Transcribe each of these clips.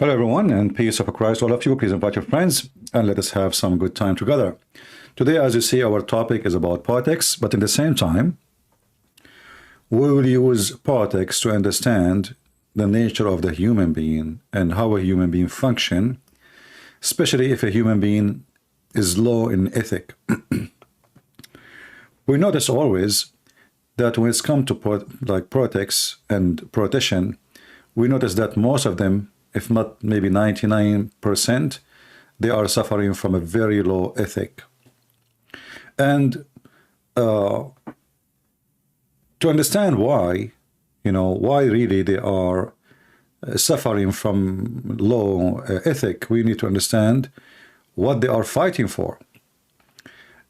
Hello, everyone, and peace of Christ. All of you, please invite your friends and let us have some good time together. Today, as you see, our topic is about politics, but in the same time, we will use politics to understand the nature of the human being and how a human being function, especially if a human being is low in ethic. We notice always that when it's come to politics and politician, we notice that most of them, if not maybe 99%, they are suffering from a very low ethic. And to understand why, why really they are suffering from low ethic, we need to understand what they are fighting for.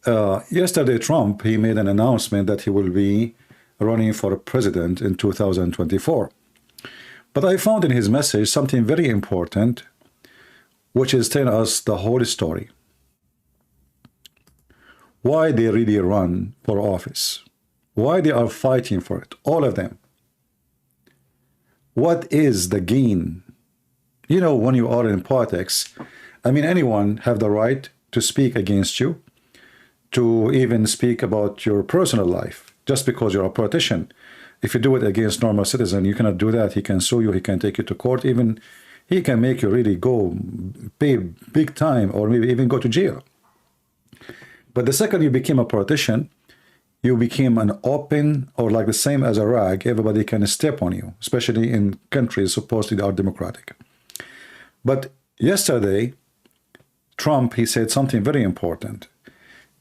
Yesterday, Trump, he made an announcement that he will be running for president in 2024. But I found in his message something very important, which is telling us the whole story. Why they really run for office. Why they are fighting for it, all of them. What is the gain? When you are in politics, anyone have the right to speak against you, to even speak about your personal life, just because you're a politician. If you do it against normal citizen, you cannot do that. He can sue you, he can take you to court, even he can make you really go pay big time or maybe even go to jail. But the second you became a politician, you became an open, or like the same as a rag, everybody can step on you, especially in countries supposedly are democratic. But yesterday, Trump, he said something very important.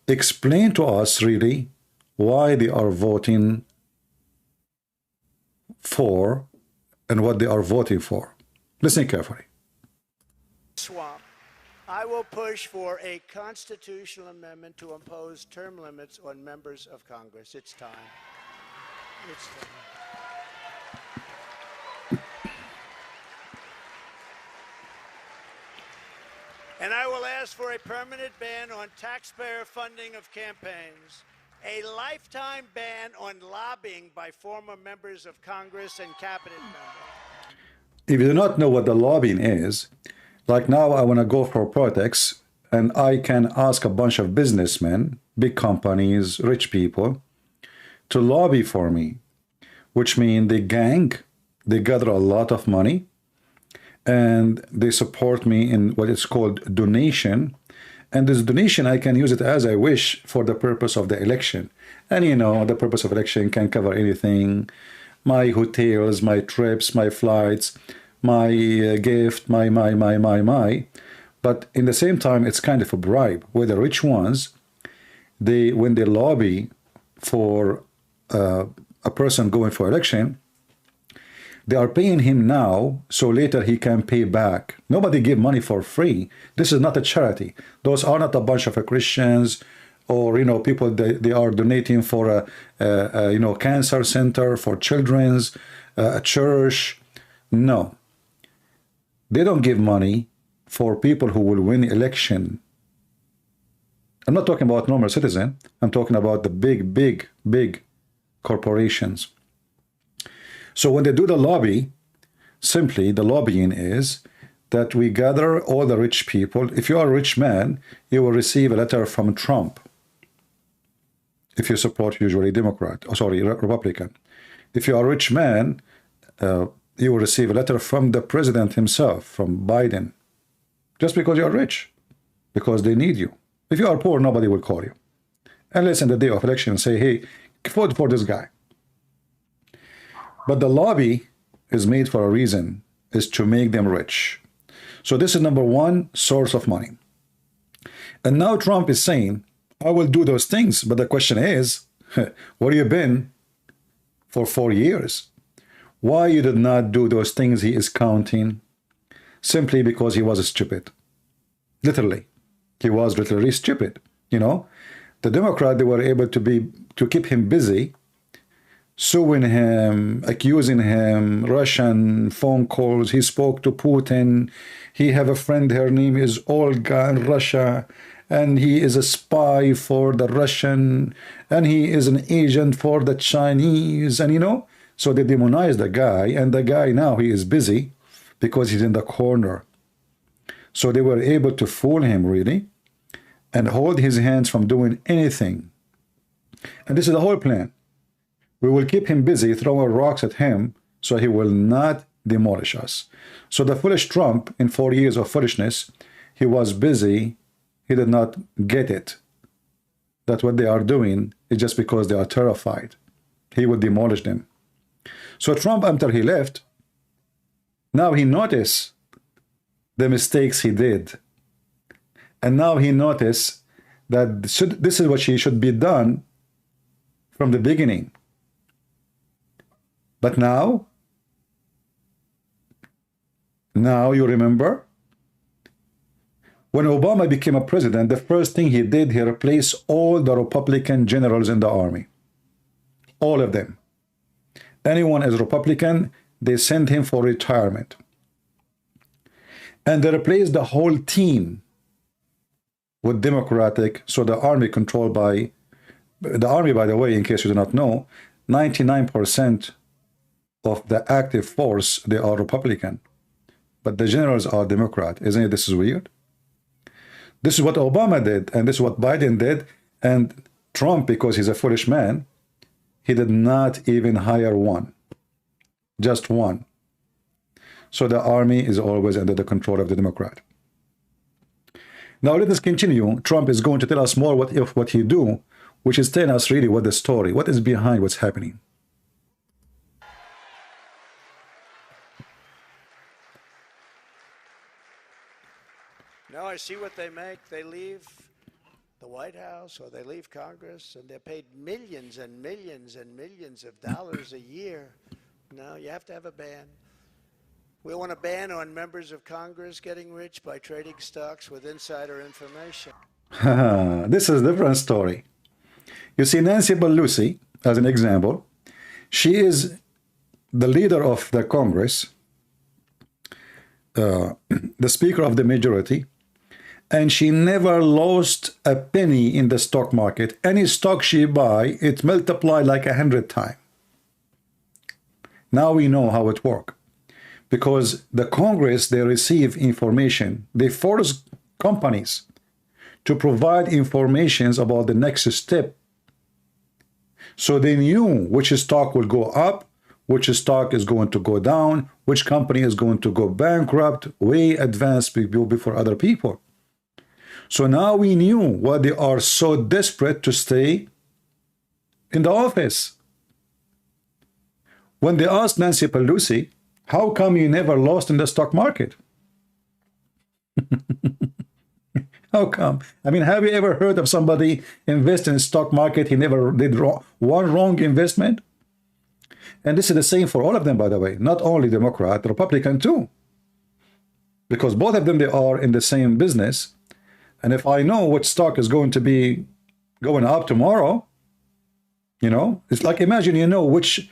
Explain to us really why they are voting for and what they are voting for. Listen carefully. Swamp. I will push for a constitutional amendment to impose term limits on members of Congress. It's time. It's time. And I will ask for a permanent ban on taxpayer funding of campaigns, a lifetime ban on lobbying by former members of Congress and cabinet members. If you do not know what the lobbying is, like now I want to go for politics and I can ask a bunch of businessmen, big companies, rich people to lobby for me, which means they gather a lot of money and they support me in what is called donation. And this donation, I can use it as I wish for the purpose of the election. And the purpose of election can cover anything. My hotels, my trips, my flights, my gift, my. But in the same time, it's kind of a bribe, where the rich ones, when they lobby for a person going for election, they are paying him now, so later he can pay back. Nobody give money for free. This is not a charity. Those are not a bunch of Christians or people they are donating for a cancer center, for children's, a church. No, they don't give money for people who will win election. I'm not talking about normal citizen. I'm talking about the big corporations. So when they do the lobby, simply the lobbying is that we gather all the rich people. If you are a rich man, you will receive a letter from Trump. If you support usually Republican. If you are a rich man, you will receive a letter from the president himself, from Biden, just because you are rich, because they need you. If you are poor, nobody will call you. Unless in the day of election say, hey, vote for this guy. But the lobby is made for a reason, is to make them rich. So this is number one source of money. And now Trump is saying, I will do those things. But the question is, where you been for 4 years? Why you did not do those things he is counting? Simply because he was stupid. Literally. He was literally stupid. The Democrat, they were able to keep him busy, suing him, accusing him, Russian phone calls. He spoke to Putin. He have a friend, her name is Olga in Russia, and he is a spy for the Russian, and he is an agent for the Chinese, and so they demonize the guy, and the guy now, he is busy because he's in the corner. So they were able to fool him, really, and hold his hands from doing anything. And this is the whole plan. We will keep him busy throwing rocks at him so he will not demolish us. So the foolish Trump, in 4 years of foolishness, he was busy. He did not get it. That what they are doing is just because they are terrified. He will demolish them. So Trump, after he left, now he noticed the mistakes he did. And now he noticed that this is what should be done from the beginning. But now you remember, when Obama became a president, the first thing he did, he replaced all the Republican generals in the army. All of them. Anyone is Republican, they send him for retirement. And they replaced the whole team with Democratic, so the army controlled by, the army, by the way, in case you do not know, 99% of the active force, they are Republican. But the generals are Democrat. Isn't it? This is weird. This is what Obama did, and this is what Biden did. And Trump, because he's a foolish man, he did not even hire one. Just one. So the army is always under the control of the Democrat. Now let us continue. Trump is going to tell us more what he do, which is telling us really what the story, what is behind what's happening. No, I see what they make. They leave the White House or they leave Congress, and they're paid millions and millions and millions of dollars a year. No, you have to have a ban. We want a ban on members of Congress getting rich by trading stocks with insider information. This is a different story. You see, Nancy Pelosi, as an example, she is the leader of the Congress, the Speaker of the majority, and she never lost a penny in the stock market. Any stock she buy, it multiplied like 100 times. Now we know how it works. Because the Congress, they receive information. They force companies to provide information about the next step. So they knew which stock will go up, which stock is going to go down, which company is going to go bankrupt, way advanced before other people. So now we knew why they are so desperate to stay in the office. When they asked Nancy Pelosi, how come you never lost in the stock market? How come? I mean, have you ever heard of somebody invest in the stock market, he never did one wrong investment? And this is the same for all of them, by the way. Not only Democrat, Republican too. Because both of them, they are in the same business. And if I know what stock is going to be going up tomorrow, you know, it's like, imagine you know which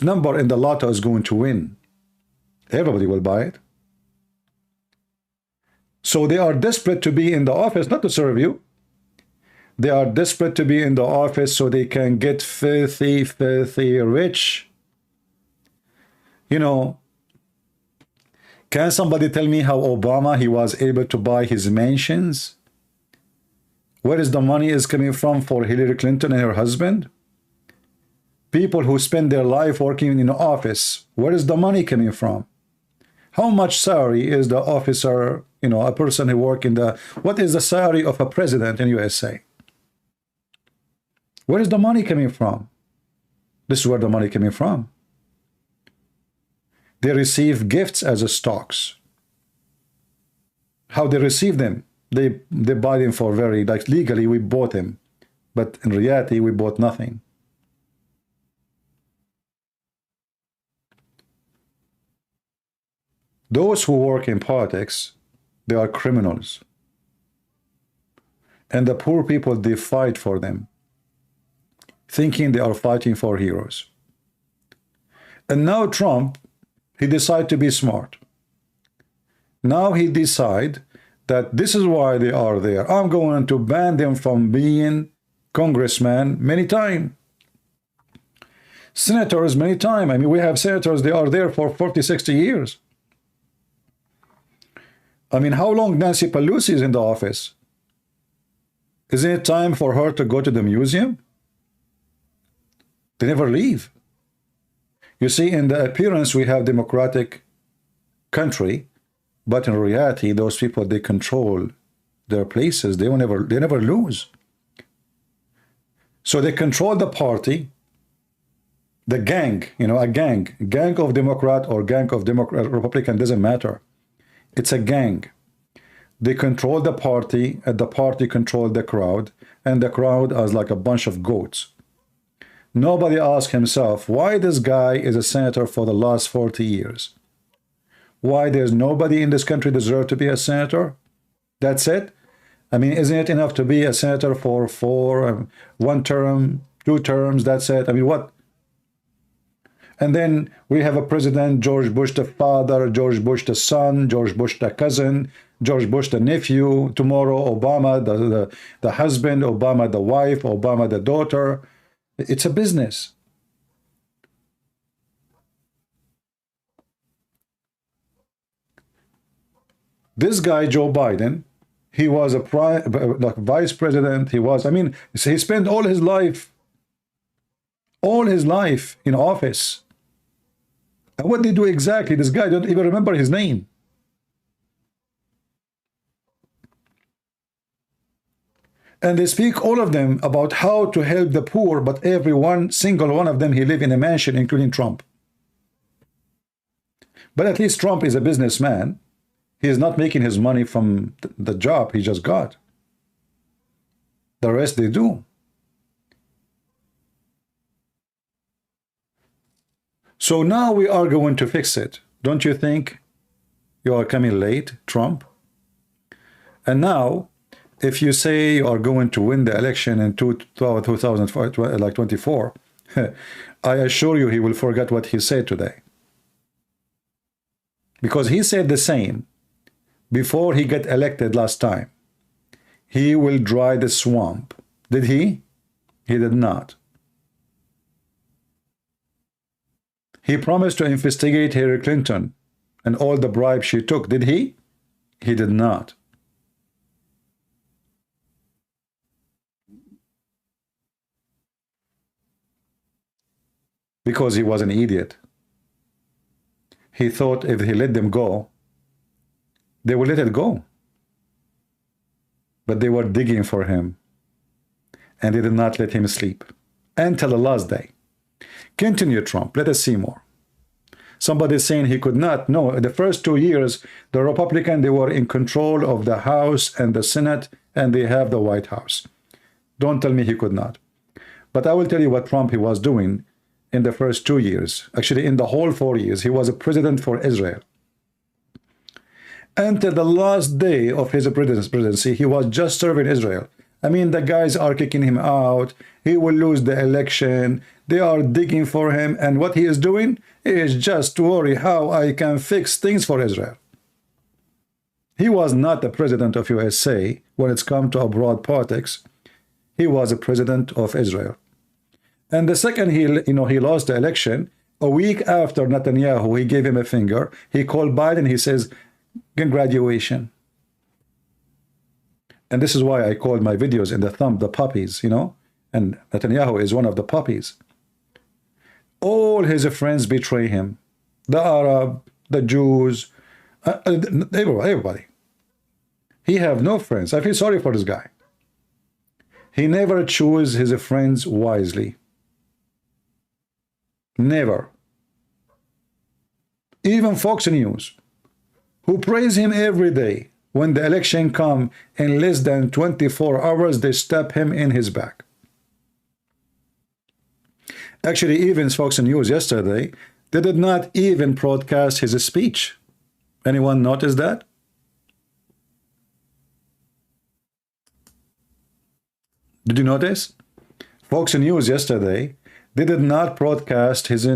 number in the lotto is going to win. Everybody will buy it. So they are desperate to be in the office, not to serve you. They are desperate to be in the office so they can get filthy, filthy rich. You know, can somebody tell me how Obama, he was able to buy his mansions? Where is the money is coming from for Hillary Clinton and her husband? People who spend their life working in the office, where is the money coming from? How much salary is the officer, you know, a person who work in the, what is the salary of a president in USA? Where is the money coming from? This is where the money coming from. They receive gifts as a stocks. How they receive them? They buy them for very, like legally we bought them, but in reality we bought nothing. Those who work in politics, they are criminals. And the poor people, they fight for them, thinking they are fighting for heroes. And now Trump, he decided to be smart. Now he decide that this is why they are there. I'm going to ban them from being congressmen many times. Senators many times. I mean, we have senators, they are there for 40, 60 years. I mean, how long Nancy Pelosi is in the office? Isn't it time for her to go to the museum? They never leave. You see, in the appearance, we have democratic country, but in reality, those people, they control their places. They never lose. So they control the party, the gang, you know, a gang of Democrat or gang of Republican, doesn't matter. It's a gang. They control the party, and the party controls the crowd, and the crowd is like a bunch of goats. Nobody asks himself why this guy is a senator for the last 40 years. Why there's nobody in this country deserve to be a senator? That's it? I mean, isn't it enough to be a senator for one term, 2 terms? That's it. I mean, what? And then we have a president, George Bush the father, George Bush the son, George Bush the cousin, George Bush the nephew, tomorrow Obama the husband, Obama the wife, Obama the daughter. It's a business. This guy, Joe Biden, he was a vice president. I mean, he spent all his life in office. And what did he do exactly? This guy don't even remember his name. And they speak, all of them, about how to help the poor, but single one of them, he live in a mansion, including Trump. But at least Trump is a businessman. He is not making his money from the job he just got. The rest they do. So now we are going to fix it. Don't you think you are coming late, Trump? And now, if you say you are going to win the election in 2024, I assure you he will forget what he said today. Because he said the same before he got elected last time. He will dry the swamp. Did he? He did not. He promised to investigate Hillary Clinton and all the bribes she took. Did he? He did not. Because he was an idiot. He thought if he let them go, they would let it go. But they were digging for him. And they did not let him sleep. Until the last day. Continue, Trump. Let us see more. Somebody is saying he could not. No, the first 2 years, the Republican, they were in control of the House and the Senate, and they have the White House. Don't tell me he could not. But I will tell you what Trump he was doing in the first 2 years. Actually, in the whole 4 years, he was a president for Israel. Until the last day of his presidency, he was just serving Israel. I mean, the guys are kicking him out. He will lose the election. They are digging for him. And what he is doing is just to worry how I can fix things for Israel. He was not the president of USA when it's come to abroad politics. He was a president of Israel. And the second he lost the election, a week after Netanyahu, he gave him a finger. He called Biden. He says, congratulations. And this is why I called my videos in the thumb the puppies, and Netanyahu is one of the puppies. All his friends betray him. The Arab, the Jews, everybody. He have no friends. I feel sorry for this guy. He never chooses his friends wisely. Never. Even Fox News, who praise him every day, when the election come in less than 24 hours, they stab him in his back. Actually, even Fox News yesterday, they did not even broadcast his speech. Anyone notice that? Did you notice? Fox News yesterday, they did not broadcast his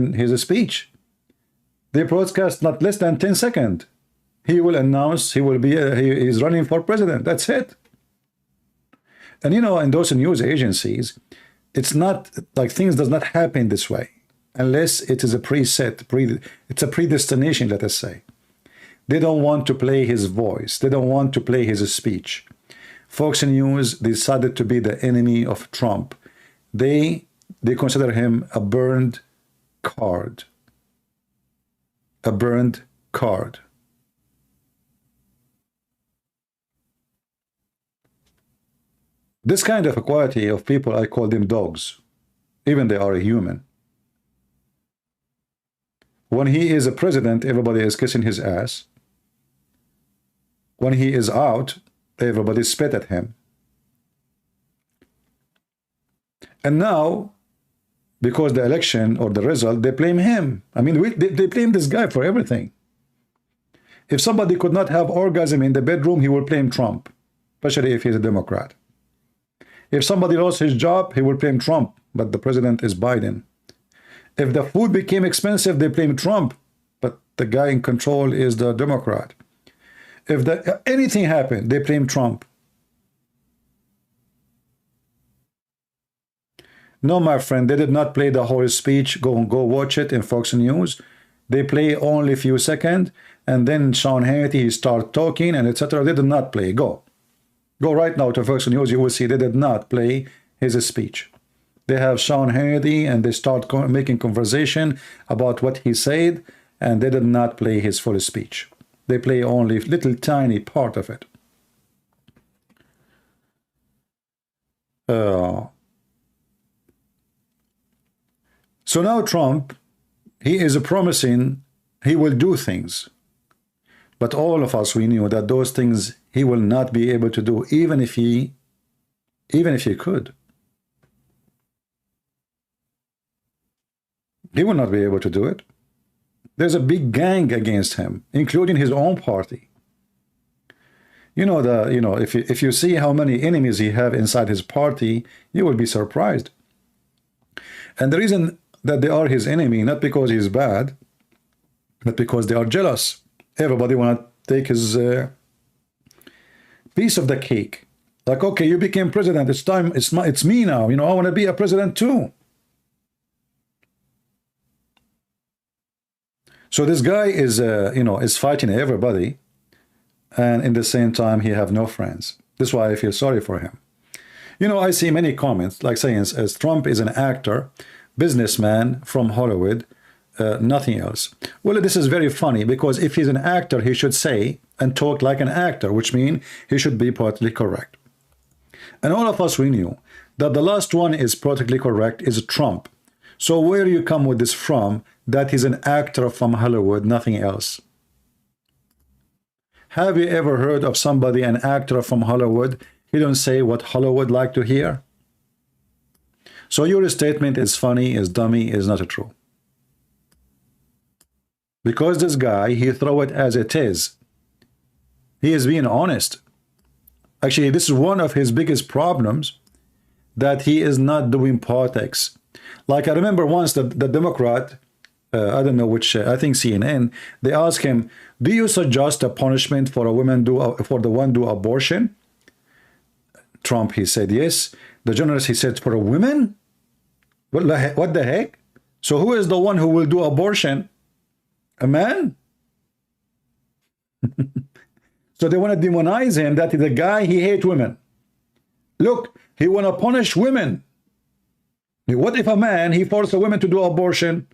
speech. They broadcast not less than 10 seconds. He will announce he is running for president. That's it. And in those news agencies, it's not like things does not happen this way unless it is a preset, it's a predestination, let us say. They don't want to play his voice. They don't want to play his speech. Fox News decided to be the enemy of Trump. They consider him a burned card. A burned card. This kind of equality of people, I call them dogs, even they are a human. When he is a president, everybody is kissing his ass. When he is out, everybody spit at him. And now, because the election or the result, they blame him. I mean, they blame this guy for everything. If somebody could not have orgasm in the bedroom, he will blame Trump, especially if he's a Democrat. If somebody lost his job, he will blame Trump, but the president is Biden. If the food became expensive, they blame Trump, but the guy in control is the Democrat. If anything happened, they blame Trump. No, my friend, they did not play the whole speech. Go watch it in Fox News. They play only a few seconds, and then Sean Hannity, he start talking, and etc. They did not play. Go right now to Fox News. You will see they did not play his speech. They have Sean Hannity, and they start making conversation about what he said, and they did not play his full speech. They play only little tiny part of it. So now Trump, he is promising he will do things. But all of us, we knew that those things he will not be able to do, even if he could. He will not be able to do it. There's a big gang against him, including his own party. If you see how many enemies he have inside his party, you will be surprised. And the reason that they are his enemy, not because he's bad, but because they are jealous. Everybody want to take his piece of the cake. Like, okay, you became president. It's time. It's me now. I want to be a president too. So this guy is fighting everybody, and in the same time he have no friends. This is why I feel sorry for him. I see many comments like saying, as Trump is an actor, businessman from Hollywood, nothing else. Well, this is very funny, because if he's an actor, he should say and talk like an actor, which means he should be politically correct. And all of us, we knew that the last one is politically correct is Trump. So where you come with this from, that he's an actor from Hollywood, nothing else? Have you ever heard of somebody, an actor from Hollywood, he don't say what Hollywood like to hear? So your statement is funny, is dummy, is not true. Because this guy, he throw it as it is. He is being honest. Actually, this is one of his biggest problems, that he is not doing politics. Like I remember once the Democrat, I don't know which, I think CNN, they asked him, do you suggest a punishment for a woman for the one do abortion? Trump, he said yes. The journalist, he said, for a woman? What the heck? So who is the one who will do abortion? A man? So they want to demonize him, that the guy, he hates women. Look, he want to punish women. What if a man, he forces a woman to do abortion?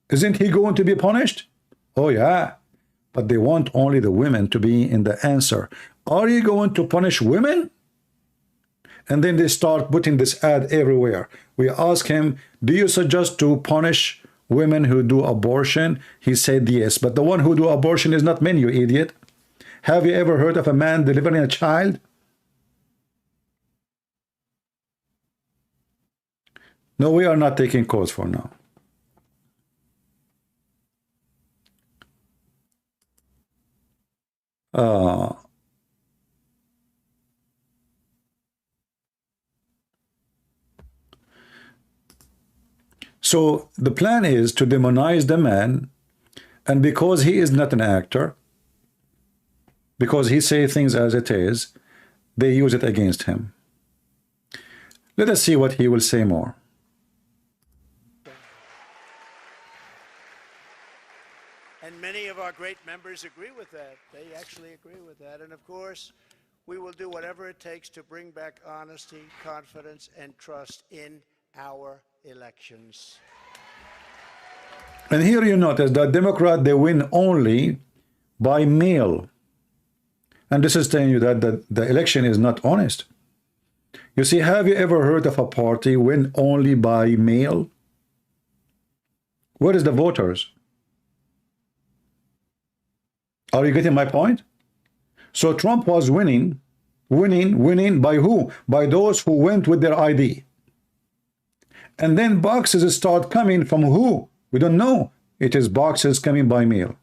Isn't he going to be punished? Oh yeah, but they want only the women to be in the answer. Are you going to punish women? And then they start putting this ad everywhere. We ask him, do you suggest to punish women who do abortion? He said yes, but the one who do abortion is not men, you idiot. Have you ever heard of a man delivering a child? No, we are not taking calls for now. So the plan is to demonize the man, and because he is not an actor, because he says things as it is, they use it against him. Let us see what he will say more. And many of our great members agree with that. They actually agree with that. And of course, we will do whatever it takes to bring back honesty, confidence, and trust in our elections. And here you notice that Democrat, they win only by mail. And this is telling you that the election is not honest. You see, have you ever heard of a party win only by mail? Where is the voters? Are you getting my point? So Trump was winning by who? By those who went with their ID. And then boxes start coming from who? We don't know. It is boxes coming by mail.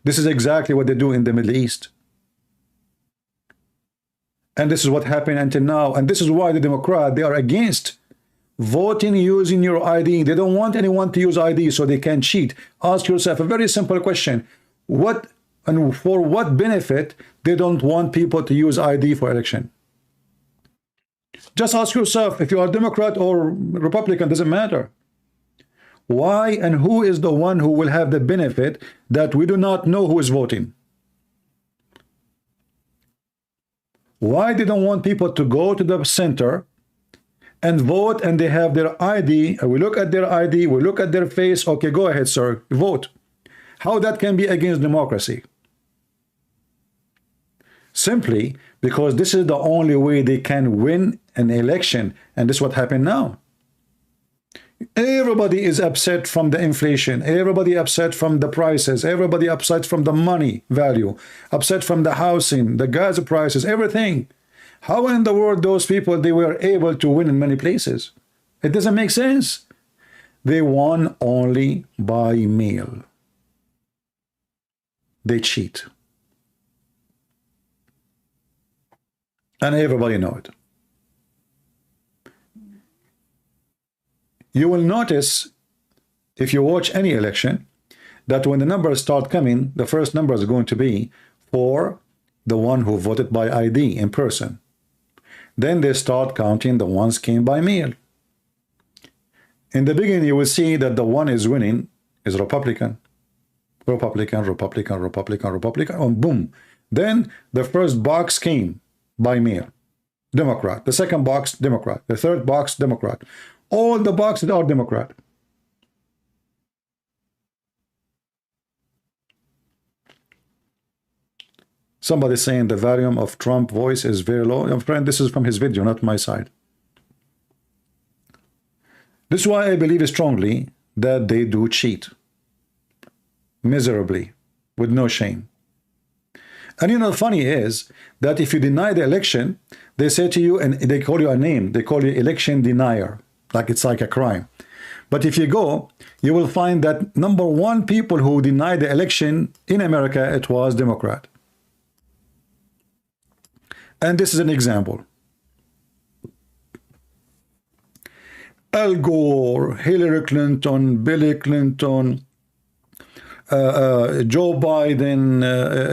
This is exactly what they do in the Middle East. And this is what happened until now. And this is why the Democrats, they are against voting using your ID. They don't want anyone to use ID so they can cheat. Ask yourself a very simple question. What and for what benefit they don't want people to use ID for election? Just ask yourself, if you are Democrat or Republican, doesn't matter. Why and who is the one who will have the benefit that we do not know who is voting? Why they don't want people to go to the center and vote and they have their ID? We look at their ID, we look at their face. Okay, go ahead, sir, vote. How that can be against democracy? Simply because this is the only way they can win an election, and this is what happened now. Everybody is upset from the inflation, everybody upset from the prices, everybody upset from the money value, upset from the housing, the gas prices, everything. How in the world those people, they were able to win in many places? It doesn't make sense. They won only by mail. They cheat. And everybody knows it. You will notice, if you watch any election, that when the numbers start coming, the first number is going to be for the one who voted by ID in person. Then they start counting the ones came by mail. In the beginning, you will see that the one is winning is Republican. Republican, Republican, Republican, Republican, and boom. Then the first box came by mail. Democrat. The second box, Democrat. The third box, Democrat. All the boxes are Democrat. Somebody saying the volume of Trump voice is very low. And friend, this is from his video, not my side. This is why I believe strongly that they do cheat. Miserably, with no shame. And you know, the funny is that if you deny the election, they say to you, and they call you a name, they call you election denier, like it's like a crime. But if you go, you will find that number one people who denied the election in America, it was Democrat. And this is an example. Al Gore, Hillary Clinton, Bill Clinton, Joe Biden,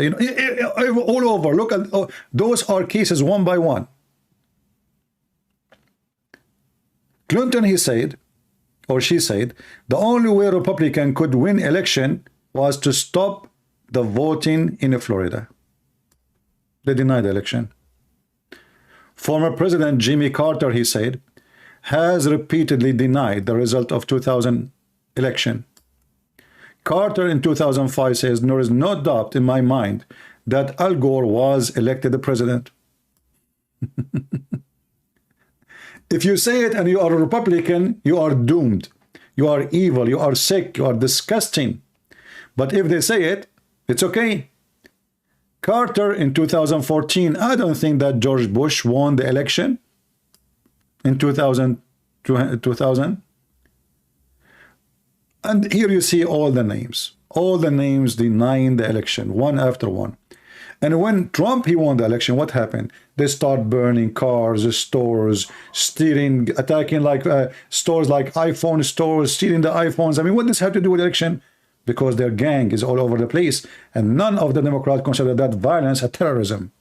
you know, all over. Look at those are cases one by one. Clinton, he said, or she said, the only way Republican could win election was to stop the voting in Florida. They denied the election. Former President Jimmy Carter, he said, has repeatedly denied the result of 2000 election. Carter in 2005 says, there is no doubt in my mind that Al Gore was elected the president. If you say it and you are a Republican, you are doomed. You are evil, you are sick, you are disgusting. But if they say it, it's okay. Carter in 2014, I don't think that George Bush won the election in 2000. And here you see all the names denying the election, one after one. And when Trump, he won the election, what happened? They start burning cars, stores, stealing, attacking like stores like iPhone stores, stealing the iPhones. I mean, what does this have to do with election? Because their gang is all over the place. And none of the Democrats consider that violence a terrorism.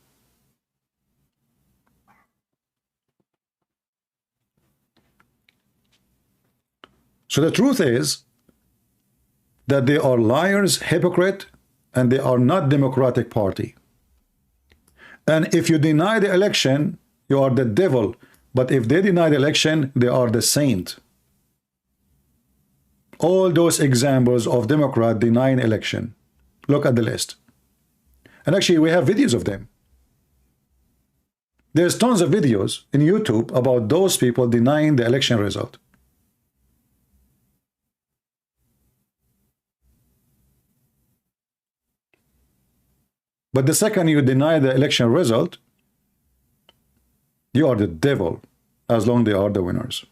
So the truth is that they are liars, hypocrite, and they are not Democratic Party. And if you deny the election, you are the devil. But if they deny the election, they are the saint. All those examples of Democrat denying election. Look at the list. And actually, we have videos of them. There's tons of videos in YouTube about those people denying the election result. But the second you deny the election result, you are the devil, as long as they are the winners.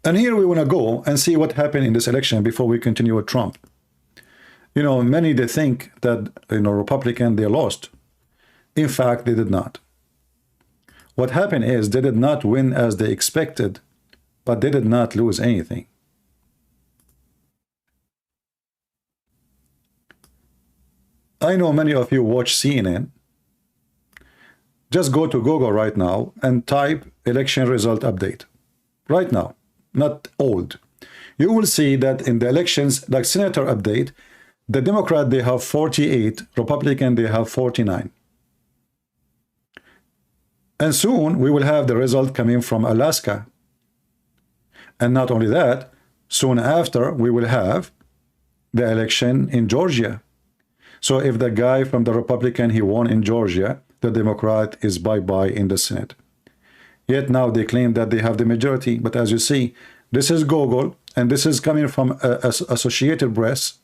And here we want to go and see what happened in this election before we continue with Trump. You know, many, they think that, you know, Republican, they lost. In fact, they did not. What happened is they did not win as they expected, but they did not lose anything. I know many of you watch CNN. Just go to Google right now and type election result update. Right now, not old. You will see that in the elections, like senator update, the Democrat, they have 48, Republican, they have 49. And soon we will have the result coming from Alaska. And not only that, soon after we will have the election in Georgia. So if the guy from the Republican, he won in Georgia, the Democrat is bye-bye in the Senate. Yet now they claim that they have the majority. But as you see, this is Google, and this is coming from Associated Press.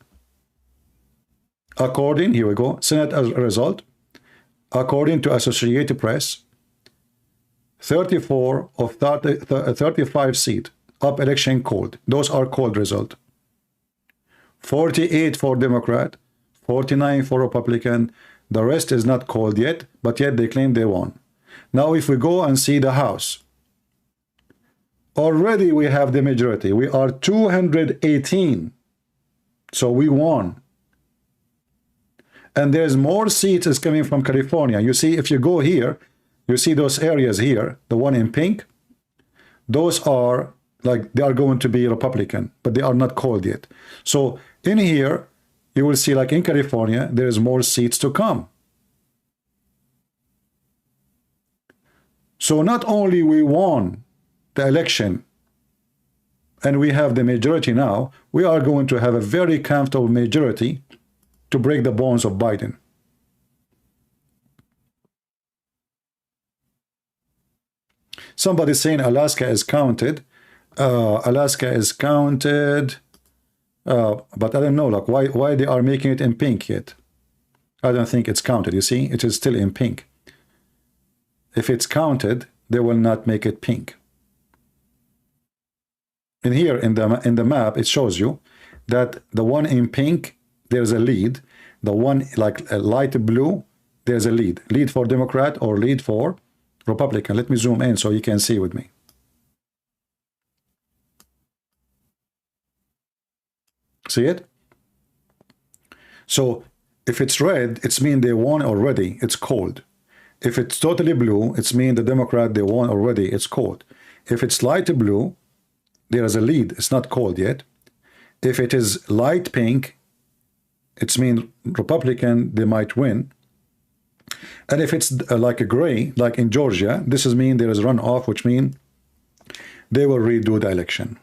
According, here we go, Senate result. According to Associated Press, 34 of 35 seat up election called. Those are called result. 48 for Democrat, 49 for Republican. The rest is not called yet, but yet they claim they won. Now if we go and see the House, already we have the majority. We are 218. So we won. And there's more seats is coming from California. You see, if you go here, you see those areas here, the one in pink. Those are like, they are going to be Republican, but they are not called yet. So in here, you will see like in California, there's more seats to come. So not only we won the election and we have the majority now, we are going to have a very comfortable majority to break the bones of Biden. Somebody saying Alaska is counted. Alaska is counted. But I don't know, like why they are making it in pink yet. I don't think it's counted. You see, it is still in pink. If it's counted, they will not make it pink. And here in the map, it shows you that the one in pink, there's a lead. The one like a light blue, there's a lead. Lead for Democrat or lead for Republican. Let me zoom in so you can see with me. See it? So if it's red, it's mean they won already. It's cold. If it's totally blue, it's mean the Democrat, they won already. It's cold. If it's light blue, there is a lead. It's not cold yet. If it is light pink, it's mean Republican, they might win. And if it's like a gray, like in Georgia, this is mean there is runoff, which mean they will redo the election.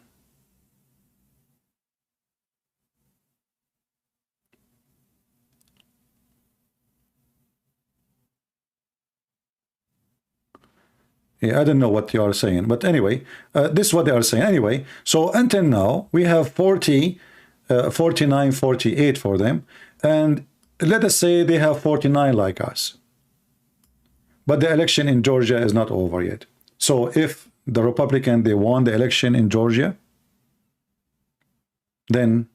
Yeah, I don't know what you are saying, but anyway, this is what they are saying. Anyway, so until now, we have 40, 49, 48 for them, and let us say they have 49 like us. But the election in Georgia is not over yet. So if the Republican, they won the election in Georgia, then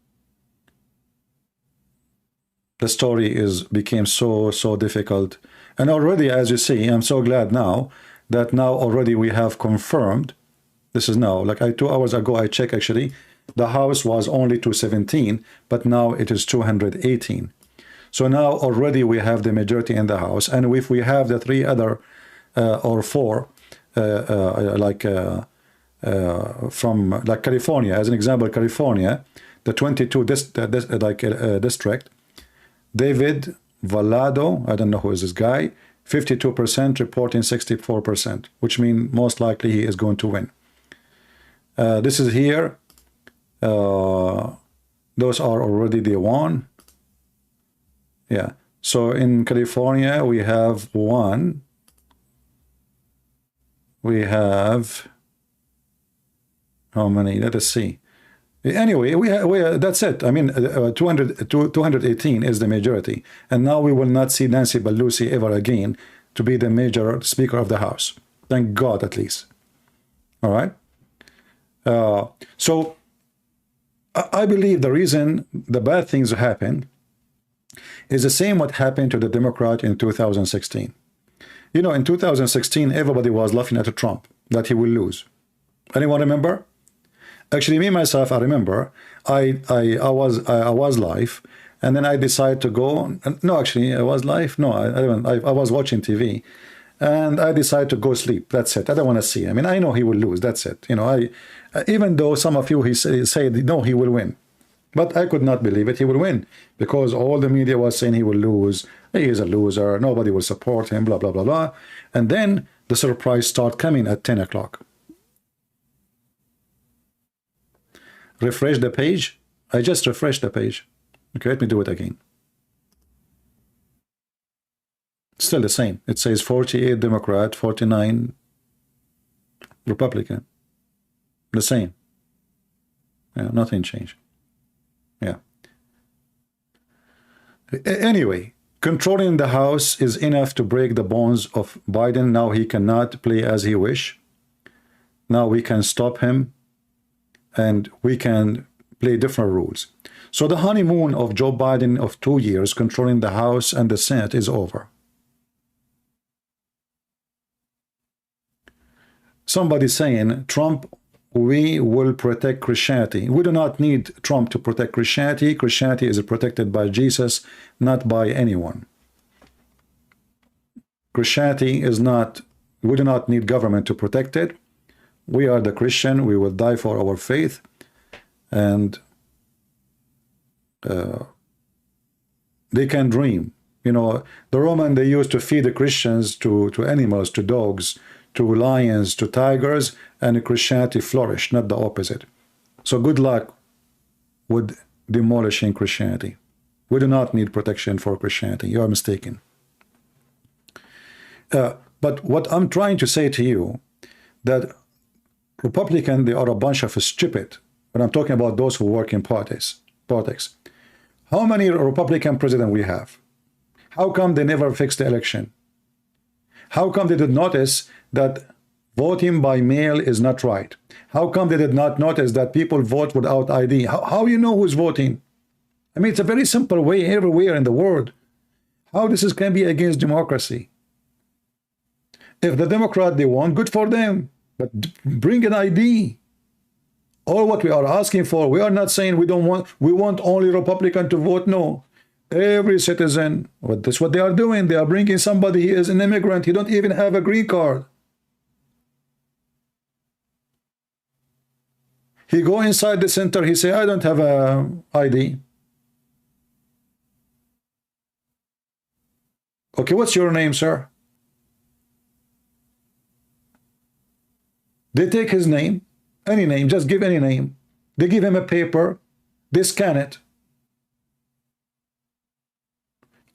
the story became so difficult. And already, as you see, I'm so glad now that now already we have confirmed, this is now, like 2 hours ago, I checked actually, the House was only 217, but now it is 218. So now already we have the majority in the House, and if we have the 3 other or 4, from like California, as an example, California, the 22 district, David Vallado, I don't know who is this guy, 52% reporting 64%, which means most likely he is going to win. This is here. Those are already the one. Yeah. So in California, we have one. We have how many? Let us see. Anyway, that's it. I mean, 218 is the majority. And now we will not see Nancy Pelosi ever again to be the major Speaker of the House. Thank God, at least. All right? So I believe the reason the bad things happen is the same what happened to the Democrat in 2016. You know, in 2016, everybody was laughing at Trump, that he will lose. Anyone remember? Actually, me myself, I remember. I was live, and then I decided to go. No, actually, I was live. No, I was watching TV, and I decided to go sleep. That's it. I don't want to see. I mean, I know he will lose. That's it. You know, even though some of you say no, he will win, but I could not believe it. He will win because all the media was saying he will lose. He is a loser. Nobody will support him. Blah blah blah blah. And then the surprise start coming at 10 o'clock. Refresh the page. I just refreshed the page. Okay, let me do it again. Still the same. It says 48 Democrat, 49 Republican. The same. Yeah, nothing changed. Yeah. Anyway, controlling the House is enough to break the bones of Biden. Now he cannot play as he wish. Now we can stop him, and we can play different rules. So the honeymoon of Joe Biden of 2 years controlling the House and the Senate is over. Somebody saying, Trump, we will protect Christianity. We do not need Trump to protect Christianity. Christianity is protected by Jesus, not by anyone. Christianity is not, we do not need government to protect it. We are the Christian. We will die for our faith. And they can dream. You know, the Roman, they used to feed the Christians to animals, to dogs, to lions, to tigers, and Christianity flourished, not the opposite. So good luck with demolishing Christianity. We do not need protection for Christianity. You are mistaken. But what I'm trying to say to you, that Republican, they are a bunch of stupid. When I'm talking about those who work in politics. How many Republican presidents we have? How come they never fixed the election? How come they did notice that voting by mail is not right? How come they did not notice that people vote without ID? How you know who's voting? I mean, it's a very simple way everywhere in the world. How this can be against democracy? If the Democrat, they want, good for them. But bring an ID. All what we are asking for, we are not saying we want only Republican to vote. No. Every citizen, well, that's what they are doing. They are bringing somebody, he is an immigrant. He don't even have a green card. He go inside the center, he say, I don't have a ID. Okay, what's your name, sir? They take his name, any name, just give any name. They give him a paper, they scan it.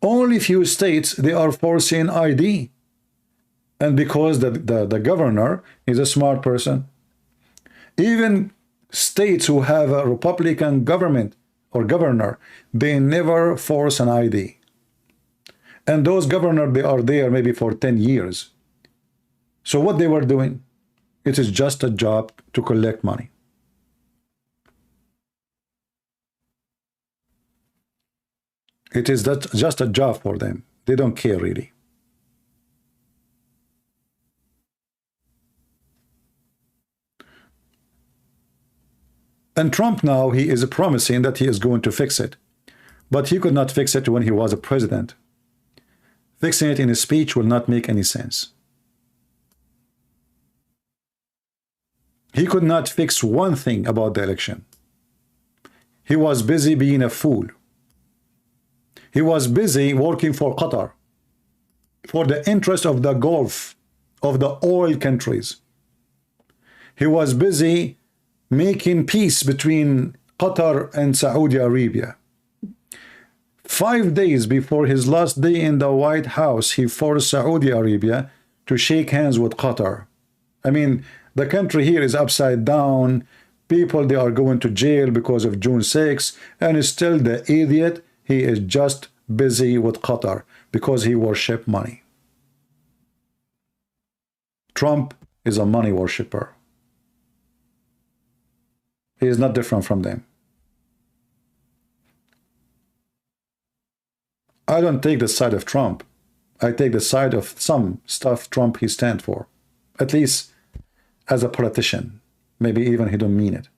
Only few states, they are forcing ID. And because the governor is a smart person, even states who have a Republican government or governor, they never force an ID. And those governors, they are there maybe for 10 years. So what they were doing? It is just a job to collect money. It is just a job for them. They don't care really. And Trump now, he is promising that he is going to fix it. But he could not fix it when he was a president. Fixing it in a speech will not make any sense. He could not fix one thing about the election. He was busy being a fool. He was busy working for Qatar, for the interest of the Gulf, of the oil countries. He was busy making peace between Qatar and Saudi Arabia. 5 days before his last day in the White House, he forced Saudi Arabia to shake hands with Qatar. I mean, the country here is upside down. People, they are going to jail because of June 6, and still the idiot, he is just busy with Qatar because he worship money. Trump is a money worshipper. He is not different from them. I don't take the side of Trump. I take the side of some stuff Trump he stands for. At least as a politician. Maybe even he don't mean it.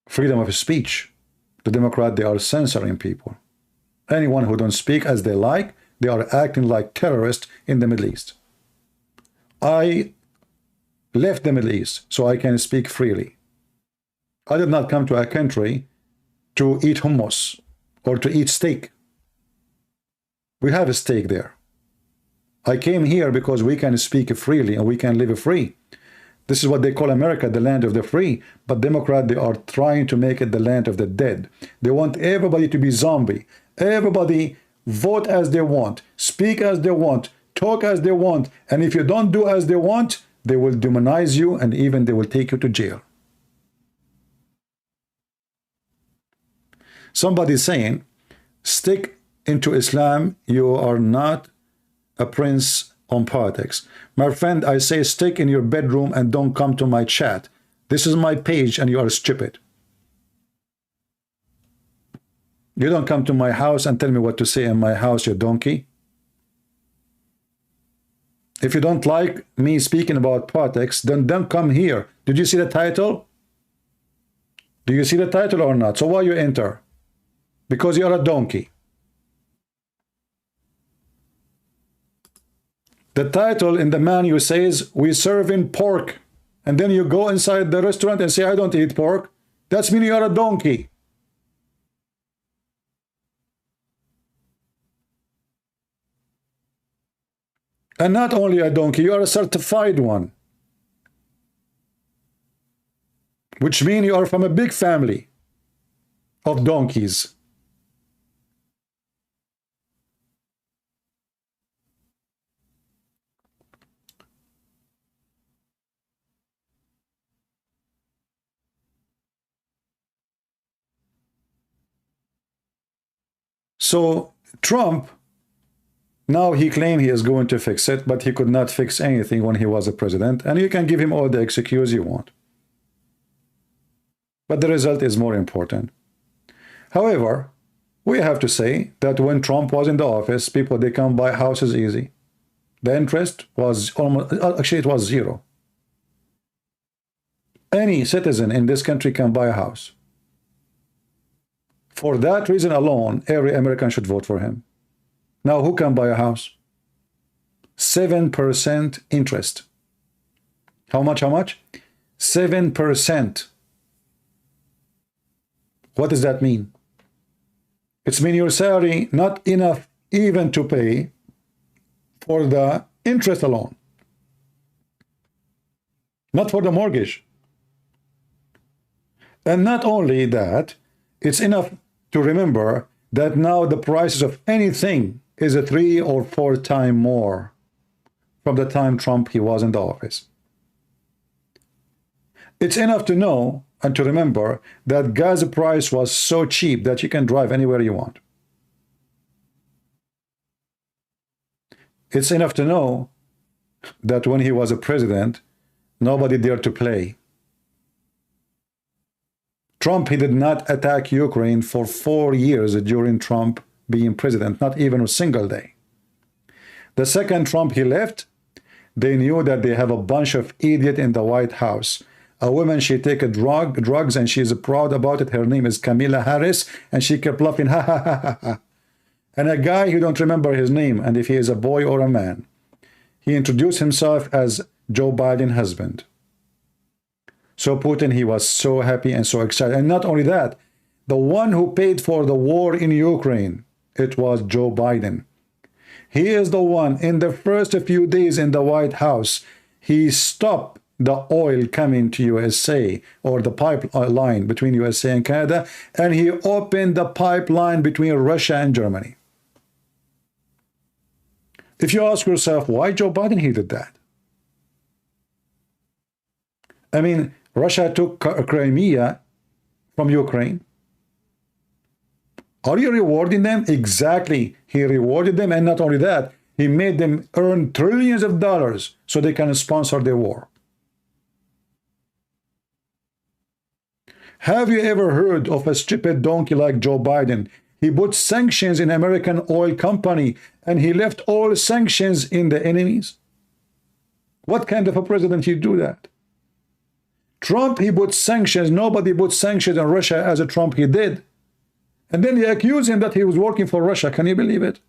Freedom of speech. The Democrats, they are censoring people. Anyone who don't speak as they like, they are acting like terrorists in the Middle East. I left the Middle East so I can speak freely. I did not come to a country to eat hummus or to eat steak. We have a steak there. I came here because we can speak freely and we can live free. This is what they call America, the land of the free. But Democrats, they are trying to make it the land of the dead. They want everybody to be zombie. Everybody vote as they want, speak as they want, talk as they want. And if you don't do as they want, they will demonize you and even they will take you to jail. Somebody saying, stick into Islam, you are not a prince on politics. My friend, I say stick in your bedroom and don't come to my chat. This is my page and you are stupid. You don't come to my house and tell me what to say in my house, you donkey. If you don't like me speaking about politics, then don't come here. Did you see the title? Do you see the title or not? So why you enter? Because you're a donkey. The title in the menu says, we serving pork. And then you go inside the restaurant and say, I don't eat pork. That's meaning you're a donkey. And not only a donkey, you are a certified one. Which means you are from a big family of donkeys. So Trump, now he claimed he is going to fix it, but he could not fix anything when he was a president, and you can give him all the excuse you want. But the result is more important. However, we have to say that when Trump was in the office, people, they can buy houses easy. The interest was almost, actually it was zero. Any citizen in this country can buy a house. For that reason alone, every American should vote for him. Now, who can buy a house? 7% interest. How much? How much? 7%. What does that mean? It's mean your salary not enough even to pay for the interest alone. Not for the mortgage. And not only that, it's enough to remember that now the prices of anything is a 3 or 4 times more from the time Trump he was in the office. It's enough to know and to remember that gas price was so cheap that you can drive anywhere you want. It's enough to know that when he was a president, nobody dared to play. Trump, he did not attack Ukraine for 4 years during Trump being president, not even a single day. The second Trump he left, they knew that they have a bunch of idiots in the White House. A woman, she take drugs and she's proud about it. Her name is Kamala Harris, and she kept laughing, ha ha ha ha ha. And a guy who don't remember his name, and if he is a boy or a man, he introduced himself as Joe Biden's husband. So Putin, he was so happy and so excited. And not only that, the one who paid for the war in Ukraine, it was Joe Biden. He is the one, in the first few days in the White House, he stopped the oil coming to USA, or the pipeline between USA and Canada, and he opened the pipeline between Russia and Germany. If you ask yourself, why Joe Biden, he did that? I mean, Russia took Crimea from Ukraine. Are you rewarding them? Exactly. He rewarded them, and not only that, he made them earn trillions of dollars so they can sponsor their war. Have you ever heard of a stupid donkey like Joe Biden? He put sanctions in American oil company, and he left all sanctions in the enemies. What kind of a president you do that? Trump, he put sanctions. Nobody put sanctions on Russia as a Trump he did. And then they accuse him that he was working for Russia. Can you believe it?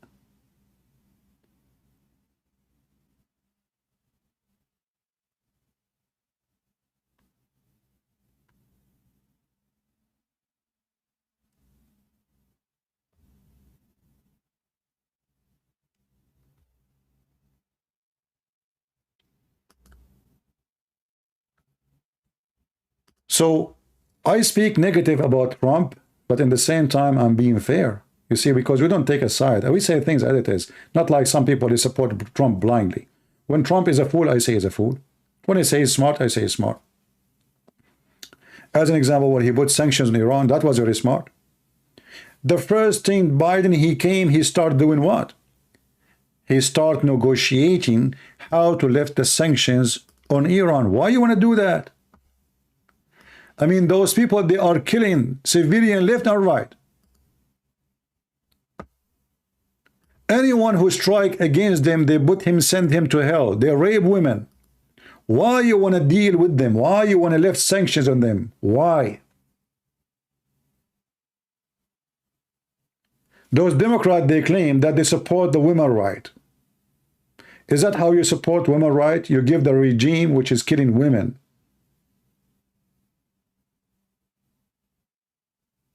So I speak negative about Trump, but in the same time, I'm being fair. You see, because we don't take a side. We say things as it is. Not like some people who support Trump blindly. When Trump is a fool, I say he's a fool. When I say he's smart, I say he's smart. As an example, when he put sanctions on Iran, that was very smart. The first thing Biden, he started doing what? He started negotiating how to lift the sanctions on Iran. Why you want to do that? I mean, those people, they are killing civilian left and right. Anyone who strike against them, they send him to hell. They rape women. Why you want to deal with them? Why you want to lift sanctions on them? Why? Those Democrats, they claim that they support the women's right. Is that how you support women's right? You give the regime which is killing women,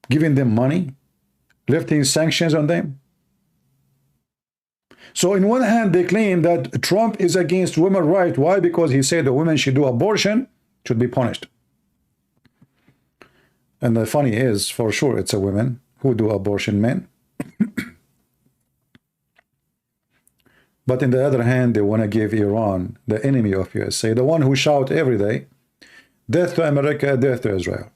giving them money, lifting sanctions on them. So in one hand, they claim that Trump is against women's rights. Why? Because he said the women should do abortion, should be punished. And the funny is, for sure, it's a women who do abortion, men. But in the other hand, they want to give Iran, the enemy of USA, the one who shout every day, death to America, death to Israel.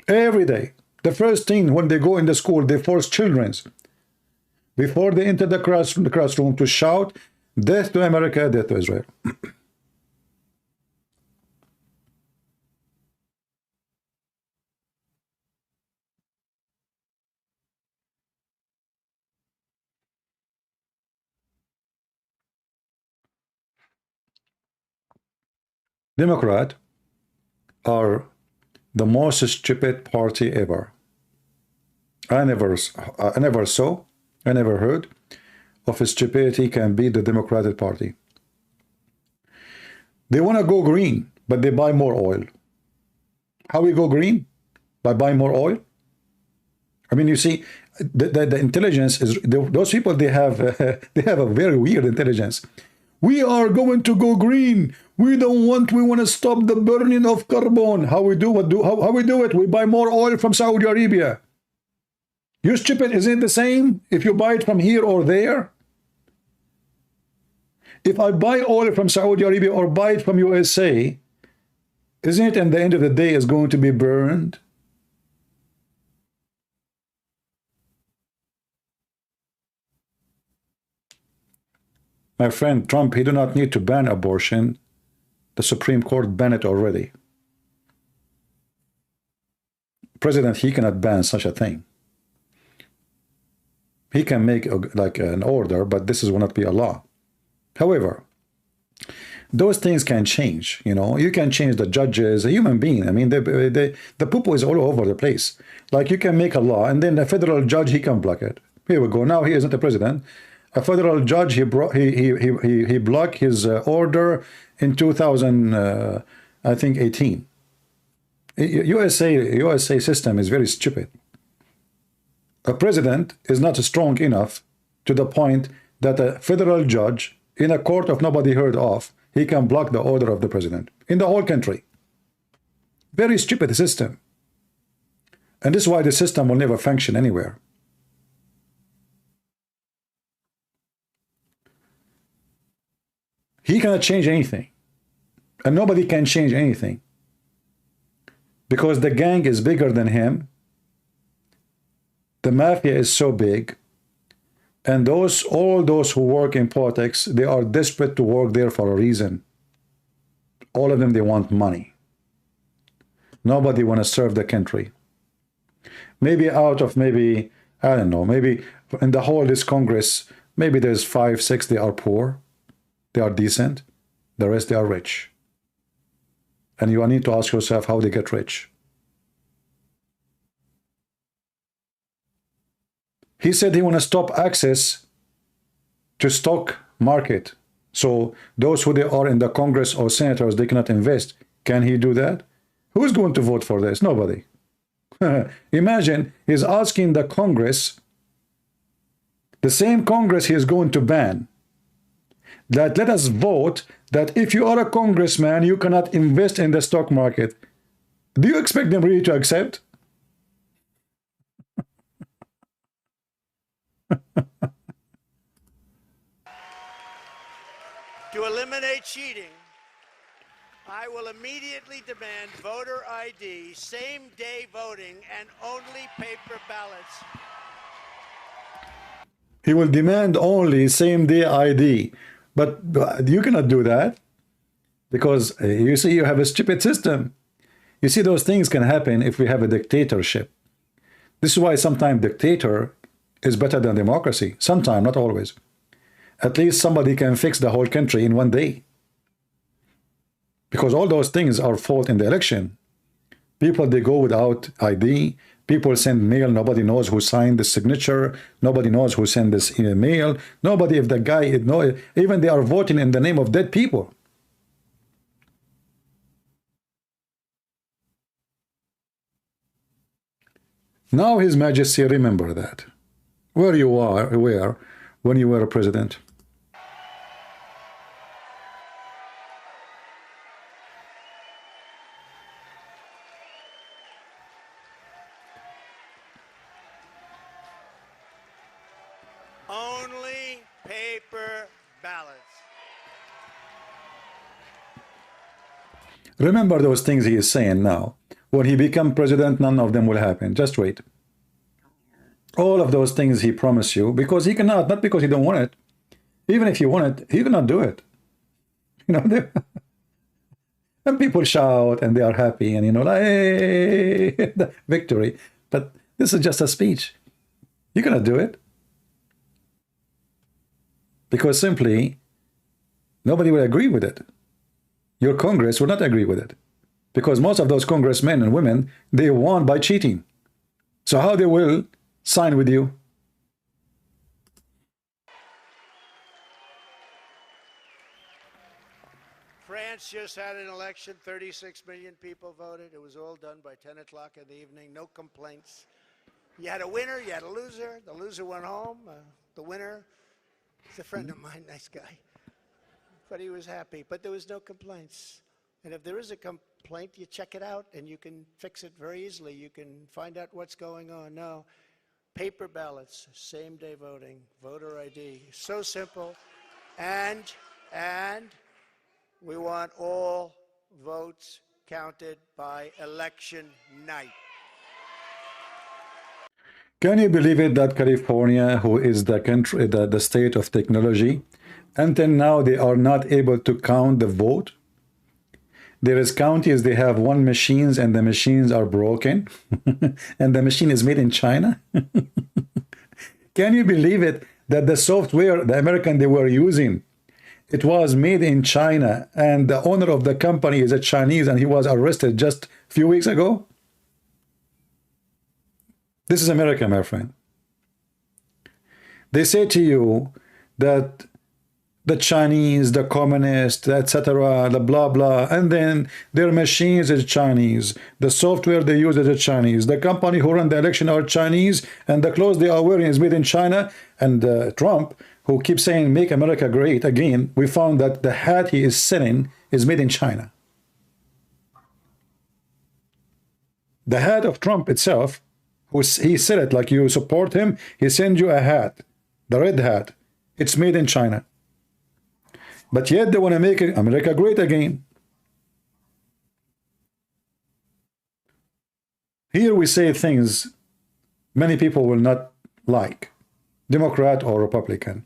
Every day. The first thing when they go in the school, they force children, before they enter the classroom, to shout, death to America, death to Israel. Democrats are the most stupid party ever. I never saw, I never heard of a stupidity can be the Democratic Party. They want to go green, but they buy more oil. How we go green? By buying more oil? I mean, you see, the intelligence is, those people, they have a very weird intelligence. We are going to go green. We want to stop the burning of carbon. How we do it? We buy more oil from Saudi Arabia. You stupid, isn't it the same if you buy it from here or there? If I buy oil from Saudi Arabia or buy it from USA, isn't it at the end of the day is going to be burned? My friend, Trump, he do not need to ban abortion. The Supreme Court banned it already. President, he cannot ban such a thing. He can make like an order, but this will not be a law. However, those things can change. You know, you can change the judges, a human being. I mean, the poo-poo is all over the place. Like, you can make a law, and then the federal judge, he can block it. Here we go. Now he isn't the president. A federal judge, he blocked his order in 2000, I think 18. USA system is very stupid. A president is not strong enough to the point that a federal judge in a court of nobody heard of, he can block the order of the president in the whole country. Very stupid system. And this is why the system will never function anywhere. He cannot change anything. And nobody can change anything. Because the gang is bigger than him. The mafia is so big. And all those who work in politics, they are desperate to work there for a reason. All of them, they want money. Nobody want to serve the country. Maybe out of maybe, I don't know, maybe in the whole this Congress, maybe there's 5, 6, they are poor. They are decent. The rest, they are rich. And you need to ask yourself how they get rich. He said he want to stop access to stock market. So those who they are in the Congress or senators, they cannot invest. Can he do that? Who's going to vote for this? Nobody. Imagine he's asking the Congress, the same Congress he is going to ban, that let us vote that if you are a congressman, you cannot invest in the stock market. Do you expect them really to accept? To eliminate cheating, I will immediately demand voter ID, same-day voting, and only paper ballots. He will demand only same-day ID. But you cannot do that because you see, you have a stupid system. You see, those things can happen if we have a dictatorship. This is why sometimes dictator is better than democracy. Sometimes, not always. At least somebody can fix the whole country in one day. Because all those things are fault in the election. People, they go without ID. People send mail. Nobody knows who signed the signature. Nobody knows who sent this email. Nobody, if the guy, even they are voting in the name of dead people. Now, His Majesty, remember that. Where you were when you were a president. Only paper ballots. Remember those things he is saying now. When he becomes president, none of them will happen. Just wait. All of those things he promised you, because he cannot, not because he don't want it. Even if he want it, he cannot do it. You know, and people shout and they are happy and, you know, like, hey, victory. But this is just a speech. You cannot do it. Because simply, nobody will agree with it. Your Congress will not agree with it. Because most of those congressmen and women, they won by cheating. So how they will sign with you? France just had an election. 36 million people voted. It was all done by 10 o'clock in the evening. No complaints. You had a winner, you had a loser. The loser went home. The winner, he's a friend of mine, nice guy. But he was happy. But there was no complaints. And if there is a complaint, you check it out, and you can fix it very easily. You can find out what's going on. No, paper ballots, same-day voting, voter ID. So simple. And we want all votes counted by election night. Can you believe it that California, who is the country, the state of technology, until now they are not able to count the vote? There is counties, they have one machines and the machines are broken and the machine is made in China. Can you believe it that the software, the American they were using, it was made in China and the owner of the company is a Chinese and he was arrested just a few weeks ago? This is America, my friend. They say to you that the Chinese, the communists, etc., the blah blah, and then their machines is Chinese, the software they use is Chinese, the company who run the election are Chinese, and the clothes they are wearing is made in China. And Trump, who keeps saying make America great again, we found that the hat he is selling is made in China. The hat of Trump itself, he said it like you support him, he sends you a hat, the red hat, it's made in China. But yet they want to make America great again. Here we say things many people will not like, Democrat or Republican.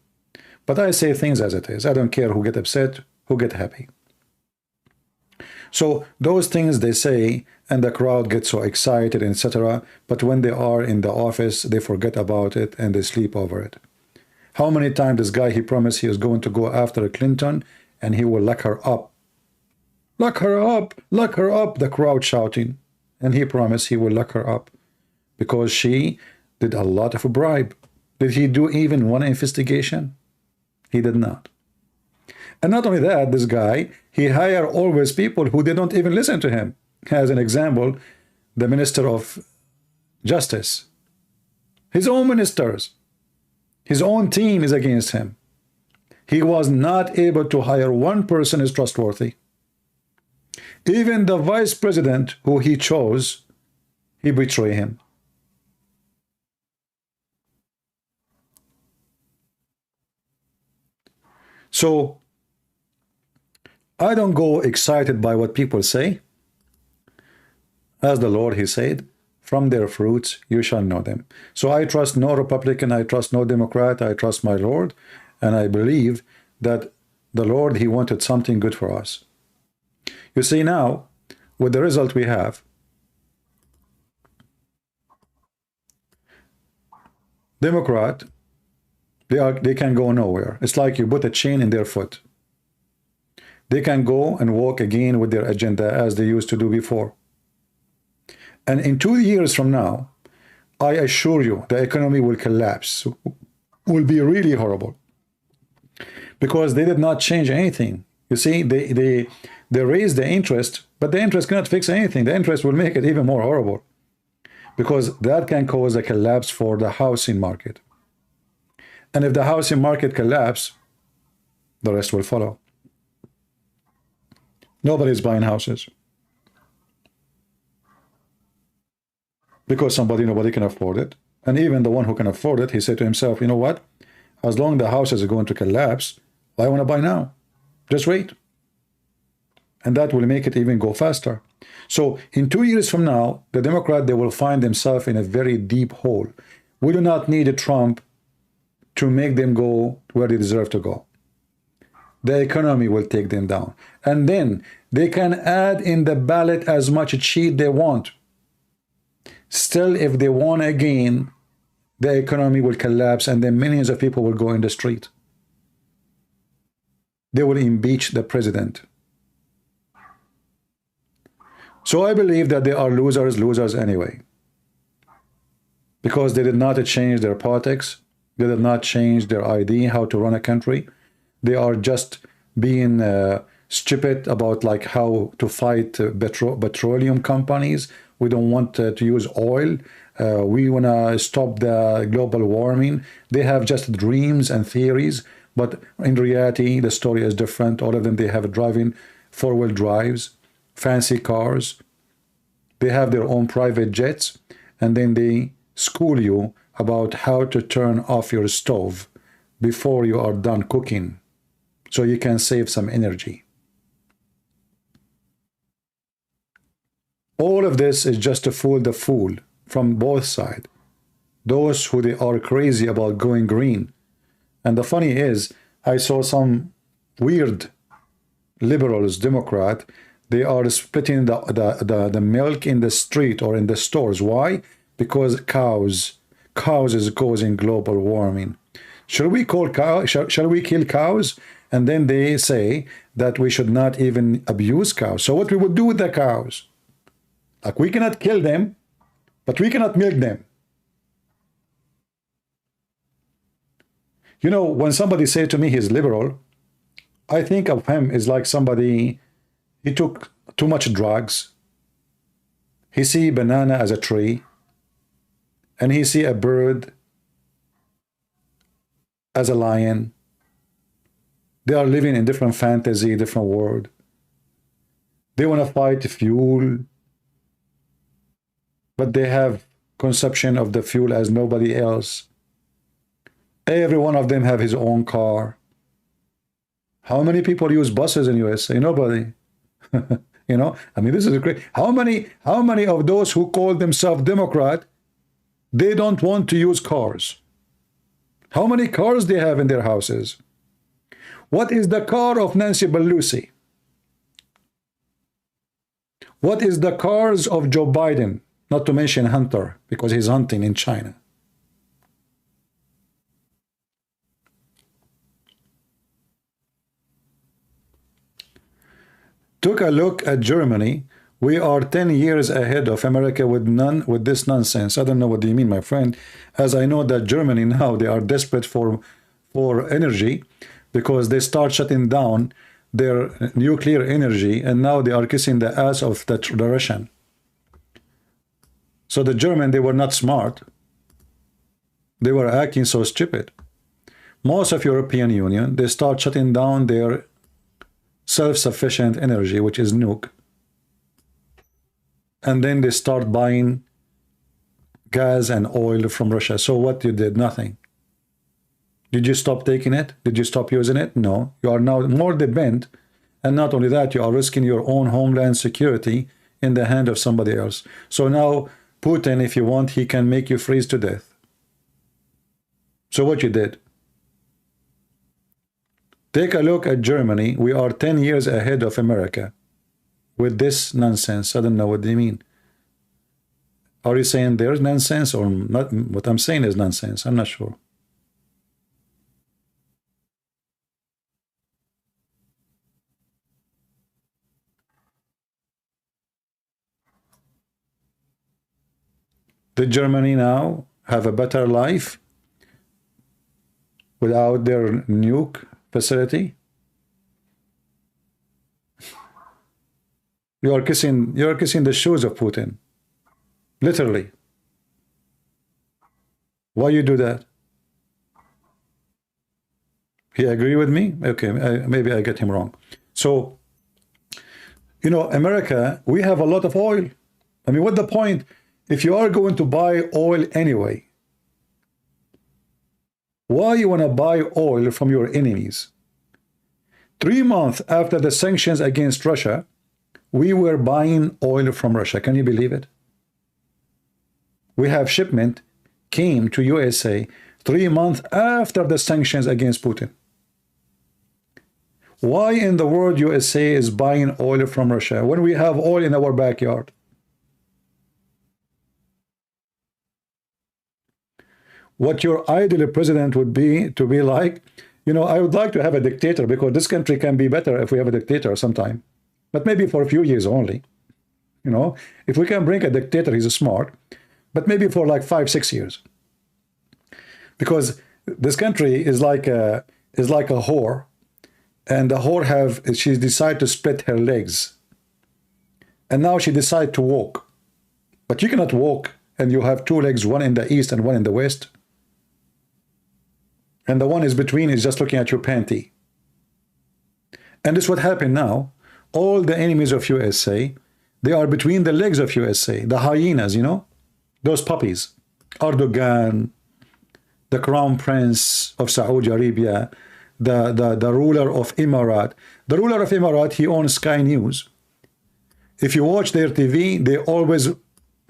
But I say things as it is. I don't care who get upset, who get happy. So those things they say, and the crowd gets so excited, etc. But when they are in the office, they forget about it and they sleep over it. How many times this guy, he promised he was going to go after Clinton and he will lock her up. Lock her up, lock her up, the crowd shouting. And he promised he will lock her up because she did a lot of bribe. Did he do even one investigation? He did not. And not only that, this guy, he hired always people who they don't even listen to him. As an example, the Minister of Justice. His own ministers. His own team is against him. He was not able to hire one person who is trustworthy. Even the vice president who he chose, he betrayed him. So, I don't go excited by what people say. As the Lord, he said, from their fruits you shall know them. So I trust no Republican, I trust no Democrat, I trust my Lord, and I believe that the Lord, he wanted something good for us. You see now, with the result we have, Democrat, they can go nowhere. It's like you put a chain in their foot. They can go and walk again with their agenda as they used to do before. And in 2 years from now, I assure you, the economy will collapse, will be really horrible. Because they did not change anything. You see, they raised the interest, but the interest cannot fix anything. The interest will make it even more horrible. Because that can cause a collapse for the housing market. And if the housing market collapses, the rest will follow. Nobody's buying houses. Because nobody can afford it. And even the one who can afford it, he said to himself, you know what? As long as the houses are going to collapse, I want to buy now. Just wait. And that will make it even go faster. So in 2 years from now, the Democrat, they will find themselves in a very deep hole. We do not need a Trump to make them go where they deserve to go. The economy will take them down. And then they can add in the ballot as much cheat they want. Still, if they won again, the economy will collapse and then millions of people will go in the street. They will impeach the president. So I believe that they are losers anyway. Because they did not change their politics. They did not change their idea how to run a country. They are just being stupid about like how to fight petroleum companies. We don't want to use oil. We want to stop the global warming. They have just dreams and theories, but in reality, the story is different. All of them, they have driving four-wheel drives, fancy cars. They have their own private jets, and then they school you about how to turn off your stove before you are done cooking, so you can save some energy. All of this is just to fool the fool from both sides. Those who they are crazy about going green. And the funny is, I saw some weird liberals, Democrat, they are splitting the milk in the street or in the stores. Why? Because cows is causing global warming. Shall we kill cows? And then they say that we should not even abuse cows. So what we would do with the cows? Like, we cannot kill them, but we cannot milk them. You know, when somebody say to me he's liberal, I think of him as like somebody, he took too much drugs. He see banana as a tree, and he see a bird as a lion. They are living in different fantasy, different world. They want to fight fuel, but they have conception of the fuel as nobody else. Every one of them have his own car. How many people use buses in USA? Nobody. You know, I mean, this is great. How many of those who call themselves Democrat, they don't want to use cars? How many cars they have in their houses? What is the car of Nancy Pelosi? What is the cars of Joe Biden? Not to mention Hunter, because he's hunting in China. Took a look at Germany. We are 10 years ahead of America with this nonsense. I don't know what do you mean, my friend, as I know that Germany now, they are desperate for energy because they start shutting down their nuclear energy, and now they are kissing the ass of the Russian. So the German, they were not smart. They were acting so stupid. Most of European Union, they start shutting down their self-sufficient energy, which is nuke. And then they start buying gas and oil from Russia. So what you did? Nothing. Did you stop taking it? Did you stop using it? No. You are now more dependent. And not only that, you are risking your own homeland security in the hand of somebody else. So now Putin, if you want, he can make you freeze to death. So what you did? Take a look at Germany. We are 10 years ahead of America with this nonsense. I don't know what they mean. Are you saying there's nonsense or not? What I'm saying is nonsense. I'm not sure. Did Germany now have a better life without their nuke facility? You are kissing the shoes of Putin. Literally. Why you do that? He agree with me? Okay, maybe I get him wrong. So, you know, America, we have a lot of oil. I mean, what's the point? If you are going to buy oil anyway, why you want to buy oil from your enemies? 3 months after the sanctions against Russia, we were buying oil from Russia. Can you believe it? We have shipment came to USA 3 months after the sanctions against Putin. Why in the world USA is buying oil from Russia when we have oil in our backyard? What your ideal president would be to be like, you know, I would like to have a dictator because this country can be better if we have a dictator sometime, but maybe for a few years only. You know, if we can bring a dictator, he's smart, but maybe for like 5-6 years, because this country is like a whore, and the whore she decided to split her legs, and now she decided to walk, but you cannot walk and you have 2 legs, one in the east and one in the west. And the one is between is just looking at your panty. And this is what happened now. All the enemies of USA, they are between the legs of USA. The hyenas, you know, those puppies. Erdogan, the crown prince of Saudi Arabia, the ruler of Emirat. The ruler of Emirat, he owns Sky News. If you watch their TV, they always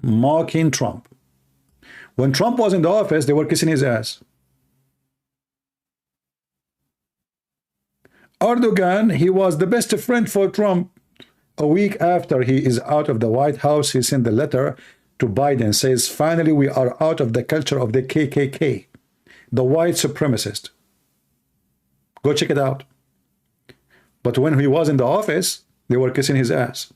mocking Trump. When Trump was in the office, they were kissing his ass. Erdogan, he was the best friend for Trump. A week after he is out of the White House, he sent a letter to Biden, says, finally, we are out of the culture of the KKK, the white supremacist. Go check it out. But when he was in the office, they were kissing his ass.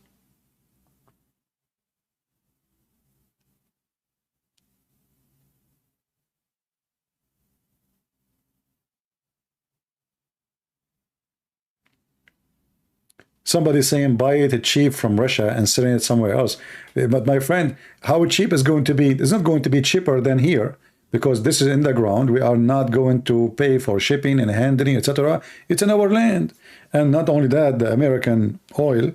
Somebody saying buy it cheap from Russia and selling it somewhere else. But my friend, how cheap is going to be? It's not going to be cheaper than here, because this is in the ground. We are not going to pay for shipping and handling, etc. It's in our land. And not only that, the American oil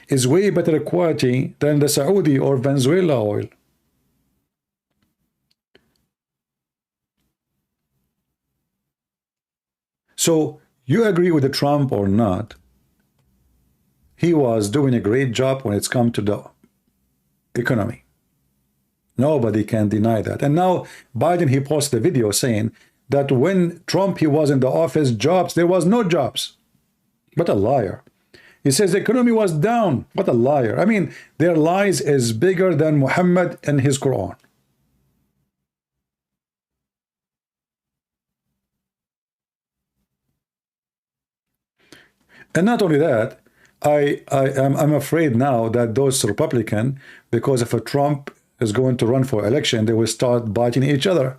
is way better quality than the Saudi or Venezuela oil. So you agree with the Trump or not? He was doing a great job when it's come to the economy. Nobody can deny that. And now Biden, he posted a video saying that when Trump, he was in the office, there was no jobs. What a liar. He says the economy was down. What a liar. I mean, their lies is bigger than Muhammad and his Quran. And not only that, I'm afraid now that those Republicans, because if a Trump is going to run for election, they will start biting each other.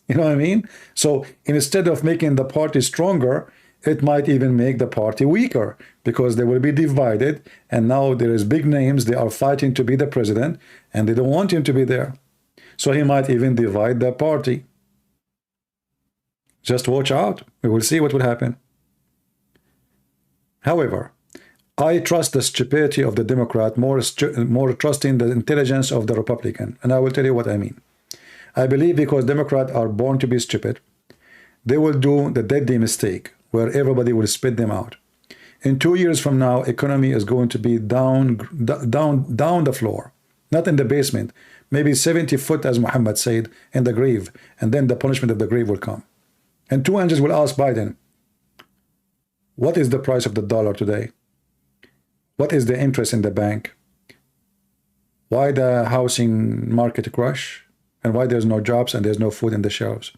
You know what I mean? So instead of making the party stronger, it might even make the party weaker, because they will be divided. And now there is big names. They are fighting to be the president, and they don't want him to be there. So he might even divide the party. Just watch out. We will see what will happen. However, I trust the stupidity of the Democrat more trusting the intelligence of the Republican. And I will tell you what I mean. I believe because Democrats are born to be stupid, they will do the deadly mistake where everybody will spit them out. In 2 years from now, economy is going to be down the floor, not in the basement, maybe 70 foot, as Muhammad said, in the grave. And then the punishment of the grave will come. And two angels will ask Biden, what is the price of the dollar today? What is the interest in the bank? Why the housing market crash? And why there's no jobs and there's no food in the shelves?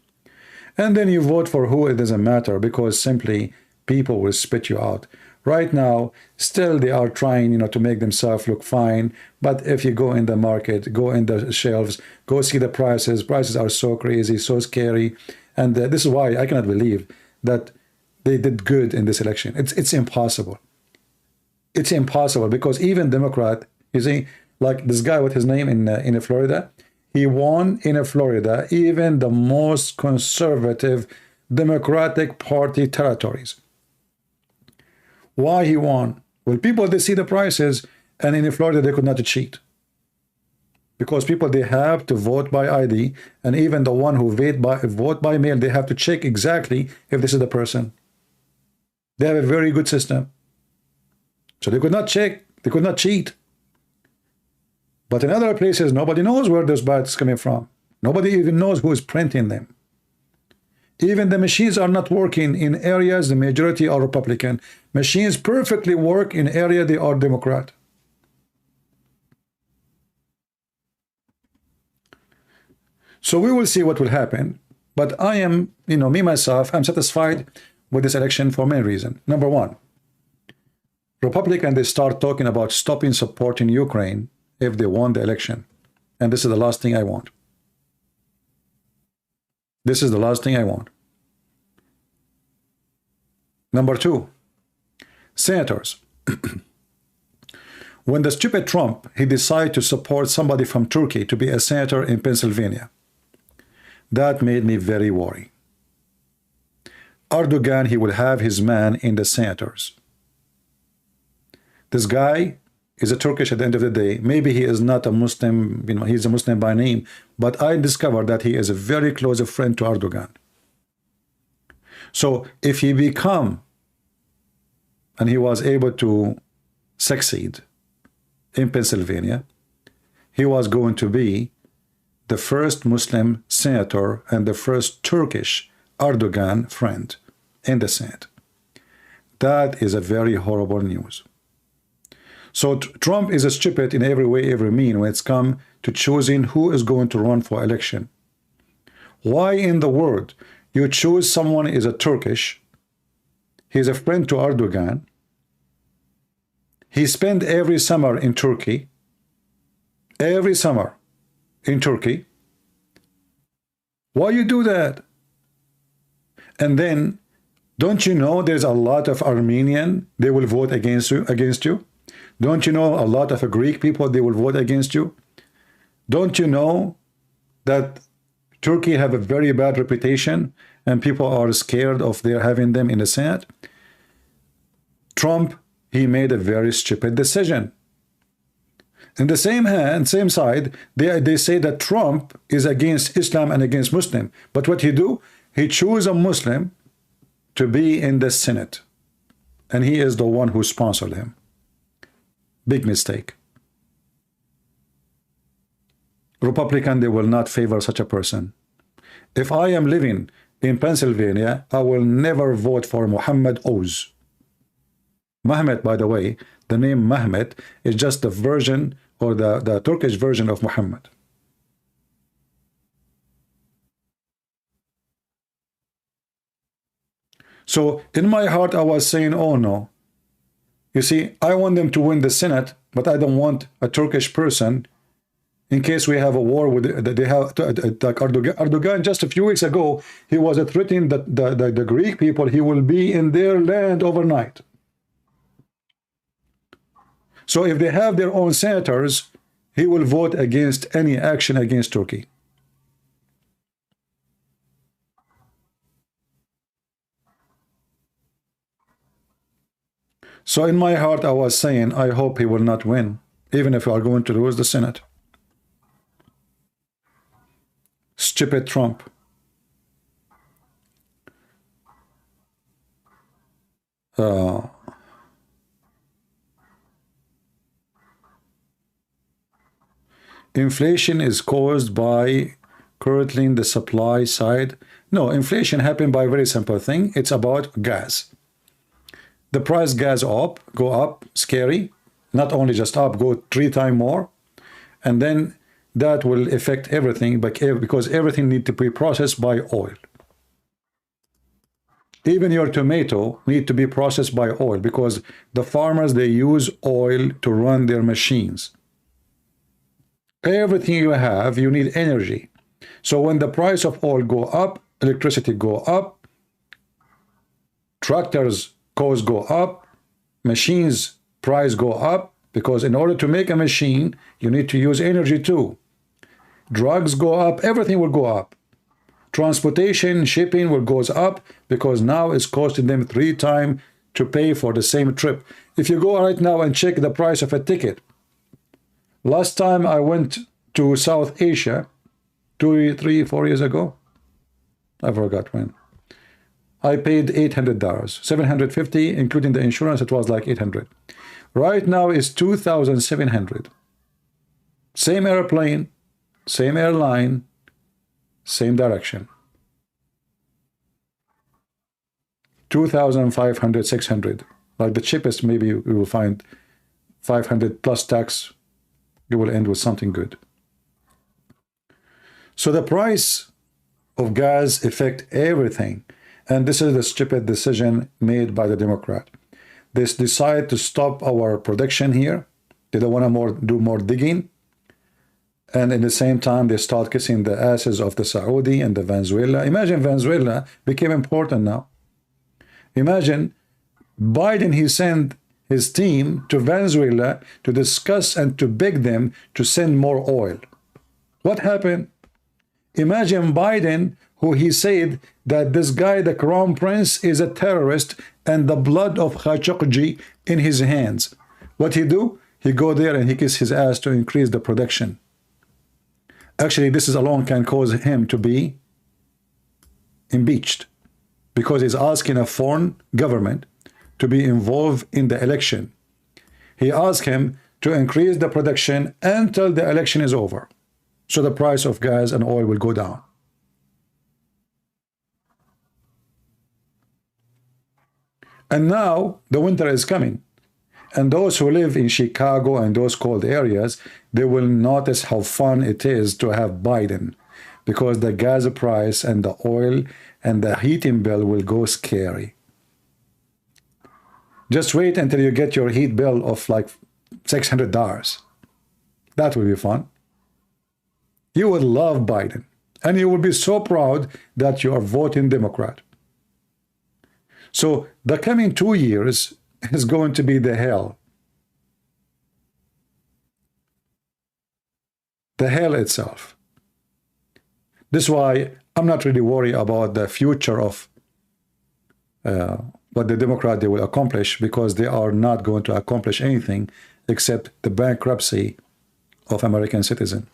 And then you vote for who, it doesn't matter, because simply people will spit you out. Right now, still they are trying, to make themselves look fine. But if you go in the market, go in the shelves, go see the prices. Prices are so crazy, so scary. And this is why I cannot believe that they did good in this election. It's impossible. It's impossible, because even Democrat, you see, like this guy, with his name in Florida, he won in Florida, even the most conservative Democratic Party territories. Why he won? Well, people, they see the prices, and in Florida they could not cheat, because people, they have to vote by ID, and even the one who vote by mail, they have to check exactly if this is the person. They have a very good system. So they could not check, they could not cheat. But in other places, nobody knows where those ballots are coming from. Nobody even knows who is printing them. Even the machines are not working in areas the majority are Republican. Machines perfectly work in area they are Democrat. So we will see what will happen. But I am, me myself, I'm satisfied with this election for many reasons. Number one, Republicans, they start talking about stopping supporting Ukraine if they won the election. And this is the last thing I want. This is the last thing I want. Number two, senators. When the stupid Trump, he decided to support somebody from Turkey to be a senator in Pennsylvania, that made me very worried. Erdogan, he will have his man in the senators. This guy is a Turkish at the end of the day. Maybe he is not a Muslim, he's a Muslim by name, but I discovered that he is a very close friend to Erdogan. So if he become, and he was able to succeed in Pennsylvania, he was going to be the first Muslim senator and the first Turkish Erdogan friend in the Senate. That is a very horrible news. So Trump is a stupid in every way, every mean when it's come to choosing who is going to run for election. Why in the world you choose someone is a Turkish, he's a friend to Erdogan, he spent every summer in Turkey, every summer in Turkey. Why you do that? And then Don't you know there's a lot of Armenian, they will vote against you? Don't you know a lot of Greek people, they will vote against you? Don't you know that Turkey have a very bad reputation and people are scared of their having them in the Senate? Trump, he made a very stupid decision. In the same hand, same side, they say that Trump is against Islam and against Muslim. But what he do? He choose a Muslim to be in the Senate. And he is the one who sponsored him. Big mistake. Republican, they will not favor such a person. If I am living in Pennsylvania, I will never vote for Muhammad Oz. Mehmet, by the way, the name Mehmet is just the version or the Turkish version of Muhammad. So in my heart, I was saying, oh no. You see, I want them to win the Senate, but I don't want a Turkish person in case we have a war with they have like Erdogan just a few weeks ago, he was threatening that the Greek people, he will be in their land overnight. So if they have their own senators, he will vote against any action against Turkey. So in my heart, I was saying, I hope he will not win, even if we are going to lose the Senate. Stupid Trump. Inflation is caused by curtailing the supply side. No, inflation happened by a very simple thing. It's about gas. The price gas go up, scary. Not only just up, go 3 times more. And then that will affect everything, because everything needs to be processed by oil. Even your tomato need to be processed by oil, because the farmers, they use oil to run their machines. Everything you have, you need energy. So when the price of oil go up, electricity go up, tractors costs go up, machines price go up, because in order to make a machine, you need to use energy too. Drugs go up, everything will go up. Transportation, shipping will goes up, because now it's costing them 3 times to pay for the same trip. If you go right now and check the price of a ticket, last time I went to South Asia, 2, 3, 4 years ago, I forgot when, I paid $800, $750, including the insurance, it was like $800. Right now is $2,700. Same airplane, same airline, same direction. 2,500, 600. Like the cheapest, maybe you will find 500 plus tax. You will end with something good. So the price of gas affect everything. And this is the stupid decision made by the Democrat. They decide to stop our production here. They don't want to do more digging. And in the same time, they start kissing the asses of the Saudi and the Venezuela. Imagine Venezuela became important now. Imagine Biden, he sent his team to Venezuela to discuss and to beg them to send more oil. What happened? Imagine Biden, who he said that this guy, the Crown Prince, is a terrorist and the blood of Khashoggi in his hands. What he do? He go there and he kiss his ass to increase the production. Actually, this is alone can cause him to be impeached, because he's asking a foreign government to be involved in the election. He asked him to increase the production until the election is over, so the price of gas and oil will go down. And now the winter is coming. And those who live in Chicago and those cold areas, they will notice how fun it is to have Biden, because the gas price and the oil and the heating bill will go scary. Just wait until you get your heat bill of like $600. That will be fun. You will love Biden, and you will be so proud that you are voting Democrat. So the coming 2 years is going to be the hell. The hell itself. This is why I'm not really worried about the future of what the Democrats will accomplish, because they are not going to accomplish anything except the bankruptcy of American citizens.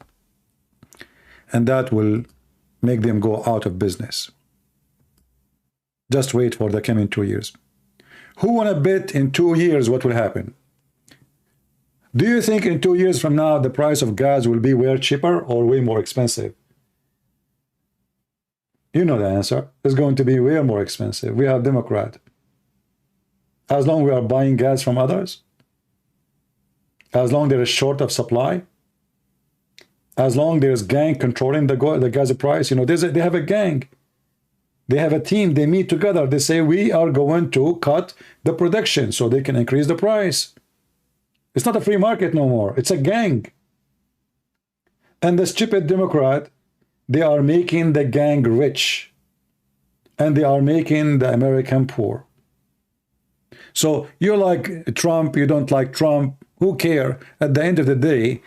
And that will make them go out of business. Just wait for the coming 2 years. Who want to bet in 2 years what will happen? Do you think in 2 years from now the price of gas will be way cheaper or way more expensive? You know the answer. It's going to be way more expensive. We are Democrat. As long as we are buying gas from others, as long as there is short of supply, as long as there's gang controlling the gas price, you know, they have a gang. They have a team. They meet together. They say, we are going to cut the production so they can increase the price. It's not a free market no more. It's a gang. And the stupid Democrat, they are making the gang rich. And they are making the American poor. So you like Trump, you don't like Trump, who care? At the end of the day,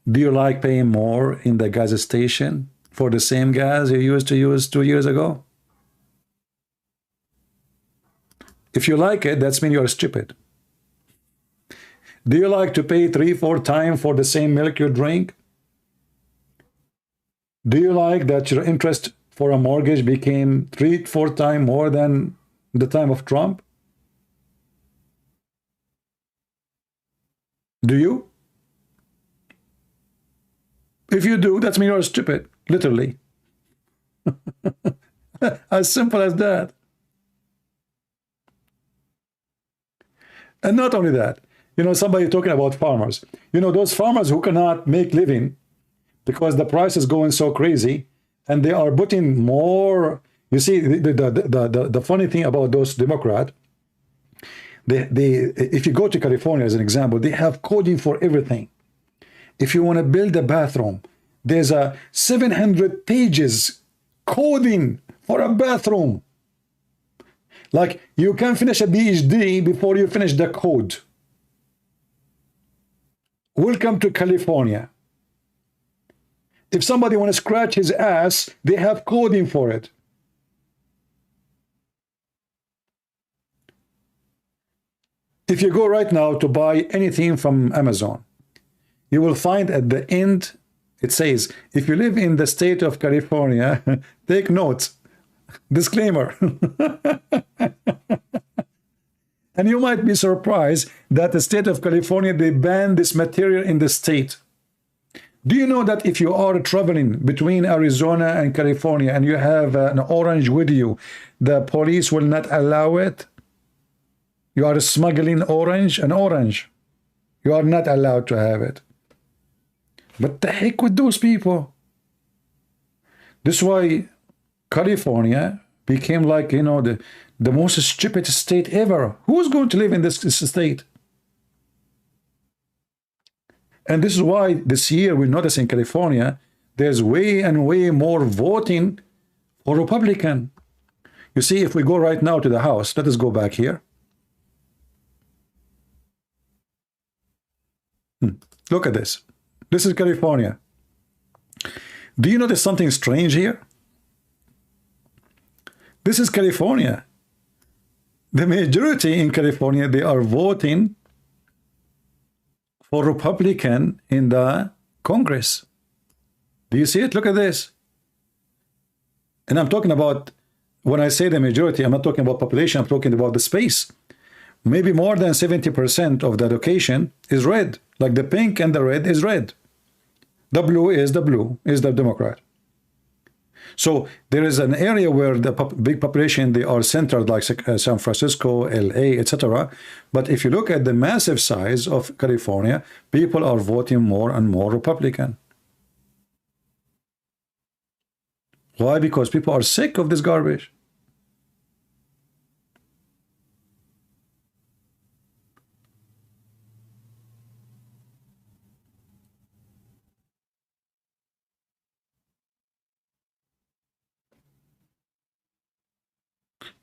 do you like paying more in the gas station for the same gas you used to use 2 years ago? If you like it, that means you're stupid. Do you like to pay 3-4 times for the same milk you drink? Do you like that your interest for a mortgage became 3-4 times more than the time of Trump? Do you? If you do, that means you're stupid, literally. As simple as that. And not only that, you know, somebody talking about farmers. You know, those farmers who cannot make living because the price is going so crazy, and they are putting more. You see, the funny thing about those Democrats, if you go to California as an example, they have coding for everything. If you want to build a bathroom, there's a 700 pages coding for a bathroom. Like, you can finish a PhD before you finish the code. Welcome to California. If somebody want to scratch his ass, they have coding for it. If you go right now to buy anything from Amazon, you will find at the end, it says, if you live in the state of California, take notes. Disclaimer. And you might be surprised that the state of California, they ban this material in the state. Do you know that if you are traveling between Arizona and California and you have an orange with you, the police will not allow it? You are smuggling an orange. You are not allowed to have it. But the heck with those people. This is why California became like, you know, the most stupid state ever. Who's going to live in this state? And this is why this year we notice in California, there's way and way more voting for Republican. You see, if we go right now to the House, let us go back here. Look at this. This is California. Do you notice something strange here? This is California. The majority in California, they are voting for Republican in the Congress. Do you see it? Look at this. And I'm talking about, when I say the majority, I'm not talking about population, I'm talking about the space. Maybe more than 70% of the location is red. Like the pink and the red is red. The blue is the Democrat. So there is an area where the big population, they are centered, like San Francisco, LA, etc. But if you look at the massive size of California, people are voting more and more Republican. Why? Because people are sick of this garbage.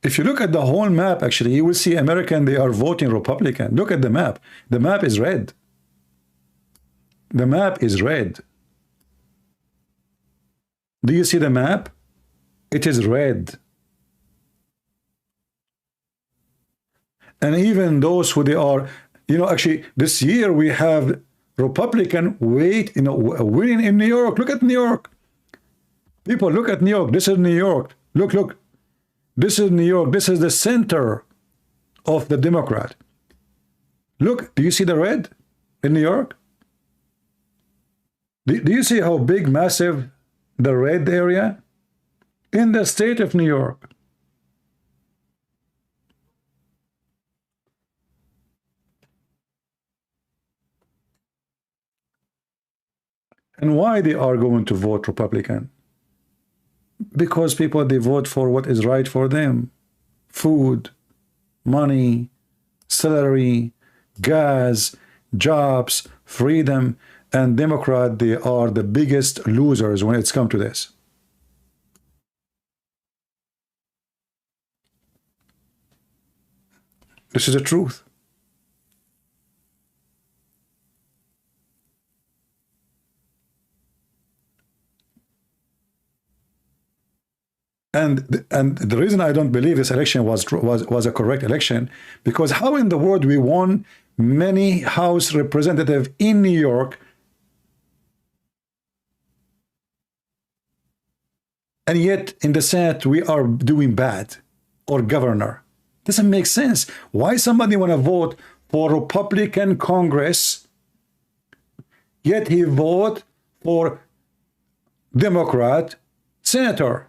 If you look at the whole map, actually, you will see American, they are voting Republican. Look at the map. The map is red. The map is red. Do you see the map? It is red. And even those who they are, you know, actually, this year we have Republican winning in New York. Look at New York. People, look at New York. This is New York. Look, look. This is New York. This is the center of the Democrat. Look, do you see the red in New York? Do you see how big, massive the red area? In the state of New York. And why they are going to vote Republican? Because people, they vote for what is right for them. Food, money, salary, gas, jobs, freedom, and Democrat, they are the biggest losers when it's come to this. This is the truth. And the reason I don't believe this election was a correct election, because how in the world we won many House representatives in New York, and yet in the Senate we are doing bad, or governor? Doesn't make sense. Why somebody want to vote for Republican Congress, yet he vote for Democrat senator?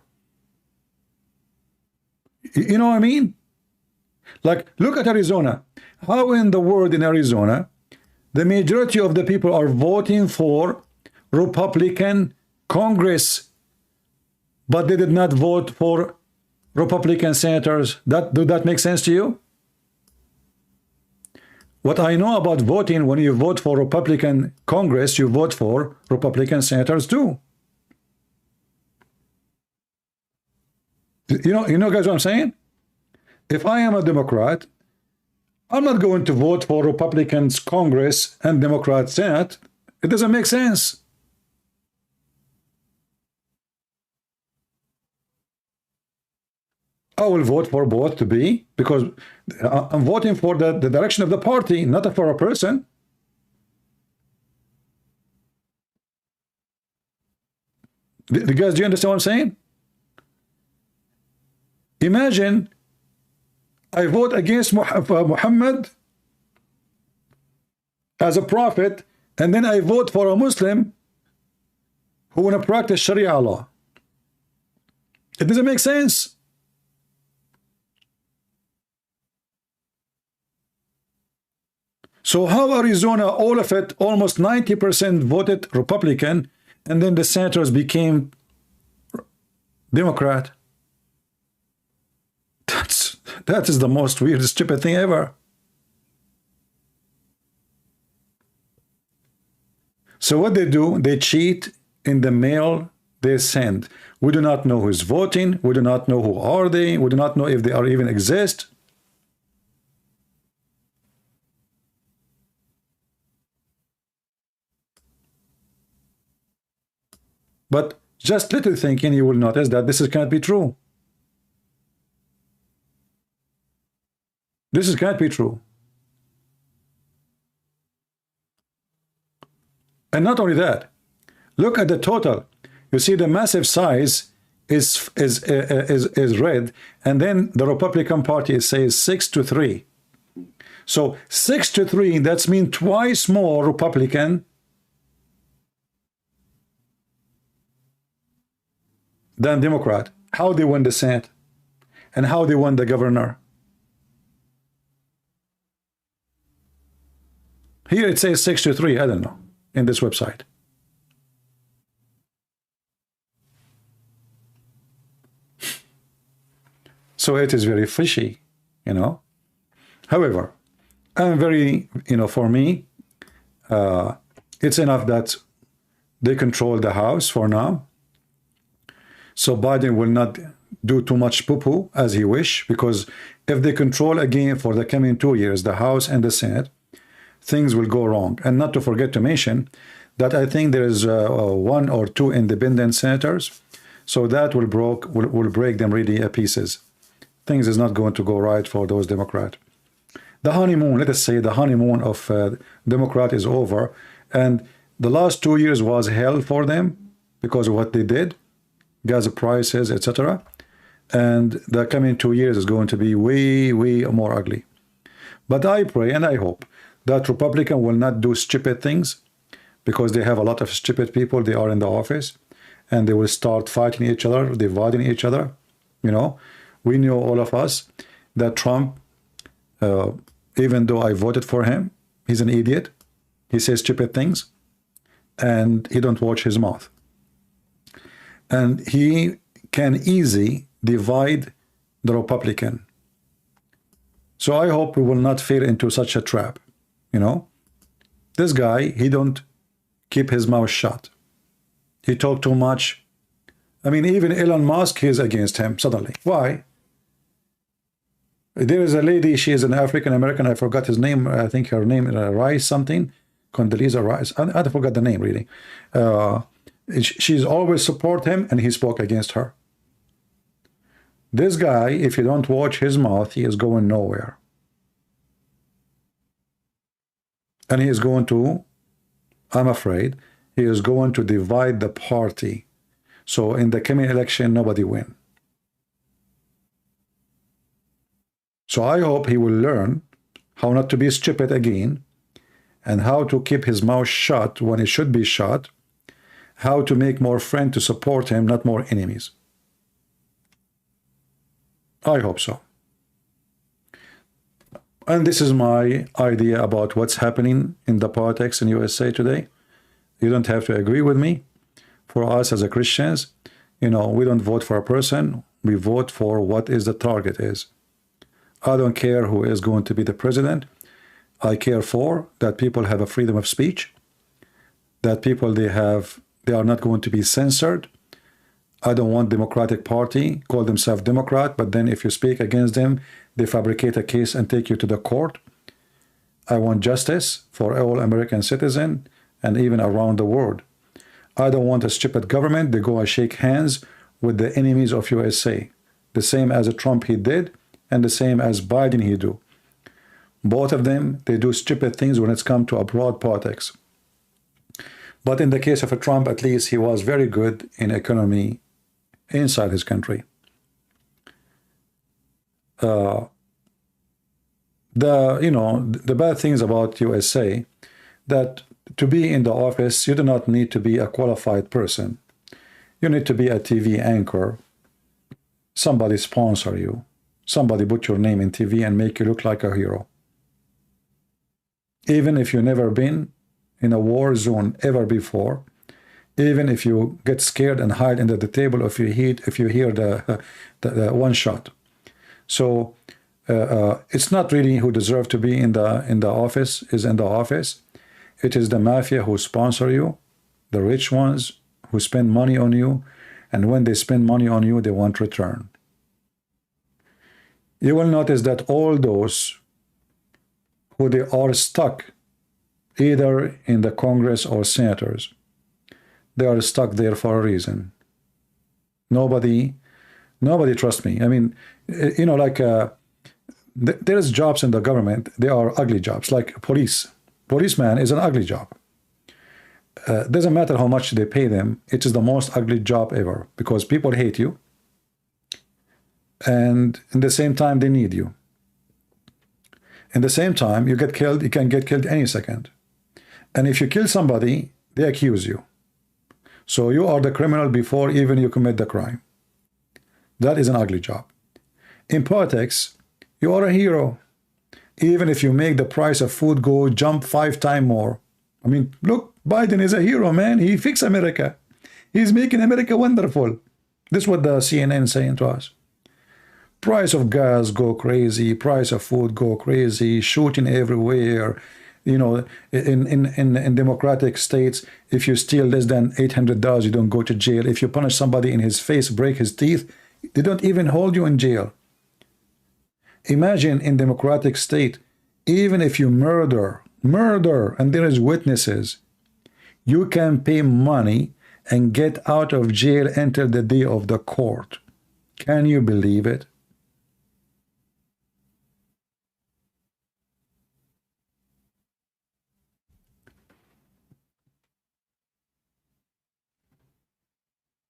You know what I mean? Like, look at Arizona. How in the world in Arizona, the majority of the people are voting for Republican Congress, but they did not vote for Republican senators? Do that make sense to you? What I know about voting, when you vote for Republican Congress, you vote for Republican senators too. You know, guys, what I'm saying? If I am a Democrat, I'm not going to vote for Republicans Congress and Democrat Senate. It doesn't make sense. I will vote for both to be, because I'm voting for the direction of the party, not for a person. Guys, do you understand what I'm saying? Imagine I vote against Muhammad as a prophet, and then I vote for a Muslim who want to practice Sharia law. It doesn't make sense. So how Arizona, all of it, almost 90% voted Republican, and then the senators became Democrat? That is the most weird, stupid thing ever. So what they do, they cheat in the mail they send. We do not know who's voting. We do not know who are they. We do not know if they are even exist. But just little thinking, you will notice that this can't be true. This can't be true. And not only that, look at the total. You see the massive size is red, and then the Republican Party says 6-3. So 6-3, that's mean twice more Republican than Democrat. How they won the Senate and how they won the governor. Here it says 6-3, I don't know, in this website. So it is very fishy, you know. However, I'm very, you know, for me, it's enough that they control the House for now. So Biden will not do too much poo-poo as he wish, because if they control again for the coming 2 years the House and the Senate, things will go wrong. And not to forget to mention that I think there is 1 or 2 independent senators, so that will break them really to pieces. Things is not going to go right for those Democrats. The honeymoon, let us say the honeymoon of Democrat is over, and the last 2 years was hell for them because of what they did, gas prices, etc. And the coming 2 years is going to be way, way more ugly. But I pray and I hope that Republican will not do stupid things, because they have a lot of stupid people. They are in the office, and they will start fighting each other, dividing each other. You know, we know, all of us, that Trump, even though I voted for him, he's an idiot. He says stupid things, and he don't watch his mouth. And he can easily divide the Republican. So I hope we will not fall into such a trap. You know, this guy, he don't keep his mouth shut. He talk too much. I mean, even Elon Musk is against him suddenly. Why? There is a lady, she is an African American, I forgot his name, I think her name is Rice something, Condoleezza Rice, I forgot the name really. She's always support him, and he spoke against her. This guy, if you don't watch his mouth, he is going nowhere. And he is going to, I'm afraid, he is going to divide the party. So in the coming election, nobody win. So I hope he will learn how not to be stupid again, and how to keep his mouth shut when it should be shut, how to make more friends to support him, not more enemies. I hope so. And this is my idea about what's happening in the politics in USA today. You don't have to agree with me. For us as a Christians, you know, we don't vote for a person. We vote for what is the target is. I don't care who is going to be the president. I care for that people have a freedom of speech, that people they are not going to be censored. I don't want Democratic Party call themselves Democrat, but then if you speak against them, they fabricate a case and take you to the court. I want justice for all American citizens and even around the world. I don't want a stupid government. They go and shake hands with the enemies of USA, the same as Trump he did, and the same as Biden he do. Both of them, they do stupid things when it's come to abroad politics. But in the case of Trump, at least he was very good in economy inside his country. The bad things about USA, that to be in the office, you do not need to be a qualified person. You need to be a TV anchor. Somebody sponsor you. Somebody put your name in TV and make you look like a hero. Even if you've never been in a war zone ever before, even if you get scared and hide under the table if you hear the one shot. So it's not really who deserve to be in the office is in the office. It is the mafia who sponsor you, the rich ones who spend money on you, and when they spend money on you, they want return. You will notice that all those who they are stuck either in the Congress or senators, they are stuck there for a reason. Nobody trusts me. I mean, you know, like there's jobs in the government, they are ugly jobs, like police. Policeman is an ugly job. Doesn't matter how much they pay them, it is the most ugly job ever, because people hate you, and in the same time they need you. In the same time, you get killed, you can get killed any second. And if you kill somebody, they accuse you. So you are the criminal before even you commit the crime. That is an ugly job. In politics, you are a hero. Even if you make the price of food go jump 5 times more. I mean, look, Biden is a hero, man. He fixed America. He's making America wonderful. This is what the CNN is saying to us. Price of gas go crazy. Price of food go crazy. Shooting everywhere. You know, in democratic states, if you steal less than $800, you don't go to jail. If you punish somebody in his face, break his teeth, They don't even hold you in jail. Imagine in democratic state, even if you murder, and there is witnesses, you can pay money and get out of jail until the day of the court. Can you believe it?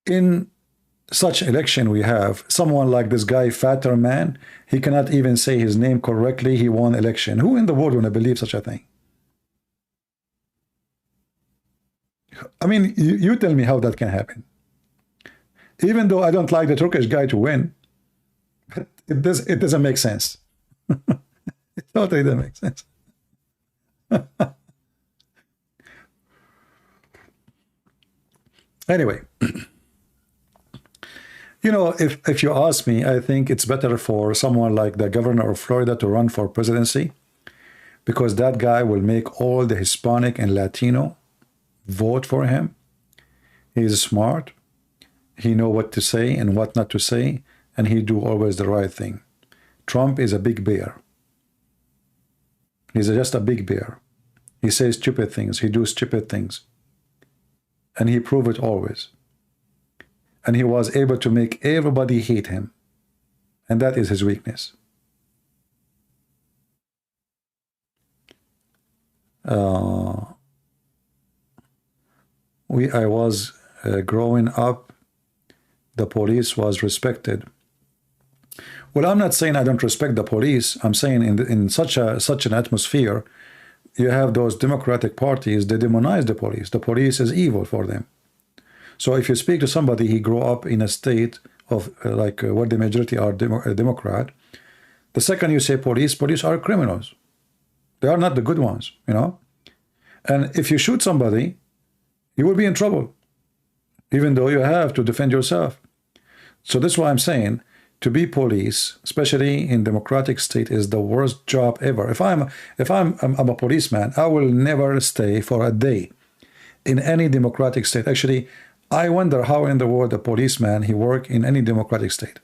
In such election we have someone like this guy Fatterman. He cannot even say his name correctly. He won election. Who in the world would believe such a thing? I mean, you tell me how that can happen. Even though I don't like the Turkish guy to win, but it doesn't make sense. It totally doesn't make sense. Anyway, you know, if you ask me, I think it's better for someone like the governor of Florida to run for presidency, because that guy will make all the Hispanic and Latino vote for him. He's smart. He know what to say and what not to say, and he do always the right thing. Trump is a big bear. He's just a big bear. He says stupid things. He do stupid things. And he prove it always. And he was able to make everybody hate him. And that is his weakness. I was growing up, the police was respected. Well, I'm not saying I don't respect the police. I'm saying in such an atmosphere, you have those democratic parties, they demonize the police. The police is evil for them. So if you speak to somebody, he grew up in a state of where the majority are Democrat, the second you say police are criminals. They are not the good ones, you know. And if you shoot somebody, you will be in trouble, even though you have to defend yourself. So that's why I'm saying to be police, especially in democratic state, is the worst job ever. If I'm a policeman, I will never stay for a day in any democratic state. Actually, I wonder how in the world a policeman he work in any democratic state.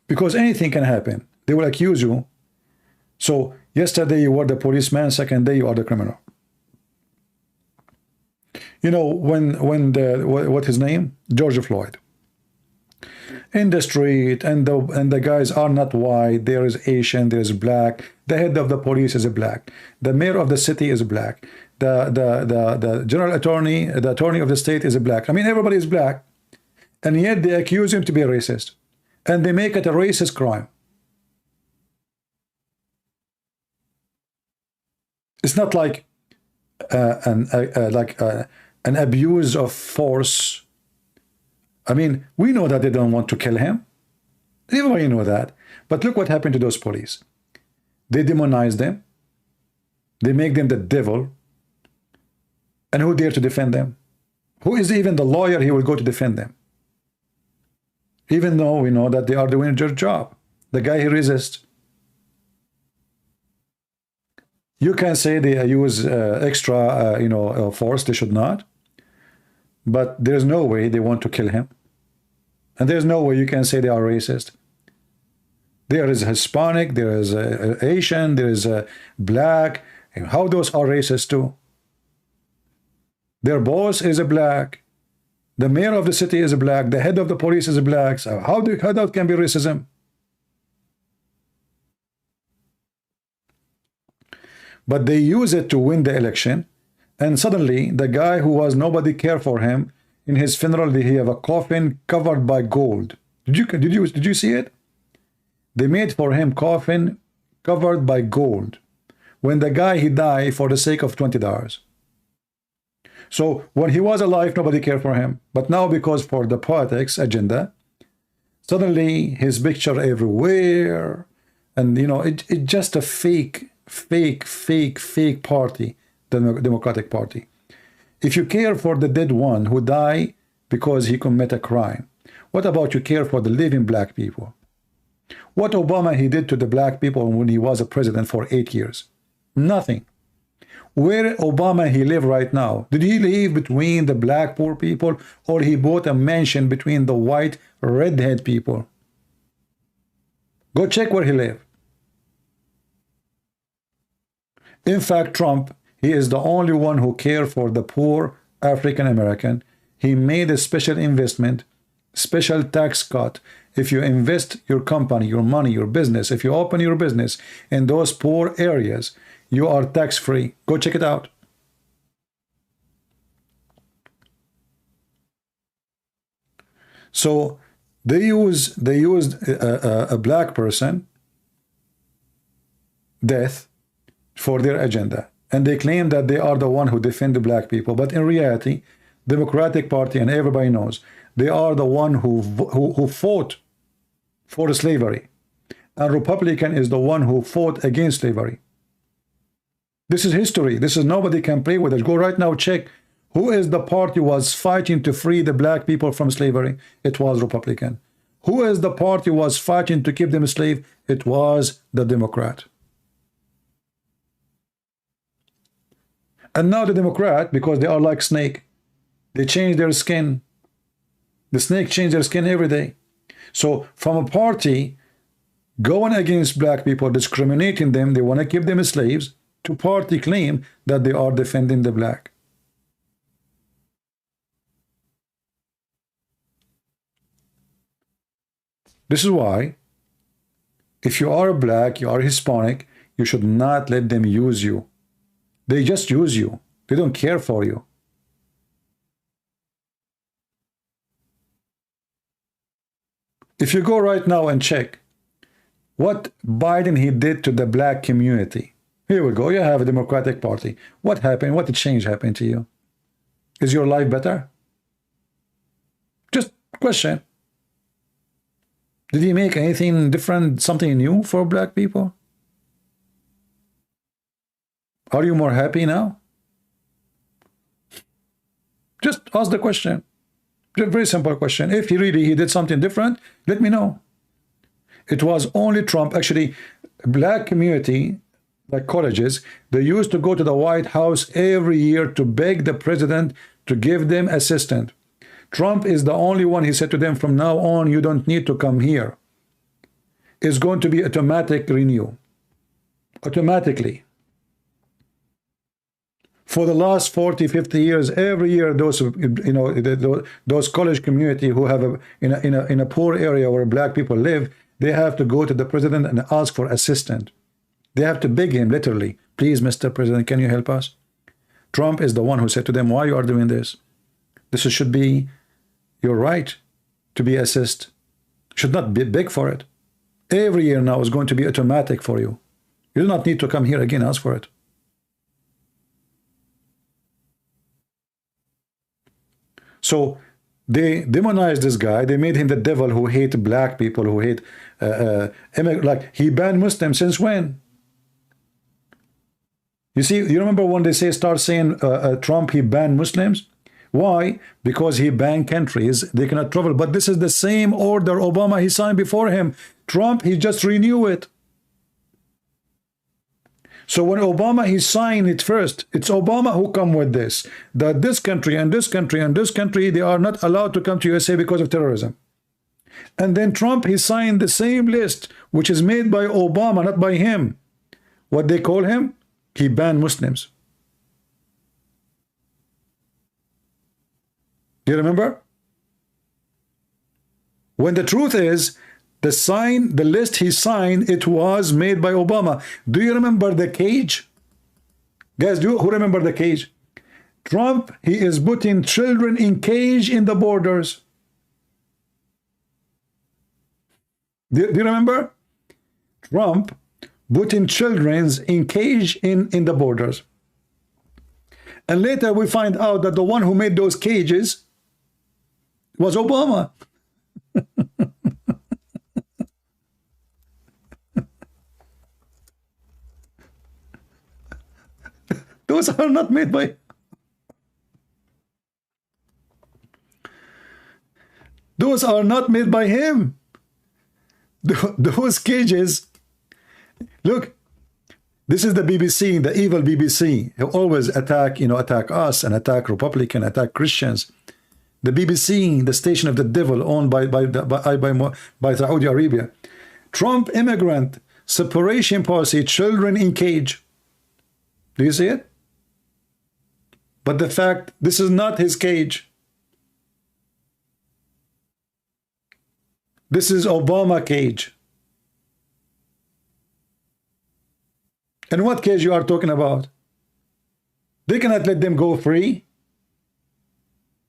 Because anything can happen. They will accuse you. So yesterday you were the policeman, second day you are the criminal. You know, when what his name? George Floyd. In the street, and the guys are not white, there is Asian, there is black, the head of the police is a black, the mayor of the city is black, the general attorney, the attorney of the state is a black. I mean, everybody is black, and yet they accuse him to be a racist, and they make it a racist crime. It's not like an abuse of force. I mean, we know that they don't want to kill him. Everybody know that. But look what happened to those police. They demonize them. They make them the devil. And who dare to defend them? Who is even the lawyer he will go to defend them? Even though we know that they are doing their job. The guy he resists. You can say they use extra, force. They should not. But there's no way they want to kill him. And there's no way you can say they are racist. There is Hispanic, there is Asian, there is black. How those are racist too? Their boss is a black. The mayor of the city is a black. The head of the police is a black. So how that can be racism? But they use it to win the election. And suddenly, the guy who was nobody cared for him, in his funeral, he have a coffin covered by gold. Did you see it? They made for him coffin covered by gold. When the guy he died for the sake of $20. So when he was alive, nobody cared for him. But now, because for the politics agenda, suddenly his picture everywhere, and it's just a fake party. The Democratic Party. If you care for the dead one who died because he committed a crime, what about you care for the living black people? What Obama he did to the black people when he was a president for 8 years? Nothing. Where Obama he live right now? Did he live between the black poor people, or he bought a mansion between the white redhead people? Go check where he live. In fact, Trump, he is the only one who care for the poor African American. He made a special investment, special tax cut. If you invest your company, your money, your business, if you open your business in those poor areas, you are tax free. Go check it out. So they used a black person death for their agenda, and they claim that they are the one who defend the black people. But in reality, Democratic Party, and everybody knows, they are the one who fought for slavery, and Republican is the one who fought against slavery. This is history. This is, nobody can play with it. Go right now, check who is the party was fighting to free the black people from slavery. It was Republican. Who is the party was fighting to keep them slave? It was the Democrat. And now the Democrat, because they are like snake, they change their skin. The snake change their skin every day. So from a party going against black people, discriminating them, they want to keep them as slaves, to party claim that they are defending the black. This is why, if you are black, you are Hispanic, you should not let them use you. They just use you. They don't care for you. If you go right now and check what Biden he did to the black community. Here we go. You have a Democratic Party. What happened? What change happened to you? Is your life better? Just question. Did he make anything different, something new for black people? Are you more happy now? Just ask the question. Just very simple question. If he did something different, let me know. It was only Trump. Actually, black community, like colleges, they used to go to the White House every year to beg the president to give them assistance. Trump is the only one. He said to them, from now on, you don't need to come here. It's going to be automatic renew. Automatically. For the last 40, 50 years, every year, those, you know, those college community who have in a poor area where black people live, they have to go to the president and ask for assistance. They have to beg him, literally, please, Mr. President, can you help us? Trump is the one who said to them, why you are doing this? This should be your right to be assist. Should not be beg for it. Every year now is going to be automatic for you. You do not need to come here again, ask for it. So they demonized this guy. They made him the devil who hate black people, who hate like he banned Muslims since when? You see, you remember when they start saying Trump, he banned Muslims? Why? Because he banned countries. They cannot travel. But this is the same order Obama he signed before him. Trump, he just renew it. So when Obama he signed it first, it's Obama who come with this, that this country and this country and this country, they are not allowed to come to USA because of terrorism. And then Trump he signed the same list, which is made by Obama, not by him. What they call him? He banned Muslims. Do you remember? When the truth is, the list he signed, it was made by Obama. Do you remember the cage? Guys, who remember the cage? Trump, he is putting children in cage in the borders. Do you remember? Trump putting children in cage in the borders. And later we find out that the one who made those cages was Obama. Those are not made by... Those are not made by him. Those cages... Look, This is the BBC, the evil BBC, who always attack, attack us and attack Republican, attack Christians. The BBC, the station of the devil, owned by Saudi Arabia. Trump immigrant separation policy, children in cage. Do you see it? But the fact, this is not his cage. This is Obama cage. And what case you are talking about? They cannot let them go free.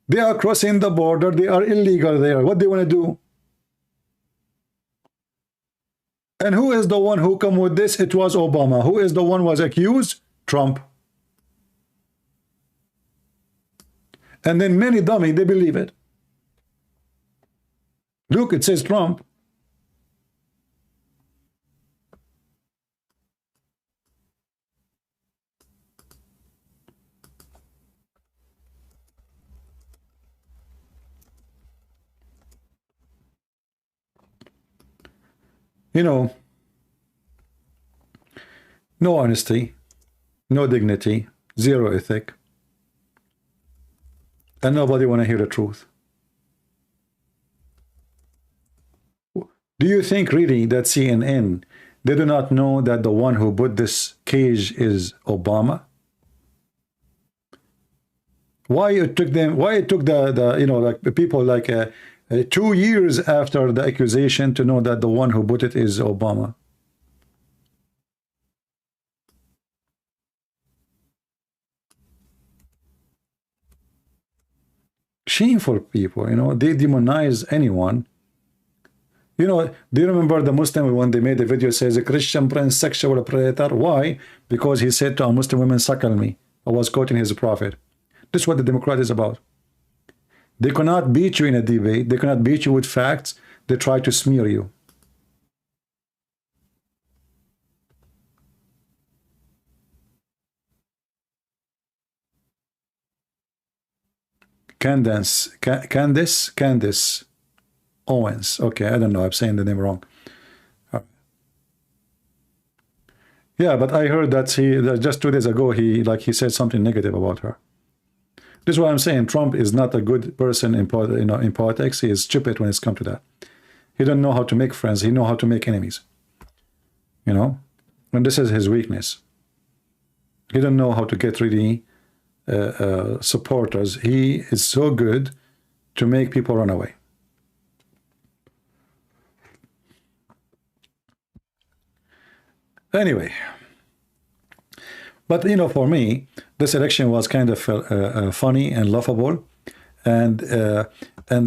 They are crossing the border. They are illegal there. What do they want to do? And who is the one who come with this? It was Obama. Who is the one who was accused? Trump. And then many dummy, they believe it. Look, it says Trump. No honesty, no dignity, zero ethic, and nobody want to hear the truth. Do you think really that CNN, they do not know that the one who put this cage is Obama? Why it took them? Why it took the people 2 years after the accusation to know that the one who put it is Obama? Shameful people, they demonize anyone. Do you remember the Muslim when they made the video says a Christian prince sexual predator? Why? Because he said to a Muslim woman, suckle me. I was quoting his prophet. This is what the Democrat is about. They cannot beat you in a debate. They cannot beat you with facts. They try to smear you. Candace Owens. Okay, I don't know. I'm saying the name wrong. Yeah, but I heard that just 2 days ago he said something negative about her. This is what I'm saying. Trump is not a good person in politics. He is stupid when it's come to that. He don't know how to make friends. He know how to make enemies. And this is his weakness. He don't know how to get really supporters. He is so good to make people run away. Anyway, but for me, this election was kind of funny and laughable, and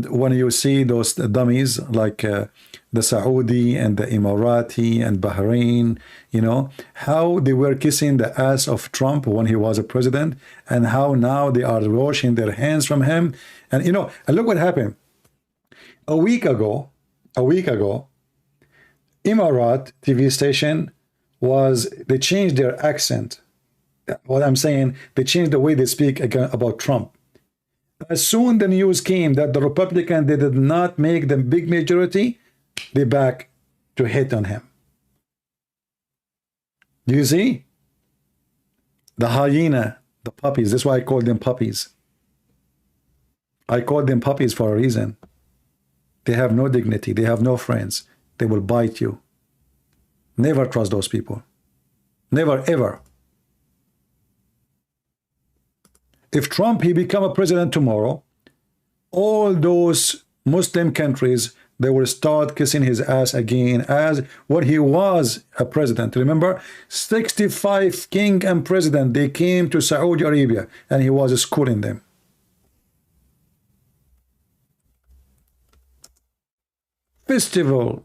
when you see those dummies like the Saudi and the Emirati and Bahrain, how they were kissing the ass of Trump when he was a president, and how now they are washing their hands from him, and and look what happened a week ago. Emirat TV station they changed their accent. What I'm saying, they changed the way they speak again about Trump. As soon the news came that the Republican, they did not make the big majority, they back to hit on him. Do you see? The hyena, the puppies. That's why I call them puppies. I call them puppies for a reason. They have no dignity. They have no friends. They will bite you. Never trust those people. Never, ever. If Trump, he become a president tomorrow, all those Muslim countries, they will start kissing his ass again as when he was a president. Remember, 65 king and president, they came to Saudi Arabia and he was schooling them. Festival.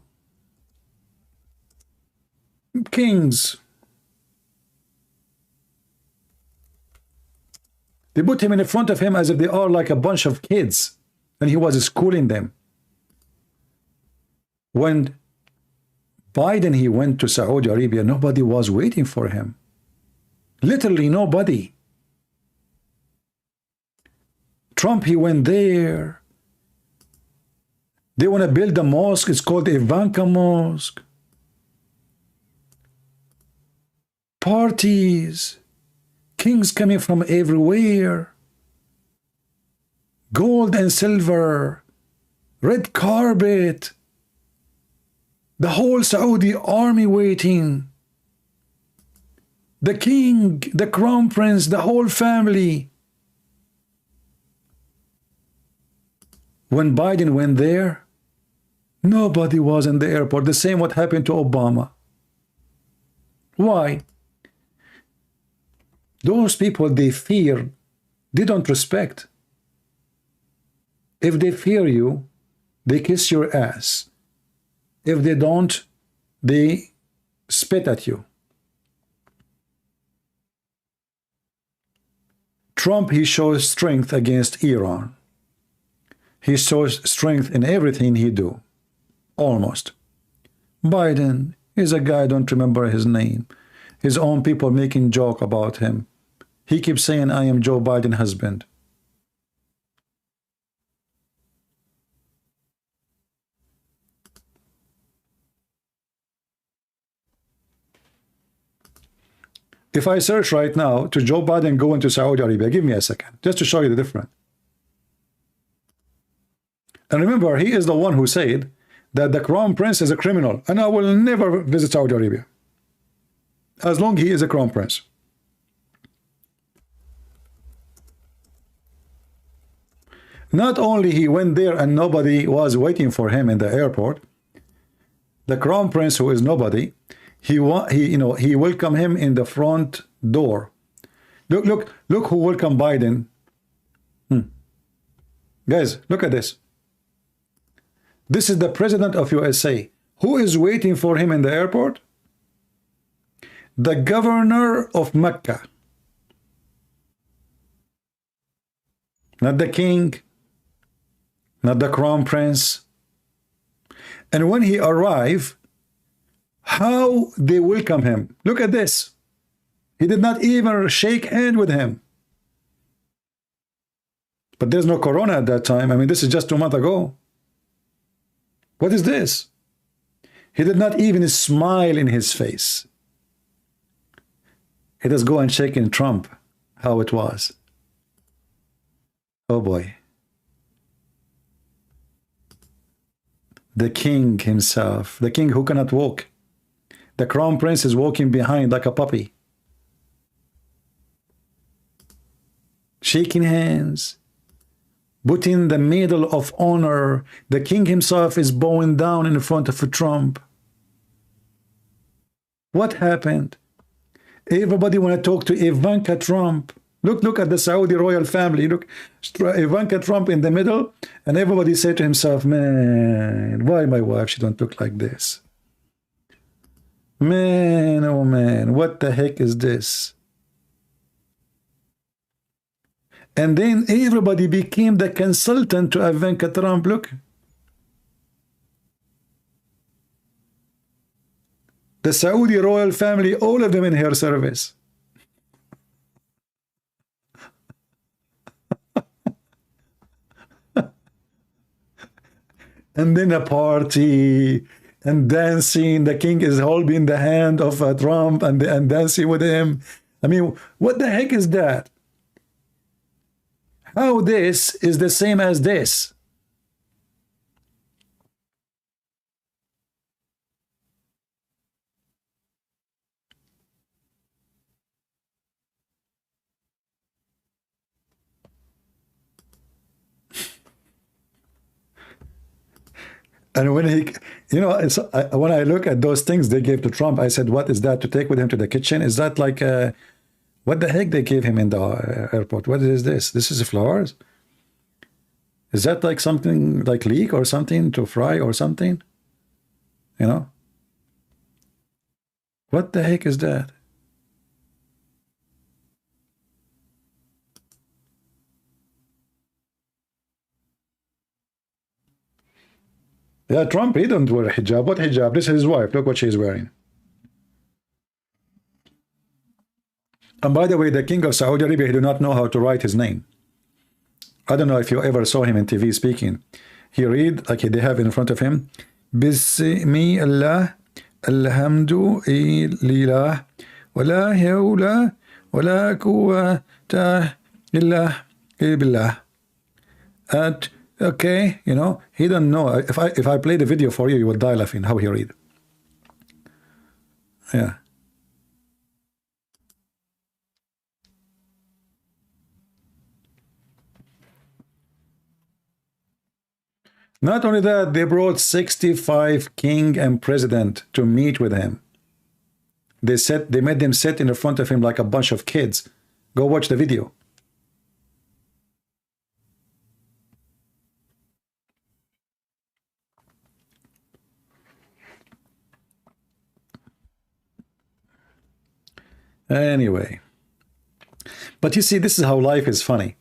Kings. They put him in front of him as if they are like a bunch of kids, and he was schooling them. When Biden, he went to Saudi Arabia, nobody was waiting for him. Literally nobody. Trump, he went there. They want to build a mosque. It's called Ivanka Mosque. parties, kings coming from everywhere, gold and silver, red carpet, the whole Saudi army waiting, the king, the crown prince, the whole family. When Biden went there, nobody was in the airport. The same what happened to Obama. Why? Those people, they fear, they don't respect. If they fear you, they kiss your ass. If they don't, they spit at you. Trump, he shows strength against Iran. He shows strength in everything he do. Almost. Biden is a guy, I don't remember his name. His own people making joke about him. He keeps saying, I am Joe Biden's husband. If I search right now to Joe Biden going to Saudi Arabia, give me a second, just to show you the difference. And remember, he is the one who said that the crown prince is a criminal, and I will never visit Saudi Arabia as long as he is a crown prince. Not only he went there and nobody was waiting for him in the airport, the crown prince, who is nobody, he welcomed him in the front door. Look who welcomed Biden. Guys, look at this. This is the president of USA. Who is waiting for him in the airport? The governor of Mecca. Not the king, not the crown prince. And when he arrived, how they welcome him. Look at this. He did not even shake hand with him. But there's no corona at that time. I mean, this is just 2 months ago. What is this? He did not even smile in his face. He does go and check in Trump how it was. Oh boy. The king himself, the king who cannot walk. The crown prince is walking behind like a puppy. Shaking hands. Putting the Medal of Honor. The king himself is bowing down in front of Trump. What happened? Everybody want to talk to Ivanka Trump. Look at the Saudi royal family. Look, Ivanka Trump in the middle, and everybody said to himself, man, why my wife, she don't look like this? Man, oh man, what the heck is this? And then everybody became the consultant to Ivanka Trump. Look. The Saudi royal family, all of them in her service. And then a party and dancing. The king is holding the hand of Trump and dancing with him. I mean, what the heck is that? How this is the same as this? And when he, when I look at those things they gave to Trump, I said, what is that to take with him to the kitchen? Is that like, what the heck they gave him in the airport? What is this? This is flowers? Is that like something like leek or something to fry or something? You know? What the heck is that? Yeah, Trump, he don't wear a hijab. What hijab? This is his wife. Look what she's wearing. And by the way, the king of Saudi Arabia, he do not know how to write his name. I don't know if you ever saw him in TV speaking. He read, like they have in front of him, Bismillah, Alhamdulillah, ولا حول ولا قوة إلا بالله. And okay, you know, he don't know. If I play the video for you, you will die laughing how he read. Yeah. Not only that, they brought 65 king and president to meet with him. They made them sit in front of him like a bunch of kids. Go watch the video. Anyway, but you see, this is how life is funny.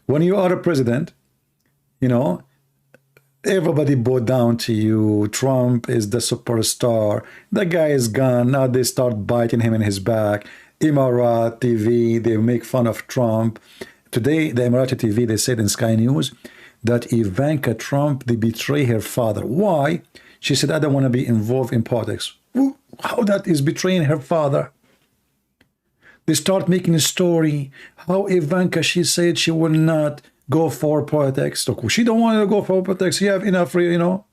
When you are a president, you know, everybody bowed down to you. Trump is the superstar. The guy is gone. Now they start biting him in his back. Emirat TV, they make fun of Trump. Today, the Emirati TV, they said in Sky News that Ivanka Trump, they betray her father. Why? She said, I don't want to be involved in politics. How that is betraying her father? They start making a story how Ivanka, she said she will not go for politics. Look, she don't want to go for politics. You have enough, you know.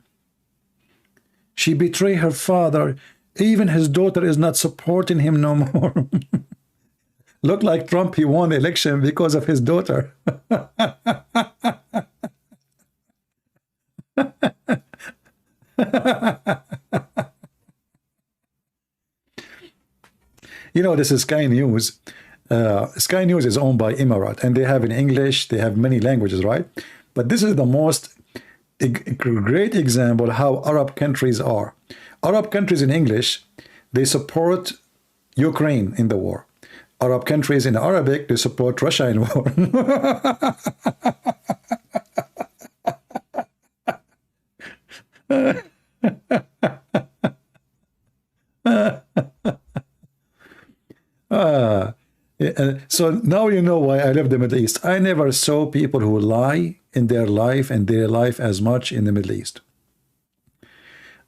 She betrayed her father. Even his daughter is not supporting him no more. Look like Trump, he won the election because of his daughter. You know, this is Sky News. Sky News is owned by Emirat, and they have in English, they have many languages, right? But this is the most great example how Arab countries are. Arab countries in English, they support Ukraine in the war. Arab countries in Arabic, they support Russia in war. So now you know why I left the Middle East. I never saw people who lie in their life and their life as much in the Middle East.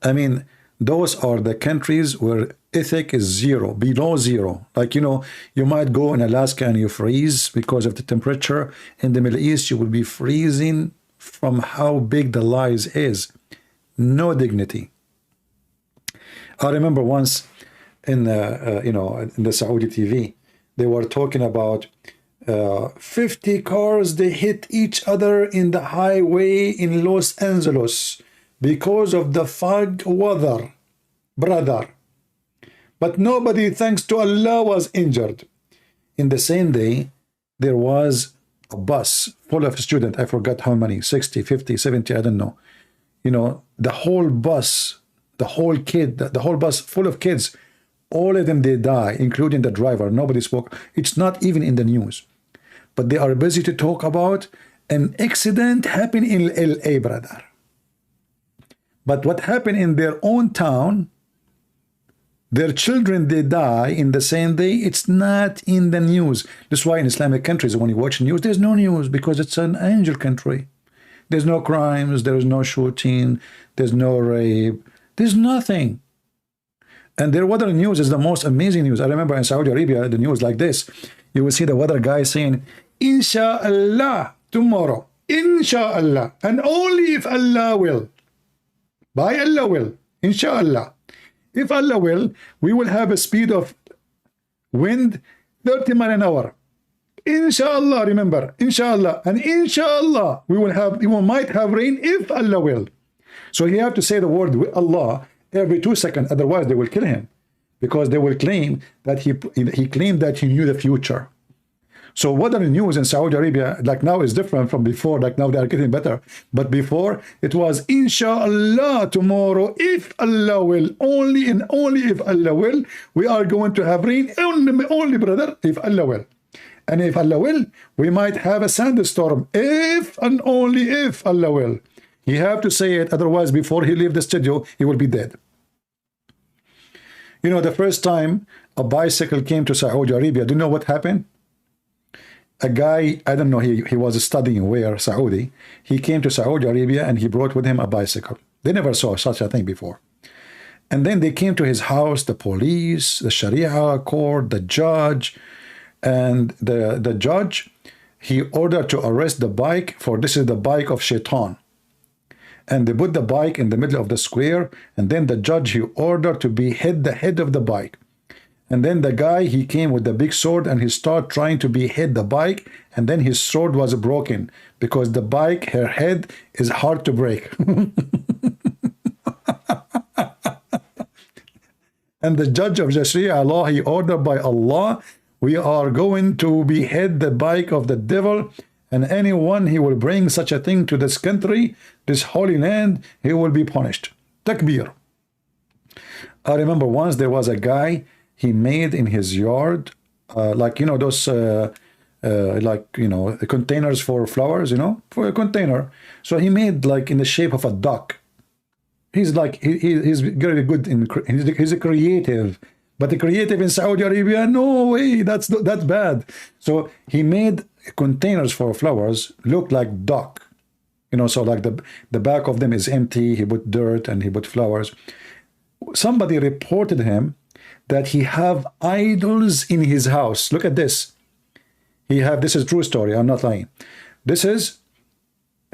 I mean, those are the countries where ethic is zero, below zero. Like, you know, you might go in Alaska and you freeze because of the temperature. In the Middle East, you will be freezing from how big the lies is. No dignity. I remember once in you know, in the Saudi TV, they were talking about 50 cars, they hit each other in the highway in Los Angeles because of the fog weather, brother. But nobody, thanks to Allah, was injured. In the same day, there was a bus full of students. I forgot how many, 60, 50, 70, I don't know. You know, the whole bus, the whole bus full of kids, all of them, they die, including the driver. Nobody spoke. It's not even in the news. But they are busy to talk about an accident happened in LA, brother. But what happened in their own town, their children, they die in the same day, it's not in the news. That's why in Islamic countries, when you watch news, there's no news because it's an angel country. There's no crimes, there's no shooting, there's no rape, there's nothing. And their weather news is the most amazing news. I remember in Saudi Arabia, the news like this. You will see the weather guy saying, Inshallah, tomorrow. Inshallah. And only if Allah will. By Allah will. Inshallah. If Allah will, we will have a speed of wind 30 miles an hour. Inshallah, remember. Inshallah. And inshallah, we might have rain if Allah will. So you have to say the word Allah every 2 seconds, otherwise they will kill him, because they will claim that he claimed that he knew the future. So weather news in Saudi Arabia, like now, is different from before. Like now they are getting better, but before it was Inshallah tomorrow, if Allah will, only and only if Allah will, we are going to have rain, only brother, if Allah will. And if Allah will, we might have a sandstorm, if and only if Allah will. You have to say it, otherwise before he leave the studio, he will be dead. You know, the first time a bicycle came to Saudi Arabia, do you know what happened? A guy, I don't know, he was studying where, Saudi. He came to Saudi Arabia and he brought with him a bicycle. They never saw such a thing before. And then they came to his house, the police, the Sharia court, the judge, and the judge, he ordered to arrest the bike for this is the bike of Shaitan. And they put the bike in the middle of the square, and then the judge, he ordered to behead the head of the bike. And then the guy, he came with the big sword and he started trying to behead the bike, and then his sword was broken because the bike, her head is hard to break. And the judge of the Sharia law, he ordered by Allah, we are going to behead the bike of the devil, and anyone he will bring such a thing to this country, this holy land, he will be punished. Takbir. I remember once there was a guy, he made in his yard, like, you know, those, like, you know, containers for flowers, you know, for a container. So he made like in the shape of a duck. He's like, he's very good in, he's a creative. But the creative in Saudi Arabia, no way, that's bad. So he made containers for flowers look like duck. You know, so like the back of them is empty, he put dirt and he put flowers. Somebody reported him that he have idols in his house. Look at this. This is true story, I'm not lying.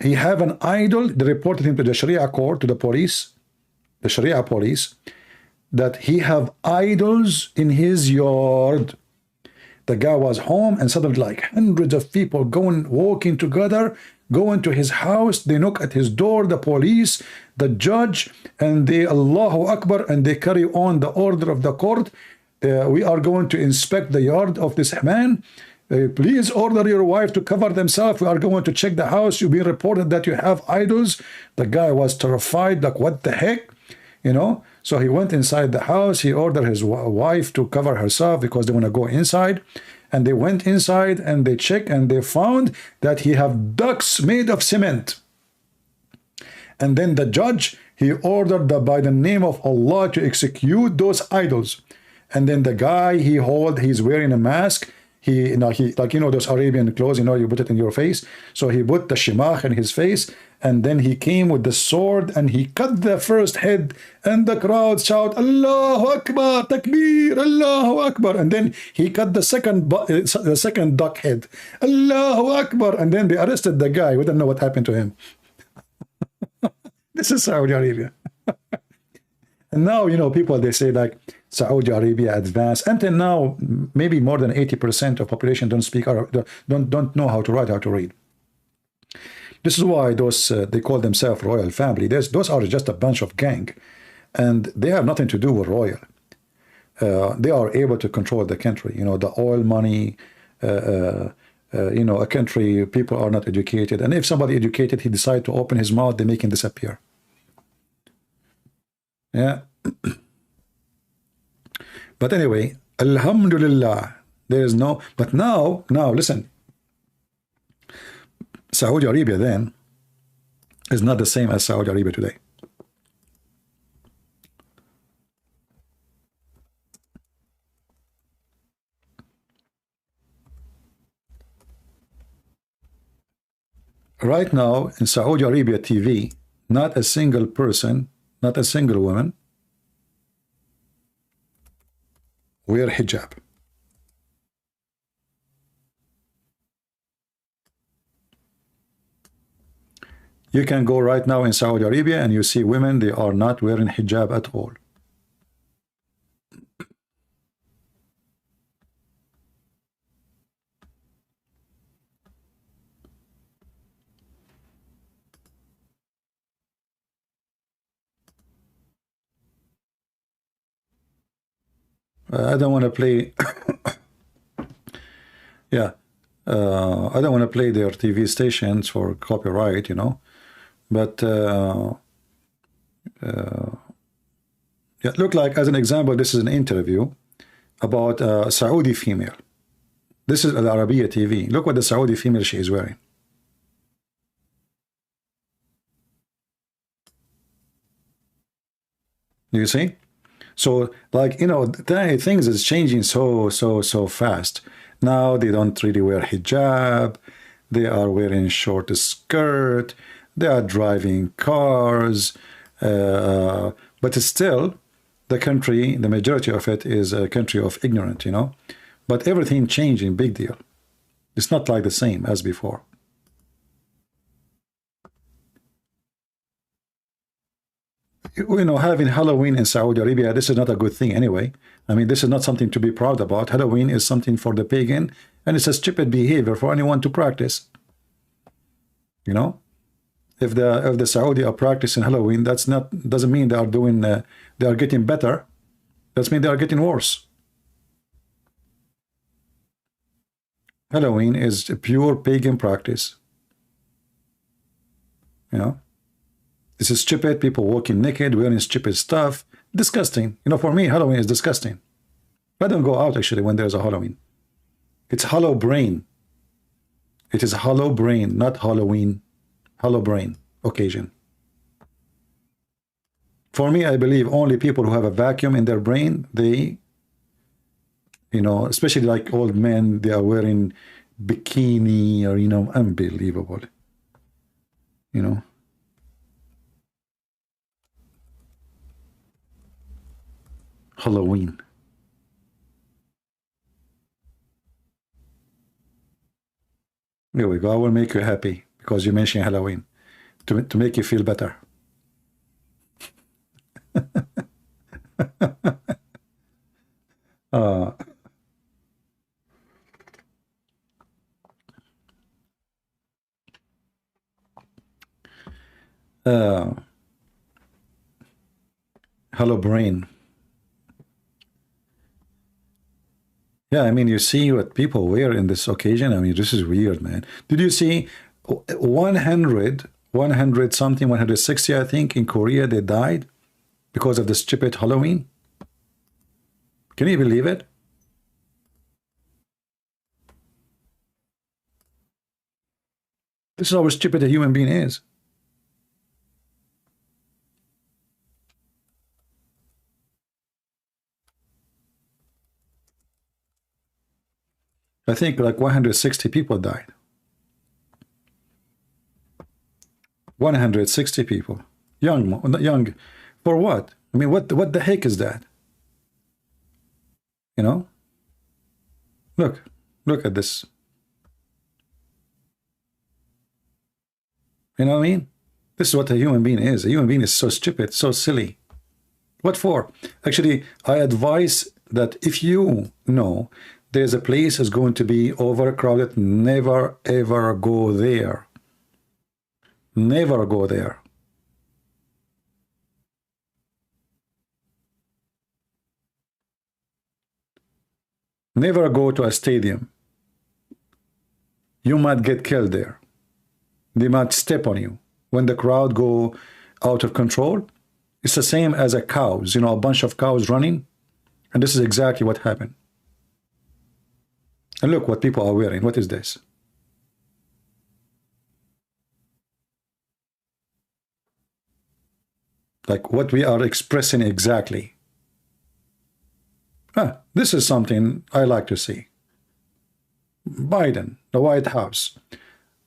He have an idol. They reported him to the Sharia court, to the police, the Sharia police, that he have idols in his yard. The guy was home and suddenly like hundreds of people walking together, going to his house. They knock at his door, the police, the judge, and they Allahu Akbar, and they carry on the order of the court. We are going to inspect the yard of this man. Please order your wife to cover themselves. We are going to check the house. You've been reported that you have idols. The guy was terrified, like, what the heck? You know? So he went inside the house. He ordered his wife to cover herself because they want to go inside. And they went inside and they checked and they found that he have ducks made of cement. And then the judge, he ordered by the name of Allah to execute those idols. And then the guy, he's wearing a mask. He like, you know, those Arabian clothes, you know, you put it in your face. So he put the shimach in his face, and then he came with the sword and he cut the first head, and the crowd shout, Allahu Akbar, Takbir, Allahu Akbar. And then he cut the second duck head, Allahu Akbar. And then they arrested the guy. We don't know what happened to him. This is Saudi Arabia. And now, you know, people, they say like Saudi Arabia advanced. Until now, maybe more than 80% of population don't speak Arabic, don't know how to write, how to read. This is why those, they call themselves royal family. Those are just a bunch of gang. And they have nothing to do with royal. They are able to control the country. You know, the oil money, you know, a country, people are not educated. And if somebody educated, he decide to open his mouth, they make him disappear. Yeah. But anyway, Alhamdulillah, there is no, but now listen, Saudi Arabia then is not the same as Saudi Arabia today. Right now in Saudi Arabia TV, not a single person, not a single woman wear hijab. You can go right now in Saudi Arabia and you see women, they are not wearing hijab at all. I don't want to play yeah, I don't want to play their TV stations for copyright, you know, but yeah, look, like as an example, this is an interview about a Saudi female. This is Al Arabiya TV. Look what the Saudi female she is wearing. Do you see? So, like, you know, things is changing so fast. Now they don't really wear hijab. They are wearing short skirt. They are driving cars. But still, the country, the majority of it is a country of ignorant, you know. But everything changing, big deal. It's not like the same as before. You know, having Halloween in Saudi Arabia, this is not a good thing anyway. I mean, this is not something to be proud about. Halloween is something for the pagan, and it's a stupid behavior for anyone to practice. You know, if the Saudi are practicing Halloween, doesn't mean they are doing they are getting better. That means they are getting worse. Halloween is a pure pagan practice. You know, this is stupid. People walking naked, wearing stupid stuff. Disgusting. You know, for me, Halloween is disgusting. I don't go out actually when there's a Halloween. It's hollow brain. It is hollow brain, not Halloween. Hollow brain occasion. For me, I believe only people who have a vacuum in their brain, they, you know, especially like old men, they are wearing bikini or, you know, unbelievable. You know. Halloween. There we go. I will make you happy because you mentioned Halloween to make you feel better. uh, Hello, brain. Yeah, I mean, you see what people wear in this occasion. I mean, this is weird, man. Did you see 100 something, 160, I think, in Korea, they died because of the stupid Halloween? Can you believe it? This is how stupid a human being is. I think like 160 people died. 160 people. Young. For what? I mean, what the heck is that? You know? Look at this. You know what I mean? This is what a human being is. A human being is so stupid, so silly. What for? Actually, I advise that if you know there's a place is going to be overcrowded, never ever go there. Never go there. Never go to a stadium. You might get killed there. They might step on you. When the crowd go out of control, it's the same as a cows, you know, a bunch of cows running. And this is exactly what happened. And look what people are wearing. What is this? Like what we are expressing exactly. This is something I like to see. Biden, the White House.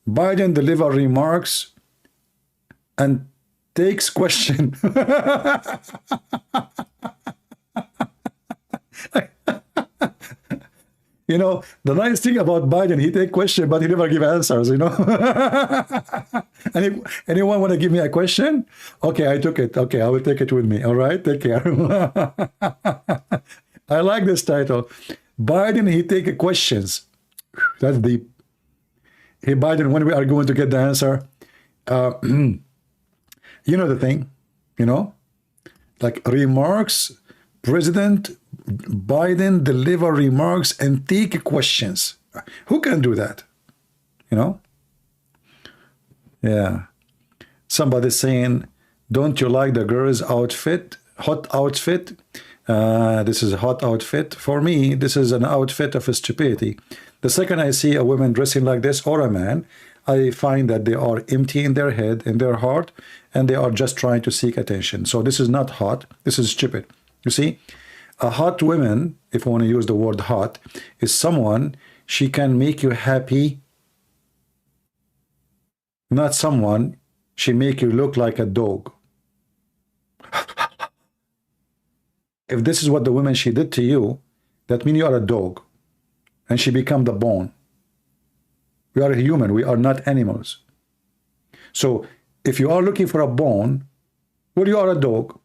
Biden delivers remarks and takes question. You know, the nice thing about Biden, he take question, but he never give answers, you know. Anyone want to give me a question? Okay, I took it. Okay, I will take it with me. All right, take care. I like this title. Biden, he take questions. That's deep. Hey, Biden, when we are going to get the answer? You know the thing, you know? Like remarks, President Biden deliver remarks and take questions. Who can do that? You know? Yeah. Somebody saying, don't you like the girl's outfit? Hot outfit? This is a hot outfit. For me, this is an outfit of stupidity. The second I see a woman dressing like this or a man, I find that they are empty in their head, in their heart, and they are just trying to seek attention. So this is not hot. This is stupid. You see, a hot woman, if I want to use the word hot, is someone, she can make you happy. Not someone, she make you look like a dog. if this is what the woman she did to you, that means you are a dog, and she become the bone. We are a human. We are not animals. So if you are looking for a bone, well, you are a dog.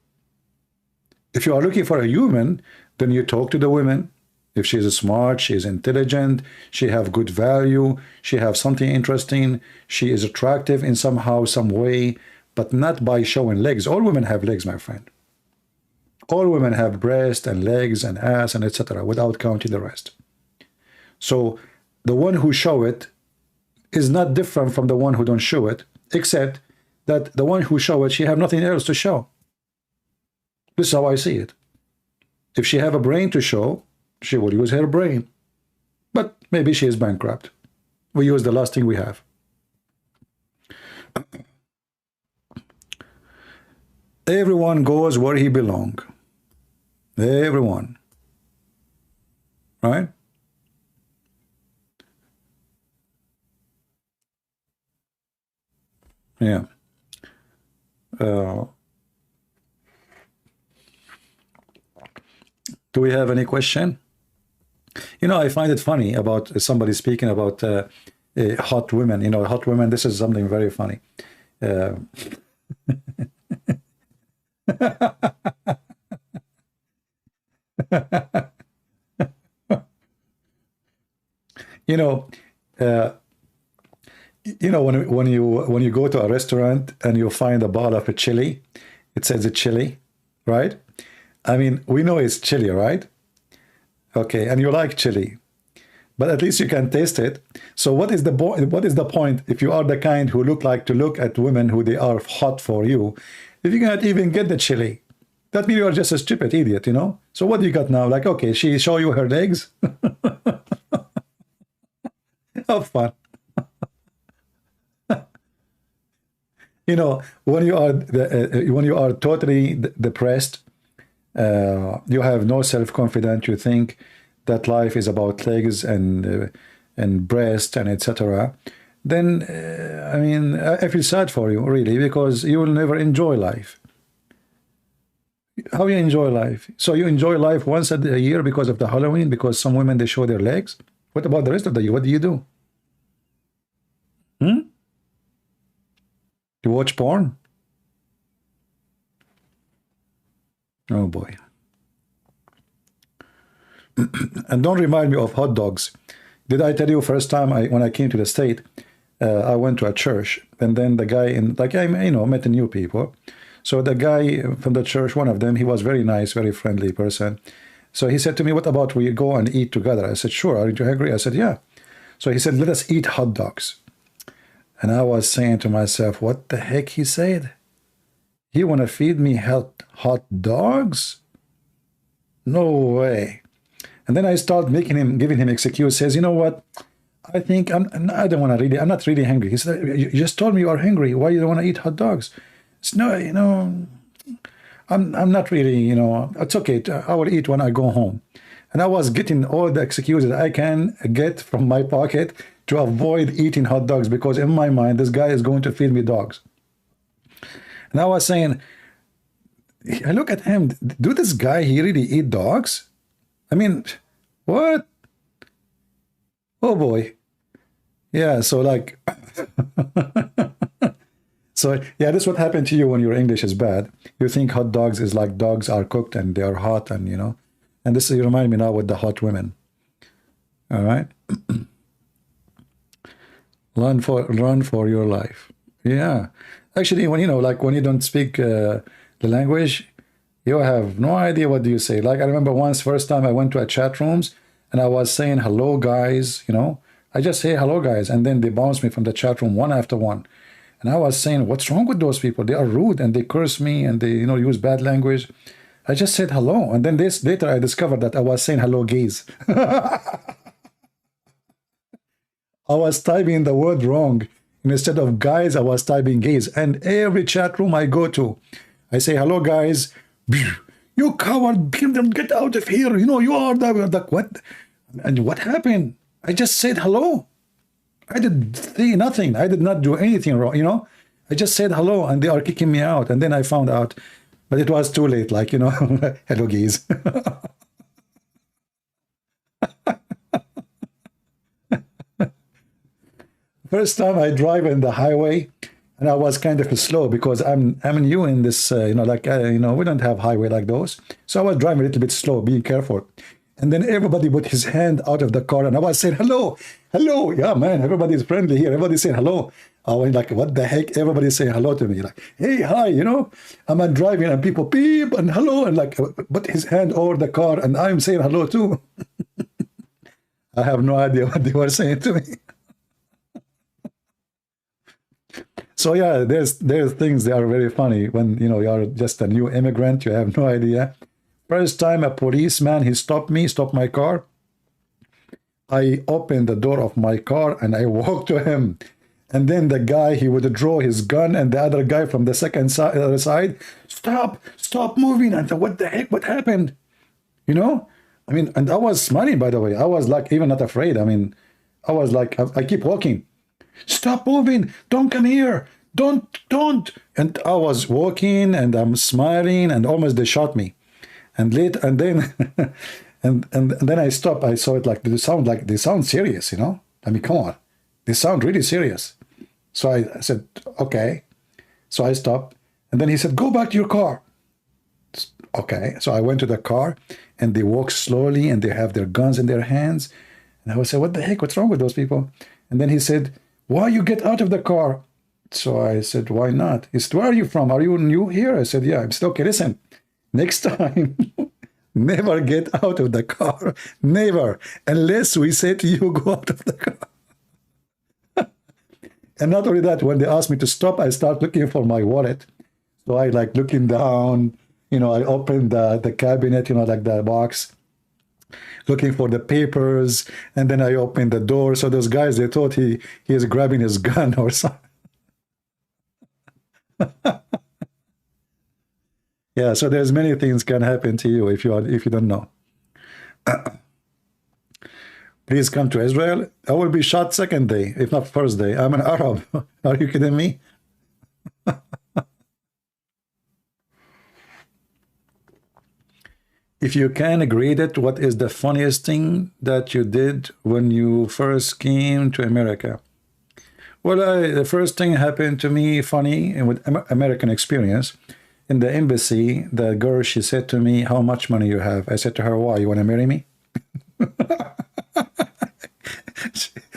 If you are looking for a human, then you talk to the women. If she is smart, she is intelligent, she have good value, she have something interesting, she is attractive in somehow, some way, but not by showing legs. All women have legs, my friend. All women have breast and legs and ass and etc. without counting the rest. So the one who show it is not different from the one who don't show it, except that the one who show it, she have nothing else to show. This is how I see it. If she have a brain to show, she will use her brain. But maybe she is bankrupt. We use the last thing we have. Everyone goes where he belongs. Everyone. Right? Yeah. Do we have any question? You know, I find it funny about somebody speaking about hot women. You know, hot women, this is something very funny. You know, when you go to a restaurant and you find a bottle of a chili, it says a chili, right? I mean, we know it's chili, right? Okay, and you like chili, but at least you can taste it. So what is the point if you are the kind who look at women who they are hot for you, if you cannot even get the chili? That means you are just a stupid idiot, you know? So what do you got now? Like, okay, she show you her legs? Have fun. You know, when you are totally depressed, you have no self-confidence, you think that life is about legs and breast and etc., then I mean, I feel sad for you, really, because you will never enjoy life. How you enjoy life? So you enjoy life once a year because of the Halloween, because some women, they show their legs? What about the rest of the year? What do you do? You watch porn? Oh boy. And don't remind me of hot dogs. Did I tell you first time when I came to the state, I went to a church, and then the guy met new people. So the guy from the church, one of them, he was very nice, very friendly person. So he said to me, what about we go and eat together? I said, sure. Aren't you hungry? I said, yeah. So he said, let us eat hot dogs. And I was saying to myself, what the heck he said? He want to feed me hot dogs? No way. And then I start giving him excuse, says, you know what? I think I'm not really hungry. He said, you just told me you are hungry. Why you don't want to eat hot dogs? Said, no, you know, I'm not really, you know, it's okay. I will eat when I go home. And I was getting all the excuses I can get from my pocket to avoid eating hot dogs, because in my mind, this guy is going to feed me dogs. And I was saying, I look at him, do this guy, he really eat dogs? I mean, what? Oh boy. Yeah, so like, so yeah, this is what happened to you when your English is bad. You think hot dogs is like dogs are cooked and they are hot, and you know, and this you remind me now with the hot women. All right. Run for your life. Yeah. Actually, when when you don't speak the language, you have no idea what do you say. Like I remember once, first time I went to a chat rooms and I was saying hello guys, you know. I just say hello guys, and then they bounce me from the chat room one after one. And I was saying, what's wrong with those people? They are rude and they curse me and they, use bad language. I just said hello. And then later I discovered that I was saying hello gays. I was typing the word wrong. And instead of guys, I was typing gays. And every chat room I go to, I say, hello, guys. You coward, get out of here. You are the what? And what happened? I just said hello. I did say nothing. I did not do anything wrong, I just said hello, and they are kicking me out. And then I found out But it was too late, like, you know, hello, geese. First time I drive in the highway, and I was kind of slow because I'm new in this, you know, like, you know, we don't have highway like those. So I was driving a little bit slow, being careful. And then everybody put his hand out of the car, and I was saying, hello, hello. Yeah, man, everybody's friendly here. Everybody's saying hello. I was like, what the heck? Everybody's saying hello to me. Like, hey, hi, you know, I'm driving and people beep and hello, and like put his hand over the car, and I'm saying hello too. I have no idea what they were saying to me. So yeah, there's things that are very funny when, you know, you're just a new immigrant, you have no idea. First time a policeman, he stopped me, stopped my car. I opened the door of my car and I walked to him. And then the guy, he would draw his gun, and the other guy from the other side, stop moving. And what the heck, what happened? You know? I mean, and I was smiling, by the way. I was like, even not afraid. I mean, I was like, I keep walking. Stop moving. Don't come here. Don't. And I was walking and I'm smiling, and almost they shot me. And then and then I stopped. I saw it like they sound serious, you know? I mean, come on. They sound really serious. So I said, okay. So I stopped. And then he said, go back to your car. Okay. So I went to the car, and they walk slowly, and they have their guns in their hands. And I would say, what the heck? What's wrong with those people? And then he said, why you get out of the car? So I said, why not? He said, where are you from? Are you new here? I said, yeah. I said, okay, listen, next time, never get out of the car. Never. Unless we say to you, go out of the car. And not only that, when they asked me to stop, I start looking for my wallet. So I like looking down, you know, I opened the cabinet, you know, like the box, looking for the papers, and then I opened the door. So those guys, they thought he is grabbing his gun or something. Yeah, so there's many things can happen to you if you don't know. Please come to Israel. I will be shot second day, if not first day. I'm an Arab. Are you kidding me? If you can grade it, what is the funniest thing that you did when you first came to America? Well, the first thing happened to me funny and with American experience. In the embassy, the girl, she said to me, how much money you have? I said to her, why, you want to marry me?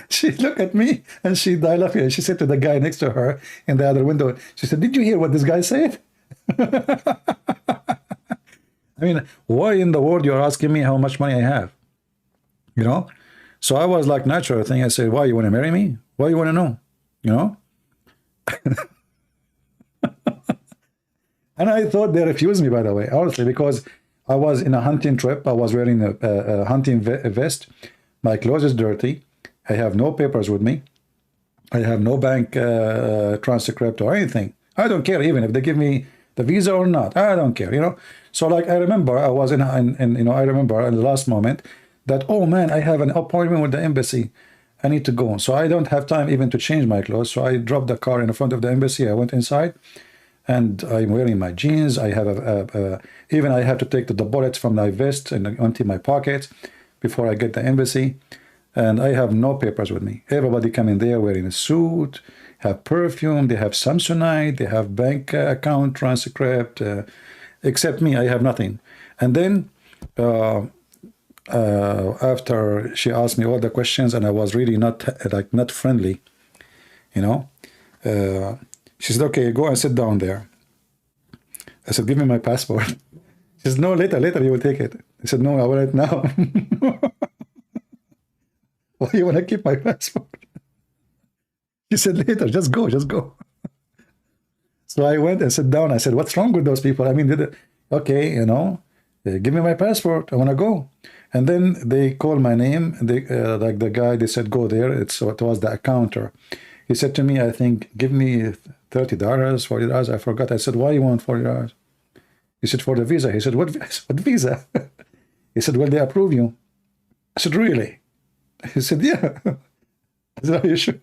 She looked at me and she died laughing. She said to the guy next to her in the other window, she said, did you hear what this guy said? I mean, why in the world you're asking me how much money I have? You know? So I was like natural thing. I said, why, you want to marry me? Why you want to know? You know? And I thought they refused me, by the way, honestly, because I was in a hunting trip. I was wearing a hunting vest. My clothes is dirty. I have no papers with me. I have no bank transcript or anything. I don't care even if they give me the visa or not. I don't care, you know. So like I remember I was in you know, I remember in the last moment that, oh man, I have an appointment with the embassy. I need to go. So I don't have time even to change my clothes. So I dropped the car in front of the embassy. I went inside and I'm wearing my jeans. I have even I have to take the bullets from my vest and empty my pockets before I get the embassy. And I have no papers with me. Everybody come in there wearing a suit, have perfume, they have Samsonite, they have bank account transcript, except me, I have nothing. And then after she asked me all the questions and I was really not friendly, you know, she said, okay, go and sit down there. I said, give me my passport. She said, no, later you will take it. I said, no, I want it now. Why you want to keep my passport? He said, later, just go. So I went and sat down. I said, what's wrong with those people? I mean, okay, you know, give me my passport. I want to go. And then they called my name. They, like the guy, they said, go there. It was the accountant. He said to me, I think, give me $30, $40. I forgot. I said, why you want $40? He said, for the visa. He said, what visa? He said, well, they approve you. I said, really? He said, yeah. I said, are you sure?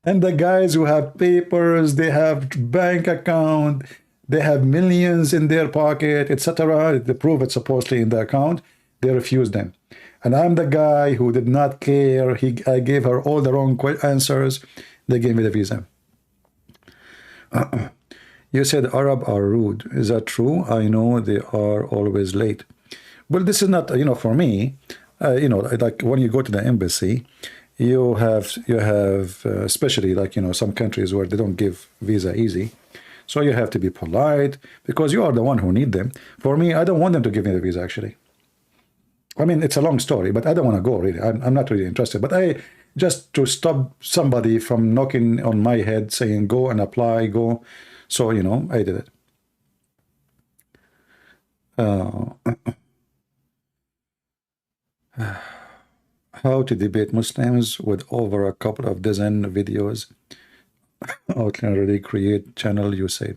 And the guys who have papers, they have bank account, they have millions in their pocket, etc. They prove it supposedly in the account. They refuse them. And I'm the guy who did not care. I gave her all the wrong answers. They gave me the visa. You said Arab are rude. Is that true? I know they are always late. Well, this is not, for me, like when you go to the embassy, you have, especially like, some countries where they don't give visa easy. So you have to be polite because you are the one who need them. For me, I don't want them to give me the visa, actually. I mean, it's a long story, but I don't want to go, really. I'm not really interested. But just to stop somebody from knocking on my head saying, go and apply, go. So, I did it. How to debate Muslims with over a couple of dozen videos. How can I really create channel, you say?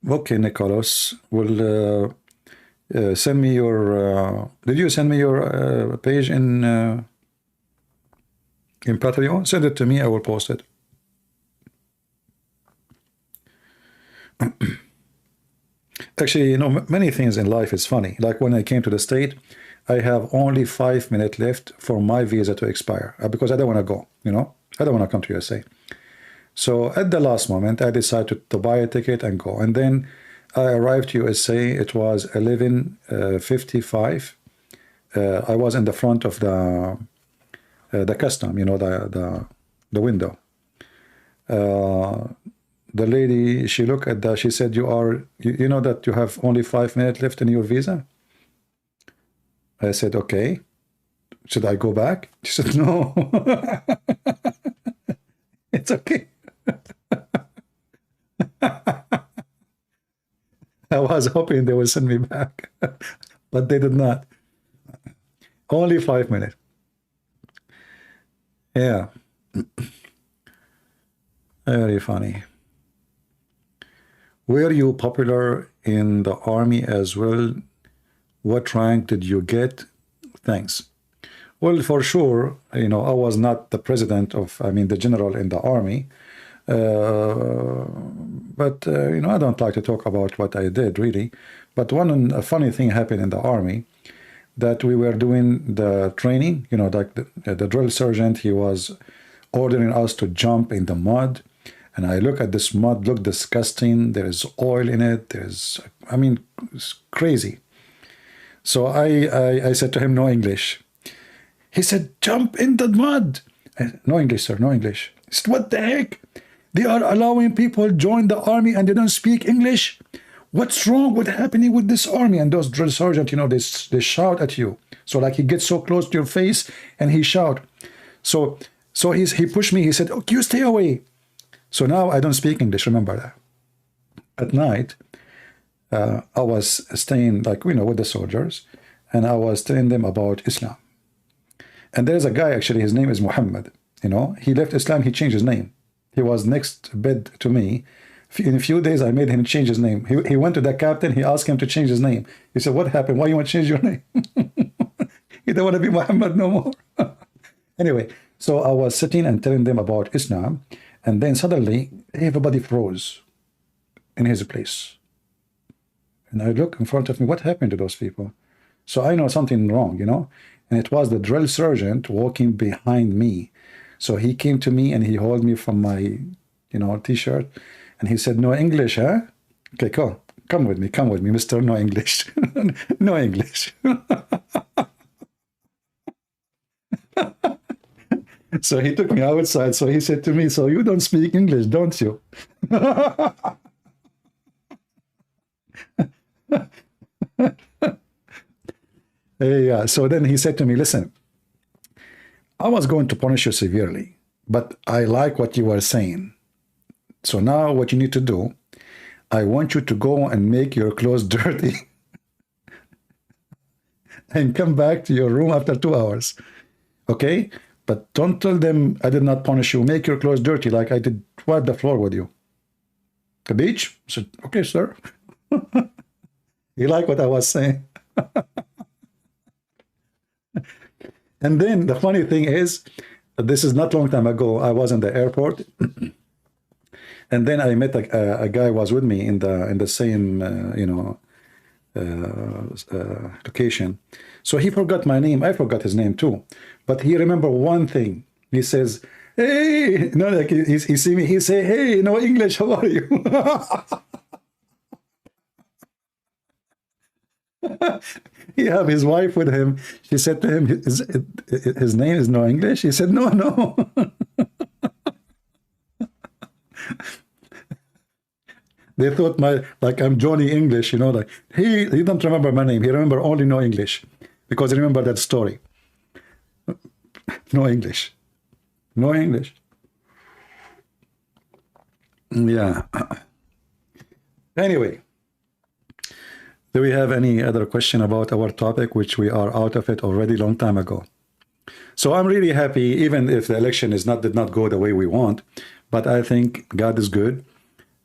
Okay, Nicholas, will send me your... did you send me your page in Patreon? Send it to me, I will post it. Actually, many things in life is funny. Like when I came to the state, I have only 5 minutes left for my visa to expire because I don't want to go, I don't want to come to USA. So at the last moment, I decided to buy a ticket and go. And then I arrived to USA. It was 11:55. I was in the front of the custom, the window. The lady, she looked at that, she said, you know that you have only 5 minutes left in your visa? I said, okay. Should I go back? She said, no. It's okay. I was hoping they would send me back, but they did not. Only 5 minutes. Yeah. Very funny. Were you popular in the army as well? What rank did you get? Thanks. Well, for sure, I was not the president the general in the army. But I don't like to talk about what I did, really. But a funny thing happened in the army, that we were doing the training, like the drill sergeant, he was ordering us to jump in the mud. And I look at this mud, look disgusting. There is oil in it. It's crazy. So I said to him, no English. He said, jump in the mud. No English, sir, no English. He said, what the heck? They are allowing people join the army and they don't speak English? What's wrong? What's happening with this army? And those drill sergeants, they shout at you. So like he gets so close to your face and he shout. So he pushed me. He said, okay, you stay away. So now I don't speak English, remember that. At night, I was staying with the soldiers, and I was telling them about Islam. And there's a guy, actually, his name is Muhammad. He left Islam, he changed his name. He was next bed to me. In a few days, I made him change his name. He went to the captain, he asked him to change his name. He said, what happened? Why you want to change your name? You don't want to be Muhammad no more. Anyway, so I was sitting and telling them about Islam. And then suddenly, everybody froze in his place. And I look in front of me, what happened to those people? So I know something wrong, And it was the drill sergeant walking behind me. So he came to me and he held me from my, T-shirt. And he said, no English, huh? Okay, come with me, Mr. No English. No English. So he took me outside. So he said to me, so you don't speak English, don't you? Yeah. So then he said to me, listen, I was going to punish you severely, but I like what you were saying. So now what you need to do, I want you to go and make your clothes dirty and come back to your room after 2 hours. Okay? But don't tell them I did not punish you. Make your clothes dirty like I did wipe the floor with you. The beach? I said, okay, sir. You like what I was saying? And then the funny thing is, This is not long time ago. I was in the airport, and then I met a guy was with me in the same location. So he forgot my name. I forgot his name too, but he remember one thing. He says, "Hey," like he see me. He say, "Hey, no English. How are you?" He have his wife with him. She said to him, his name is no English. He said, "No, no." They thought like I'm Johnny English, like he don't remember my name. He remember only no English, because he remember that story. No English. No English. Yeah. Anyway, do we have any other question about our topic, which we are out of it already long time ago? So I'm really happy, even if the election did not go the way we want, but I think God is good.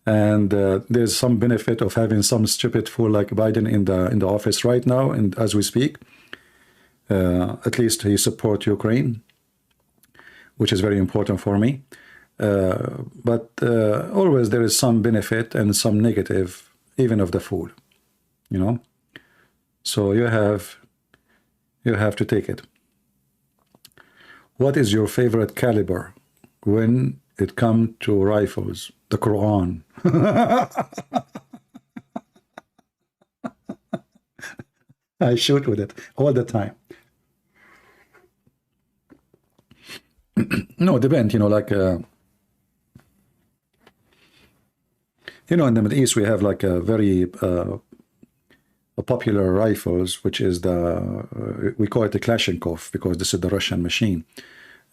And there's some benefit of having some stupid fool like Biden in the office right now, and as we speak, at least he supports Ukraine, which is very important for me. But always there is some benefit and some negative, even of the fool, So you have to take it. What is your favorite caliber when it comes to rifles? The Quran. I shoot with it all the time. No, depend, like in the Middle East we have like a very popular rifles, which is we call it the Kalashnikov, because this is the Russian machine.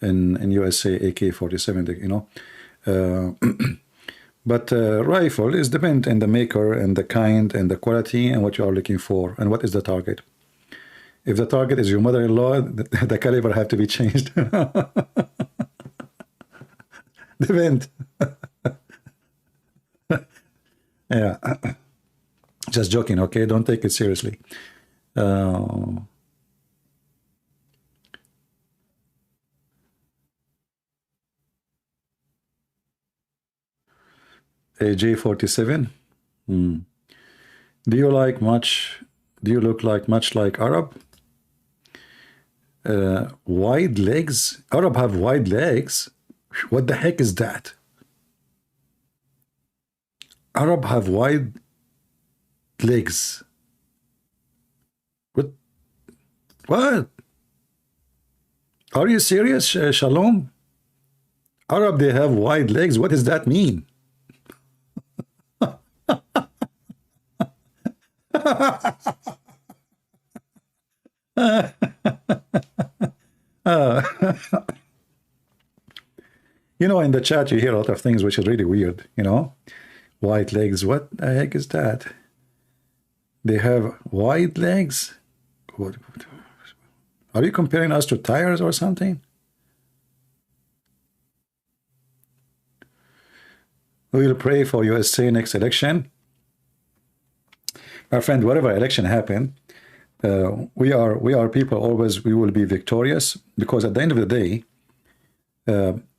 In USA, AK-47, But rifle is depend on the maker and the kind and the quality and what you are looking for and what is the target. If the target is your mother-in-law, the caliber have to be changed. Depend. Yeah. Just joking, okay? Don't take it seriously. AJ-47. Do you look much like Arab? Wide legs? Arab have wide legs? What the heck is that? Arab have wide legs. What? Are you serious, Shalom? Arab, they have wide legs. What does that mean? In the chat you hear a lot of things which is really weird, White legs, what the heck is that? They have wide legs? What? Are you comparing us to tires or something? We will pray for USA next election. My friend, whatever election happen, we are people always, we will be victorious, because at the end of the day,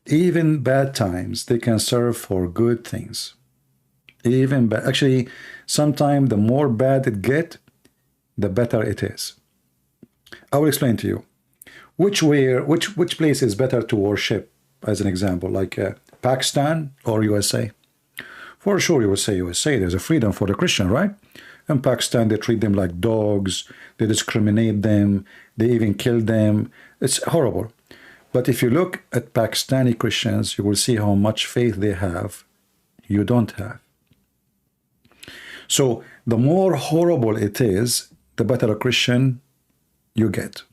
even bad times, they can serve for good things. Even bad, actually, sometimes the more bad it get, the better it is. I will explain to you. Which place is better to worship, as an example, like Pakistan or USA? For sure, you would say USA. There's a freedom for the Christian, right? In Pakistan, they treat them like dogs. They discriminate them. They even kill them. It's horrible. But if you look at Pakistani Christians, you will see how much faith they have. You don't have. So the more horrible it is, the better a Christian you get.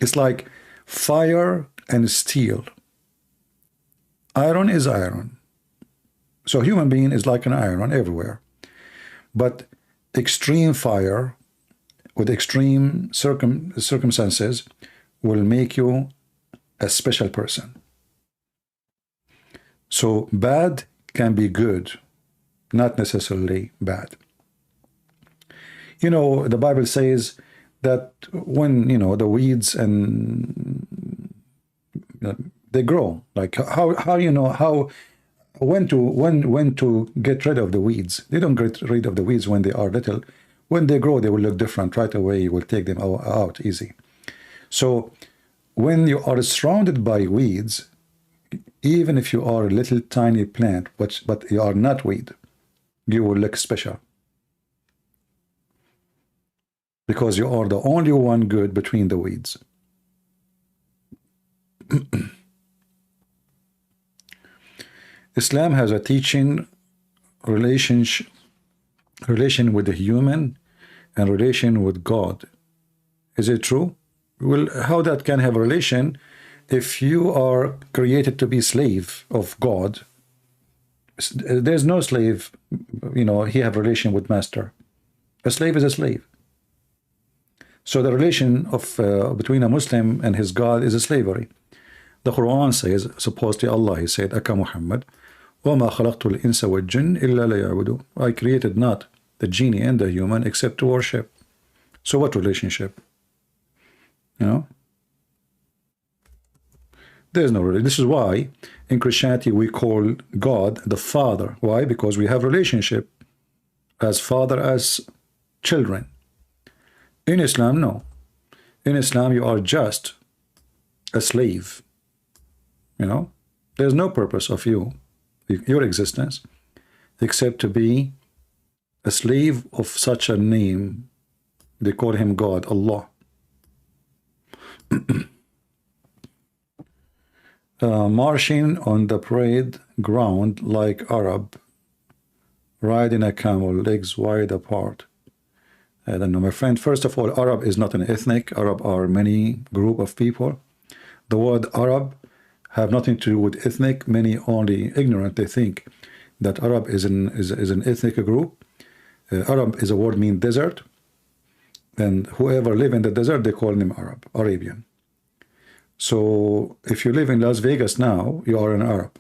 It's like fire and steel. Iron is iron. So human being is like an iron everywhere. But extreme fire with extreme circumstances will make you a special person. So bad can be good, not necessarily bad. The Bible says that when, the weeds and They grow. Like how you know how when to get rid of the weeds. They don't get rid of the weeds when they are little. When they grow, they will look different. Right away, you will take them out easy. So when you are surrounded by weeds, even if you are a little tiny plant, but you are not weed, you will look special. Because you are the only one good between the weeds. Islam has a teaching relation with the human and relation with God. Is it true? Well, how that can have a relation if you are created to be slave of God? There's no slave, you know, he have relation with master. A slave is a slave. So the relation of between a Muslim and his God is a slavery. The Quran says, supposedly Allah, he said, Aka Muhammad, وَمَا خَلَقْتُ الْإِنسَ وَالْجِنَّ إِلَّا لِيَعْبُدُونِ. I created not the genie and the human except to worship. So what relationship? You know? There's no relation. This is why in Christianity we call God the Father. Why? Because we have relationship as father as children. In Islam, no. In Islam, you are just a slave. You know, there's no purpose of your existence, except to be a slave of such a name. They call him God, Allah. Marching on the parade ground like Arab, riding a camel, legs wide apart. I don't know, my friend. First of all, Arab is not an ethnic. Arab are many group of people. The word Arab have nothing to do with ethnic. Many only ignorant. They think that Arab is an ethnic group. Arab is a word mean desert, and whoever live in the desert they call them Arab, Arabian. So if you live in Las Vegas now, you are an Arab.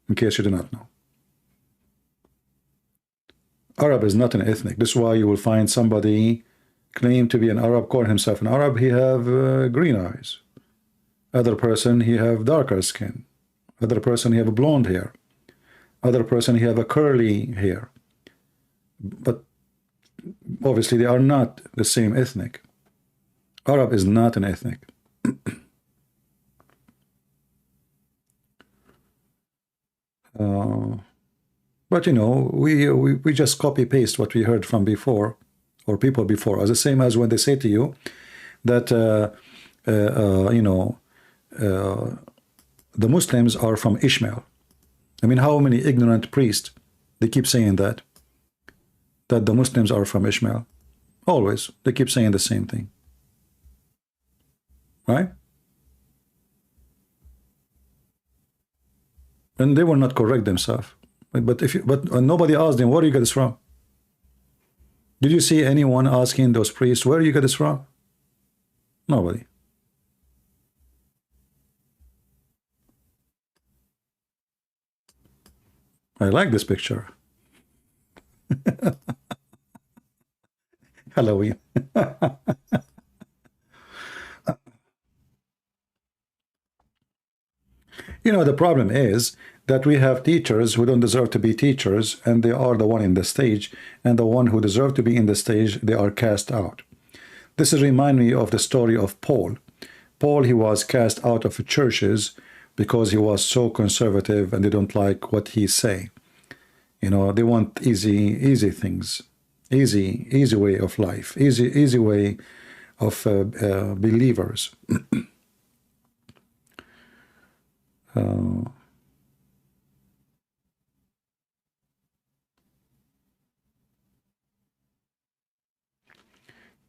In case you do not know. Arab is not an ethnic. This is why you will find somebody claim to be an Arab, call himself an Arab. He have green eyes. Other person, he have darker skin. Other person, he have a blonde hair. Other person, he have a curly hair. But obviously, they are not the same ethnic. Arab is not an ethnic. But you know, we just copy paste what we heard from before, or people before us. The same as when they say to you that you know, the Muslims are from Ishmael. I mean, how many ignorant priests they keep saying that the Muslims are from Ishmael? Always they keep saying the same thing, right? And they will not correct themselves. But nobody asked them, where do you get this from? Did you see anyone asking those priests, where do you get this from? Nobody. I like this picture. Halloween. You know, the problem is that we have teachers who don't deserve to be teachers, and they are the one in the stage, and the one who deserve to be in the stage, they are cast out. This reminds me of the story of Paul. Paul, he was cast out of churches because he was so conservative and they don't like what he say. You know, they want easy things, easy way of life, easy way of believers.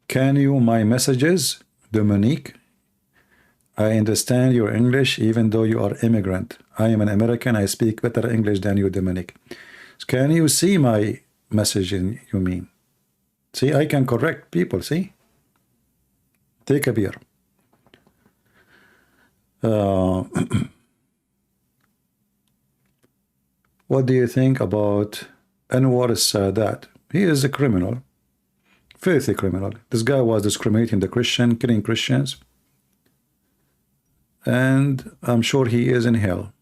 Can you my messages, Dominique? I understand your English even though you are immigrant. I am an American. I speak better English than you, Dominique. Can you see my message you mean? See, I can correct people, see? Take a beer. What do you think about Anwar Sadat? He is a criminal. Filthy criminal. This guy was discriminating the Christian, killing Christians. and I'm sure he is in hell.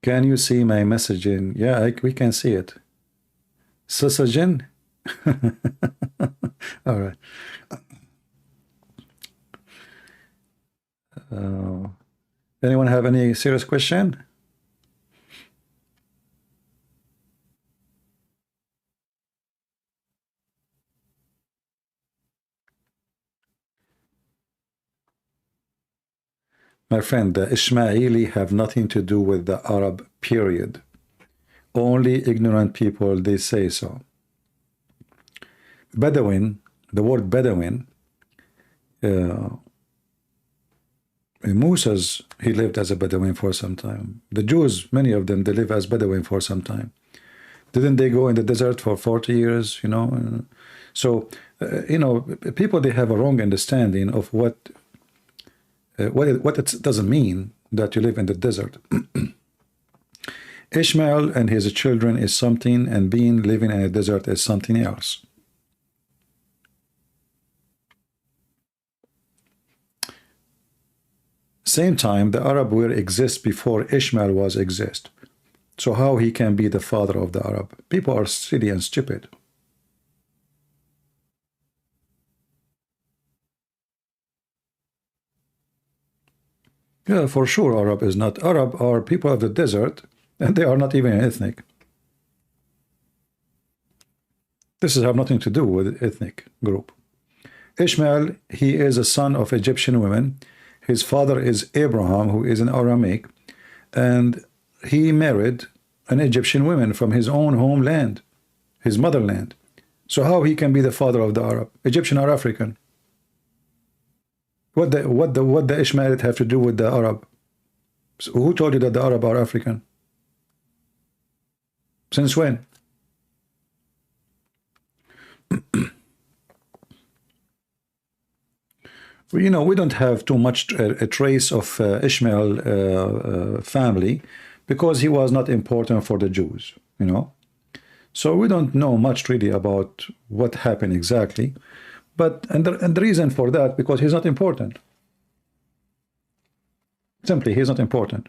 Can you see my messaging? Yeah, we can see it. Sysogen? All right. Anyone have any serious question? My friend, the Ismaili have nothing to do with the Arab, period. Only ignorant people, they say so. Bedouin, the word Bedouin, Moses, he lived as a Bedouin for some time. The Jews, many of them, they live as Bedouin for some time. Didn't they go in the desert for 40 years, you know? So, you know, people, they have a wrong understanding of what it doesn't mean that you live in the desert. Ishmael and his children is something, and being living in a desert is something else. Same time, the Arab will exist before Ishmael was exist. So how he can be the father of the Arab? People are silly and stupid. Yeah, for sure, Arab is not. Arab are people of the desert, and they are not even ethnic. This has have nothing to do with ethnic group. Ishmael, he is a son of Egyptian women. His father is Abraham, who is an Aramaic, and he married an Egyptian woman from his own homeland, his motherland. So how he can be the father of the Arab? Egyptian or African? What the Ishmaelites have to do with the Arab? So who told you that the Arab are African? Since when? You know, we don't have too much a trace of Ishmael family, because he was not important for the Jews, you know. So we don't know much really about what happened exactly. But and the reason for that, because he's not important. Simply, he's not important.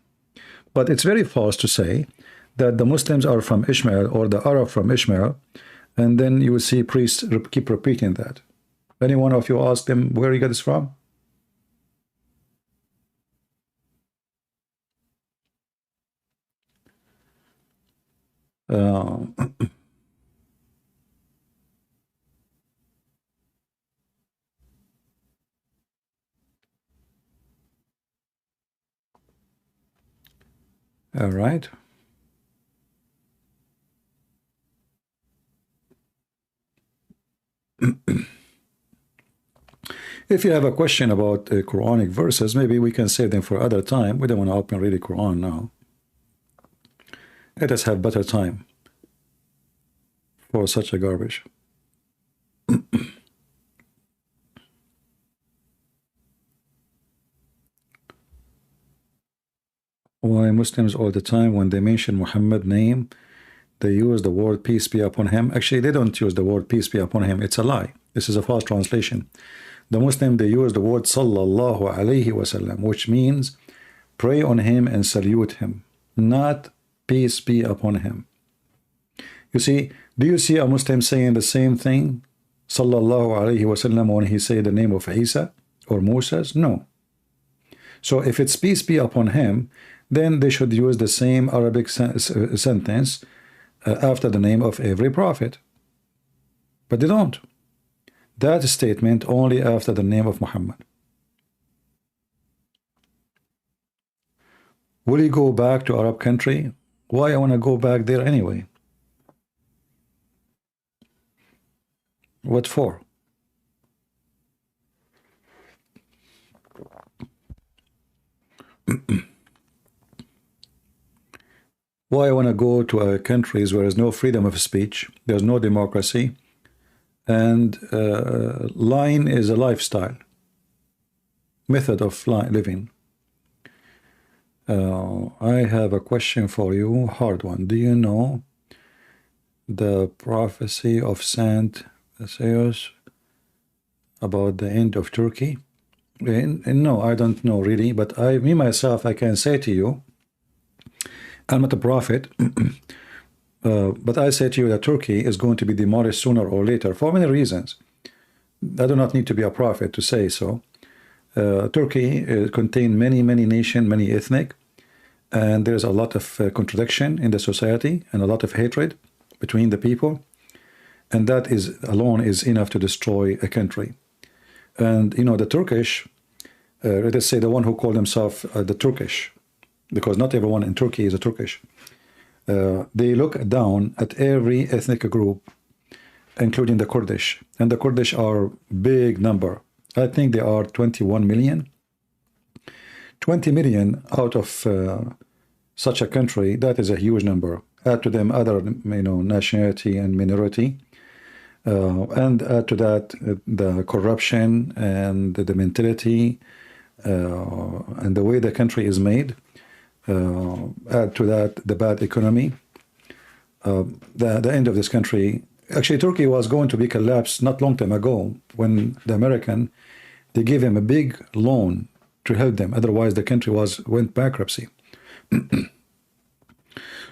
But it's very false to say that the Muslims are from Ishmael or the Arab from Ishmael, and then you will see priests keep repeating that. Any one of you ask them where you get this from? All right. If you have a question about Quranic verses, maybe we can save them for other time. We don't want to open really Quran now. Let us have better time for such a garbage. Why Muslims all the time, when they mention Muhammad name, they use the word peace be upon him? Actually, they don't use the word peace be upon him. It's a lie. This is a false translation. The Muslim, they use the word sallallahu alayhi wasallam, which means pray on him and salute him, not peace be upon him. You see, do you see a Muslim saying the same thing, sallallahu alayhi wasallam, when he say the name of Isa or Moses? No. So if it's peace be upon him, then they should use the same Arabic sentence after the name of every prophet. But they don't. That statement only after the name of Muhammad. Will you go back to Arab country? Why I want to go back there anyway? What for? Why I want to go to countries where there's no freedom of speech, there's no democracy, and lying is a lifestyle. method of living. I have a question for you, hard one. Do you know the prophecy of Saint Isaiah about the end of Turkey? No, I don't know really, but me myself, I can say to you, I'm not a prophet, but I say to you that Turkey is going to be demolished sooner or later for many reasons. I do not need to be a prophet to say so. Turkey contains many nations, many ethnic, and there's a lot of contradiction in the society and a lot of hatred between the people, and that is alone is enough to destroy a country. And you know, the Turkish, let us say the one who call themselves the Turkish, because not everyone in Turkey is a Turkish. They look down at every ethnic group, including the Kurdish, and the Kurdish are big number. I think they are 21 million. 20 million out of such a country, that is a huge number. Add to them other, you know, nationality and minority, and add to that the corruption and the mentality and the way the country is made. Add to that the bad economy. The end of this country. Actually, Turkey was going to be collapsed not long time ago when the American, they gave him a big loan to help them. Otherwise, the country went bankruptcy.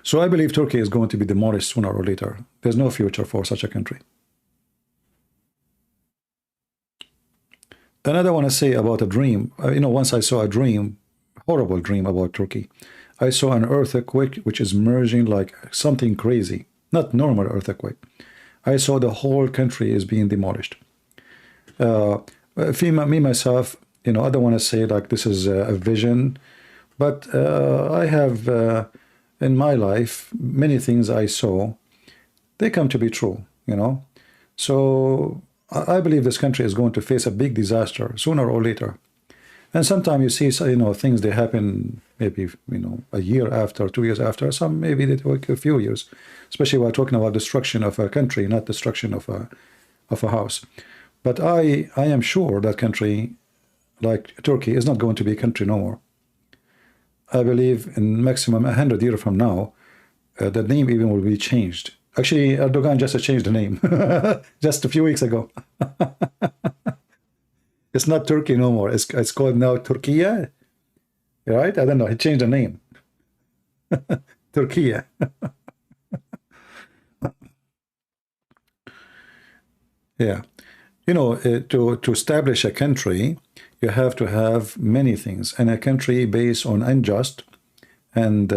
So I believe Turkey is going to be demolished sooner or later. There's no future for such a country. Another one I say about a dream. You know, once I saw a dream, horrible dream about Turkey. I saw an earthquake which is merging like something crazy, not normal earthquake. I saw the whole country is being demolished. Me myself, you know, I don't want to say like this is a vision, but I have in my life many things I saw, they come to be true, you know. So I believe this country is going to face a big disaster sooner or later. And sometimes you see, you know, things they happen maybe, you know, a year after, 2 years after, some maybe they take a few years, especially when we're talking about destruction of a country, not destruction of a house. But I am sure that country, like Turkey, is not going to be a country no more. I believe in maximum 100 years from now, the name even will be changed. Actually, Erdogan just changed the name just a few weeks ago. It's not Turkey no more. It's called now Turkiye, right? I don't know. He changed the name. Turkiye. Yeah. You know, to establish a country, you have to have many things. And a country based on unjust and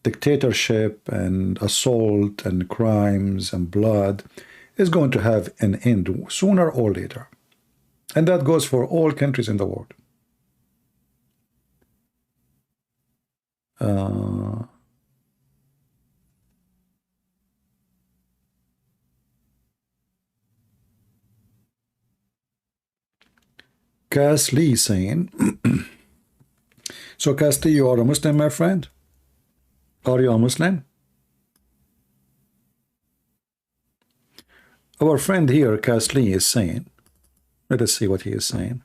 dictatorship and assault and crimes and blood is going to have an end sooner or later. And that goes for all countries in the world. Cass Lee saying, so Cass Lee, you are a Muslim, my friend? Are you a Muslim? Our friend here, Cass Lee, is saying, let us see what he is saying.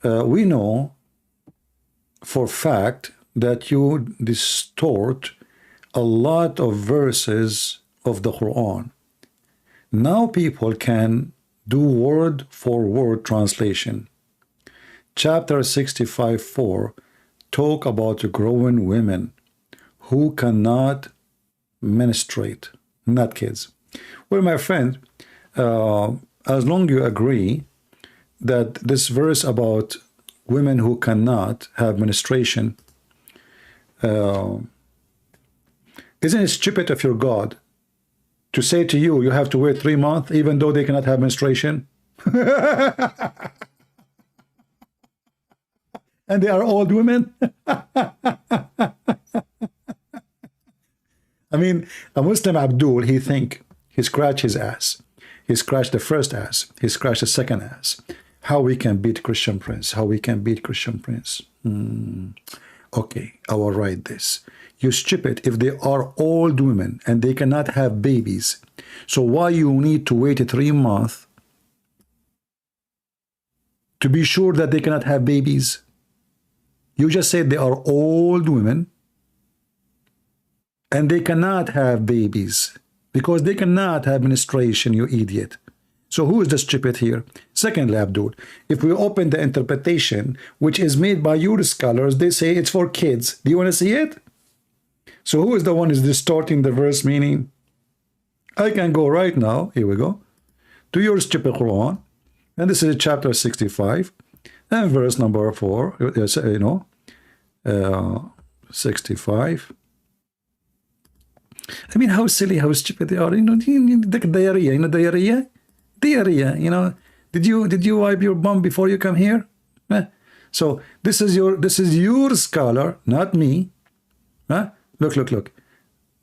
We know for fact that you distort a lot of verses of the Quran. Now people can do word for word translation. Chapter 65:4 talk about growing women who cannot menstruate, not kids. Well, my friend, as long as you agree that this verse about women who cannot have menstruation, isn't it stupid of your God to say to you, you have to wait 3 months even though they cannot have menstruation? And they are old women? I mean, a Muslim Abdul, he think, he scratch his ass. He scratched the first ass. He scratched the second ass. How we can beat Christian Prince? How we can beat Christian Prince? Okay, I will write this. You stupid, if they are old women and they cannot have babies, so why you need to wait 3 months to be sure that they cannot have babies? You just said they are old women and they cannot have babies because they cannot have menstruation, you idiot. So who is the stupid here? Secondly, Abdul, if we open the interpretation, which is made by your scholars, they say it's for kids. Do you want to see it? So who is the one who is distorting the verse meaning? I can go right now, here we go, to your stupid Quran, and this is chapter 65, and verse number 4, 65. I mean, how silly, how stupid they are. The diarrhea, diarrhea? Diarrhea, Did you wipe your bum before you come here? So this is your scholar, not me. Look.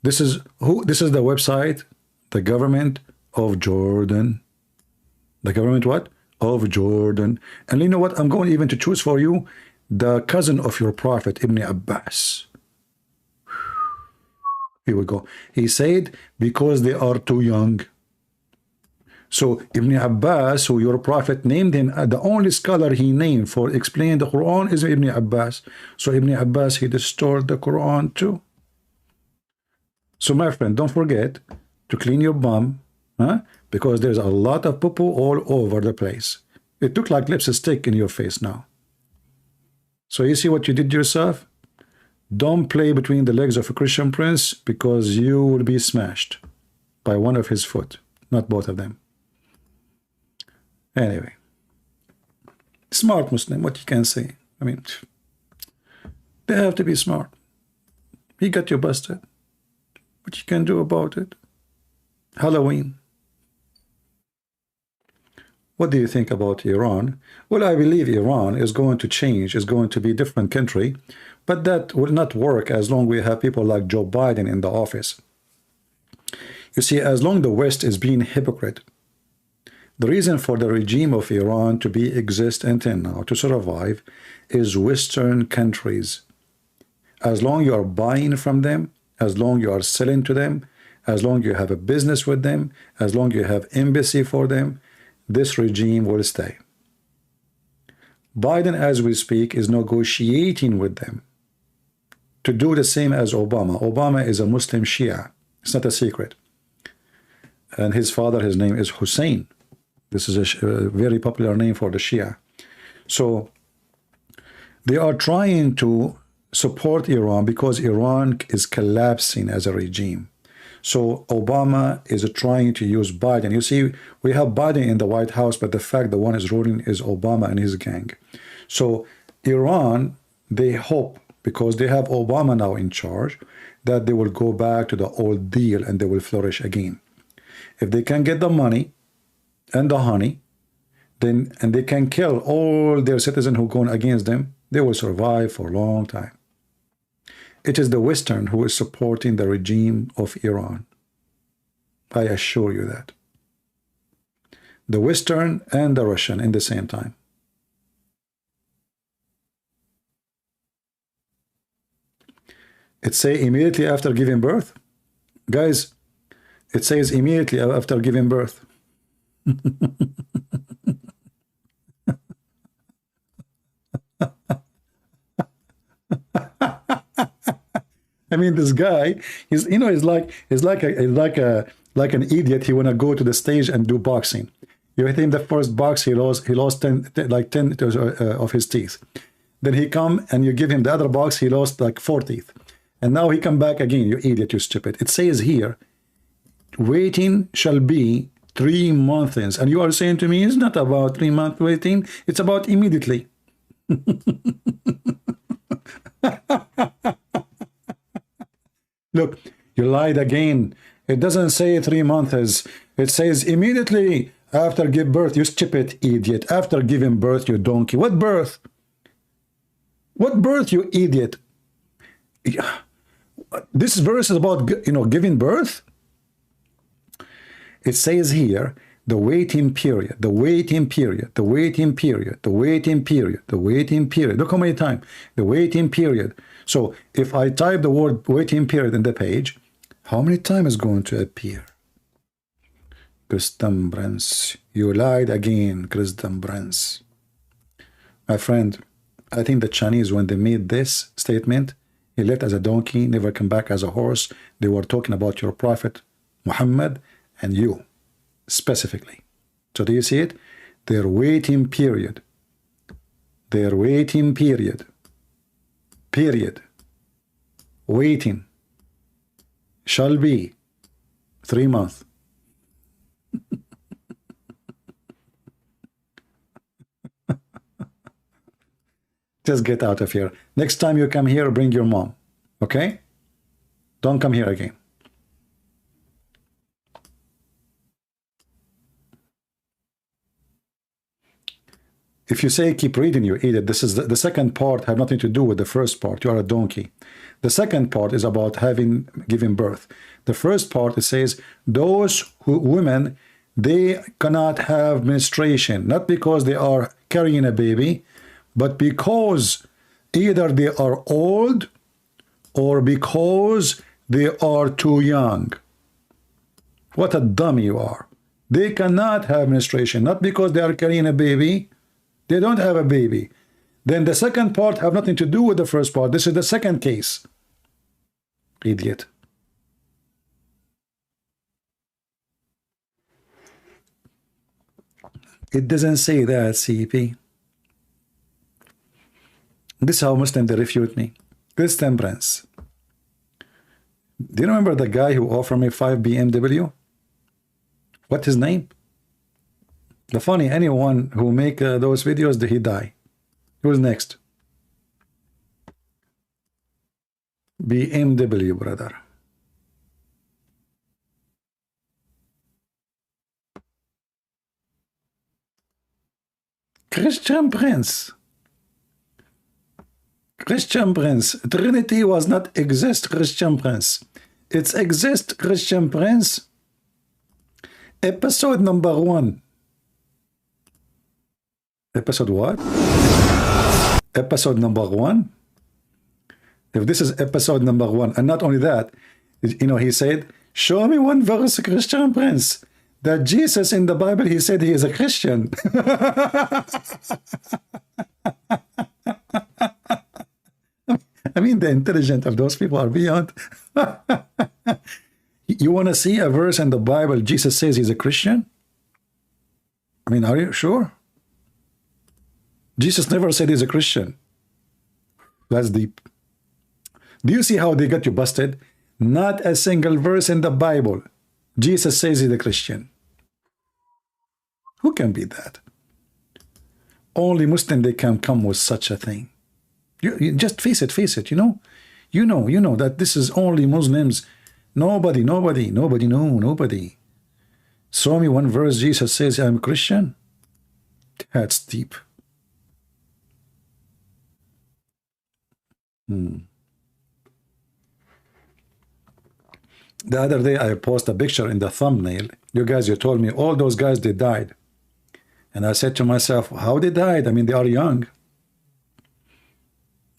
This is the website, the government of Jordan. The government what? Of Jordan. And you know what? I'm going even to choose for you the cousin of your prophet, Ibn Abbas. Here we go. He said, because they are too young. So Ibn Abbas, who your prophet named him, the only scholar he named for explaining the Quran is Ibn Abbas. So Ibn Abbas, he distorted the Quran too. So my friend, don't forget to clean your bum, because there's a lot of poo-poo all over the place. It looked like lipstick in your face now. So you see what you did yourself? Don't play between the legs of a Christian prince, because you will be smashed by one of his foot, not both of them. Anyway, smart Muslim, what you can say? I mean, they have to be smart. He got you busted. What you can do about it? Halloween. What do you think about Iran? Well, I believe Iran is going to change, is going to be a different country, but that will not work as long as we have people like Joe Biden in the office. You see, as long as the West is being hypocrite, the reason for the regime of Iran to be exist until now, to survive, is Western countries. As long as you are buying from them, as long as you are selling to them, as long as you have a business with them, as long as you have embassy for them, this regime will stay. Biden, as we speak, is negotiating with them to do the same as Obama. Obama is a Muslim Shia. It's not a secret. And his father, his name is Hussein. This is a very popular name for the Shia. So they are trying to support Iran because Iran is collapsing as a regime. So Obama is trying to use Biden. You see, we have Biden in the White House, but the fact the one is ruling is Obama and his gang. So Iran, they hope, because they have Obama now in charge, that they will go back to the old deal and they will flourish again. If they can get the money and the honey, then and they can kill all their citizens who go against them, they will survive for a long time. It is the Western who is supporting the regime of Iran. I assure you that. The Western and the Russian in the same time. It says immediately after giving birth. Guys, it says immediately after giving birth. I mean, this guy, he's like an idiot. He wanna go to the stage and do boxing. You hit him the first box, he lost 10 of his teeth. Then he come and you give him the other box, he lost like 4 teeth. And now he come back again. You idiot, you stupid. It says here, waiting shall be 3 months. And you are saying to me, it's not about 3 month waiting, it's about immediately. Look, you lied again. It doesn't say 3 months. It says immediately after give birth. You stupid idiot. After giving birth, you donkey. What birth? What birth, you idiot? This verse is about, giving birth. It says here, the waiting period, the waiting period, the waiting period, the waiting period, the waiting period. Look how many times. The waiting period. So if I type the word waiting period in the page, how many times is going to appear? Christian Brens. You lied again, Christian Brens. My friend, I think the Chinese, when they made this statement, he left as a donkey, never come back as a horse. They were talking about your prophet, Muhammad, and you, specifically. So do you see it? Their waiting period. Their waiting period. Period. Waiting. Shall be 3 months. Just get out of here. Next time you come here, bring your mom. Okay? Don't come here again. If you say keep reading, you eat it. This is the second part, have nothing to do with the first part. You are a donkey. The second part is about giving birth. The first part, it says, those women, they cannot have menstruation, not because they are carrying a baby, but because either they are old or because they are too young. What a dummy you are. They cannot have menstruation, not because they are carrying a baby. They don't have a baby. Then the second part have nothing to do with the first part. This is the second case. Idiot. It doesn't say that, CP. This is how Muslim they refute me. Christian Prince. Do you remember the guy who offered me 5 BMW? What's his name? The funny, anyone who make those videos, he die. Who's next? BMW, brother. Christian Prince. Christian Prince. Trinity was not exist, Christian Prince. It's exist, Christian Prince. Episode number 1. Episode what? Episode number 1? If this is episode number 1, and not only that, you know, he said, show me one verse, Christian Prince, that Jesus in the Bible, he said he is a Christian. I mean, the intelligence of those people are beyond. You want to see a verse in the Bible, Jesus says he's a Christian? I mean, are you sure? Jesus never said he's a Christian. That's deep. Do you see how they got you busted? Not a single verse in the Bible. Jesus says he's a Christian. Who can be that? Only Muslim they can come with such a thing. You just face it, you know? You know that this is only Muslims. Nobody. Show me one verse Jesus says I'm a Christian. That's deep. The other day I posted a picture in the thumbnail. You told me all those guys, they died. And I said to myself, how they died? I mean, they are young.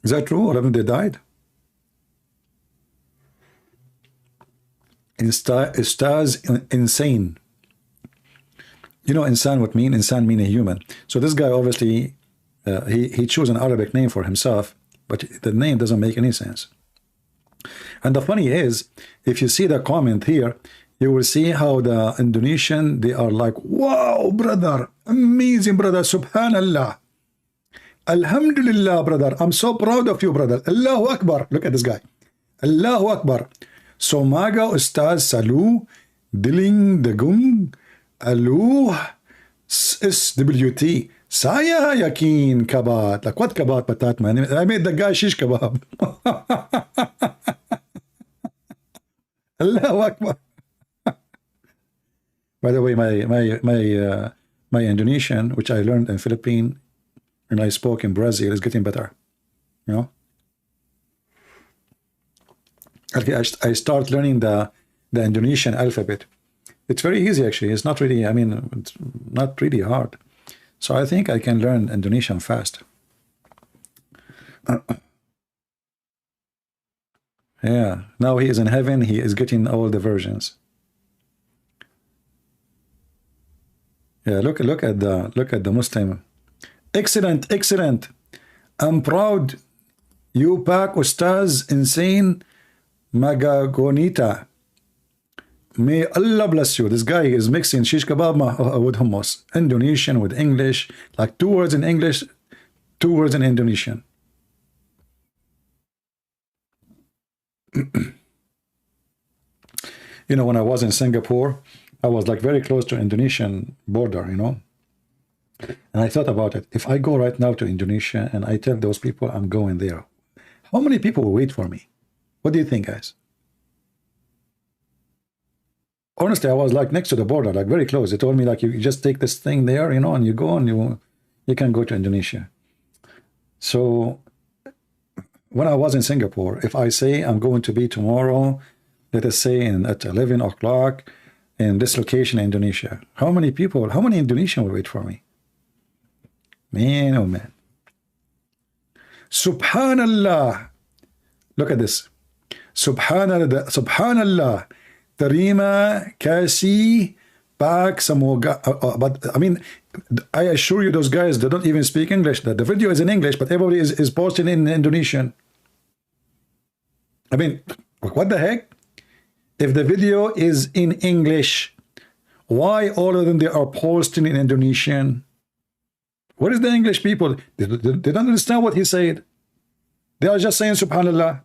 Is that true? Or haven't they died? Ustaz insane. You know insan what mean? Insan mean a human. So this guy obviously, he chose an Arabic name for himself, but the name doesn't make any sense. And the funny is, if you see the comment here, you will see how the Indonesian, they are like, wow, brother, amazing, brother, subhanallah. Alhamdulillah, brother, I'm so proud of you, brother. Allahu Akbar. Look at this guy. Allahu Akbar. Somaga Ustaz Salu, Diling Dagung, Aluh, SWT. Saya yakin kabat. Like what kabat patat, man? I made the guy shish kebab. Allahu Akbar. By the way, my Indonesian, which I learned in Philippines and I spoke in Brazil, is getting better. You know? Okay, I start learning the Indonesian alphabet. It's very easy actually. It's not really, I mean, it's not really hard. So I think I can learn Indonesian fast. Yeah, now he is in heaven. He is getting all the versions. Yeah, look at the Muslim Excellent, excellent. I'm proud. You pack Ustaz Insane Magagonita. May Allah bless you. This guy is mixing shish kebab with hummus. Indonesian with English. Like 2 words in English, 2 words in Indonesian. You know, when I was in Singapore, I was like very close to Indonesian border, you know. And I thought about it. If I go right now to Indonesia and I tell those people I'm going there, how many people will wait for me? What do you think, guys? Honestly, I was like next to the border, like very close. They told me like you just take this thing there, you know, and you go and you can go to Indonesia. So when I was in Singapore, if I say I'm going to be tomorrow, let us say at 11 o'clock in this location in Indonesia, how many people, how many Indonesians will wait for me? Man, oh man. Subhanallah. Look at this. Subhanallah. Subhanallah. Tarima Kasi Pak Samoga. But I mean, I assure you, those guys, they don't even speak English. The video is in English, but everybody is posting in Indonesian. I mean, what the heck? If the video is in English, why all of them they are posting in Indonesian? What is the English people? They don't understand what he said. They are just saying Subhanallah.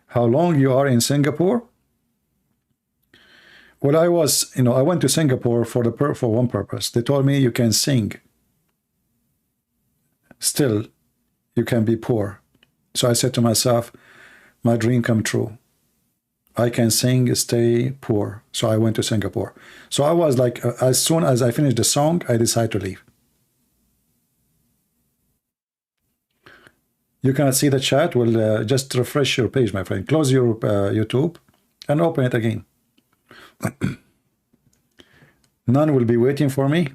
How long you are in Singapore? Well, I was, you know, I went to Singapore for one purpose. They told me you can sing. Still, you can be poor. So I said to myself, my dream come true. I can sing, stay poor. So I went to Singapore. So I was like, as soon as I finished the song, I decided to leave. You cannot see the chat. Well, just refresh your page, my friend. Close your YouTube and open it again. None will be waiting for me.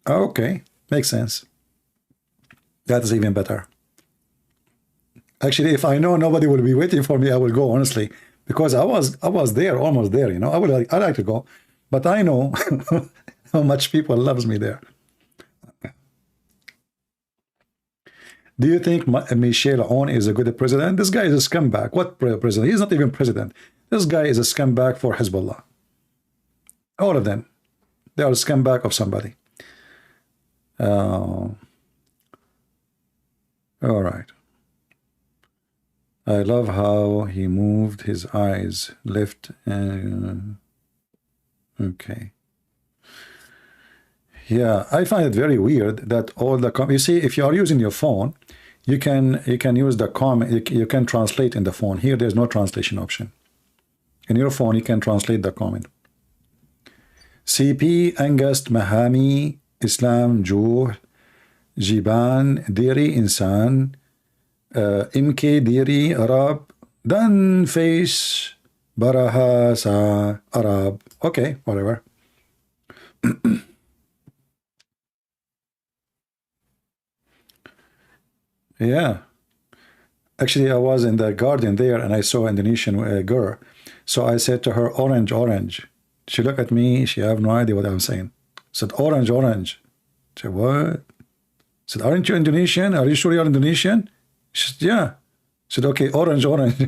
Okay, makes sense. That is even better. Actually, if I know nobody will be waiting for me, I will go, honestly, because I was there, almost there, you know. I like to go, but I know how much people loves me there. Do you think Michel Aoun is a good president? This guy is a scumbag. What president? He's not even president. This guy is a scumbag for Hezbollah. All of them. They are a scumbag of somebody. All right. I love how he moved his eyes, left. Okay. Yeah, I find it very weird that all the you see, if you are using your phone, you can use the comment. You can translate in the phone. Here, there's no translation option. In your phone, you can translate the comment. CP Angast Mahami Islam Juh Jiban Diri Insan MK Diri Arab Dan Face Baraha Sa Arab. Okay, whatever. Yeah. Actually, I was in the garden there and I saw an Indonesian girl. So I said to her, orange, orange. She looked at me. She have no idea what I'm saying. I said, orange, orange. She said, what? I said, aren't you Indonesian? Are you sure you're Indonesian? She said, yeah. I said, okay, orange, orange.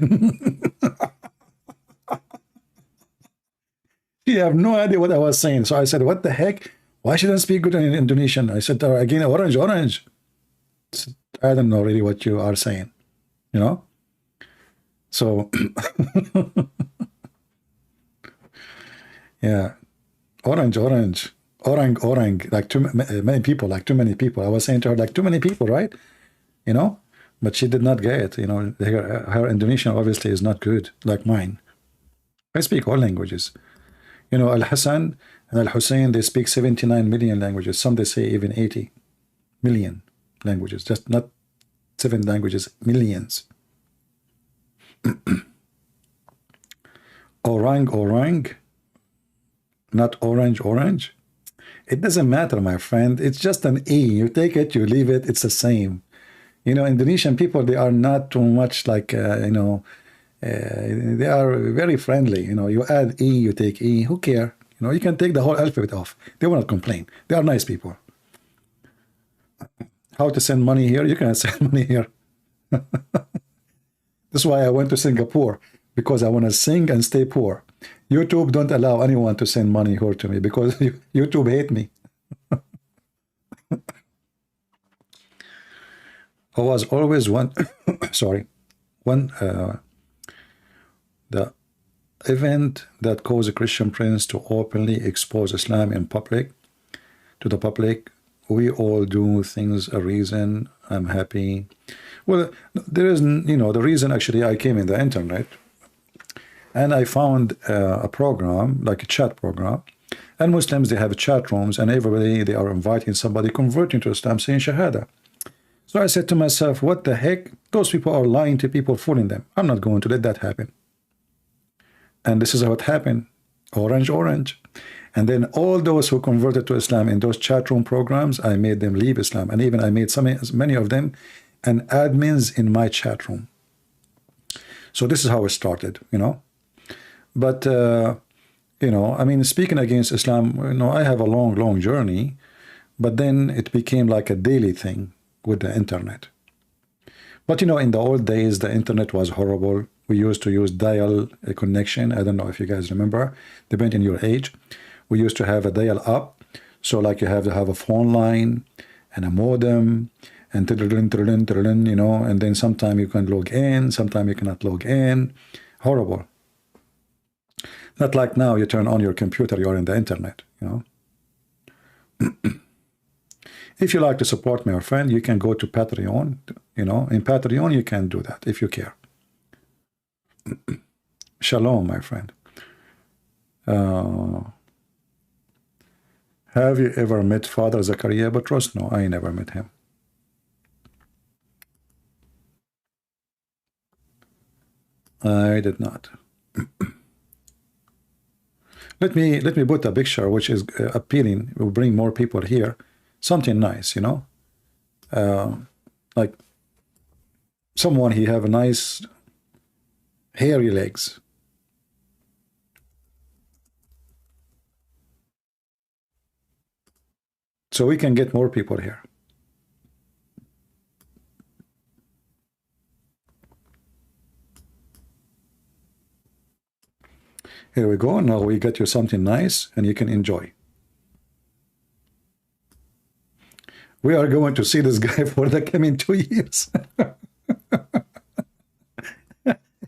She have no idea what I was saying. So I said, what the heck? Why should I speak good in Indonesian? I said, again, orange, orange. I said, I don't know really what you are saying, you know? So, yeah, orange, orange, orang, orang, like too many people, like too many people. I was saying to her, like too many people, right? You know? But she did not get it, you know. Her Indonesian obviously is not good, like mine. I speak all languages. You know, Al-Hassan and Al-Hussein, they speak 79 million languages. Some they say even 80 million languages, just not 7 languages, millions. Orang, orang, not orange, orange. It doesn't matter, my friend. It's just an E. You take it, you leave it, it's the same. You know, Indonesian people, they are not too much like, you know, they are very friendly. You know, you add E, you take E. Who care? You know, you can take the whole alphabet off. They will not complain. They are nice people. How to send money here? You can send money here. That's why I went to Singapore, because I want to sing and stay poor. YouTube don't allow anyone to send money here to me because YouTube hate me. I was always one, sorry, the event that caused a Christian prince to openly expose Islam in public, to the public. We all do things a reason. I'm happy. Well, there is, you know, the reason actually I came in the internet and I found a program, like a chat program, and Muslims, they have chat rooms and everybody, they are inviting somebody converting to Islam saying Shahada. So I said to myself, what the heck? Those people are lying to people, fooling them. I'm not going to let that happen. And this is how it happened. Orange, orange. And then all those who converted to Islam in those chat room programs, I made them leave Islam. And even I made many of them and admins in my chat room. So this is how it started, you know. But, you know, I mean, speaking against Islam, you know, I have a long, long journey. But then it became like a daily thing with the internet. But, you know, in the old days, the internet was horrible. We used to use dial connection. I don't know if you guys remember, depending on your age. We used to have a dial up. So like you have to have a phone line and a modem and you know, and then sometime you can log in, sometime you cannot log in. Horrible. Not like now you turn on your computer, you're in the internet, you know. If you like to support me, my friend, you can go to Patreon. You know, in Patreon you can do that if you care. Shalom, my friend. Have you ever met Father Zakaria Butros? No, I never met him. I did not. Let me put a picture which is appealing, will bring more people here. Something nice, you know, like someone he have a nice hairy legs. So we can get more people here. Here we go. Now we get you something nice and you can enjoy. We are going to see this guy for the coming 2 years.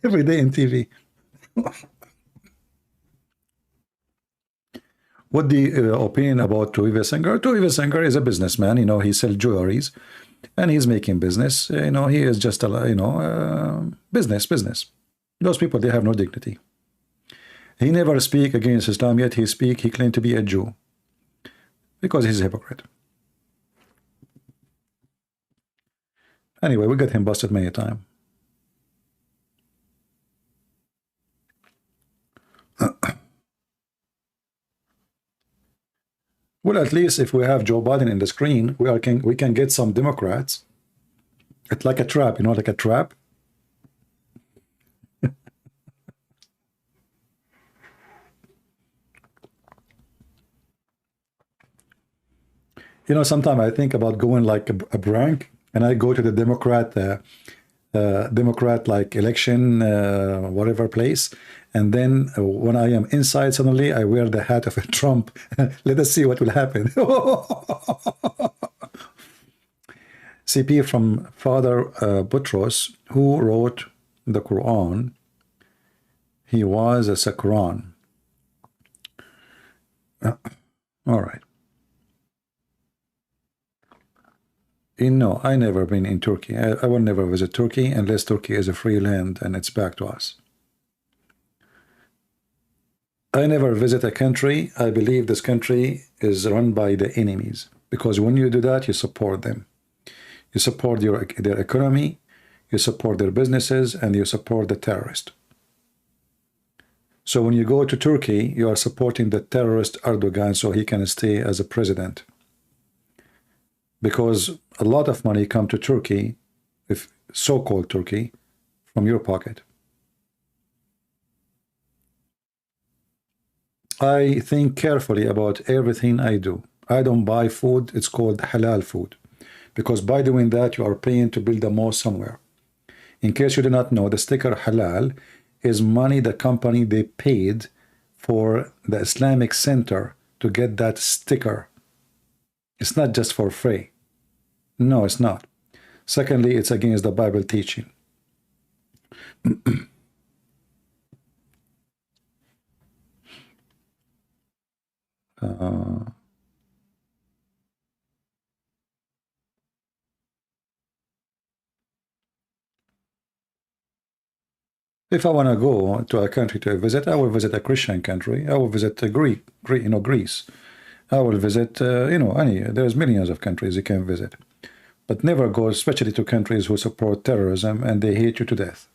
Every day in TV. What the opinion about Tuivasa Senghor? Tuivasa Senghor is a businessman. You know, he sells jewelries and he's making business. You know, he is just a, you know, business. Those people, they have no dignity. He never speak against Islam, yet he claimed to be a Jew because he's a hypocrite. Anyway, we got him busted many times. Well, at least if we have Joe Biden in the screen, we can get some Democrats. It's like a trap, you know, like a trap. You know, sometimes I think about going like a prank, and I go to the Democrat like election, whatever place, and then when I am inside, suddenly I wear the hat of a Trump. Let us see what will happen. CP from Father Butros, who wrote the Quran. He was a Sakran. All right. No, I never been in Turkey. I will never visit Turkey unless Turkey is a free land and it's back to us. I never visit a country. I believe this country is run by the enemies, because when you do that, you support them. You support their economy, you support their businesses, and you support the terrorist. So when you go to Turkey, you are supporting the terrorist Erdogan so he can stay as a president. Because a lot of money come to Turkey, if so-called Turkey, from your pocket. I think carefully about everything I do. I don't buy food, it's called halal food. Because by doing that, you are paying to build a mosque somewhere. In case you do not know, the sticker halal is money the company they paid for the Islamic Center to get that sticker. It's not just for free. No, it's not. Secondly, it's against the Bible teaching. If I want to go to a country to visit, I will visit a Christian country. I will visit Greece. I will visit, there's millions of countries you can visit. But never go, especially to countries who support terrorism and they hate you to death.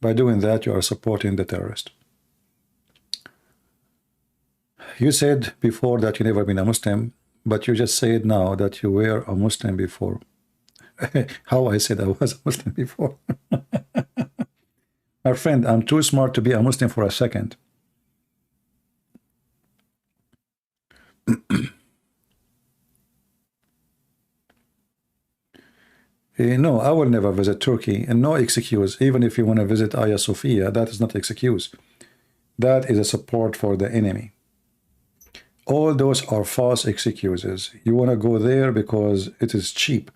By doing that, you are supporting the terrorist. You said before that you never been a Muslim, but you just said now that you were a Muslim before. How I said I was a Muslim before. My friend, I'm too smart to be a Muslim for a second. No, I will never visit Turkey, and no excuse. Even if you want to visit Hagia Sophia, that is not excuse. That is a support for the enemy. All those are false excuses. You want to go there because it is cheap.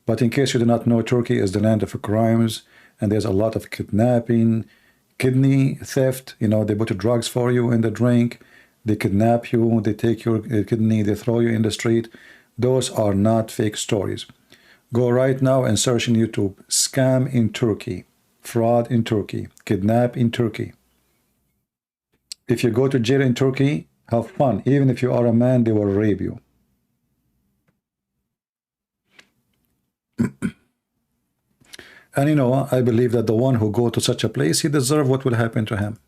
But in case you do not know, Turkey is the land of crimes, and there's a lot of kidnapping, kidney theft. They put drugs for you in the drink. They kidnap you. They take your kidney. They throw you in the street. Those are not fake stories. Go right now and search in YouTube, scam in Turkey, fraud in Turkey, kidnap in Turkey. If you go to jail in Turkey, have fun. Even if you are a man, they will rape you. And I believe that the one who go to such a place, he deserves what will happen to him.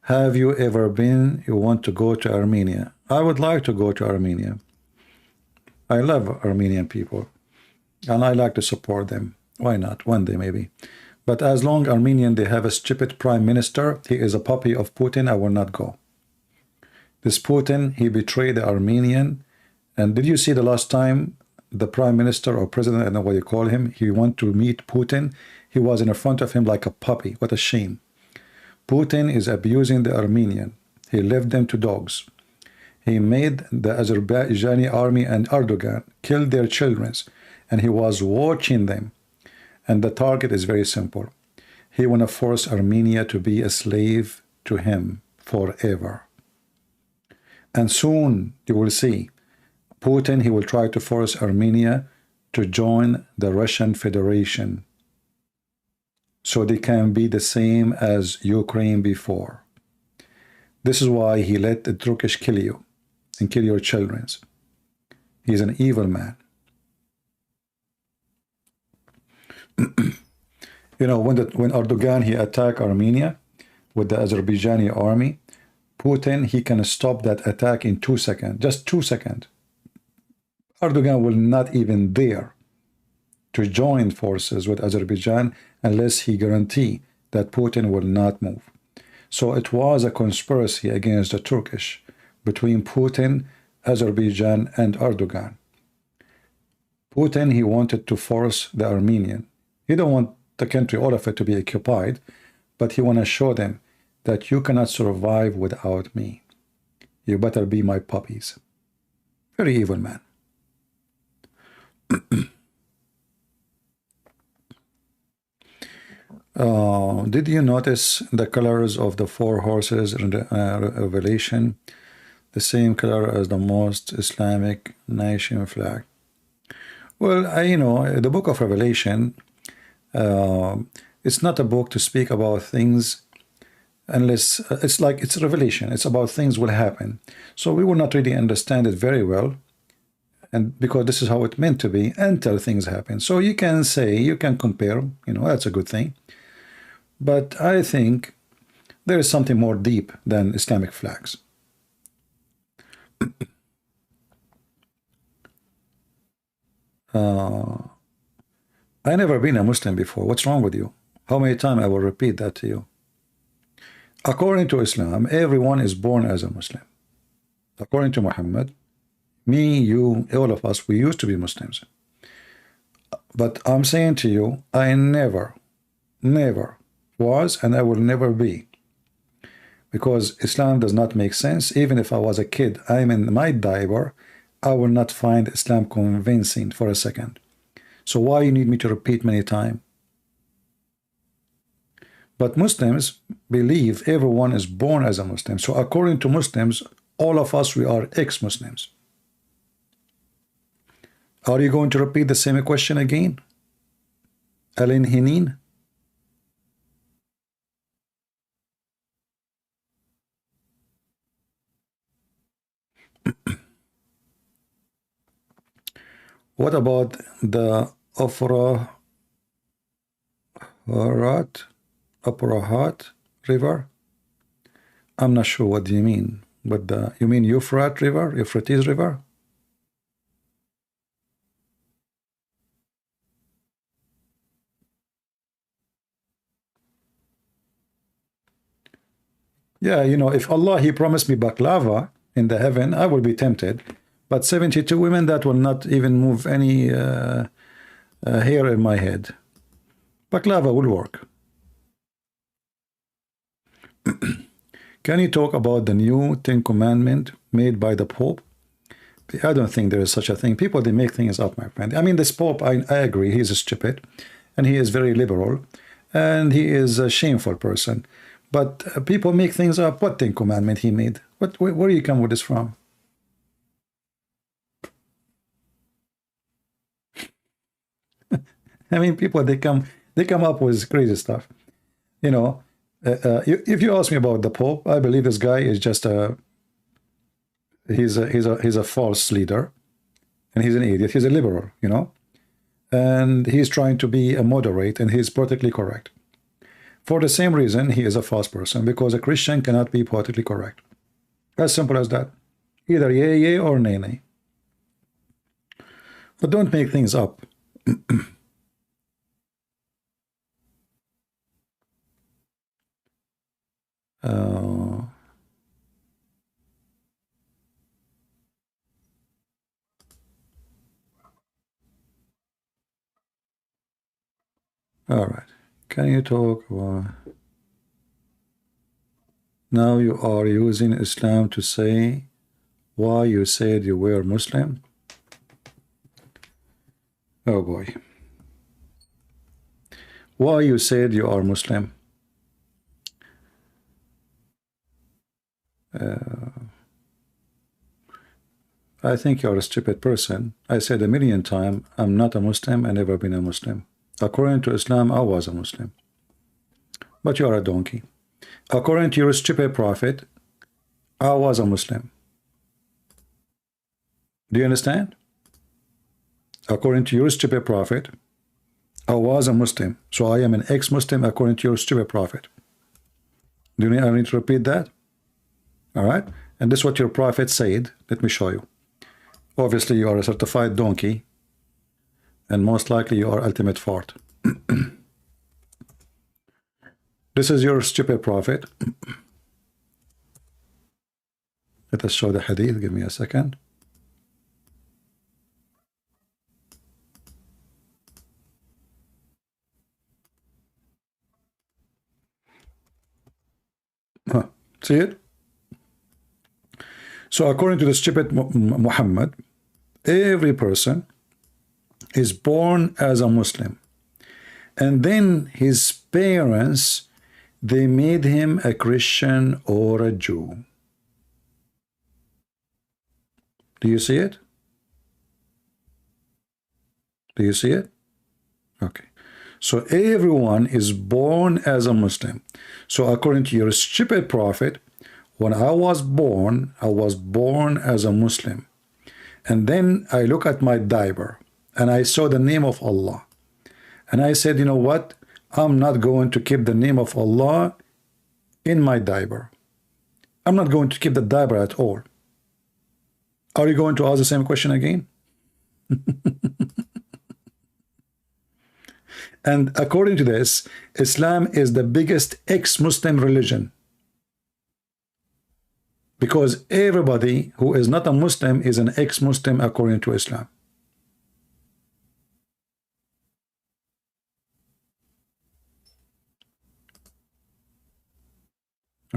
Have you ever been, you want to go to Armenia? I would like to go to Armenia. I love Armenian people, and I like to support them. Why not? One day maybe. But as long Armenian, they have a stupid prime minister, he is a puppy of Putin, I will not go. This Putin, he betrayed the Armenian. And did you see the last time the prime minister or president, I don't know what you call him, he went to meet Putin? He was in front of him like a puppy. What a shame. Putin is abusing the Armenian. He left them to dogs. He made the Azerbaijani army and Erdogan kill their children, and he was watching them. And the target is very simple. He want to force Armenia to be a slave to him forever. And soon you will see Putin, he will try to force Armenia to join the Russian Federation so they can be the same as Ukraine before. This is why he let the Turkish kill you and kill your children. He's an evil man. When Erdogan, he attacked Armenia with the Azerbaijani army, Putin, he can stop that attack in 2 seconds, just 2 seconds. Erdogan will not even dare to join forces with Azerbaijan unless he guarantee that Putin will not move. So it was a conspiracy against the Turkish between Putin, Azerbaijan, and Erdogan. Putin, he wanted to force the Armenian. He don't want the country, all of it, to be occupied, but he want to show them that you cannot survive without me. You better be my puppies. Very evil man. Did you notice the colors of the 4 horses in the Revelation? The same color as the most Islamic nation flag. Well, the book of Revelation, it's not a book to speak about things unless it's revelation. It's about things will happen. So we will not really understand it very well, and because this is how it meant to be until things happen. So you can say, you can compare, that's a good thing. But I think there is something more deep than Islamic flags. I never been a Muslim before. What's wrong with you? How many times I will repeat that to you? According to Islam, everyone is born as a Muslim. According to Muhammad, me, you, all of us, we used to be Muslims. But I'm saying to you, I never was, and I will never be. Because Islam does not make sense. Even if I was a kid, I'm in my diaper, I will not find Islam convincing for a second. So why you need me to repeat many times? But Muslims believe everyone is born as a Muslim. So according to Muslims, all of us, we are ex-Muslims. Are you going to repeat the same question again? Alain Hinin? What about the Afrahat River? I'm not sure what you mean. But you mean Euphrates River? Euphrates River? Yeah, you know, if Allah, He promised me baklava in the heaven, I will be tempted. But 72 women, that will not even move any hair in my head. Baklava will work. Can you talk about the new 10 commandment made by the Pope? I don't think there is such a thing. People, they make things up, my friend. I mean, this Pope, I agree, he's stupid, and he is very liberal, and he is a shameful person. But people make things up. What 10 commandment he made? Where do you come with this from? I mean, people, they come up with crazy stuff. You know, if you ask me about the Pope, I believe this guy is just he's a false leader, and he's an idiot. He's a liberal, you know, and he's trying to be a moderate, and he's politically correct. For the same reason, he is a false person, because a Christian cannot be politically correct. As simple as that. Either yay, yay, or nay, nay. But don't make things up. All right. Can you talk about... Now you are using Islam to say why you said you were Muslim? Oh boy. Why you said you are Muslim? I think you're a stupid person. I said a million times, I'm not a Muslim, I've never been a Muslim. According to Islam, I was a Muslim. But you are a donkey. According to your stupid prophet, I was a Muslim. Do you understand? According to your stupid prophet, I was a Muslim. So I am an ex-Muslim according to your stupid prophet. Do you need, I need to repeat that? All right? And this is what your prophet said. Let me show you. Obviously, you are a certified donkey. And most likely you are ultimate fart. This is your stupid prophet. Let us show the hadith. Give me a second. See it? So according to the stupid Muhammad, every person is born as a Muslim, and then his parents, they made him a Christian or a Jew. Do you see it? Do you see it? Okay. So everyone is born as a Muslim. So according to your stupid prophet, when I was born as a Muslim. And then I look at my diaper and I saw the name of Allah. And I said, you know what? I'm not going to keep the name of Allah in my diaper. I'm not going to keep the diaper at all. Are you going to ask the same question again? And according to this, Islam is the biggest ex-Muslim religion. Because everybody who is not a Muslim is an ex-Muslim according to Islam.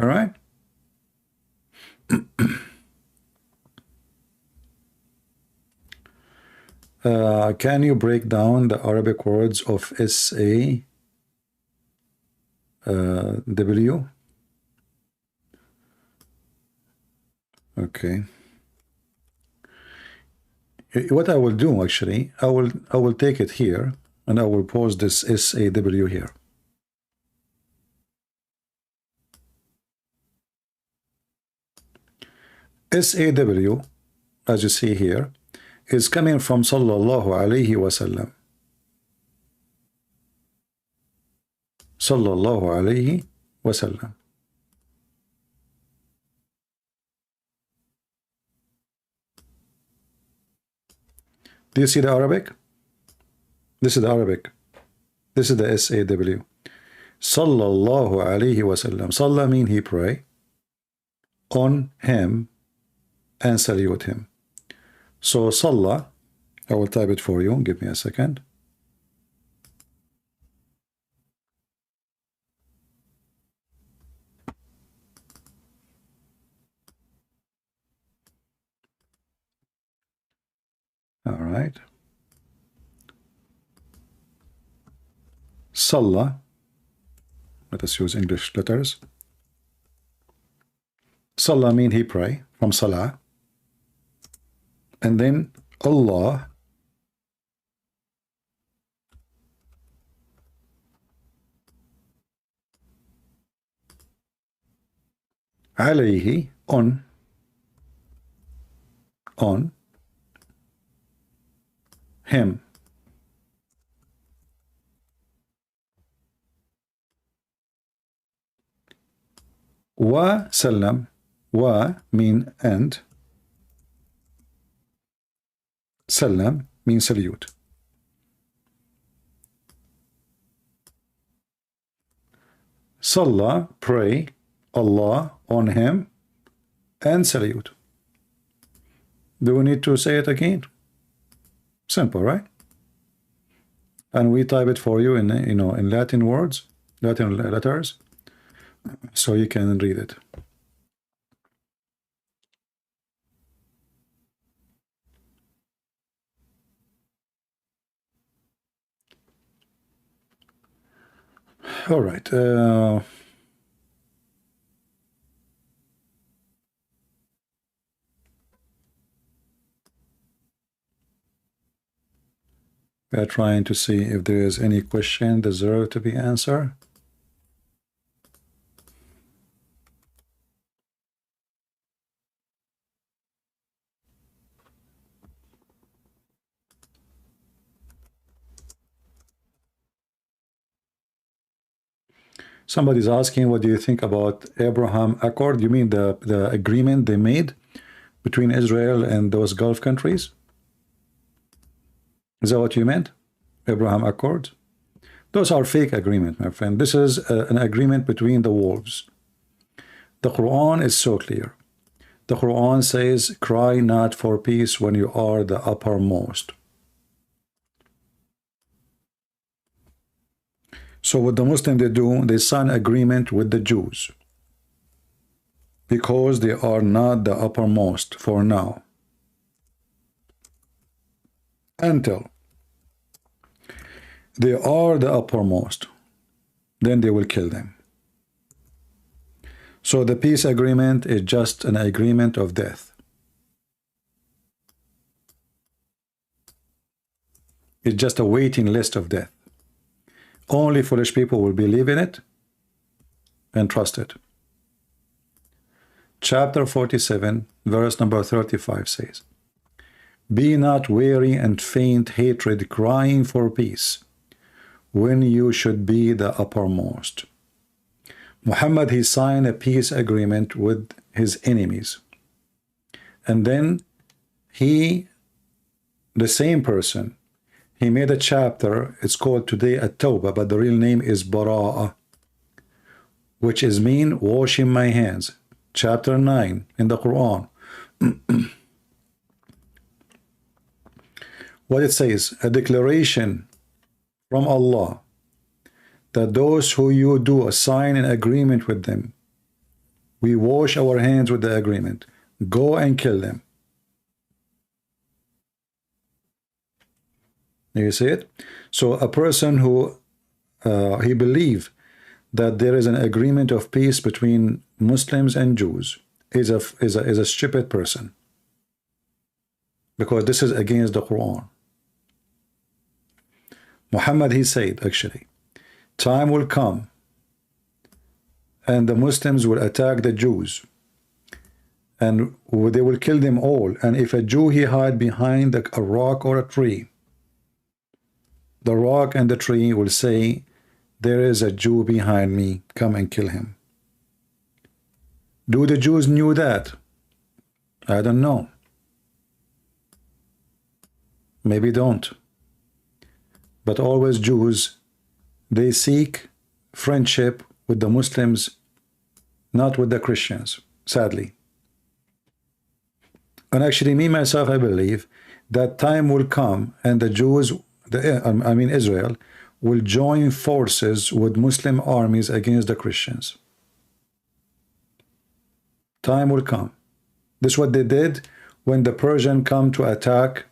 All right? Can you break down the Arabic words of SAW? Okay. What I will do actually, I will take it here and I will pause this SAW here. SAW, as you see here, is coming from Sallallahu Alaihi Wasallam. Sallallahu Alaihi Wasallam. Do you see the Arabic? This is the Arabic. This is the SAW. Sallallahu Alaihi Wasallam. Sallah means he pray on him and salute him. So Sallah, I will type it for you. Give me a second. All right. Sallah. Let us use English letters. Sallah means he pray from Salah. And then Allah alayhi on him. Wa sallam. Wa mean and. Salam means salute. Sallah, pray Allah on him and salute. Do we need to say it again? Simple, right? And we type it for you in in Latin words, Latin letters, so you can read it. All right. We are trying to see if there is any question deserve to be answered. Somebody's asking, what do you think about Abraham Accord? You mean the agreement they made between Israel and those Gulf countries? Is that what you meant? Abraham Accord? Those are fake agreements, my friend. This is an agreement between the wolves. The Quran is so clear. The Quran says, cry not for peace when you are the uppermost. So what the Muslims they do, they sign agreement with the Jews because they are not the uppermost for now. Until they are the uppermost, then they will kill them. So the peace agreement is just an agreement of death. It's just a waiting list of death. Only foolish people will believe in it and trust it. Chapter 47, verse number 35 says, be not weary and faint hatred, crying for peace, when you should be the uppermost. Muhammad, he signed a peace agreement with his enemies. And then the same person, he made a chapter. It's called today At-Tawbah, but the real name is Bara'ah, which is mean washing my hands. Chapter 9 in the Quran. What it says, a declaration from Allah that those who you do sign an agreement with them, we wash our hands with the agreement. Go and kill them. You see it? So a person who he believes that there is an agreement of peace between Muslims and Jews is a stupid person, because this is against the Quran. Muhammad, he said, actually, time will come and the Muslims will attack the Jews and they will kill them all. And if a Jew he hide behind a rock or a tree, the rock and the tree will say, there is a Jew behind me, come and kill him. Do the Jews knew that? I don't know. Maybe don't. But always Jews, they seek friendship with the Muslims, not with the Christians, sadly. And actually, me, myself, I believe that time will come and the Jews, Israel, will join forces with Muslim armies against the Christians. Time will come. This is what they did when the Persian come to attack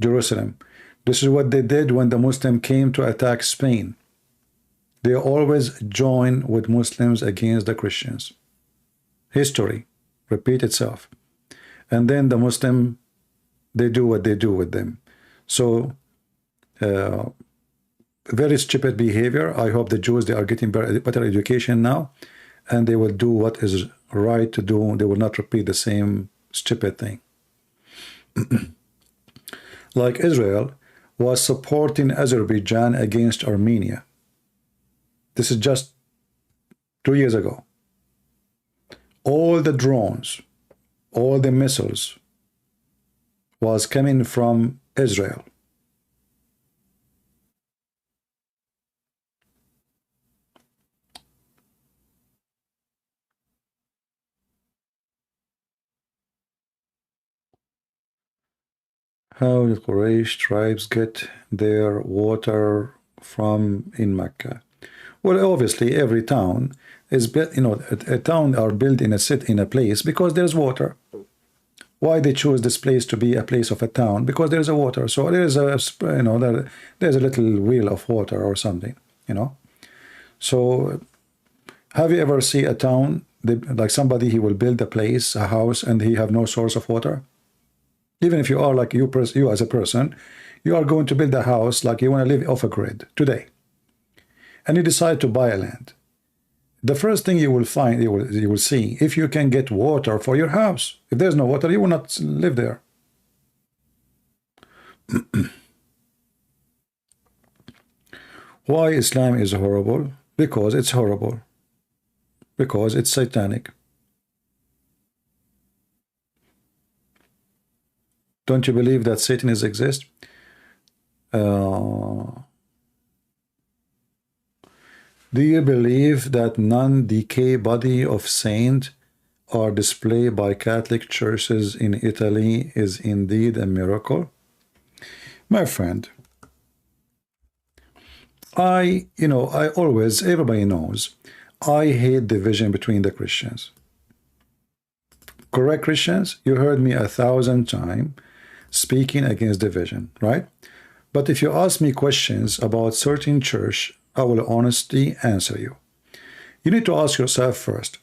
Jerusalem. This is what they did when the Muslim came to attack Spain. They always join with Muslims against the Christians. History repeat itself. And then the Muslim, they do what they do with them. So, very stupid behavior. I hope the Jews, they are getting better education now, and they will do what is right to do. They will not repeat the same stupid thing. Like Israel was supporting Azerbaijan against Armenia. This is just 2 years ago. All the drones, all the missiles was coming from Israel. How did Quraysh tribes get their water from in Mecca? Well, obviously, every town is built. A town are built in a place because there's water. Why they choose this place to be a place of a town? Because there's a water. So there is there's a little wheel of water or something. So, have you ever seen a town like somebody he will build a place, a house, and he have no source of water? Even if you are like you as a person, you are going to build a house like you want to live off a grid today, and you decide to buy a land. The first thing you will find, you will see if you can get water for your house. If there's no water, you will not live there. Why Islam is horrible? Because it's horrible. Because it's satanic. Don't you believe that Satan exists? Do you believe that non-decay body of saint are displayed by Catholic churches in Italy is indeed a miracle? My friend, I always, everybody knows, I hate division between the Christians. Correct Christians? You heard me 1,000 times speaking against division, right? But if you ask me questions about certain church, I will honestly answer you. You need to ask yourself first,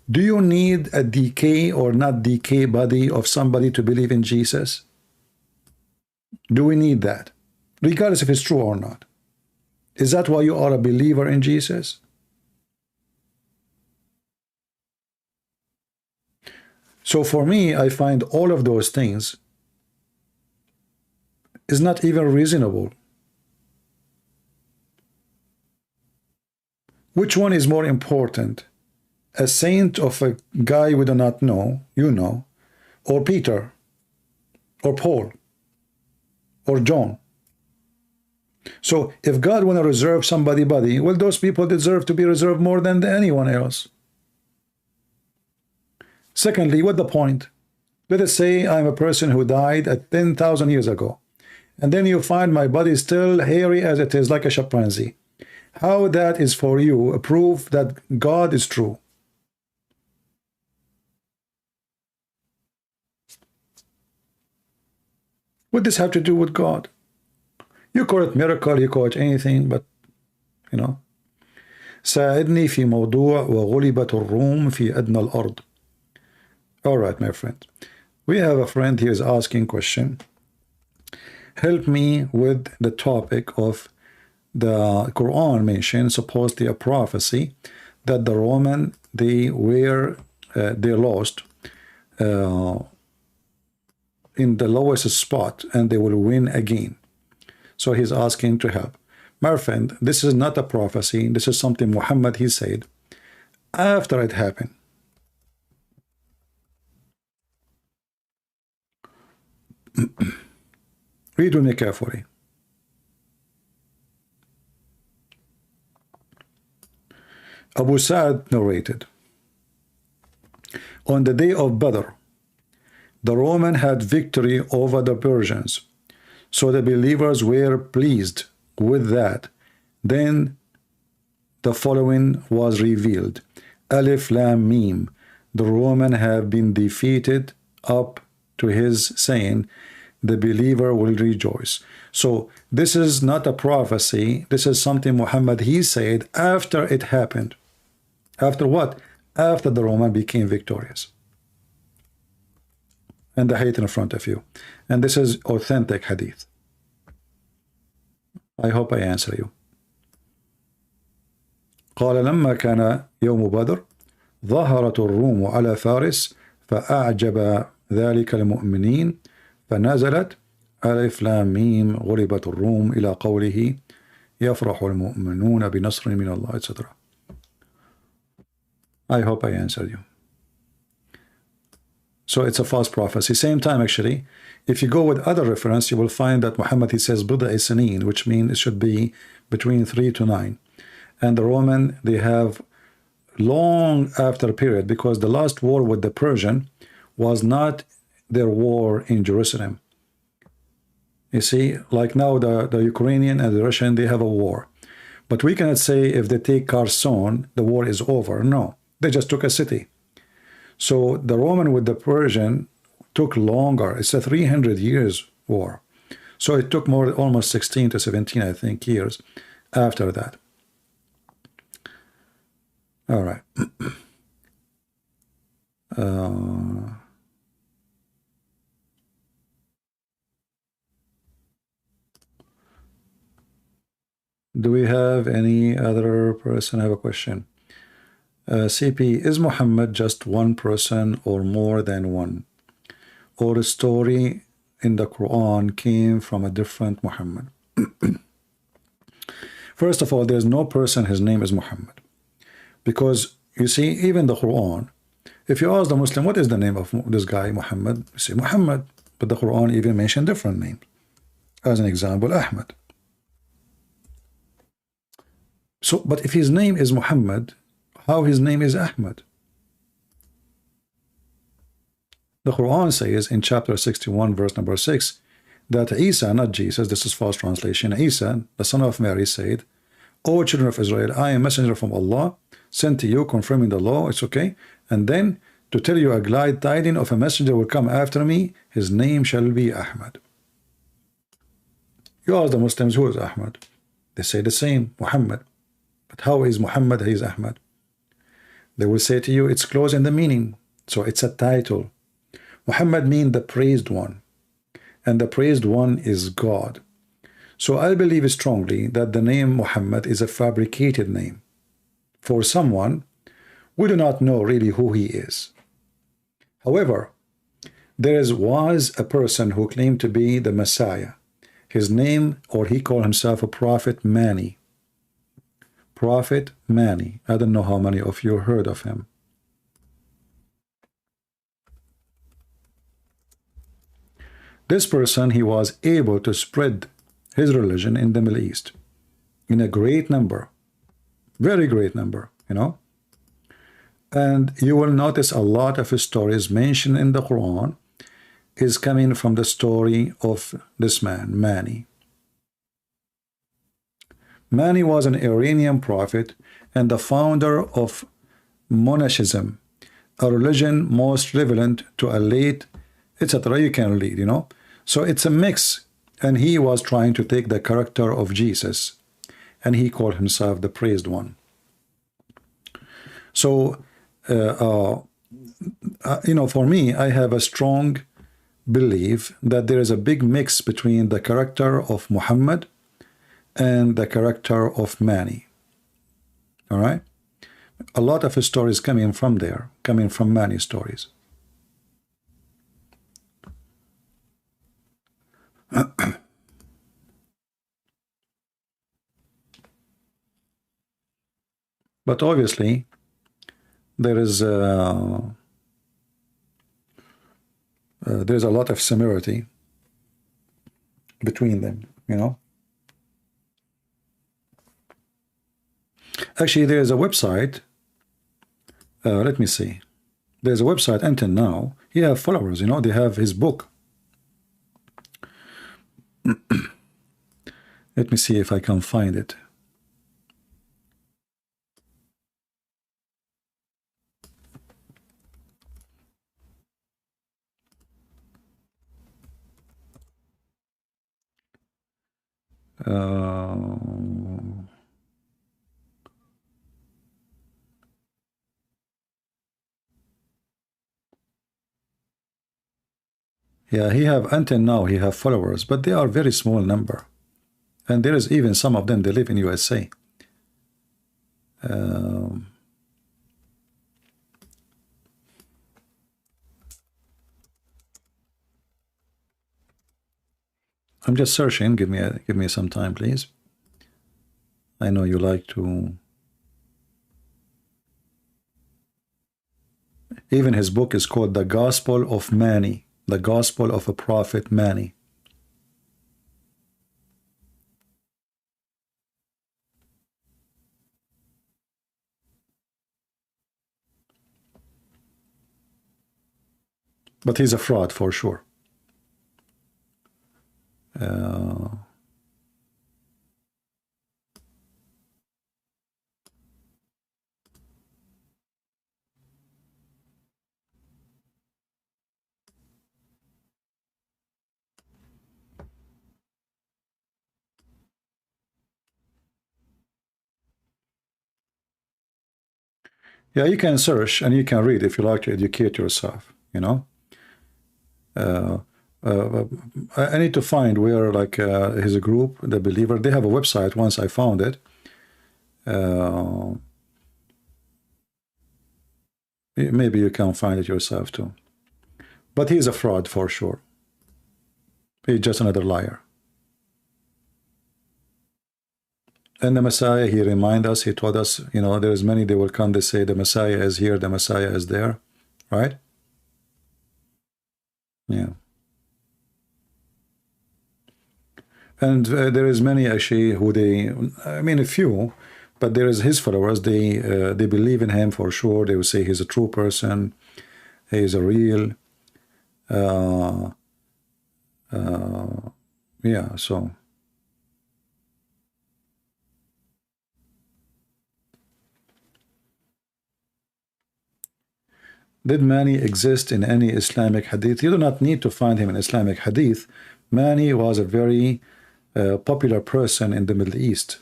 do you need a decay or not decay body of somebody to believe in Jesus? Do we need that? Regardless if it's true or not. Is that why you are a believer in Jesus? So for me, I find all of those things is not even reasonable. Which one is more important? A saint of a guy we do not know, or Peter, or Paul, or John? So if God want to reserve somebody body, well, those people deserve to be reserved more than anyone else. Secondly, what the point? Let us say I'm a person who died at 10,000 years ago, and then you find my body still hairy as it is, like a chimpanzee. How that is for you a proof that God is true? What does this have to do with God? You call it miracle, you call it anything, but you know. ساعدني في موضوع وغلبت الروم في أدنى الأرض. All right, my friend. We have a friend here is asking question. Help me with the topic of the Quran mentions supposedly a prophecy that the Roman they lost in the lowest spot and they will win again. So he's asking to help. My friend, this is not a prophecy. This is something Muhammad he said after it happened. Read with me carefully. Abu Sa'd narrated, on the day of Badr, the Roman had victory over the Persians, so the believers were pleased with that. Then the following was revealed: Alif Lam Mim, the Roman have been defeated, up to his saying, the believer will rejoice. So this is not a prophecy. This is something Muhammad he said after it happened. After what? After the Roman became victorious. And the hadith in front of you. And this is authentic hadith. I hope I answer you. قال لما كان يوم بدر ظهرت الروم على فارس فأعجب ذلك المؤمنين فنزلت ألف لام ميم غلبت الروم إلى قوله يفرح المؤمنون بنصر من الله etc. I hope I answered you. So it's a false prophecy. Same time, actually, if you go with other reference, you will find that Muhammad, he says, Bida Isanin, which means it should be between 3 to 9. And the Roman, they have long after period, because the last war with the Persian was not their war in Jerusalem. You see, like now the Ukrainian and the Russian, they have a war. But we cannot say if they take Kherson, the war is over. No, they just took a city. So the Roman with the Persian took longer. It's a 300 years war. So it took more, almost 16 to 17, I think, years after that. All right. Do we have any other person have a question? CP, is Muhammad just one person or more than one? Or a story in the Quran came from a different Muhammad? First of all, there's no person, his name is Muhammad. Because, you see, even the Quran, if you ask the Muslim, what is the name of this guy, Muhammad? You say, Muhammad. But the Quran even mentioned different names. As an example, Ahmad. So, but if his name is Muhammad, how his name is Ahmad? The Quran says in chapter 61, verse number 6, that Isa, not Jesus, this is false translation, Isa, the son of Mary, said, O children of Israel, I am a messenger from Allah, sent to you, confirming the law, it's okay. And then to tell you a glad tidings of a messenger will come after me, his name shall be Ahmad. You ask the Muslims, who is Ahmad? They say the same, Muhammad. But how is Muhammad, he is Ahmad? They will say to you, it's close in the meaning. So it's a title. Muhammad means the praised one. And the praised one is God. So I believe strongly that the name Muhammad is a fabricated name. For someone, we do not know really who he is. However, there was a person who claimed to be the Messiah. His name, or he called himself a Prophet Mani. Prophet Mani. I don't know how many of you heard of him. This person, he was able to spread his religion in the Middle East in a great number, very great number, you know. And you will notice a lot of stories mentioned in the Quran is coming from the story of this man, Mani. Mani was an Iranian prophet and the founder of Monachism, a religion most relevant to a late, etc. You can read, you know. So it's a mix, and he was trying to take the character of Jesus, and he called himself the praised one. So, you know, for me, I have a strong belief that there is a big mix between the character of Muhammad and the character of Mani. All right? A lot of stories coming from there, coming from Mani stories. But obviously, there's a lot of similarity between them, you know. Actually, there's a website. Let me see. There's a website until now. He have followers, you know. They have his book. Let me see if I can find it. Yeah, he have until now he have followers, but they are very small number, and there is even some of them they live in USA. I'm just searching. Give me some time, please. I know you like to. Even his book is called The Gospel of Mani, The Gospel of a Prophet Mani. But he's a fraud for sure. Yeah, you can search and you can read if you like to educate yourself, you know. I need to find where, like, his group, the Believer, they have a website. Once I found it, maybe you can find it yourself too. But he's a fraud for sure. He's just another liar. And the Messiah, he reminded us, he told us, you know, there's many, they will come, they say the Messiah is here, the Messiah is there, right? Yeah. And there is many actually who I mean a few, but there is his followers, they believe in him for sure. They will say he's a true person, he's a real, yeah, so. Did Mani exist in any Islamic hadith? You do not need to find him in Islamic hadith. Mani was a very popular person in the Middle East.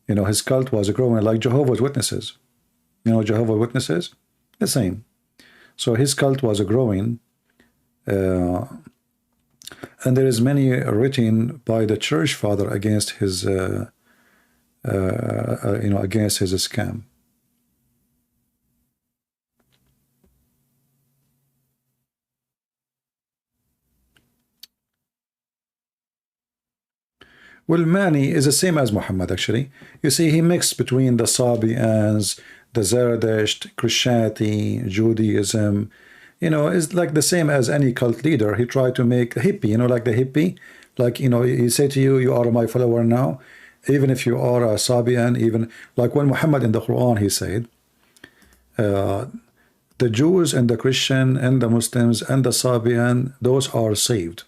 You know, his cult was growing like Jehovah's Witnesses. You know, Jehovah's Witnesses? The same. So his cult was growing. And there is many written by the church father against his, you know, against his scam. Well, Mani is the same as Muhammad, actually. You see, he mixed between the Sabians, the Zerdusht, Christianity, Judaism. You know, it's like the same as any cult leader. He tried to make a hippie, you know, like the hippie, Like, you know, he say to you, you are my follower now, even if you are a Sabian, even like when Muhammad in the Quran, he said, the Jews and the Christian and the Muslims and the Sabian, those are saved.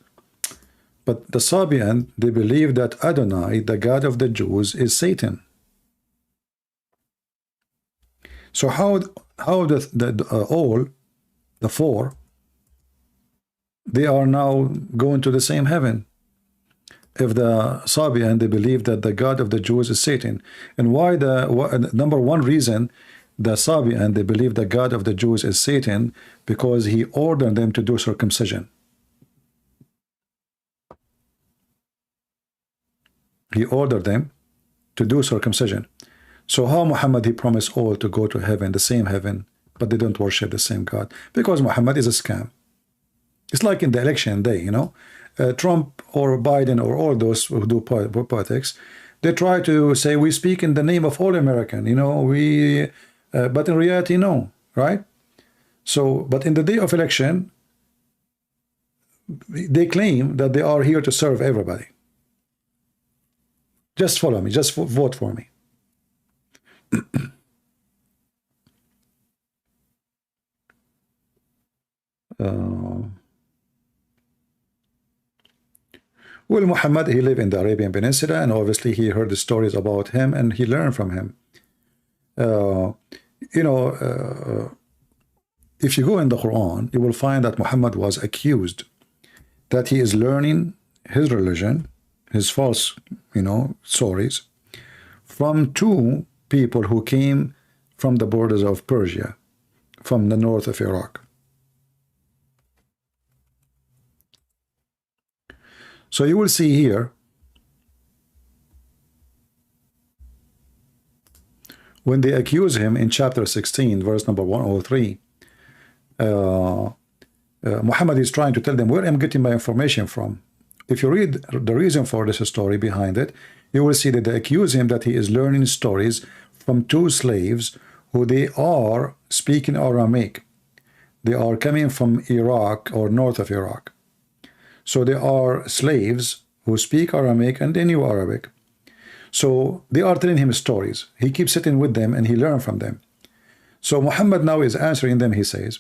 But the Sabian, they believe that Adonai, the God of the Jews, is Satan. So how all the four, they are now going to the same heaven? If the Sabian, they believe that the God of the Jews is Satan. And why number one reason the Sabian, they believe the God of the Jews is Satan, because he ordered them to do circumcision. He ordered them to do circumcision. So how Muhammad, he promised all to go to heaven, the same heaven, but they don't worship the same God? Because Muhammad is a scam. It's like in the election day, you know, Trump or Biden or all those who do politics, they try to say we speak in the name of all American, you know, but in reality, no, right? So, but in the day of election, they claim that they are here to serve everybody. Just follow me, just vote for me. Well, Muhammad, he lived in the Arabian Peninsula, and obviously he heard the stories about him, and he learned from him. You know, if you go in the Quran, you will find that Muhammad was accused that he is learning his religion, his false, you know, stories, from two people who came from the borders of Persia, from the north of Iraq. So you will see here, when they accuse him in chapter 16, verse number 103, Muhammad is trying to tell them where I'm getting my information from. If you read the reason for this story behind it, you will see that they accuse him that he is learning stories from two slaves who they are speaking Aramaic. They are coming from Iraq or north of Iraq. So they are slaves who speak Aramaic and they knew Arabic. So they are telling him stories. He keeps sitting with them and he learned from them. So Muhammad now is answering them. He says,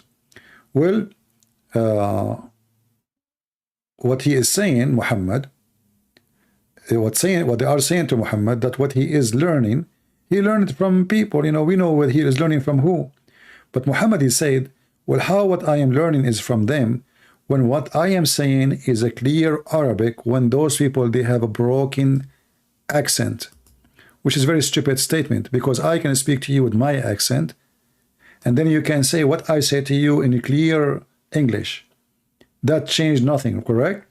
well, what he is saying, Muhammad, what they are saying to Muhammad, that what he is learning, he learned from people. You know, we know what he is learning from who. But Muhammad, he said, well, how what I am learning is from them, when what I am saying is a clear Arabic, when those people, they have a broken accent, which is a very stupid statement, because I can speak to you with my accent, and then you can say what I say to you in clear English. That changed nothing, correct?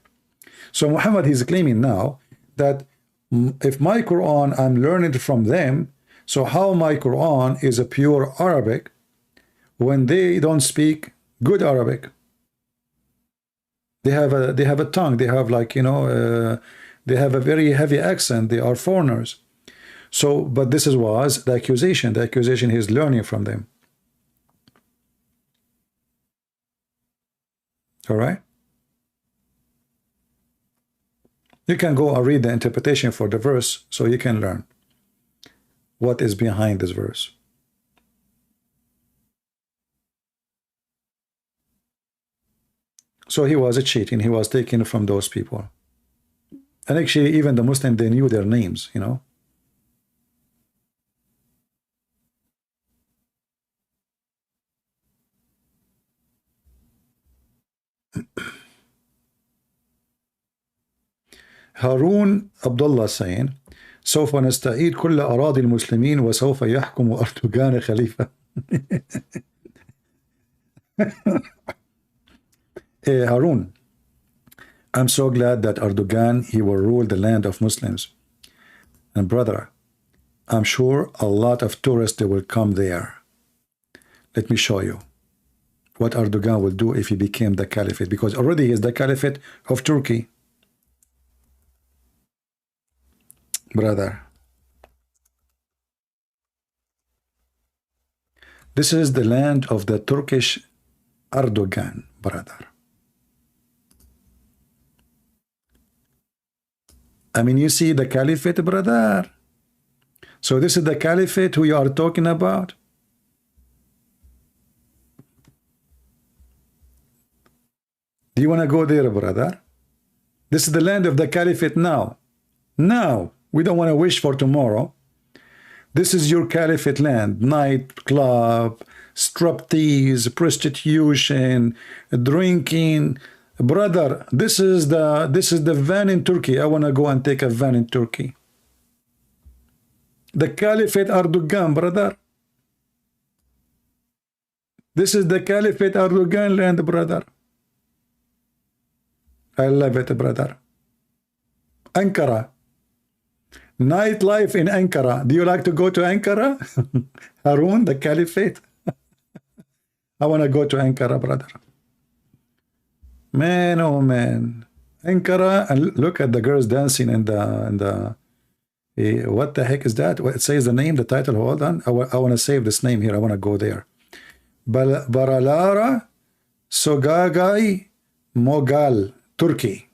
So Muhammad, he's claiming now that if my Quran, I'm learning from them, so how my Quran is a pure Arabic when they don't speak good Arabic? They have a tongue, they have, like, you know, they have a very heavy accent, they are foreigners. So, but this was the accusation. The accusation, he's learning from them. All right? You can go and read the interpretation for the verse so you can learn what is behind this verse. So he was cheating. He was taken from those people. And actually, even the Muslim, they knew their names, you know. Harun Abdullah saying, سوف نستعيد كل أراضي المسلمين وسوف يحكم أردوغان خليفة. Hey, Harun, I'm so glad that Erdogan, he will rule the land of Muslims. And brother, I'm sure a lot of tourists, they will come there. Let me show you what Erdogan will do if he became the caliphate, because already he is the caliphate of Turkey. Brother, this is the land of the Turkish Erdogan, brother. I mean, you see the caliphate, brother. So this is the caliphate who you are talking about. Do you want to go there, brother? This is the land of the caliphate now. Now, we don't want to wish for tomorrow. This is your caliphate land. Nightclub, striptease, prostitution, drinking. Brother, this is the van in Turkey. I want to go and take a van in Turkey. The caliphate Erdogan, brother. This is the caliphate Erdogan land, brother. I love it, brother. Ankara. Nightlife in Ankara. Do you like to go to Ankara? Harun, the caliphate. I want to go to Ankara, brother. Man, oh man. Ankara, and look at the girls dancing in the what the heck is that? It says the name, the title. Hold on. I want to save this name here. I want to go there. Baralara Sogagai Mogal, Turkey.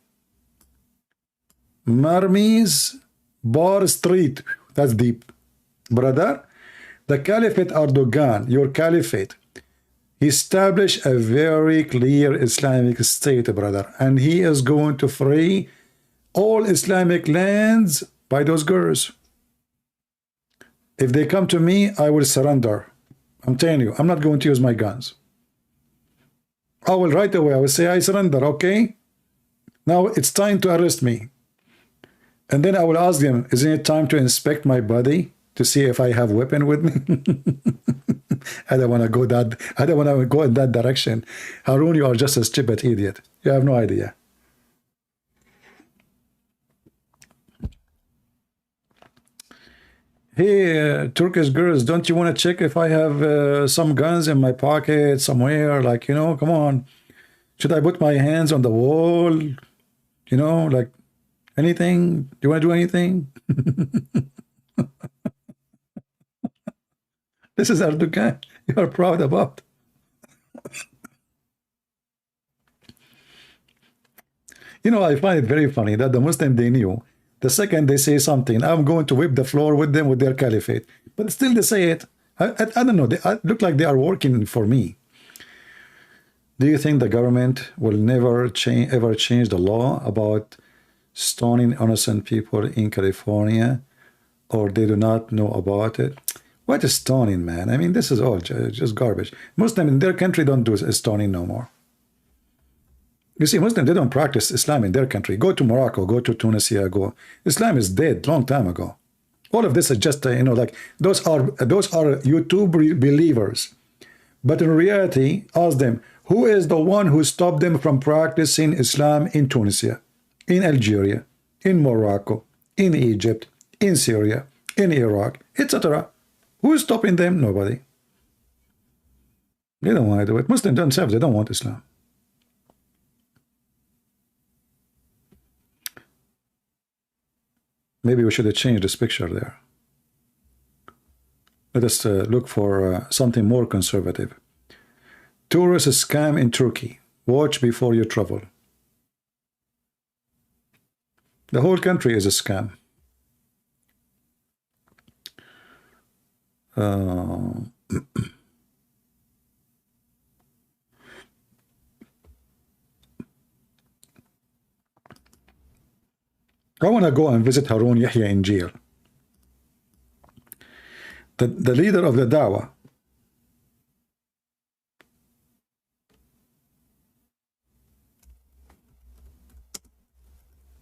Marmiz Bar Street. That's deep. Brother, the Caliphate Erdogan, your caliphate, he established a very clear Islamic state, brother. And he is going to free all Islamic lands by those girls. If they come to me, I will surrender. I'm telling you, I'm not going to use my guns. I will right away, I will say, I surrender, okay? Now it's time to arrest me. And then I will ask them, isn't it time to inspect my body to see if I have weapon with me? I don't want to go that. I don't want to go in that direction. Harun, you are just a stupid idiot. You have no idea. Hey, Turkish girls, don't you want to check if I have some guns in my pocket somewhere? Like, you know, come on. Should I put my hands on the wall? You know, like anything? Do you want to do anything? This is Erdogan. You are proud about. You know, I find it very funny that the Muslim, they knew the second they say something, I'm going to whip the floor with them with their caliphate. But still they say it. I don't know. They look like they are working for me. Do you think the government will never ever change the law about stoning innocent people in California, or they do not know about it? What is stoning, man? I mean, this is all just garbage. Muslims in their country don't do stoning no more. You see, Muslims, they don't practice Islam in their country. Go to Morocco, go to Tunisia, go. Islam is dead long time ago. All of this is just, you know, like those are YouTube believers. But in reality, ask them, who is the one who stopped them from practicing Islam in Tunisia, in Algeria, in Morocco, in Egypt, in Syria, in Iraq, etc.? Who is stopping them? Nobody. They don't want to do it. Muslims themselves, they don't want Islam. Maybe we should have changed this picture there. Let us look for something more conservative. Tourist scam in Turkey. Watch before you travel. The whole country is a scam. I want to go and visit Harun Yahya in jail. The leader of the Dawah.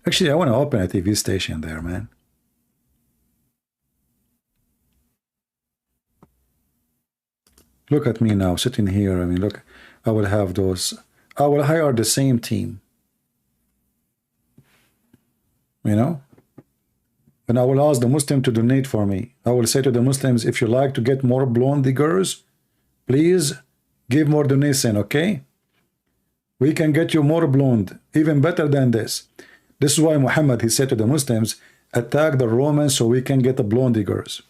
Actually, I want to open a TV station there, man. Look at me now, sitting here. I mean, look, I will have those. I will hire the same team. You know? And I will ask the Muslim to donate for me. I will say to the Muslims, if you like to get more blonde girls, please give more donation, okay? We can get you more blonde, even better than this. This is why Muhammad, he said to the Muslims, attack the Romans so we can get the blonde girls.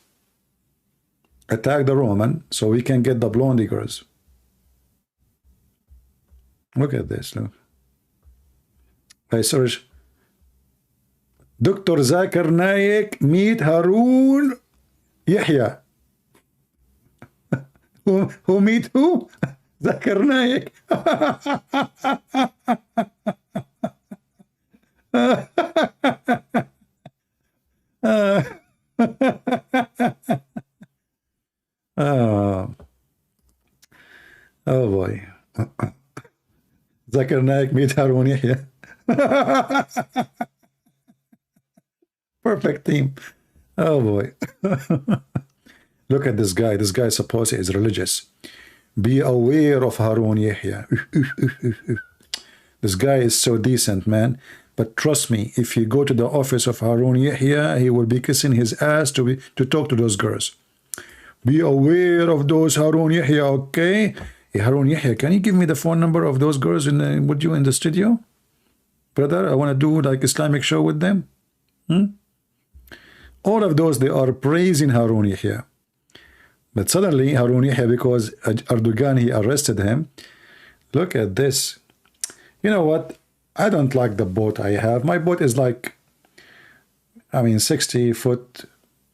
Attack the Roman so we can get the blonde girls. Look at this, look. I search Dr. Zakir Naik meet Harun Yahya. Who meet who? Zakir Naik. Oh boy. Zakir Naik meet Harun Yahya. Perfect team. Oh boy. Look at this guy. This guy supposedly is religious. Be aware of Harun Yahya. This guy is so decent, man. But trust me, if you go to the office of Harun Yahya, he will be kissing his ass to talk to those girls. Be aware of those Harun Yahya, okay? Hey, Harun Yahya, can you give me the phone number of those girls with you in the studio? Brother, I want to do like Islamic show with them. All of those, they are praising Harun Yahya. But suddenly, Harun Yahya, because Erdogan, he arrested him. Look at this. You know what? I don't like the boat I have. My boat is like, I mean, 60 foot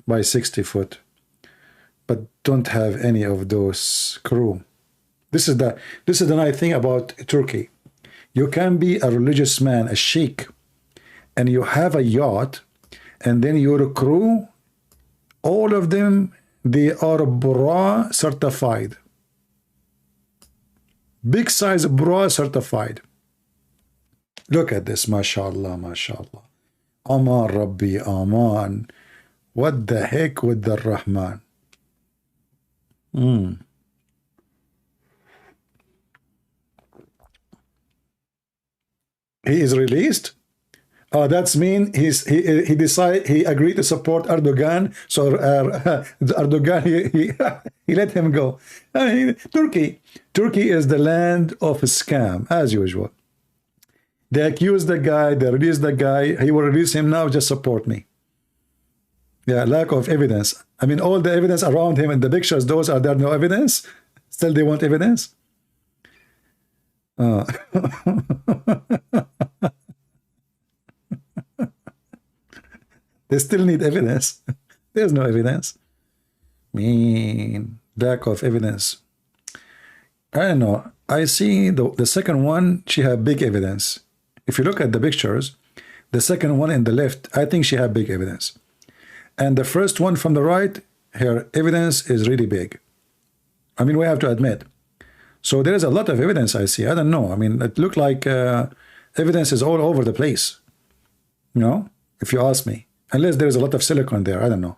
by 60 foot. But don't have any of those crew. This is the nice thing about Turkey. You can be a religious man, a sheikh, and you have a yacht, and then your crew, all of them, they are bra certified. Big size bra certified. Look at this, mashallah, mashallah. Aman Rabbi, Aman. What the heck with the Rahman? He is released? Oh, that's mean he agreed to support Erdogan. So Erdogan he let him go. Turkey is the land of scam as usual. They accuse the guy, they release the guy. He will release him now. Just support me. Yeah, lack of evidence. I mean, all the evidence around him and the pictures. Those are there no evidence? Still, they want evidence. They still need evidence. There's no evidence. Mean lack of evidence. I don't know. I see the second one, she had big evidence. If you look at the pictures, the second one in the left, I think she had big evidence. And the first one from the right, her evidence is really big. I mean, we have to admit. So there is a lot of evidence I see. I don't know. I mean, it looked like evidence is all over the place. You know, if you ask me. Unless there is a lot of silicon there. I don't know.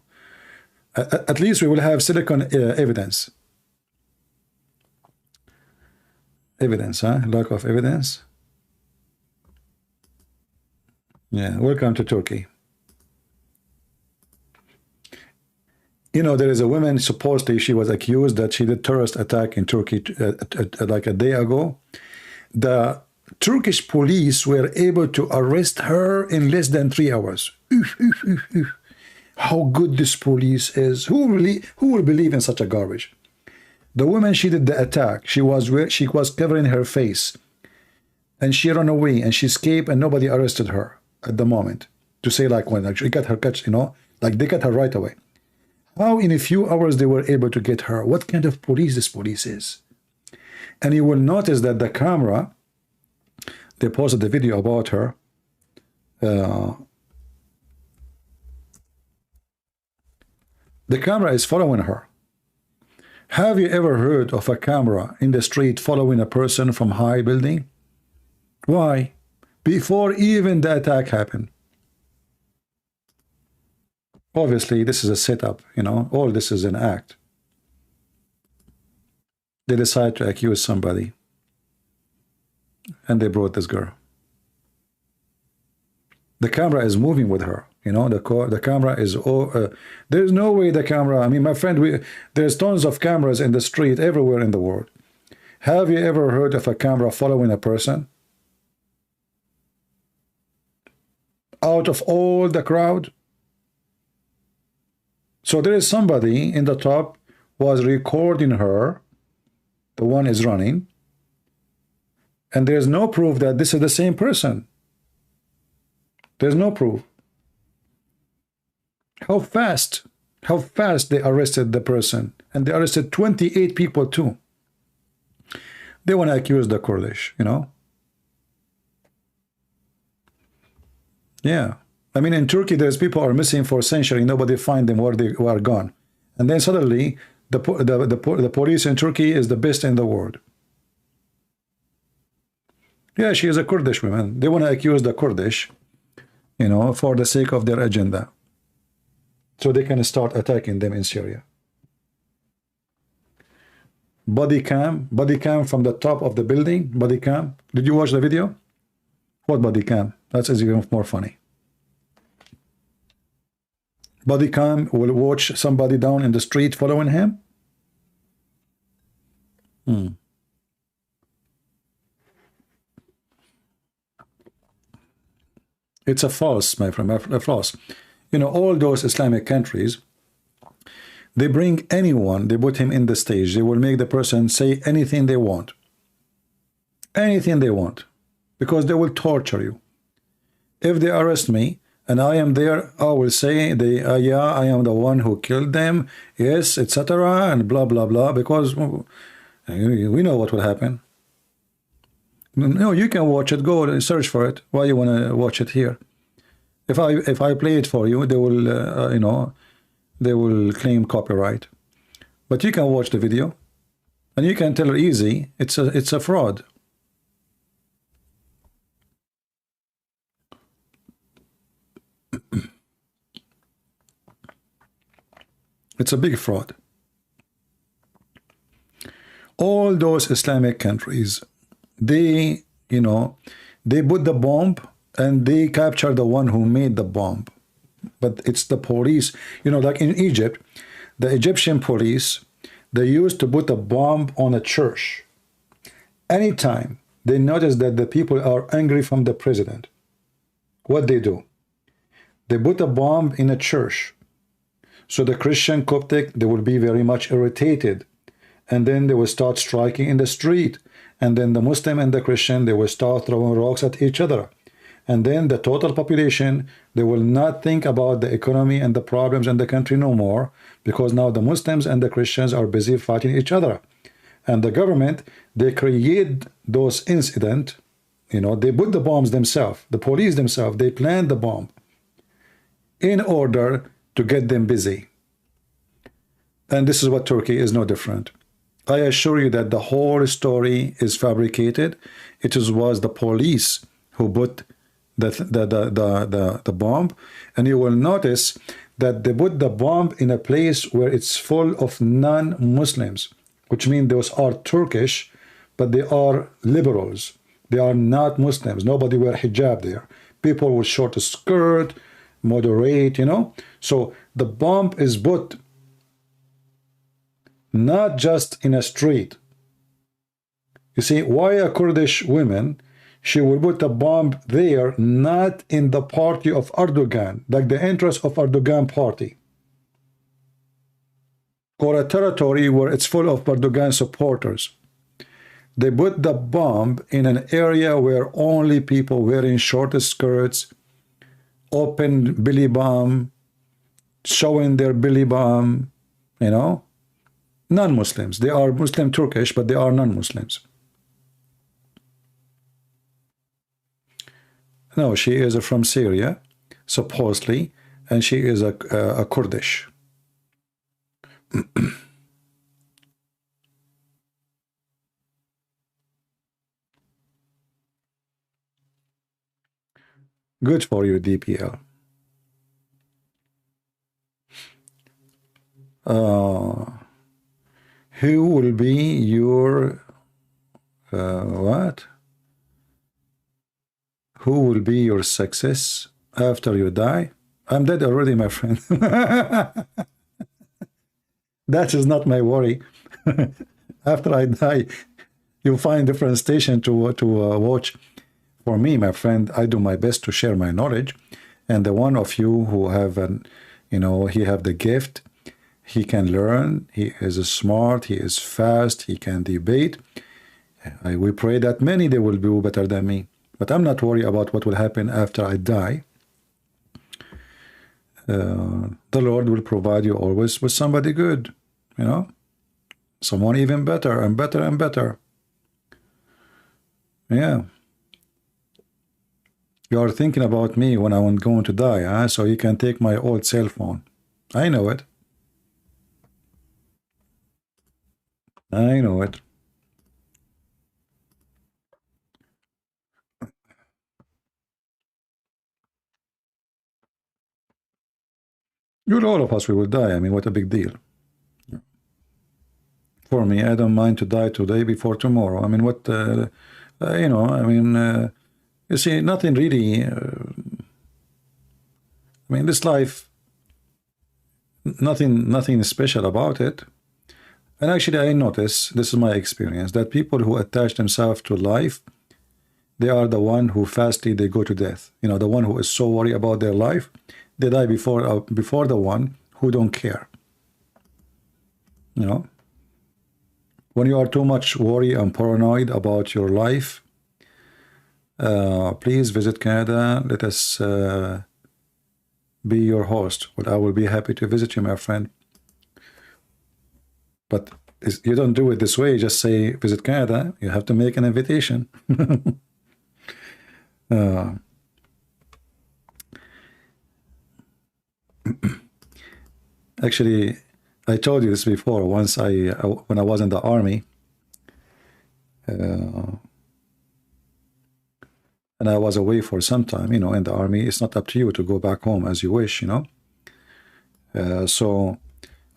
At least we will have silicon evidence. Evidence, huh? Lack of evidence. Yeah, welcome to Turkey. You know, there is a woman, supposedly she was accused that she did terrorist attack in Turkey like a day ago. The Turkish police were able to arrest her in less than 3 hours. How good this police is. Who will believe in such a garbage? The woman, she did the attack. She was covering her face. And she ran away and she escaped and nobody arrested her at the moment. To say like when she got her catch, you know, like they got her right away. How in a few hours they were able to get her? What kind of police this police is? And you will notice that the camera, they posted the video about her. The camera is following her. Have you ever heard of a camera in the street following a person from high building? Why? Before even the attack happened. Obviously, this is a setup, you know, all this is an act. They decide to accuse somebody. And they brought this girl. The camera is moving with her, you know, the camera is, there's no way the camera, I mean, my friend, there's tons of cameras in the street everywhere in the world. Have you ever heard of a camera following a person? Out of all the crowd? So there is somebody in the top was recording her. The one is running. And there's no proof that this is the same person. There's no proof. How fast? How fast they arrested the person. And they arrested 28 people too. They want to accuse the Kurdish, you know? Yeah. I mean, in Turkey, there's people are missing for a century. Nobody find them where they are gone. And then suddenly, the police in Turkey is the best in the world. Yeah, she is a Kurdish woman. They want to accuse the Kurdish, you know, for the sake of their agenda. So they can start attacking them in Syria. Body cam from the top of the building, body cam. Did you watch the video? What body cam? That's even more funny. Body cam will watch somebody down in the street following him. It's a false, my friend, a false. You know, all those Islamic countries, they bring anyone, they put him in the stage. They will make the person say anything they want. Anything they want. Because they will torture you. If they arrest me, and I am there, I will say, yeah, I am the one who killed them, yes, etc., and blah, blah, blah, because we know what will happen. No, you can watch it. Go and search for it. Why you want to watch it here? If I play it for you, they will, you know, they will claim copyright. But you can watch the video, and you can tell her easy, it's a fraud. It's a big fraud. All those Islamic countries, they, you know, they put the bomb and they capture the one who made the bomb. But it's the police, you know, like in Egypt, the Egyptian police, they used to put a bomb on a church. Anytime they notice that the people are angry from the president, what they do? They put a bomb in a church. So the Christian Coptic, they will be very much irritated. And then they will start striking in the street. And then the Muslim and the Christian, they will start throwing rocks at each other. And then the total population, they will not think about the economy and the problems in the country no more, because now the Muslims and the Christians are busy fighting each other. And the government, they create those incidents, you know, they put the bombs themselves, the police themselves, they plan the bomb in order to get them busy. And this is what Turkey is no different. I assure you that the whole story is fabricated. It was the police who put the bomb, and you will notice that they put the bomb in a place where it's full of non-Muslims, which means those are Turkish, but they are liberals. They are not Muslims. Nobody wear hijab there. People with short skirt, moderate, you know. So the bomb is put not just in a street. You see, why a Kurdish woman, she will put a bomb there, not in the party of Erdogan, like the entrance of Erdogan party, or a territory where it's full of Erdogan supporters. They put the bomb in an area where only people wearing short skirts, open belly bum, showing their belly bum, you know, non-Muslims. They are Muslim Turkish, but they are non-Muslims. No, she is from Syria, supposedly, and she is a Kurdish. Good for you, DPL. Who will be your what? Who will be your success after you die? I'm dead already, my friend. That is not my worry. After I die, you'll find different station to watch. For me, my friend, I do my best to share my knowledge. And the one of you who have an, you know, he have the gift, he can learn, he is smart, he is fast, he can debate. We pray that many they will do better than me. But I'm not worried about what will happen after I die. the Lord will provide you always with somebody good, you know, someone even better and better and better. Yeah. You are thinking about me when I'm going to die, huh? So you can take my old cell phone. I know it. I know it. You're all of us, we will die. I mean, what a big deal. For me, I don't mind to die today before tomorrow. I mean, what, you know, I mean, you see, nothing really, I mean, this life, nothing special about it. And actually, I notice, this is my experience, that people who attach themselves to life, they are the one who fastly they go to death. You know, the one who is so worried about their life, they die before the one who don't care. You know, when you are too much worried and paranoid about your life, please visit Canada. Let us be your host. Well, I will be happy to visit you, my friend. But you don't do it this way. Just say visit Canada. You have to make an invitation. Actually, I told you this before. Once when I was in the army, and I was away for some time. You know, in the army, it's not up to you to go back home as you wish. You know, so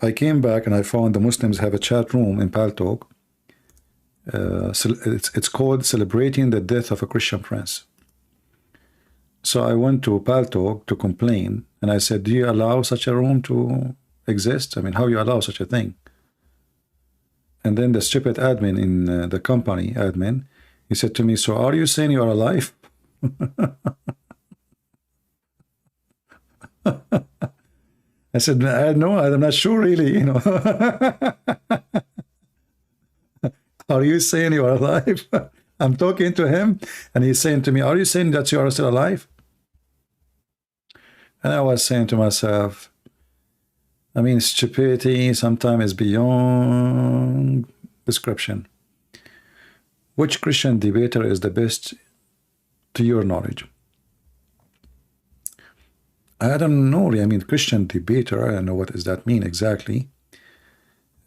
I came back and I found the Muslims have a chat room in Paltalk. It's called Celebrating the Death of a Christian Prince. So I went to Paltalk to complain, and I said, do you allow such a room to exist? I mean, how you allow such a thing? And then the stupid admin in the company, he said to me, so are you saying you are alive? I said, no, I'm not sure really, you know. Are you saying you are alive? I'm talking to him, and he's saying to me, are you saying that you are still alive? And I was saying to myself, I mean, stupidity sometimes is beyond description. Which Christian debater is the best to your knowledge? I don't know. I mean, Christian debater, I don't know what does that mean exactly.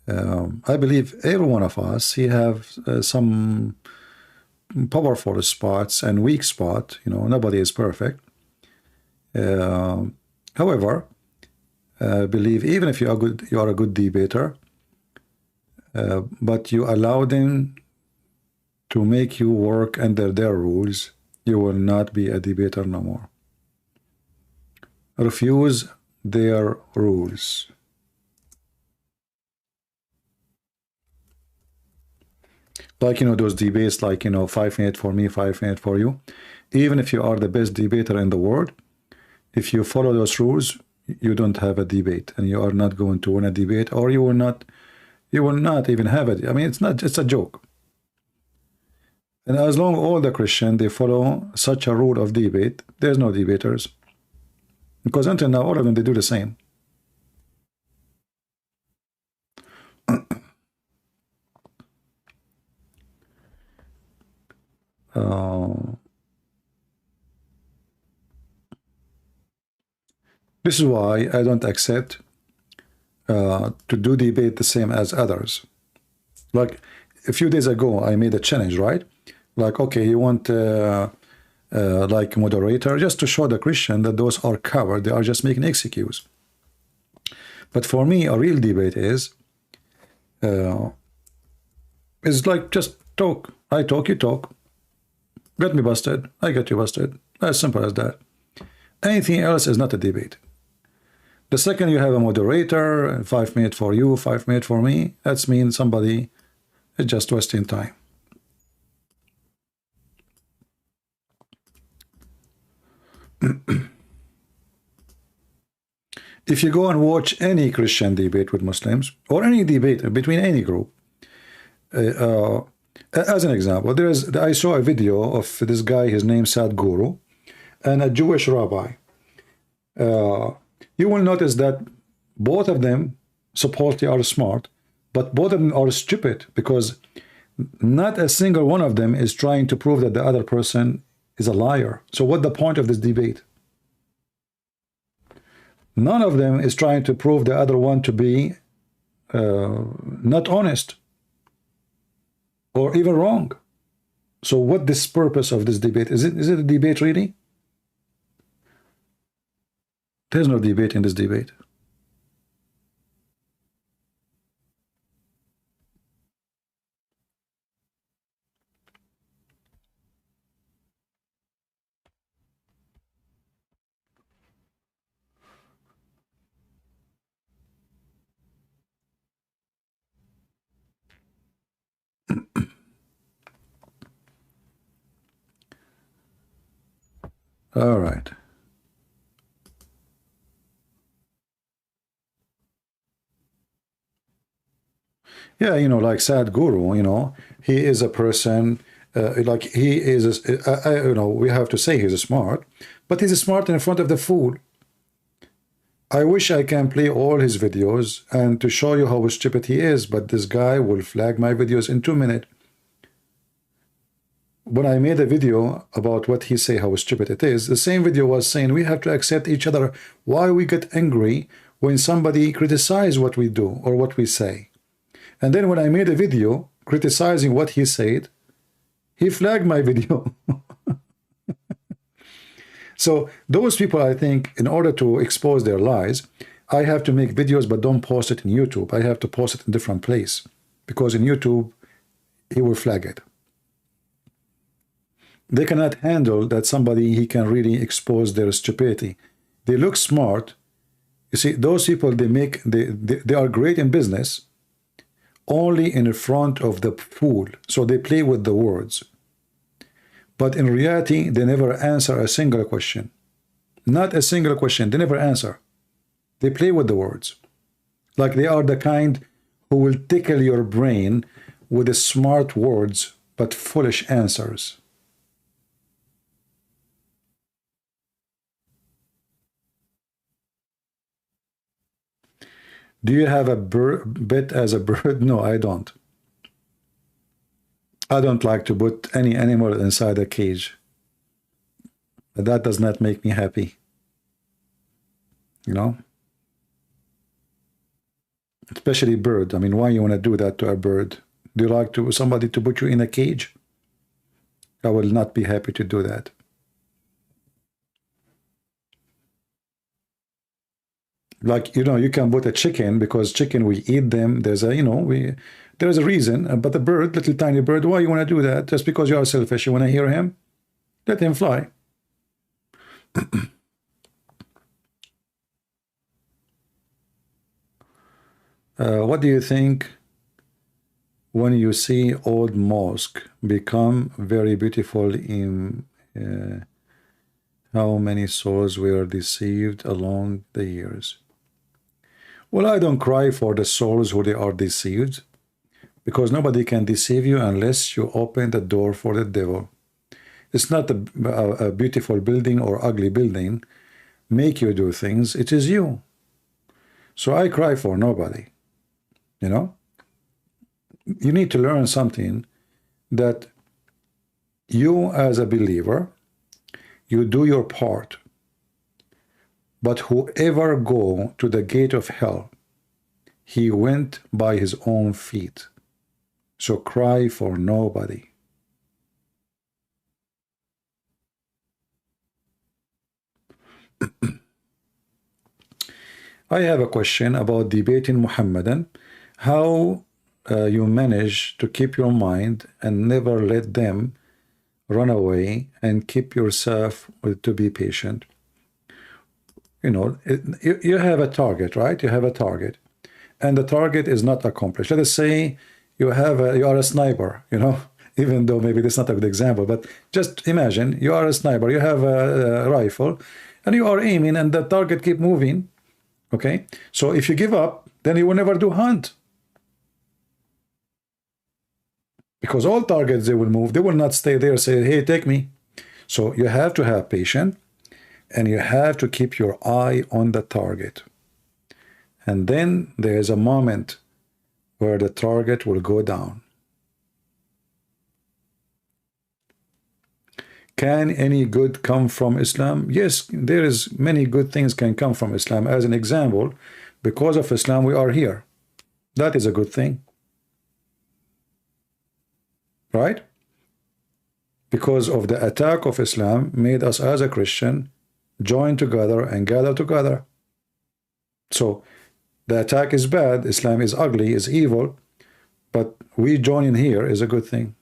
I believe every one of us, he have some powerful spots and weak spot. You know, nobody is perfect. However, I believe even if you are a good debater, but you allow them to make you work under their rules, you will not be a debater no more. Refuse their rules. Like, you know, those debates, like, you know, 5 minutes for me, 5 minutes for you. Even if you are the best debater in the world, if you follow those rules, you don't have a debate, and you are not going to win a debate, or you will not even have it. I mean, it's a joke. And as long as all the Christians, they follow such a rule of debate, there's no debaters. Because until now, all of them, they do the same. This is why I don't accept to do debate the same as others. Like a few days ago, I made a challenge, right? Like, okay, you want like a moderator just to show the Christian that those are covered. They are just making excuse. But for me, a real debate is like just talk. I talk, you talk. Get me busted, I get you busted. As simple as that. Anything else is not a debate. The second you have a moderator, 5 minutes for you, 5 minutes for me, that means somebody is just wasting time. If you go and watch any Christian debate with Muslims, or any debate between any group, as an example, I saw a video of this guy, his name Sadhguru, and a Jewish rabbi. you will notice that both of them supposedly are smart, but both of them are stupid, because not a single one of them is trying to prove that the other person is a liar. So what's the point of this debate? None of them is trying to prove the other one to be not honest or even wrong. So what this purpose of this debate? Is it a debate really? There's no debate in this debate. All right. Yeah, you know, like Sadhguru, you know, he is a person, like he is, you know, we have to say he's smart, but he's smart in front of the fool. I wish I can play all his videos and to show you how stupid he is, but this guy will flag my videos in 2 minutes. When I made a video about what he say, how stupid it is, the same video was saying we have to accept each other. Why we get angry when somebody criticize what we do or what we say? And then when I made a video criticizing what he said, he flagged my video. So those people, I think, in order to expose their lies, I have to make videos but don't post it in YouTube. I have to post it in different place, because in YouTube, he will flag it. They cannot handle that somebody, he can really expose their stupidity. They look smart. You see, those people, they are great in business, only in front of the fool. So they play with the words. But in reality, they never answer a single question. Not a single question. They never answer. They play with the words. Like they are the kind who will tickle your brain with the smart words, but foolish answers. Do you have a bet as a bird? No, I don't. I don't like to put any animal inside a cage. That does not make me happy. You know? Especially bird. I mean, why you want to do that to a bird? Do you like to somebody to put you in a cage? I will not be happy to do that. Like, you know, you can put a chicken, because chicken, we eat them. There's a, you know, there's a reason. But the bird, little tiny bird, why you want to do that? Just because you are selfish, you want to hear him? Let him fly. What do you think when you see old mosque become very beautiful in how many souls were deceived along the years? Well, I don't cry for the souls who they are deceived, because nobody can deceive you unless you open the door for the devil. It's not a beautiful building or ugly building make you do things. It is you. So I cry for nobody. You know? You need to learn something, that you as a believer, you do your part. But whoever go to the gate of hell, he went by his own feet. So cry for nobody. I have a question about debating Muhammadan. How you manage to keep your mind and never let them run away, and keep yourself to be patient. You know, you have a target, right? You have a target, and the target is not accomplished. Let us say you are a sniper, you know, even though maybe that's not a good example, but just imagine you are a sniper, you have a rifle, and you are aiming, and the target keep moving, okay? So if you give up, then you will never do hunt. Because all targets, they will move. They will not stay there and say, hey, take me. So you have to have patience. and you have to keep your eye on the target. And then there's a moment where the target will go down. Can any good come from Islam? Yes, there is many good things can come from Islam. As an example, because of Islam, we are here. That is a good thing. Right? Because of the attack of Islam made us as a Christian join together and gather together. So the attack is bad, Islam is ugly, is evil, but we joining here is a good thing.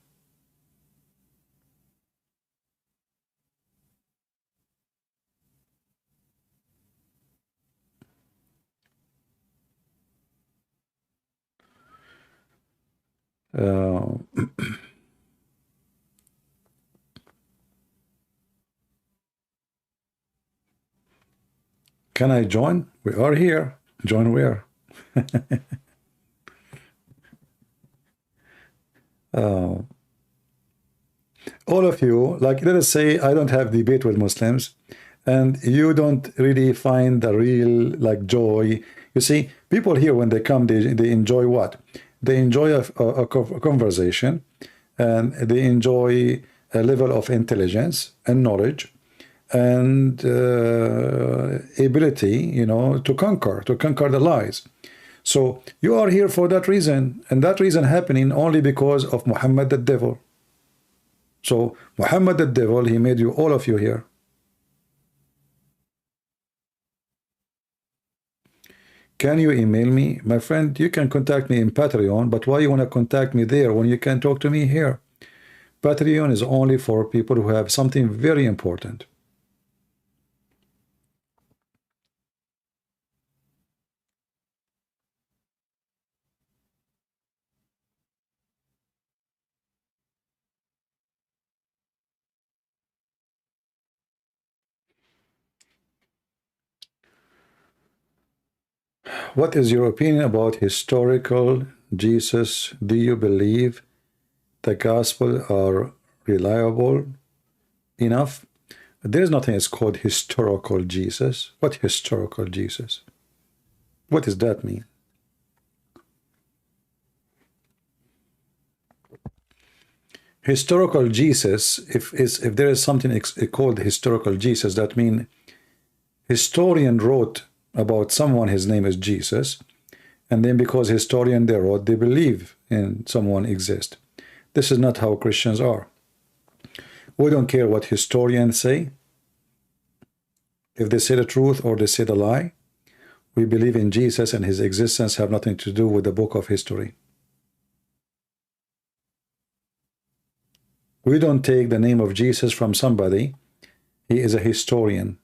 Can I join? We are here. Join where? All of you, like let us say I don't have debate with Muslims, and you don't really find the real like joy. You see, people here when they come, they enjoy what? They enjoy a conversation, and they enjoy a level of intelligence and knowledge and ability, you know, to conquer the lies. So you are here for that reason, and that reason happening only because of Muhammad the devil. So Muhammad the devil, he made you, all of you here. Can you email me? My friend, you can contact me in Patreon, but why you want to contact me there when you can talk to me here? Patreon is only for people who have something very important. What is your opinion about historical Jesus? Do you believe the gospel are reliable enough? There's nothing that's called historical Jesus. What historical Jesus? What does that mean? Historical Jesus, if there is something called historical Jesus, that means historian wrote about someone, his name is Jesus, and then because historian they wrote, they believe in someone exist. This is not how Christians are. We don't care what historians say. If they say the truth or they say the lie, we believe in Jesus, and his existence have nothing to do with the book of history. We don't take the name of Jesus from somebody. He is a historian.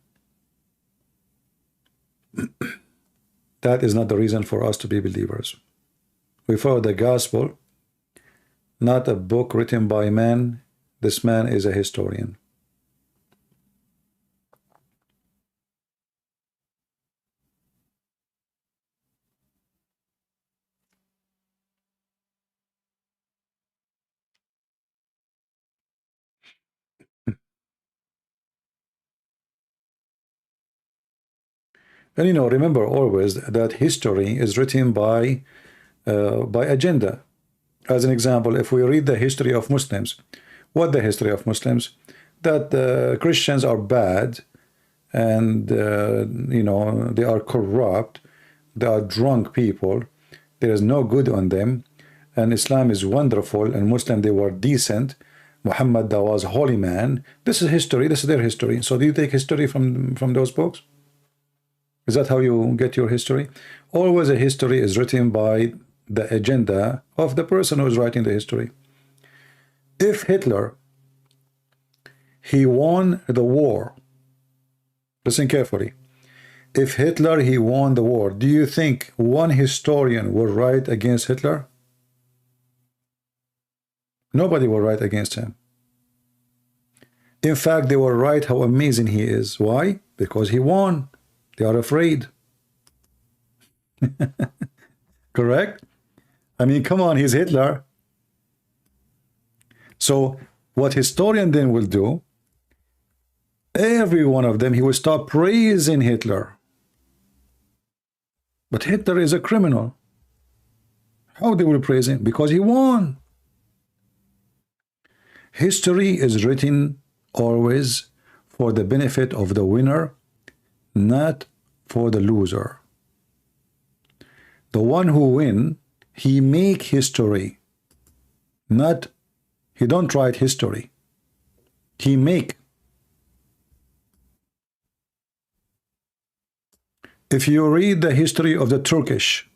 That is not the reason for us to be believers. We follow the gospel, not a book written by man. This man is a historian. And you know, remember always that history is written by agenda. As an example, if we read the history of Muslims, what the history of Muslims? That Christians are bad, and you know, they are corrupt, they are drunk people, there is no good on them, and Islam is wonderful, and Muslim, they were decent, Muhammad, that was a holy man. This is history, this is their history. So do you take history from those books? Is that how you get your history? Always a history is written by the agenda of the person who is writing the history. If Hitler, he won the war, listen carefully, if Hitler, he won the war, do you think one historian will write against Hitler? Nobody will write against him. In fact, they will write how amazing he is. Why? Because he won. They are afraid. Correct? I mean, come on, he's Hitler. So what historian then will do, Every one of them, he will start praising Hitler. But Hitler is a criminal. How they will praise him? Because he won. History is written always for the benefit of the winner, not for the loser. The one who win, he make history. Not, he don't write history. He make. If you read the history of the Turkish,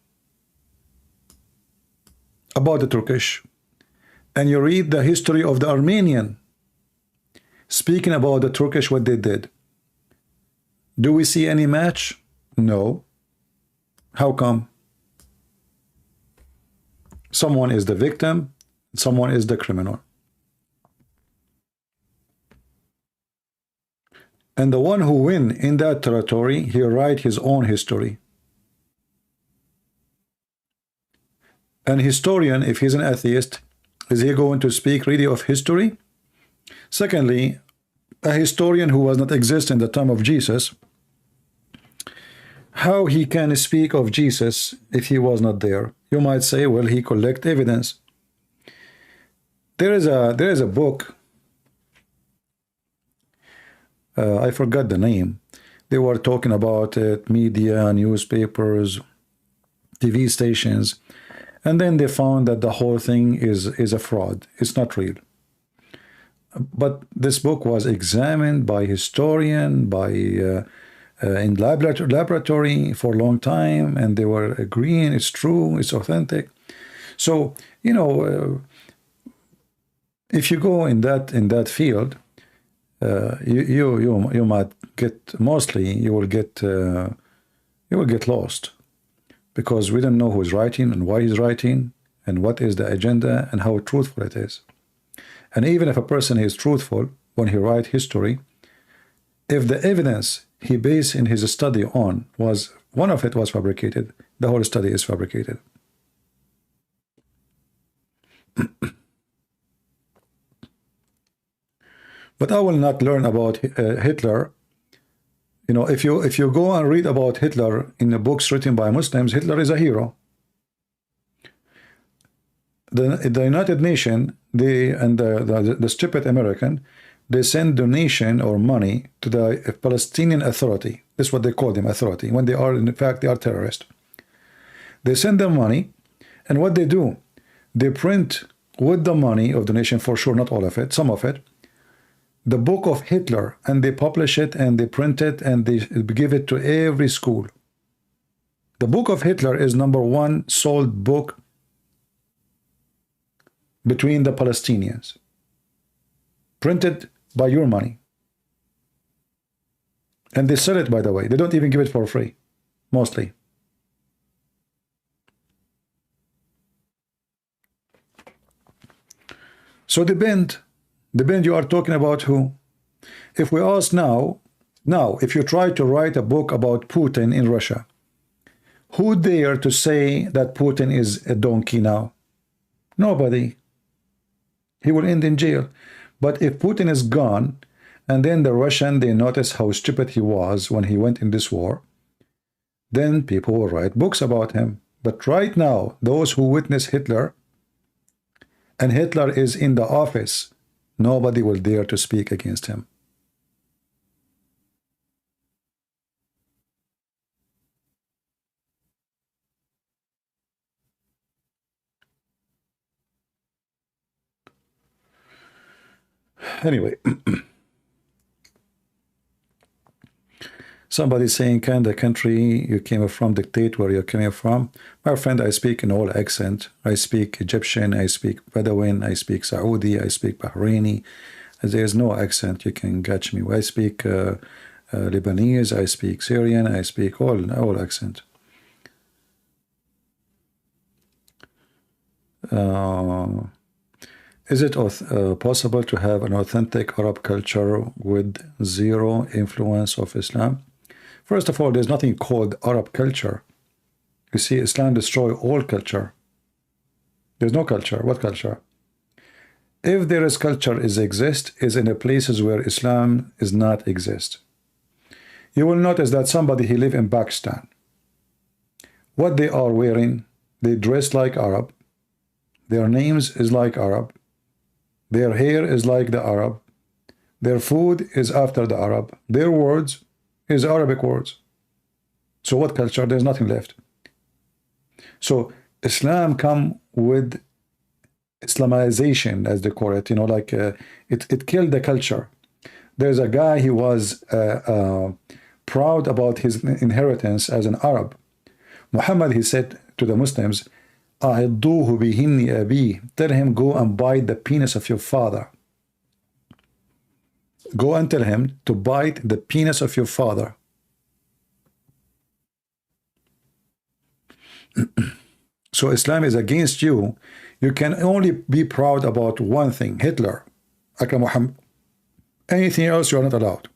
about the Turkish, and you read the history of the Armenian, speaking about the Turkish, what they did, do we see any match? No. How come? Someone is the victim, someone is the criminal. And the one who win in that territory, he write his own history. An historian, if he's an atheist, is he going to speak really of history? Secondly, a historian who was not exist in the time of Jesus, how he can speak of Jesus if he was not there? You might say, well, he collect evidence. There is a book, I forgot the name. They were talking about it, media, newspapers, TV stations, and then they found that the whole thing is a fraud. It's not real. But this book was examined by historian, by in laboratory for a long time, and they were agreeing it's true, it's authentic. So, you know, if you go in that field, you might get, mostly you will get lost, because we don't know who's writing and why he's writing and what is the agenda and how truthful it is. And even if a person is truthful when he writes history, if the evidence he based in his study on was, one of it was fabricated, the whole study is fabricated. But I will not learn about Hitler. You know, if you go and read about Hitler in the books written by Muslims, Hitler is a hero. The United Nations, the stupid American, they send donation or money to the Palestinian Authority. That's what they call them, authority, when they are, in fact, they are terrorists. They send them money, and what they do, they print with the money of donation, for sure, not all of it, some of it, the book of Hitler, and they publish it, and they print it, and they give it to every school. The book of Hitler is #1 sold book between the Palestinians, printed by your money. And they sell it, by the way. They don't even give it for free, mostly. So the band you are talking about who? If we ask now, if you try to write a book about Putin in Russia, who dare to say that Putin is a donkey now? Nobody. He will end in jail. But if Putin is gone, and then the Russian, they notice how stupid he was when he went in this war, then people will write books about him. But right now, those who witness Hitler, and Hitler is in the office, nobody will dare to speak against him. Anyway, somebody saying, can the country you came from dictate where you're coming from? My friend, I speak in all accent. I speak Egyptian, I speak Bedouin, I speak Saudi, I speak Bahraini. There's no accent you can catch me. I speak Lebanese, I speak Syrian, I speak all accent. Is it possible to have an authentic Arab culture with zero influence of Islam? First of all, there's nothing called Arab culture. You see, Islam destroys all culture. There's no culture. What culture? If there is culture is exist, is in a places where Islam is not exist. You will notice that somebody who live in Pakistan, what they are wearing, they dress like Arab, their names is like Arab, their hair is like the Arab, their food is after the Arab, their words is Arabic words. So what culture? There's nothing left. So Islam come with Islamization, as they call it, you know, like it killed the culture. There's a guy, he was proud about his inheritance as an Arab. Muhammad, he said to the Muslims, "A'idduhu bihinni abi." Tell him, go and bite the penis of your father. Go and tell him to bite the penis of your father. So Islam is against you. You can only be proud about one thing, Hitler, Akram Muhammad. Anything else you are not allowed.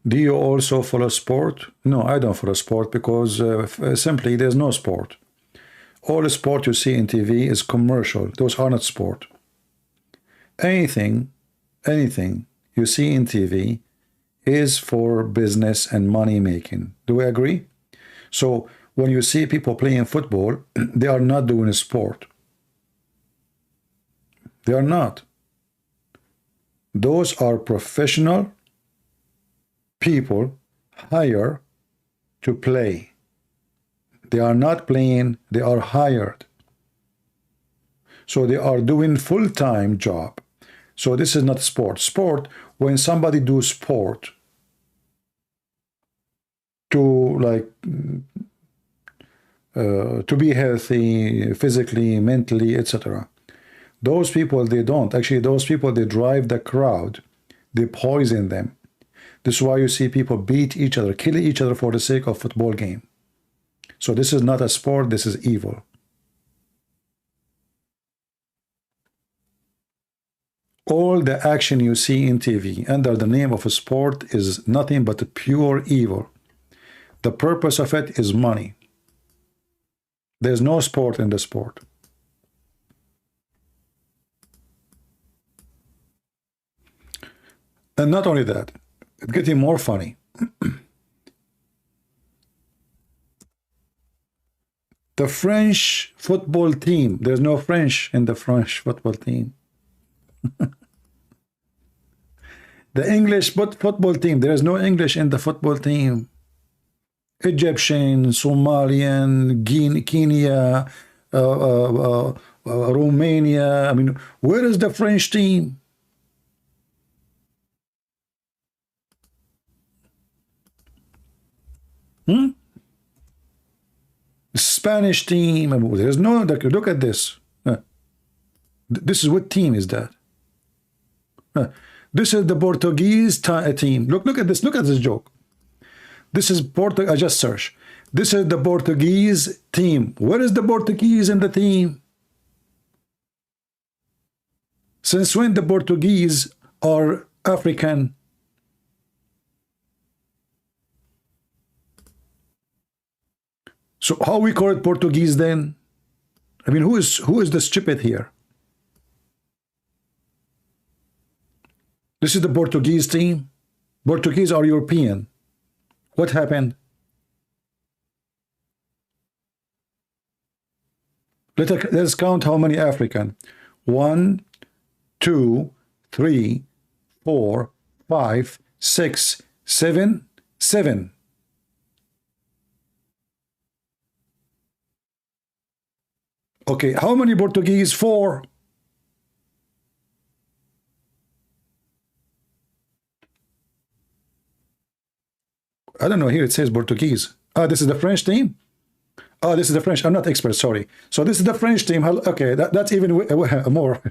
Do you also follow sport? No, I don't follow sport because simply there's no sport. All the sport you see in TV is commercial. Those are not sport. Anything you see in TV is for business and money making. Do we agree? So when you see people playing football, they are not doing a sport. They are not. Those are professional people hired to play. They are not playing, they are hired. So they are doing full-time job. So this is not sport. Sport, when somebody do sport to like to be healthy physically, mentally, etc. Those people, they don't. Actually, those people, they drive the crowd. They poison them. This is why you see people beat each other, kill each other for the sake of football game. So this is not a sport, this is evil. All the action you see in TV under the name of a sport is nothing but pure evil. The purpose of it is money. There's no sport in the sport. And not only that, it's getting more funny. The French football team, there's no French in the French football team. The English football team, there is no English in the football team. Egyptian, Somalian, Kenya, Romania. I mean, where is the French team? Spanish team. There's no, look at this. This is what team is that? This is the Portuguese team. Look at this. Look at this joke. This is Portuguese. I just searched. This is the Portuguese team. Where is the Portuguese in the team? Since when the Portuguese are African? So how we call it Portuguese then? I mean, who is the stupid here? This is the Portuguese team. Portuguese are European. What happened? Let's count how many African. 1, 2, 3, 4, 5, 6, 7, 7. Okay, how many Portuguese? 4. I don't know, here it says Portuguese. Ah, this is the French team? Oh, this is the French. I'm not expert, sorry. So this is the French team. Okay, that's even more.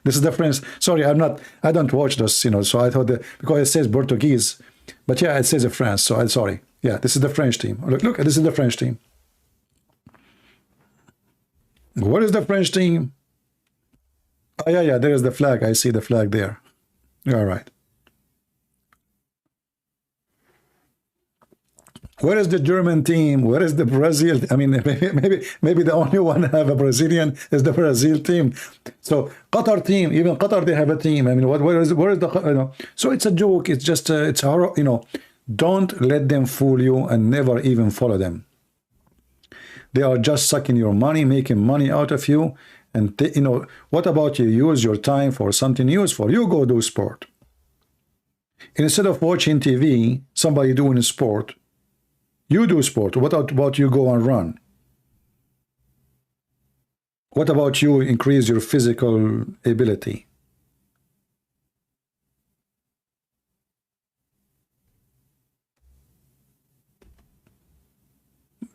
This is the French. Sorry, I don't watch this, you know, so I thought that because it says Portuguese. But yeah, it says France, so I'm sorry. Yeah, this is the French team. Look, this is the French team. What is the French team? Oh, yeah, yeah, there is the flag. I see the flag there. All right. Where is the German team? Where is the Brazil? I mean, maybe the only one have a Brazilian is the Brazil team. So Qatar team, even Qatar, they have a team. I mean, where is the, you know? So it's a joke. It's just, it's horror, you know. Don't let them fool you and never even follow them. They are just sucking your money, making money out of you. And, you know, what about you? Use your time for something useful. You go do sport. Instead of watching TV, somebody doing a sport, you do sport. What about you go and run? What about you increase your physical ability?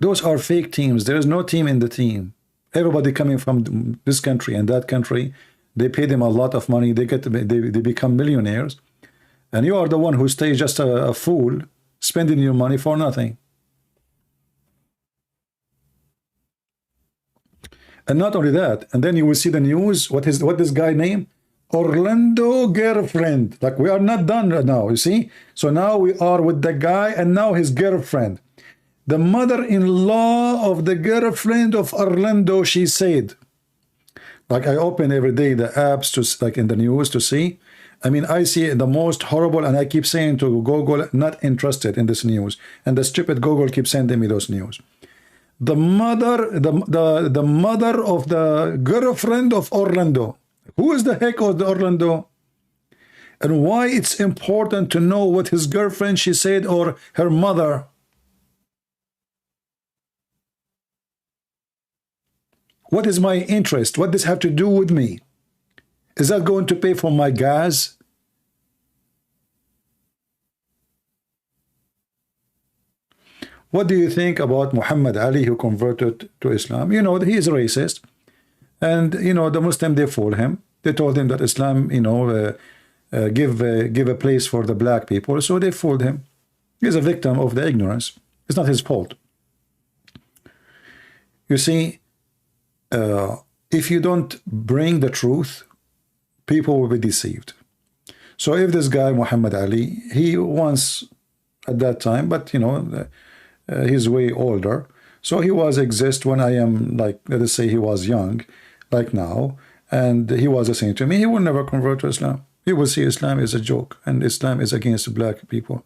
Those are fake teams. There is no team in the team. Everybody coming from this country and that country, they pay them a lot of money. They become millionaires. And you are the one who stays just a fool, spending your money for nothing. And not only that, and then you will see the news. What this guy name? Orlando girlfriend. Like, we are not done now, you see? So now we are with the guy and now his girlfriend. The mother-in-law of the girlfriend of Orlando, she said. Like, I open every day the apps to, like, in the news to see. I mean, I see the most horrible, and I keep saying to Google, not interested in this news. And the stupid Google keeps sending me those news. The mother, the mother of the girlfriend of Orlando. Who is the heck of the Orlando? And why it's important to know what his girlfriend, she said, or her mother. What is my interest? What does this have to do with me? Is that going to pay for my gas? What do you think about Muhammad Ali, who converted to Islam? You know, he is racist. And, you know, the Muslim, they fooled him. They told him that Islam, you know, give a place for the black people. So they fooled him. He's a victim of the ignorance. It's not his fault. You see, if you don't bring the truth, people will be deceived. So if this guy, Muhammad Ali, he once at that time, but, you know, he's way older. So he was exist when I am, like, let us say he was young, like now, and he was saying to me, he will never convert to Islam. He will see Islam is a joke, and Islam is against black people.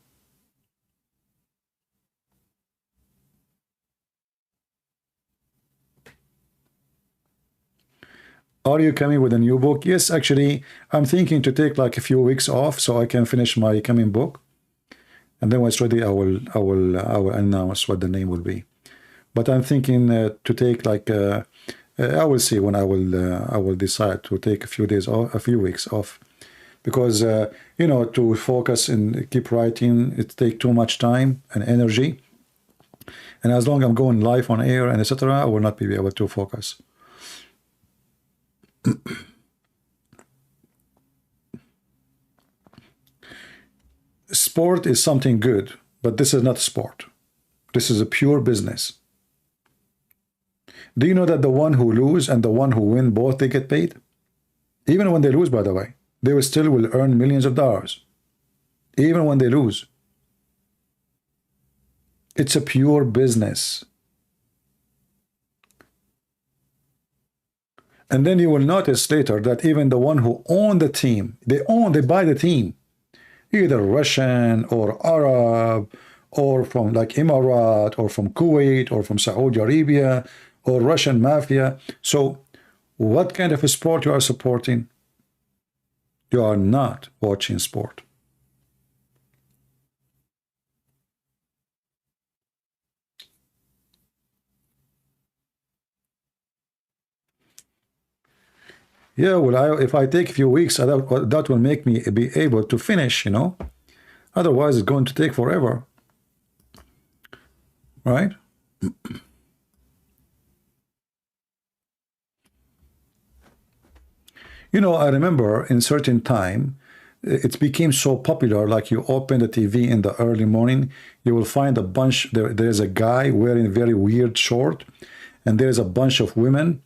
Are you coming with a new book? Yes, actually, I'm thinking to take like a few weeks off so I can finish my coming book. And then when it's ready, I will announce what the name will be. But I'm thinking to take like I will see when I will decide to take a few days off, a few weeks off, because you know, to focus and keep writing, it takes too much time and energy. And as long as I'm going live on air and etc., I will not be able to focus. Sport is something good, but this is not sport. This is a pure business. Do you know that the one who lose and the one who win, both they get paid? Even when they lose, by the way, they will still earn millions of dollars. Even when they lose. It's a pure business. And then you will notice later that even the one who own the team, they buy the team, either Russian or Arab, or from like Emirat, or from Kuwait, or from Saudi Arabia, or Russian mafia. So what kind of a sport you are supporting? You are not watching sport. Yeah, well, if I take a few weeks, that will make me be able to finish, you know. Otherwise, it's going to take forever. Right? You know, I remember in certain time, it became so popular, like you open the TV in the early morning, you will find a bunch, there's a guy wearing very weird short, and there's a bunch of women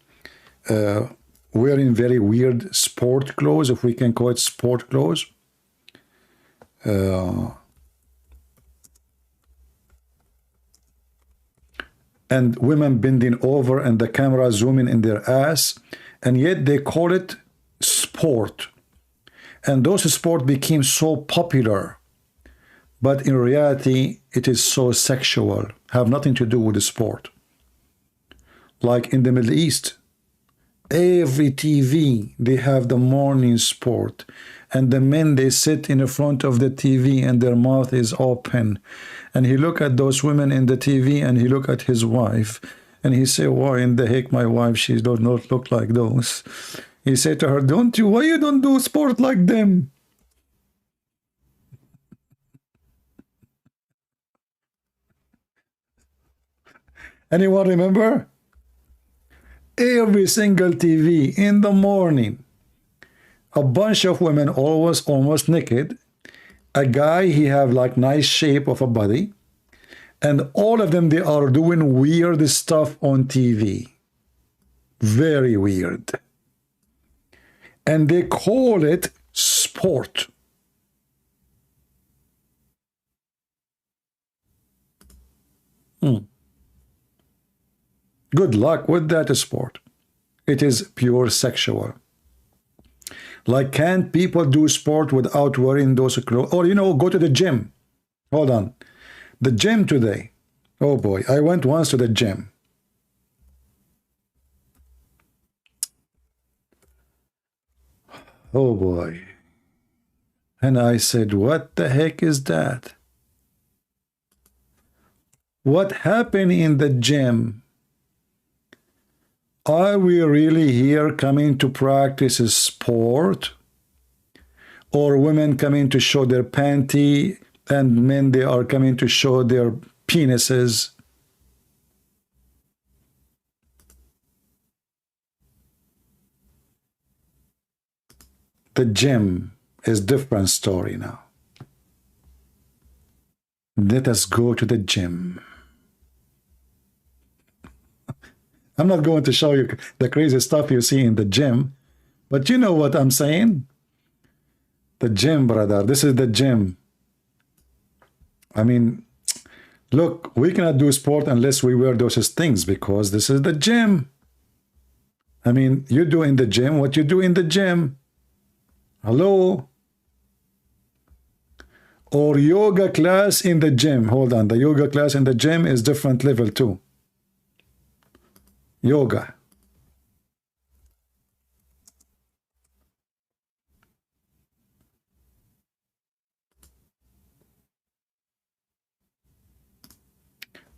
wearing very weird sport clothes, if we can call it sport clothes. And women bending over and the camera zooming in their ass, and yet they call it sport. And those sports became so popular, but in reality it is so sexual, have nothing to do with the sport. Like in the Middle East, every TV they have the morning sport, and the men, they sit in the front of the TV and their mouth is open, and he look at those women in the TV and he look at his wife and he say, why in the heck my wife, she does not look like those. He said to her, why you don't do sport like them? Anyone remember? Every single TV in the morning, a bunch of women almost naked, a guy, he have like nice shape of a body, and all of them, they are doing weird stuff on TV. Very weird. And they call it sport. Good luck with that sport. It is pure sexual. Like, can't people do sport without wearing those clothes? Or, go to the gym. Hold on. The gym today. Oh boy, I went once to the gym. Oh boy. And I said, what the heck is that? What happened in the gym? Are we really here coming to practice a sport? Or women coming to show their panty, and men, they are coming to show their penises? The gym is a different story now. Let us go to the gym. I'm not going to show you the crazy stuff you see in the gym, but you know what I'm saying? The gym, brother. This is the gym. I mean, look, we cannot do sport unless we wear those things, because this is the gym. I mean, you do in the gym what you do in the gym. Hello? Or yoga class in the gym. Hold on. The yoga class in the gym is different level too. Yoga.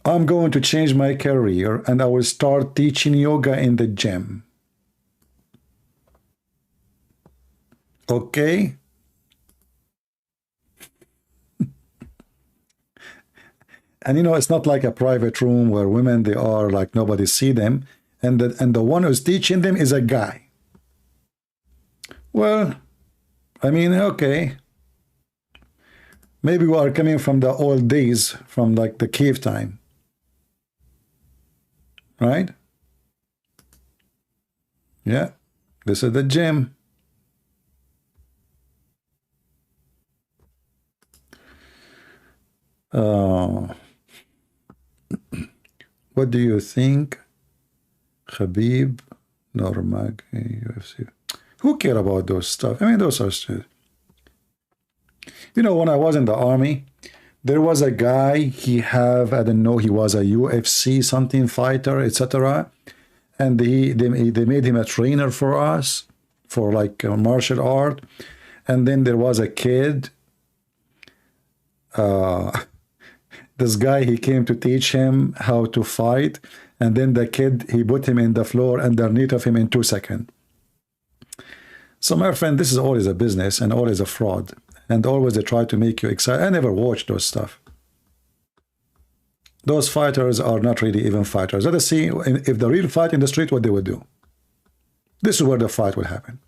I'm going to change my career and I will start teaching yoga in the gym. Okay? And it's not like a private room where women, they are like nobody see them. And the one who's teaching them is a guy. Well, I mean, okay. Maybe we are coming from the old days, from like the cave time. Right? Yeah. This is the gym. What do you think? Khabib, Nurmag, UFC. Who care about those stuff? I mean, those are stupid. When I was in the army, there was a guy, he don't know, he was a UFC something fighter, etc. And they made him a trainer for us, for like martial art. And then there was a kid, this guy, he came to teach him how to fight. And then the kid, he put him in the floor underneath of him in 2 seconds. So my friend, this is always a business and always a fraud. And always they try to make you excited. I never watched those stuff. Those fighters are not really even fighters. Let us see if the real fight in the street, what they would do. This is where the fight will happen.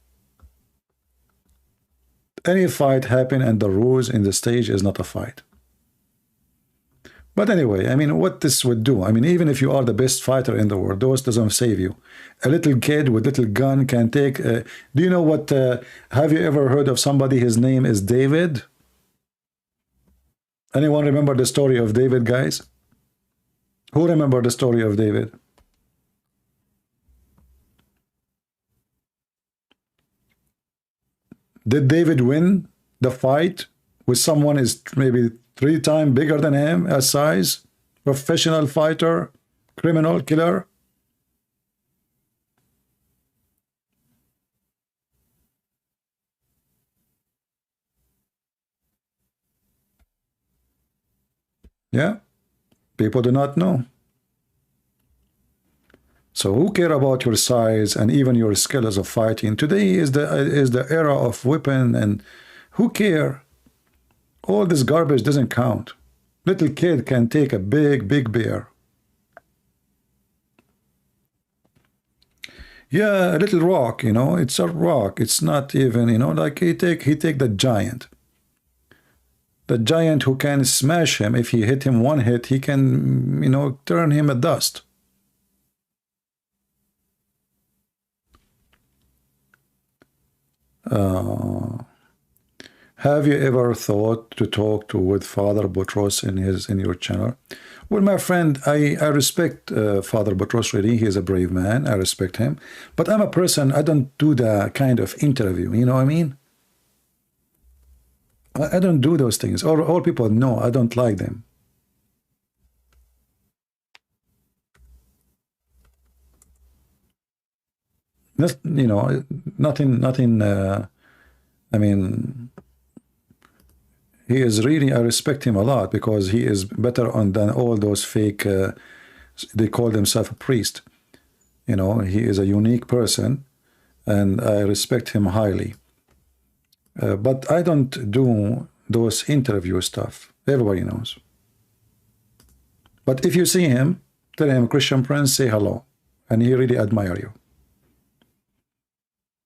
Any fight happen and the rules in the stage is not a fight. But anyway, I mean, what this would do, I mean, even if you are the best fighter in the world, those doesn't save you. A little kid with little gun can take, do you know what, have you ever heard of somebody, his name is David? Anyone remember the story of David, guys? Who remember the story of David? Did David win the fight with someone is maybe 3 times bigger than him as size? Professional fighter, criminal, killer? Yeah, people do not know. So who care about your size and even your skills of fighting? Today is the era of weapon, and who care? All this garbage doesn't count. Little kid can take a big bear. Yeah, a little rock, you know, it's a rock. It's not even, you know, like he take the giant. The giant who can smash him. If he hit him one hit, he can, you know, turn him a dust. Have you ever thought to talk with Father Boutros in your channel? Well, my friend, I respect Father Boutros really. He is a brave man. I respect him. But I'm a person, I don't do the kind of interview, you know what I mean? I don't do those things. All people know I don't like them. You know, nothing, I mean, he is really, I respect him a lot because he is better than all those fake, they call themselves a priest. You know, he is a unique person and I respect him highly. But I don't do those interview stuff. Everybody knows. But if you see him, tell him, Christian Prince, say hello. And he really admire you.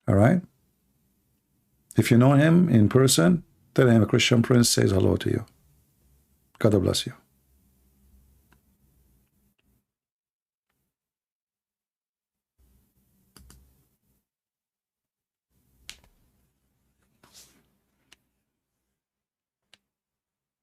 All right? If you know him in person, tell him Christian Prince says hello to you. God bless you.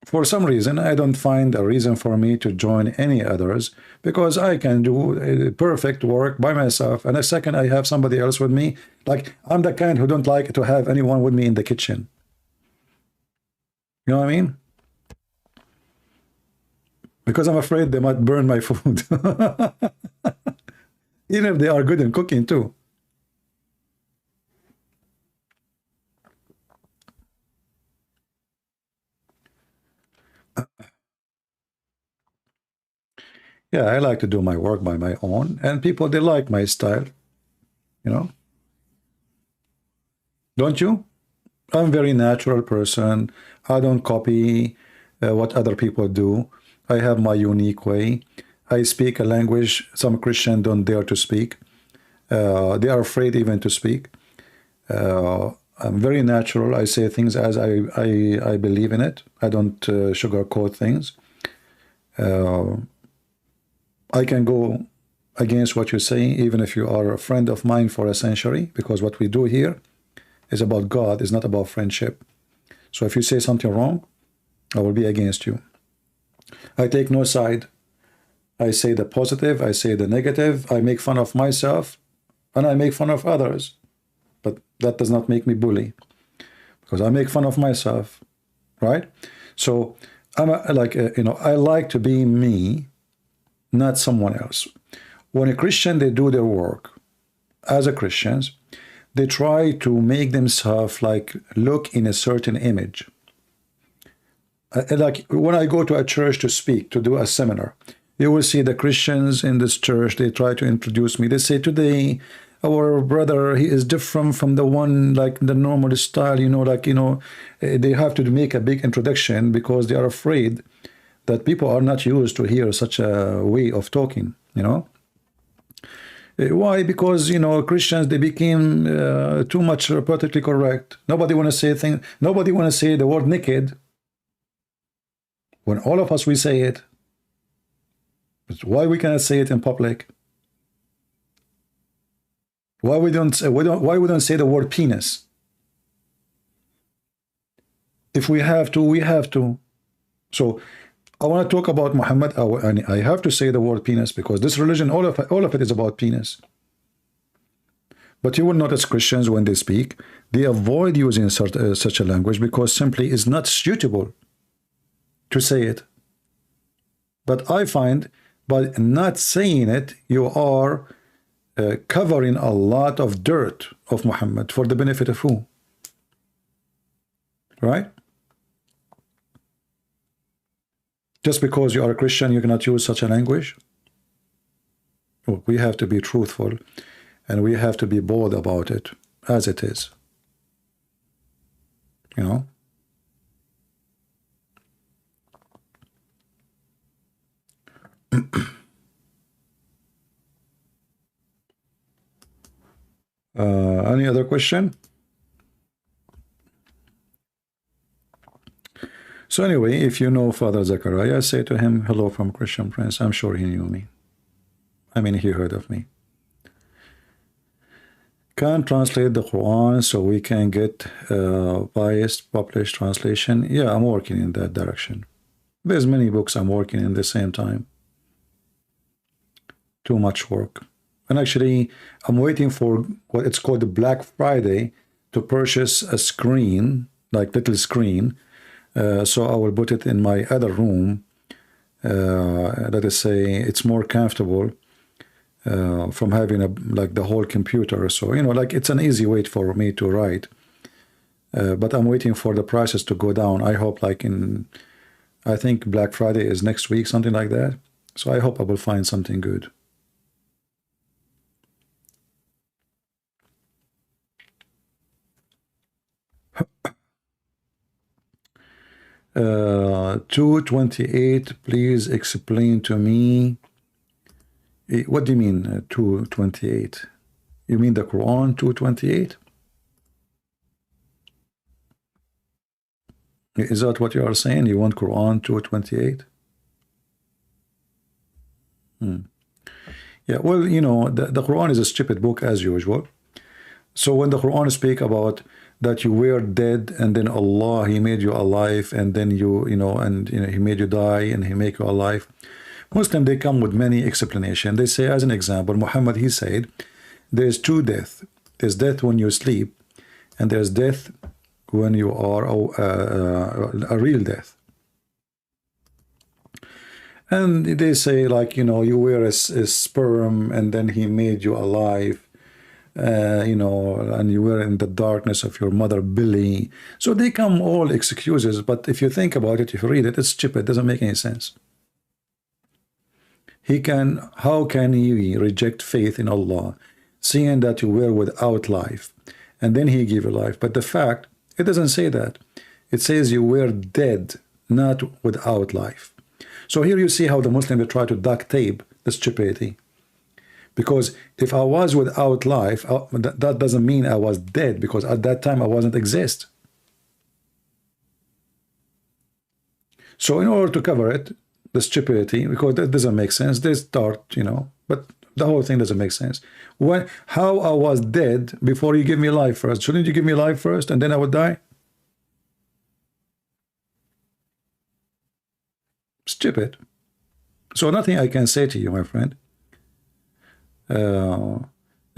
For some reason, I don't find a reason for me to join any others because I can do perfect work by myself. And the second I have somebody else with me, like I'm the kind who don't like to have anyone with me in the kitchen. You know what I mean? Because I'm afraid they might burn my food. Even if they are good in cooking too. Yeah, I like to do my work by my own, and people, they like my style, you know? Don't you? I'm a very natural person. I don't copy what other people do. I have my unique way. I speak a language some Christians don't dare to speak. They are afraid even to speak. I'm very natural. I say things as I believe in it. I don't sugarcoat things. I can go against what you say, even if you are a friend of mine for a century, because what we do here is about God, it's not about friendship. So if you say something wrong, I will be against you. I take no side. I say the positive, I say the negative, I make fun of myself, and I make fun of others. But that does not make me bully, because I make fun of myself, right? So I'm you know, I like to be me, not someone else. When a Christian, they do their work as a Christians, they try to make themselves like look in a certain image. Like when I go to a church to speak, to do a seminar, you will see the Christians in this church, they try to introduce me. They say, today, our brother, he is different from the one, like the normal style, you know, like, you know, they have to make a big introduction because they are afraid that people are not used to hear such a way of talking, you know. Why? Because, you know, Christians, they became too much politically correct. Nobody want to say things, nobody want to say the word naked. When all of us, we say it, Why we cannot say it in public? Why we don't say the word penis? If we have to, we have to. So I want to talk about Muhammad, and I have to say the word penis because this religion, all of it is about penis. But you will notice Christians, when they speak, they avoid using such a language because simply it's not suitable to say it. But I find by not saying it, you are covering a lot of dirt of Muhammad for the benefit of who? Right? Just because you are a Christian, you cannot use such a language? Well, we have to be truthful. And we have to be bold about it, as it is. You know? Any other question? So anyway, if you know Father Zachariah, say to him, hello from Christian Prince. I'm sure he knew me. I mean, he heard of me. Can translate the Quran so we can get biased published translation. Yeah, I'm working in that direction. There's many books I'm working in the same time. Too much work. And actually, I'm waiting for what it's called the Black Friday to purchase a screen, like little screen. So I will put it in my other room. Let us say it's more comfortable. From having like the whole computer, so you know, like it's an easy way for me to write. But I'm waiting for the prices to go down. I hope like I think Black Friday is next week, something like that. So I hope I will find something good. Uh, 228, please explain to me. What do you mean 228? You mean the Quran 228? Is that what you are saying? You want Quran 228? Yeah, well, you know, the Quran is a stupid book as usual. So when the Quran speak about that you were dead and then Allah, he made you alive, and then you know, he made you die and he make you alive. Muslim, they come with many explanations. They say, as an example, Muhammad, he said, there's two deaths. There's death when you sleep, and there's death when you are a real death. And they say, like, you know, you were a sperm, and then he made you alive, you know, and you were in the darkness of your mother belly. So they come all excuses, but if you think about it, if you read it, it's stupid. It doesn't make any sense. How can he reject faith in Allah, seeing that you were without life, and then he gave you life? But the fact, it doesn't say that. It says you were dead, not without life. So here you see how the Muslims try to duct tape the stupidity. Because if I was without life, that doesn't mean I was dead, because at that time I wasn't exist. So in order to cover it, the stupidity, because that doesn't make sense, they start, you know, but the whole thing doesn't make sense. How I was dead before you give me life first? Shouldn't you give me life first and then I would die? Stupid. So nothing I can say to you, my friend,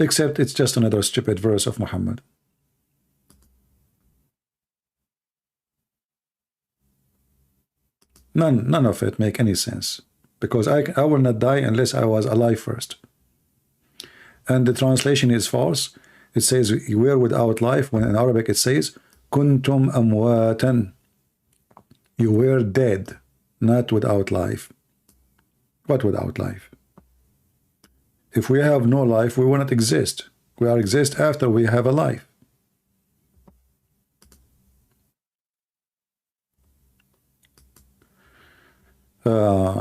except it's just another stupid verse of Muhammad. None of it make any sense, because I will not die unless I was alive first. And the translation is false. It says you were without life, when in Arabic it says kuntum amwatan. You were dead, not without life. What without life? If we have no life, we will not exist. We are exist after we have a life.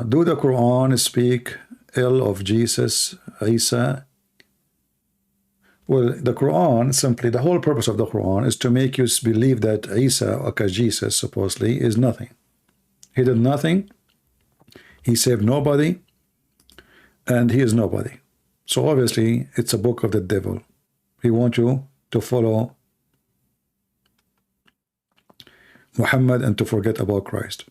Do the Quran speak ill of Jesus, Isa? Well, the Quran, simply, the whole purpose of the Quran is to make you believe that Isa, okay, Jesus, supposedly, is nothing. He did nothing. He saved nobody. and he is nobody. So obviously, it's a book of the devil. He wants you to follow Muhammad and to forget about Christ.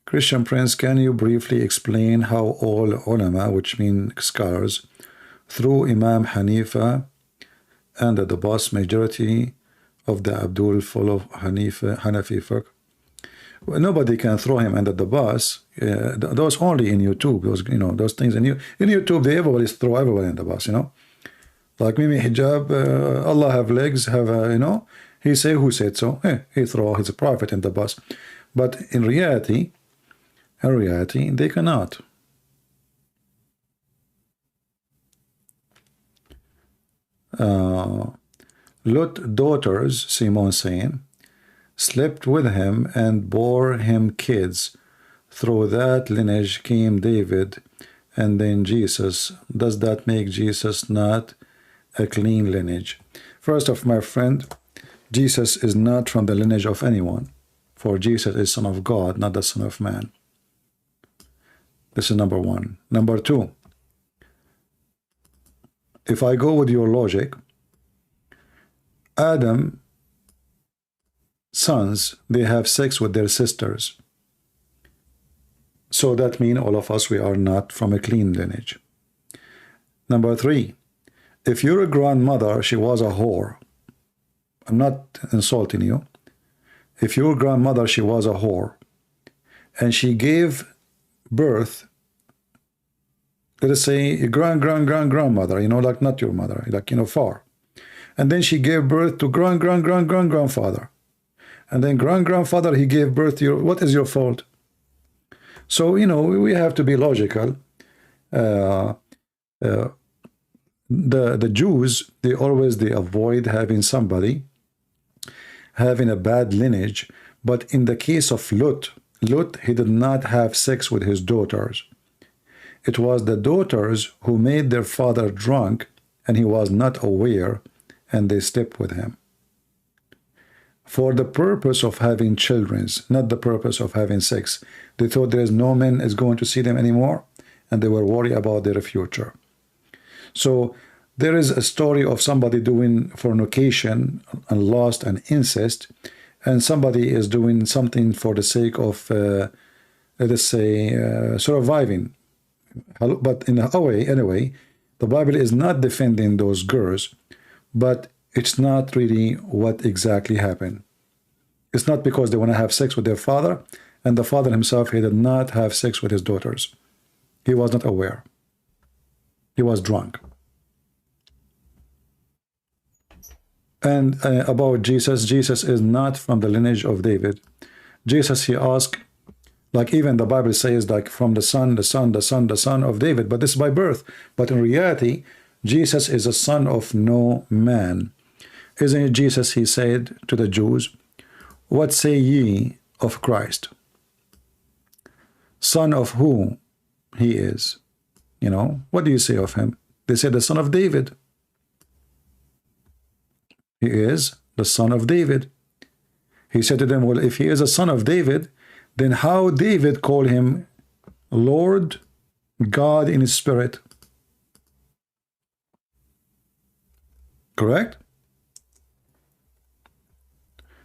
Christian Prince, can you briefly explain how all ulama, which mean scholars, through Imam Hanifa and the vast majority of the Abdul follow Hanafi fiqh? Well, nobody can throw him under the bus. Those only in YouTube. Those those things in YouTube. They everybody throw everybody in the bus. Like Mimi Hijab, Allah have legs, have he say who said so? He throw his prophet in the bus, but in reality, they cannot. Lot daughters, Simon saying, slept with him and bore him kids. Through that lineage came David and then Jesus. Does that make Jesus not a clean lineage? First off, my friend, Jesus is not from the lineage of anyone, for Jesus is Son of God, not the Son of Man. This is number one. Number two, if I go with your logic, Adam sons, they have sex with their sisters. So that means all of us, we are not from a clean lineage. Number three, if your grandmother, she was a whore, I'm not insulting you. If your grandmother, she was a whore, and she gave birth, let us say a grandmother, like not your mother, like, far. And then she gave birth to grandfather. And then grandfather, he gave birth to your, what is your fault? So, we have to be logical. The Jews, they avoid having somebody having a bad lineage. But in the case of Lot, he did not have sex with his daughters. It was the daughters who made their father drunk, and he was not aware, and they slept with him. For the purpose of having children, not the purpose of having sex. They thought there is no man is going to see them anymore, and they were worried about their future. So there is a story of somebody doing fornication and lust and incest, and somebody is doing something for the sake of, let us say, surviving. But in a way, anyway, the Bible is not defending those girls, but it's not really what exactly happened. It's not because they want to have sex with their father, and the father himself, he did not have sex with his daughters. He was not aware. He was drunk. And about Jesus, Jesus is not from the lineage of David. Jesus, he asked, like even the Bible says, like from the son of David, but this is by birth. But in reality, Jesus is a son of no man. Isn't it Jesus, he said to the Jews, what say ye of Christ? Son of who he is? What do you say of him? They said the son of David. He is the son of David. He said to them, well, if he is a son of David, then how David called him Lord God in his spirit? Correct?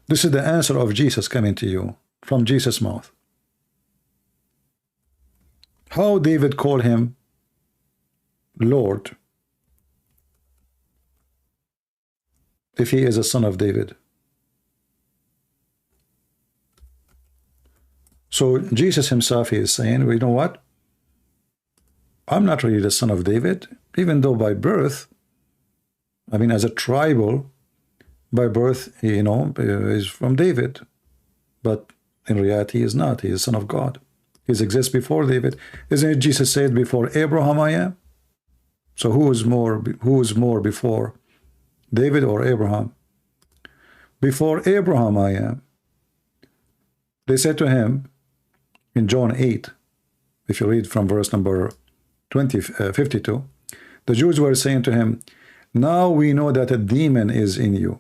This is the answer of Jesus coming to you from Jesus' mouth. How David called him Lord if he is a son of David. So Jesus himself, he is saying, well, you know what? I'm not really the son of David, even though by birth, as a tribal, by birth, is from David. But in reality, he is not. He is son of God. He exists before David. Isn't it Jesus said, before Abraham I am? So who is more before, David or Abraham? Before Abraham I am. They said to him in John 8, if you read from verse number 52, the Jews were saying to him, now we know that a demon is in you.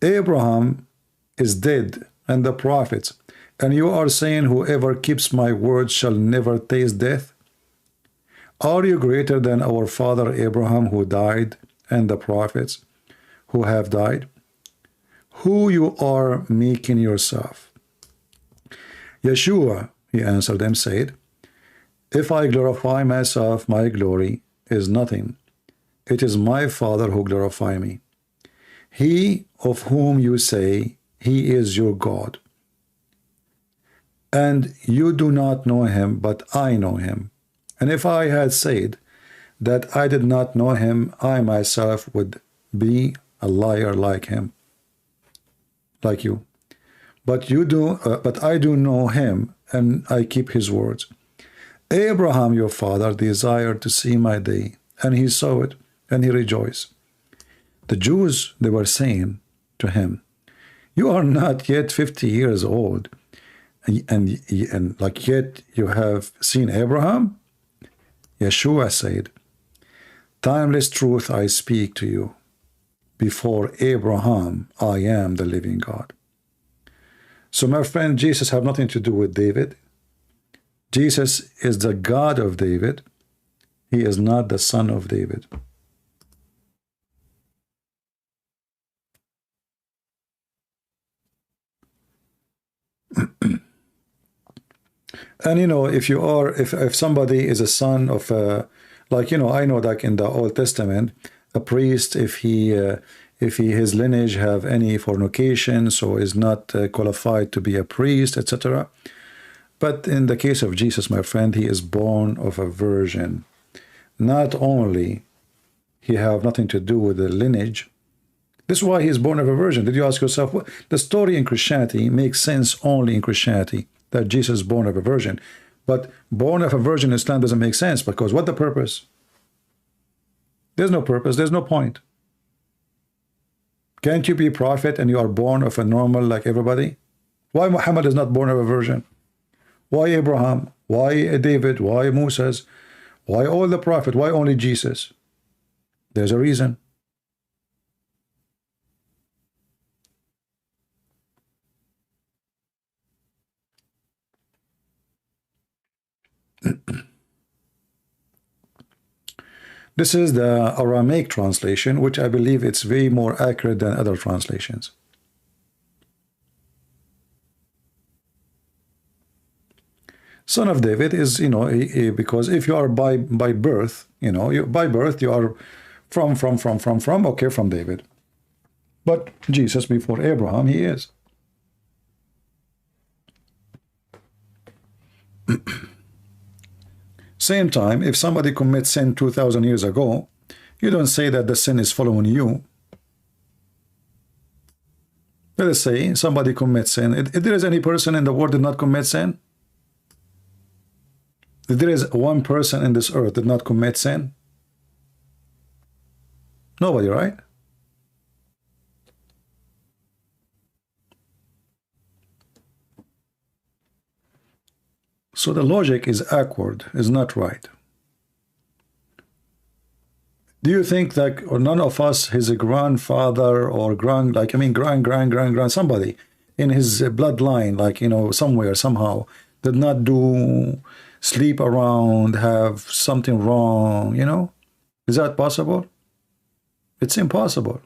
Abraham is dead, and the prophets, And you are saying, whoever keeps my words shall never taste death? Are you greater than our father Abraham, who died, and the prophets who have died? Who you are making yourself? Yeshua, he answered them, said, if I glorify myself, my glory is nothing. It is my Father who glorify me. He of whom you say he is your God. And you do not know him, but I know him. And if I had said that I did not know him, I myself would be a liar like him, like you. But I do know him, and I keep his words. Abraham, your father, desired to see my day, and he saw it, and he rejoiced. The Jews, they were saying to him, you are not yet 50 years old, and like yet you have seen Abraham? Yeshua said, timeless truth I speak to you. Before Abraham, I am the living God. So my friend, Jesus have nothing to do with David. Jesus is the God of David. He is not the son of David. And if somebody is a son of I know that in the Old Testament, a priest, if his lineage have any fornication, so is not qualified to be a priest, etc. But in the case of Jesus, my friend, he is born of a virgin. Not only he have nothing to do with the lineage, this is why he is born of a virgin. Did you ask yourself, the story in Christianity makes sense only in Christianity, that Jesus is born of a virgin. But born of a virgin in Islam doesn't make sense, because what the purpose? There's no purpose, there's no point. Can't you be a prophet and you are born of a normal like everybody? Why Muhammad is not born of a virgin? Why Abraham? Why David? Why Moses? Why all the prophets? Why only Jesus? There's a reason. This is the Aramaic translation, which I believe it's way more accurate than other translations. Son of David is, because if you are by birth, by birth you are from David. But Jesus, before Abraham, he is. Same time, if somebody commits sin 2,000 years ago, you don't say that the sin is following you. Let us say somebody commits sin. If there is any person in the world that did not commit sin, if there is one person in this earth that did not commit sin, nobody, right? So the logic is awkward, is not right. Do you think that none of us, his grandfather or grand, somebody in his bloodline, somewhere, somehow, did not do sleep around, have something wrong, Is that possible? It's impossible.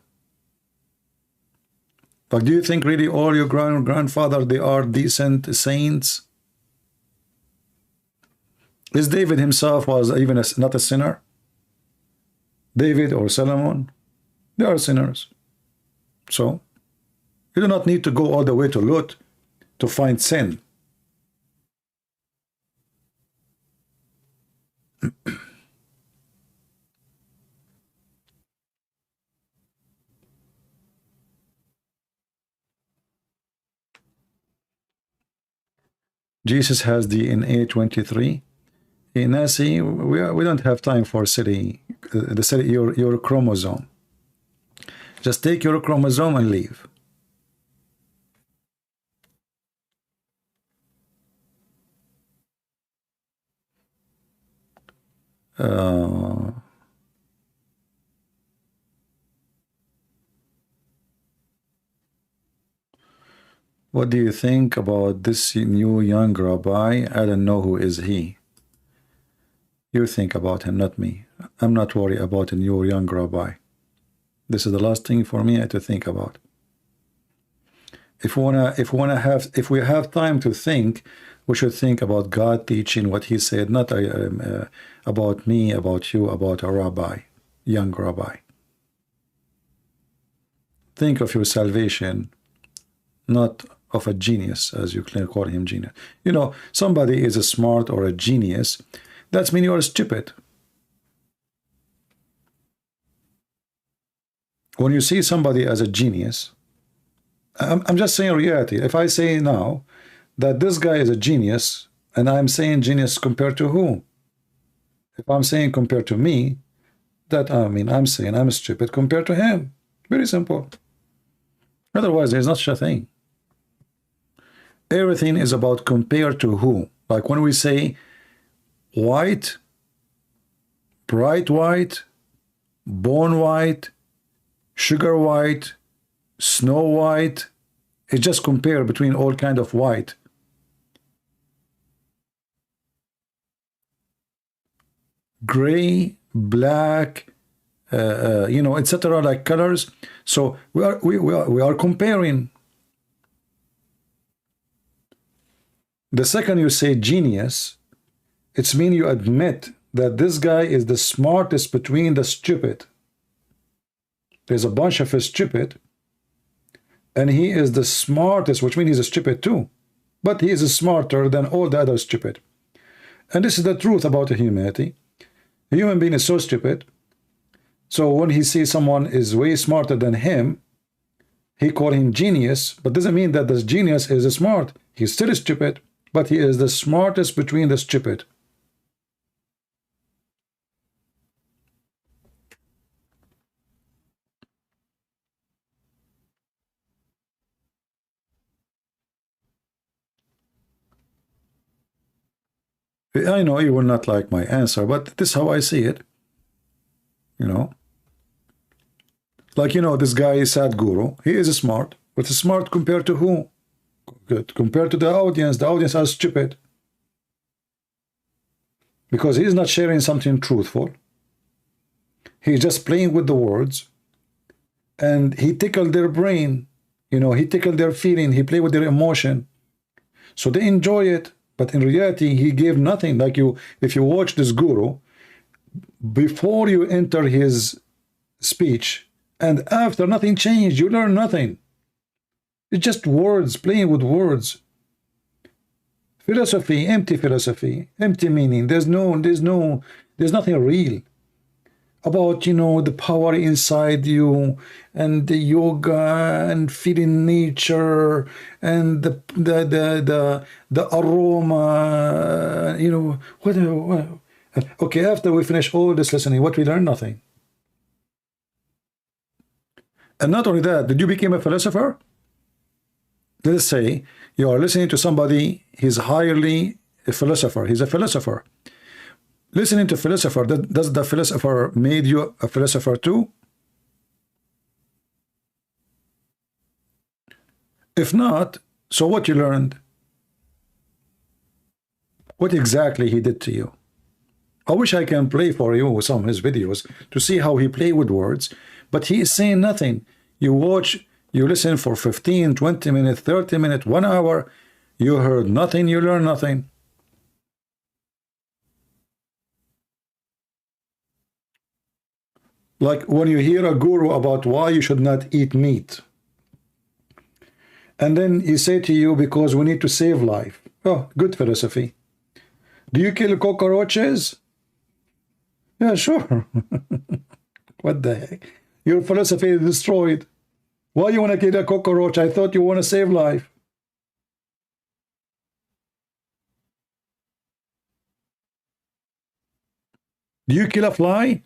But do you think really all your grandfather, they are decent saints? Is David himself was even not a sinner? David or Solomon, they are sinners. So, you do not need to go all the way to Lot to find sin. Jesus has DNA 23. Nasi, we don't have time for your chromosome. Just take your chromosome and leave. What do you think about this new young rabbi? I don't know who is he. You think about him, not me. I'm not worried about a new young rabbi. This is the last thing for me to think about. If we have time to think, we should think about God teaching what He said, not about me, about you, about a rabbi, young rabbi. Think of your salvation, not of a genius, as you call him genius. You know, somebody is a smart or a genius. That means you are stupid. When you see somebody as a genius, I'm just saying reality. If I say now that this guy is a genius, and I'm saying genius compared to who? If I'm saying compared to me, that I'm saying I'm stupid compared to him. Very simple. Otherwise, there's not such a thing. Everything is about compared to who. Like when we say white, bright white, bone white, sugar white, snow white, it's just compare between all kind of white. Gray, black, you know, etc., like colors. So we are comparing. The second you say genius, it's mean you admit that this guy is the smartest between the stupid. There's a bunch of stupid, and he is the smartest, which means he's a stupid too. But he is smarter than all the other stupid. And this is the truth about humanity. A human being is so stupid. So when he sees someone is way smarter than him, he calls him genius, but doesn't mean that this genius is smart. He's still stupid, but he is the smartest between the stupid. I know you will not like my answer, but this is how I see it. You know, like, you know, this guy is Sadhguru. He is smart, but smart compared to who? Good. Compared to the audience are stupid. Because he's not sharing something truthful. He's just playing with the words. And he tickled their brain. You know, he tickled their feeling. He played with their emotion. So they enjoy it. But in reality, he gave nothing. Like you, if you watch this guru, before you enter his speech and after, nothing changed. You learn nothing. It's just words, playing with words. Philosophy, empty meaning. There's nothing real about, you know, the power inside you and the yoga and feeling nature and the aroma, you know, what. Okay, after we finish all this listening, what we learn? Nothing. And not only that, did you become a philosopher? Let's say you are listening to somebody, he's highly a philosopher. He's a philosopher. Listening to philosopher, does the philosopher made you a philosopher too? If not, so what you learned? What exactly he did to you? I wish I can play for you some of his videos to see how he played with words, but he is saying nothing. You watch, you listen for 15, 20 minutes, 30 minutes, 1 hour, you heard nothing, you learn nothing. Like when you hear a guru about why you should not eat meat, and then he say to you, because we need to save life. Oh, good philosophy. Do you kill cockroaches? Yeah, sure. What the heck? Your philosophy is destroyed. Why you want to kill a cockroach? I thought you want to save life. Do you kill a fly?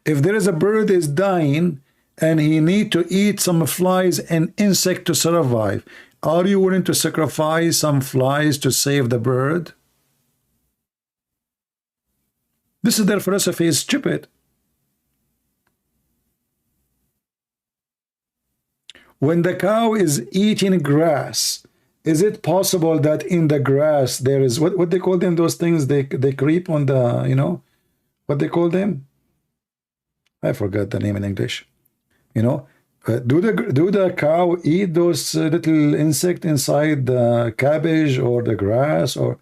If there is a bird is dying and he need to eat some flies and insect to survive, are you willing to sacrifice some flies to save the bird? This is their philosophy, is stupid. When the cow is eating grass, is it possible that in the grass there is what they call them, those things they creep on the, you know, what they call them? I forgot the name in English. You know, do the cow eat those little insect inside the cabbage or the grass? Or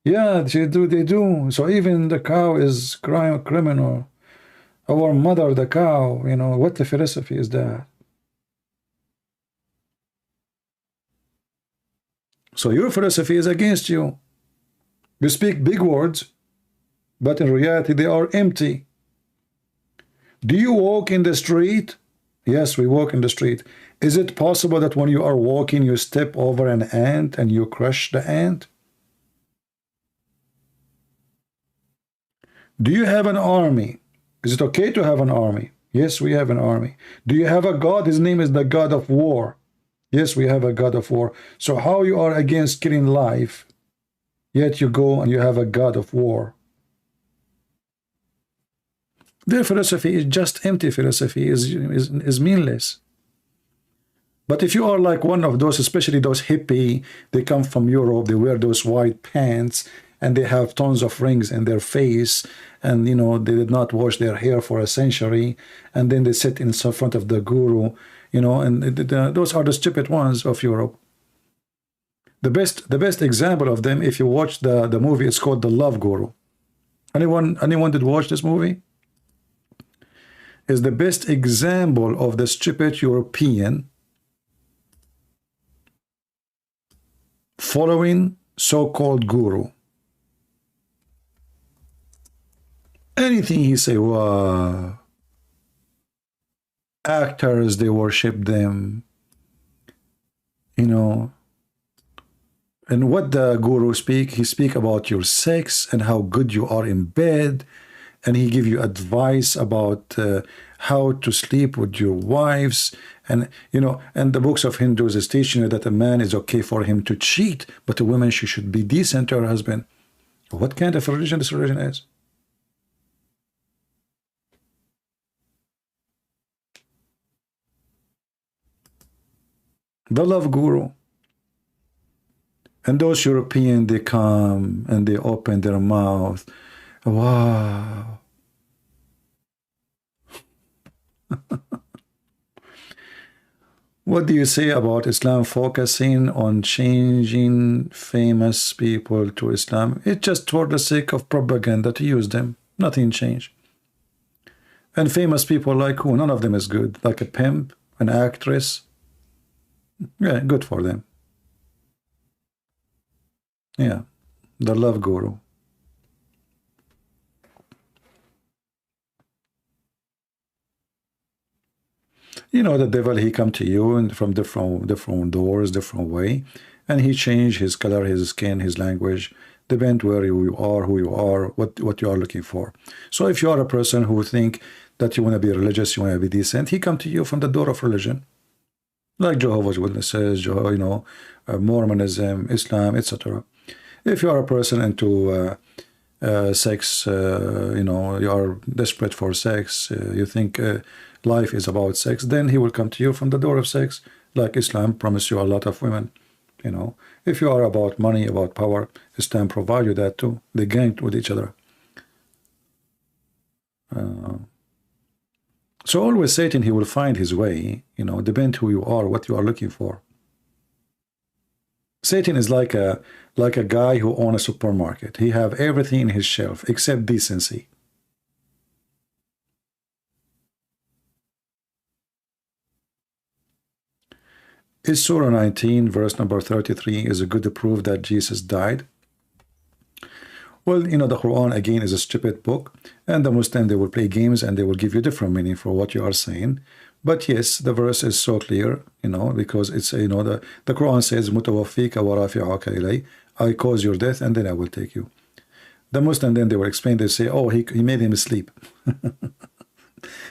yeah, they do. So even the cow is criminal. Our mother, the cow, you know, what the philosophy is that? So your philosophy is against you. You speak big words, but in reality they are empty. Do you walk in the street? Yes, we walk in the street. Is it possible that when you are walking, you step over an ant and you crush the ant? Do you have an army? Is it okay to have an army? Yes, we have an army. Do you have a God? His name is the God of war. Yes, we have a God of war. So how you are against killing life, yet you go and you have a God of war? Their philosophy is just empty philosophy, is meaningless. But if you are like one of those, especially those hippie, they come from Europe, they wear those white pants, and they have tons of rings in their face, and you know, they did not wash their hair for a century, and then they sit in front of the guru, you know, and those are the stupid ones of Europe. The best example of them, if you watch the movie, it's called The Love Guru. Anyone did watch this movie? Is the best example of the stupid European following so-called guru. Anything he say, wow. Actors, they worship them, you know. And what the guru speak, he speak about your sex and how good you are in bed, and he give you advice about how to sleep with your wives, and you know, and the books of Hindus is teaching you that a man is okay for him to cheat, but a woman, she should be decent to her husband. What kind of religion this religion is? The love guru. And those Europeans, they come and they open their mouth. Wow. What do you say about Islam focusing on changing famous people to Islam? It's just for the sake of propaganda to use them. Nothing changed. And famous people like who? None of them is good. Like a pimp, an actress. Yeah, good for them. Yeah, the love guru. You know, the devil, he come to you and from different doors, different way, and he change his color, his skin, his language, depend where you are, who you are, what you are looking for. So if you are a person who think that you want to be religious, you want to be decent, he come to you from the door of religion, like Jehovah's Witnesses, you know, Mormonism, Islam, etc. If you are a person into sex, you know, you are desperate for sex, you think life is about sex, then he will come to you from the door of sex, like Islam promise you a lot of women, you know. If you are about money, about power, Islam provide you that too. They gang with each other. So always Satan, he will find his way, you know, depend who you are, what you are looking for. Satan is like a guy who owns a supermarket. He have everything in his shelf except decency. Is Surah 19, verse number 33, is a good proof that Jesus died? Well, you know, the Quran, again, is a stupid book, and the Muslim, they will play games and they will give you different meaning for what you are saying. But yes, the verse is so clear, you know, because it's, you know, the Quran says, Mutawaffika wa rafi'uka ilay, I cause your death and then I will take you. The Muslim, then they will explain, they say, oh, he made him sleep.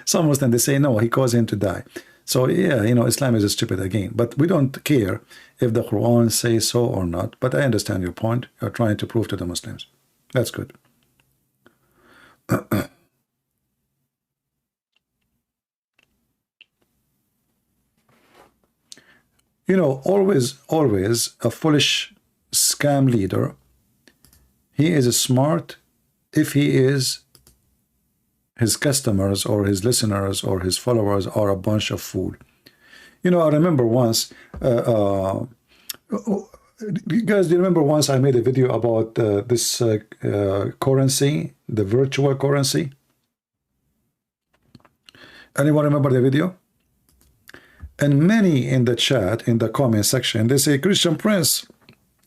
Some Muslim, they say, no, he caused him to die. So yeah, you know, Islam is stupid again, but we don't care if the Quran says so or not. But I understand your point. You're trying to prove to the Muslims. That's good. You know, always a foolish scam leader. He is smart if he is his customers or his listeners or his followers are a bunch of fool. You know, I remember once, you guys, do you remember once I made a video about this currency, the virtual currency? Anyone remember the video? And many in the chat, in the comment section, they say, Christian Prince,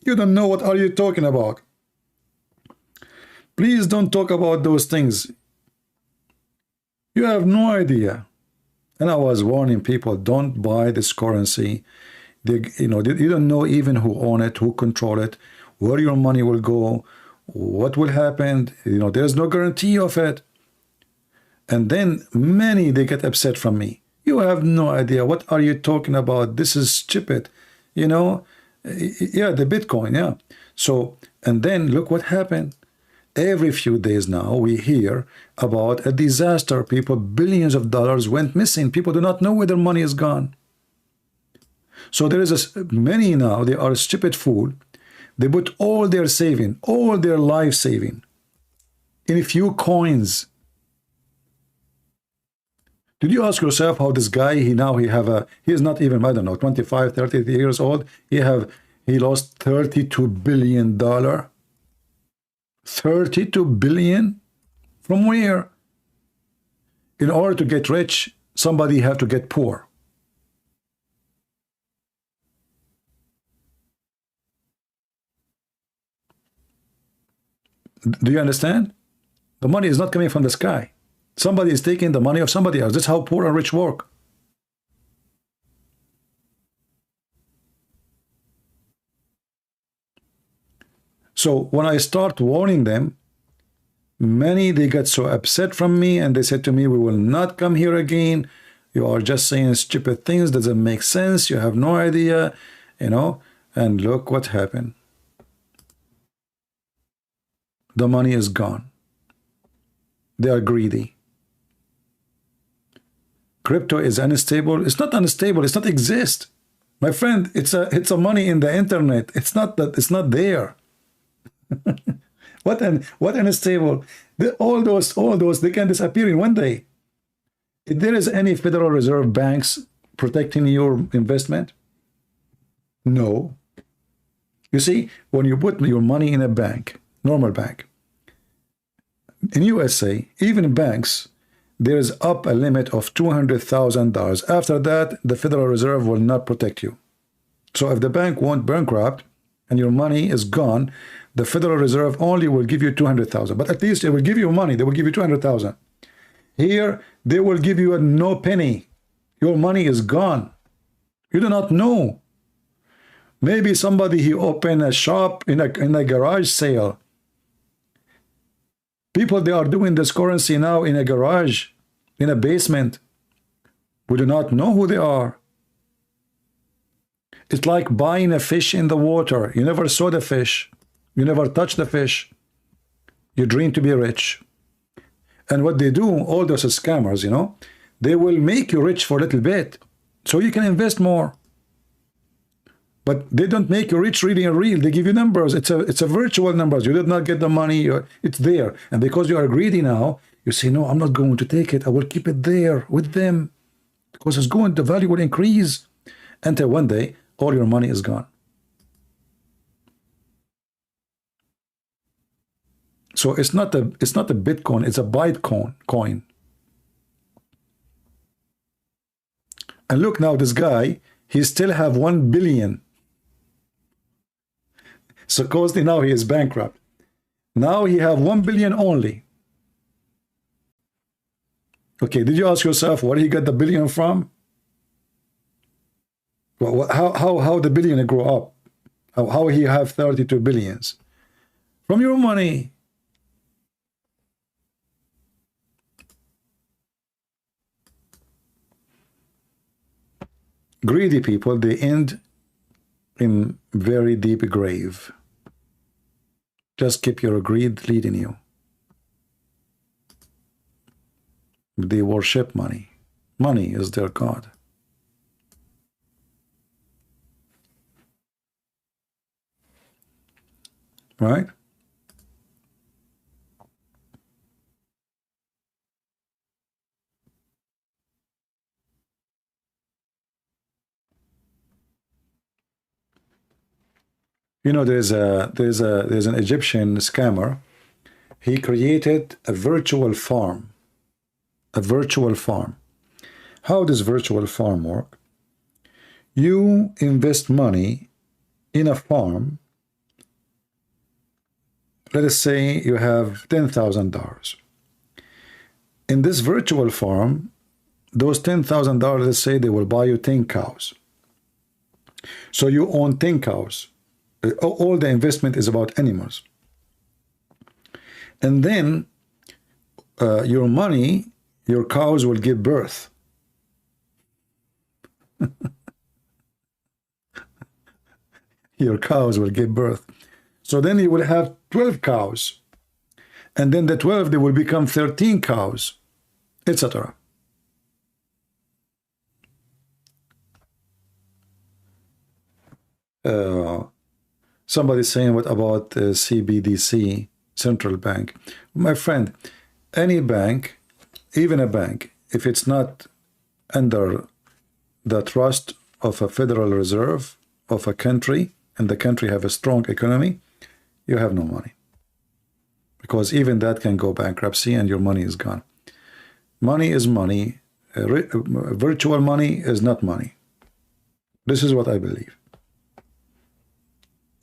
you don't know what are you talking about. Please don't talk about those things. You have no idea. And I was warning people, don't buy this currency. You don't know even who own it, who control it, where your money will go, what will happen. You know, there's no guarantee of it. And then many, they get upset from me. You have no idea. What are you talking about? This is stupid. You know, yeah, the Bitcoin, yeah. So, and then look what happened. Every few days now, we hear about a disaster. People, billions of dollars went missing. People do not know where their money is gone. So there is many now, they are a stupid fool. They put all their saving, all their life saving in a few coins. Did you ask yourself how this guy, he is not even, I don't know, 25, 30 years old. He lost $32 billion. 32 billion? From where? In order to get rich, somebody have to get poor. Do you understand? The money is not coming from the sky. Somebody is taking the money of somebody else. That's how poor and rich work. So when I start warning them, many, they got so upset from me and they said to me, we will not come here again. You are just saying stupid things. Doesn't make sense. You have no idea, you know. And look what happened. The money is gone. They are greedy. Crypto is unstable. It's not unstable. It's not exist. My friend, it's a money in the internet. It's not that. It's not there. What unstable? All those they can disappear in one day. If there is any Federal Reserve banks protecting your investment, no. You see, when you put your money in a bank, normal bank, in USA, even banks, there is up a limit of $200,000. After that, the Federal Reserve will not protect you. So if the bank won't bankrupt and your money is gone, the Federal Reserve only will give you $200,000. But at least they will give you money. They will give you $200,000. Here, they will give you no penny. Your money is gone. You do not know. Maybe somebody, he opened a shop in a garage sale. People, they are doing this currency now in a garage, in a basement. We do not know who they are. It's like buying a fish in the water. You never saw the fish. You never touch the fish. You dream to be rich. And what they do, all those scammers, you know, they will make you rich for a little bit so you can invest more. But they don't make you rich really and real. They give you numbers. It's a virtual numbers. You did not get the money. It's there. And because you are greedy now, you say, no, I'm not going to take it. I will keep it there with them because the value will increase until one day all your money is gone. So it's not a Bitcoin. It's a Bytecoin coin. And look now, this guy, he still have 1 billion. Supposedly now he is bankrupt. Now he have 1 billion only. Okay, did you ask yourself where he got the billion from? Well, how the billion grow up? How he have 32 billions? From your money. Greedy people, they end in very deep grave. Just keep your greed leading you. They worship money. Money is their God. right? You know, there's an Egyptian scammer. He created a virtual farm. A virtual farm. How does virtual farm work? You invest money in a farm. Let us say you have $10,000. In this virtual farm, those $10,000, let's say they will buy you 10 cows. So you own 10 cows. All the investment is about animals. And then your money, your cows will give birth. Your cows will give birth. So then you will have 12 cows. And then the 12, they will become 13 cows, etc. Somebody's saying, what about CBDC, central bank? My friend, any bank, even a bank, if it's not under the trust of a Federal Reserve of a country, and the country have a strong economy, you have no money. Because even that can go bankruptcy and your money is gone. Money is money. Virtual money is not money. This is what I believe.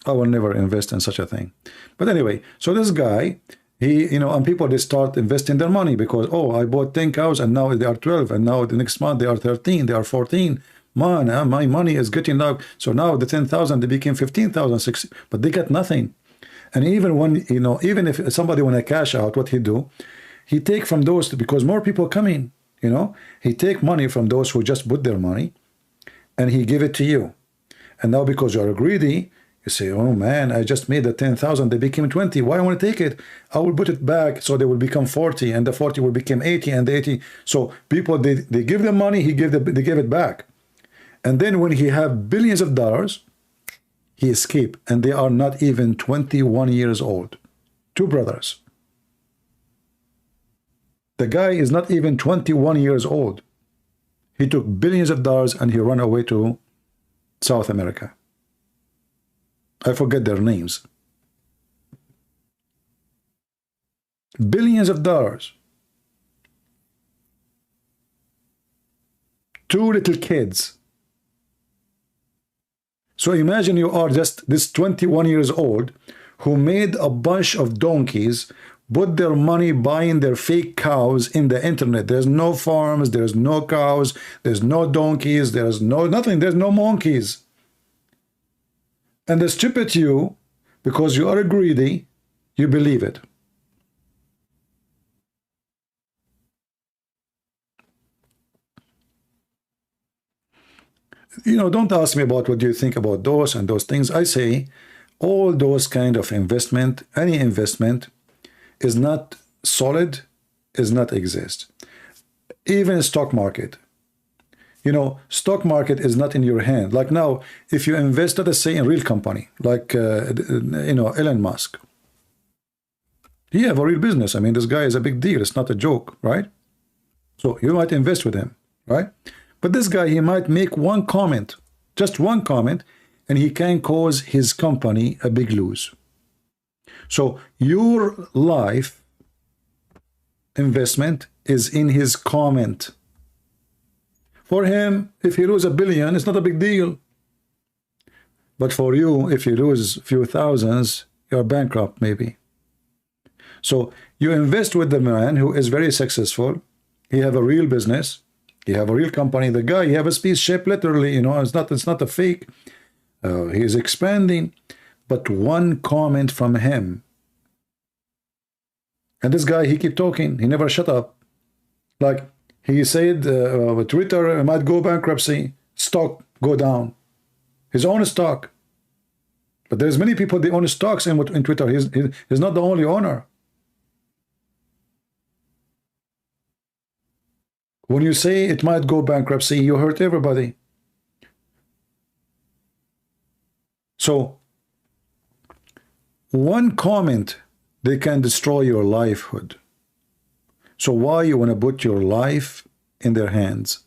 I will never invest in such a thing. But anyway, so this guy, and people, they start investing their money because, oh, I bought 10 cows and now they are 12, and now the next month they are 13, they are 14. Man, my money is getting up. So now the 10,000, they became 15,000, but they got nothing. And even when, even if somebody want to cash out, what he do? He take from those, because more people come in, he take money from those who just put their money and he give it to you. And now because you are greedy, you say, oh man, I just made the 10,000, they became 20. Why I want to take it? I will put it back so they will become 40, and the 40 will become 80, and the 80. So people, they give them money, they give it back. And then when he have billions of dollars, he escape, and they are not even 21 years old. Two brothers. The guy is not even 21 years old. He took billions of dollars and he ran away to South America. I forget their names. Billions of dollars. Two little kids. So imagine you are just this 21 years old who made a bunch of donkeys, put their money buying their fake cows in the internet. There's no farms, there's no cows, there's no donkeys, there's no nothing, there's no monkeys. And the stupid you, because you are greedy, you believe it. Don't ask me about what do you think about those and those things. I say all those kind of investment, any investment is not solid, is not exist. Even stock market. Stock market is not in your hand. Like now, if you invest, let us say, in real company, like, Elon Musk. He have a real business. I mean, this guy is a big deal. It's not a joke, right? So you might invest with him, right? But this guy, he might make one comment, just one comment, and he can cause his company a big lose. So your life investment is in his comment. For him, if he lose $1 billion, it's not a big deal. But for you, if you lose a few thousands, you're bankrupt maybe. So you invest with the man who is very successful. He have a real business. He have a real company. The guy, he have a spaceship, literally. It's not a fake. He's expanding. But one comment from him, and this guy, he keep talking. He never shut up. Like he said, Twitter might go bankruptcy. Stock go down. His own stock. But there's many people they own stocks in Twitter. He's not the only owner. When you say it might go bankruptcy, you hurt everybody. So One comment, they can destroy your livelihood. So why you want to put your life in their hands?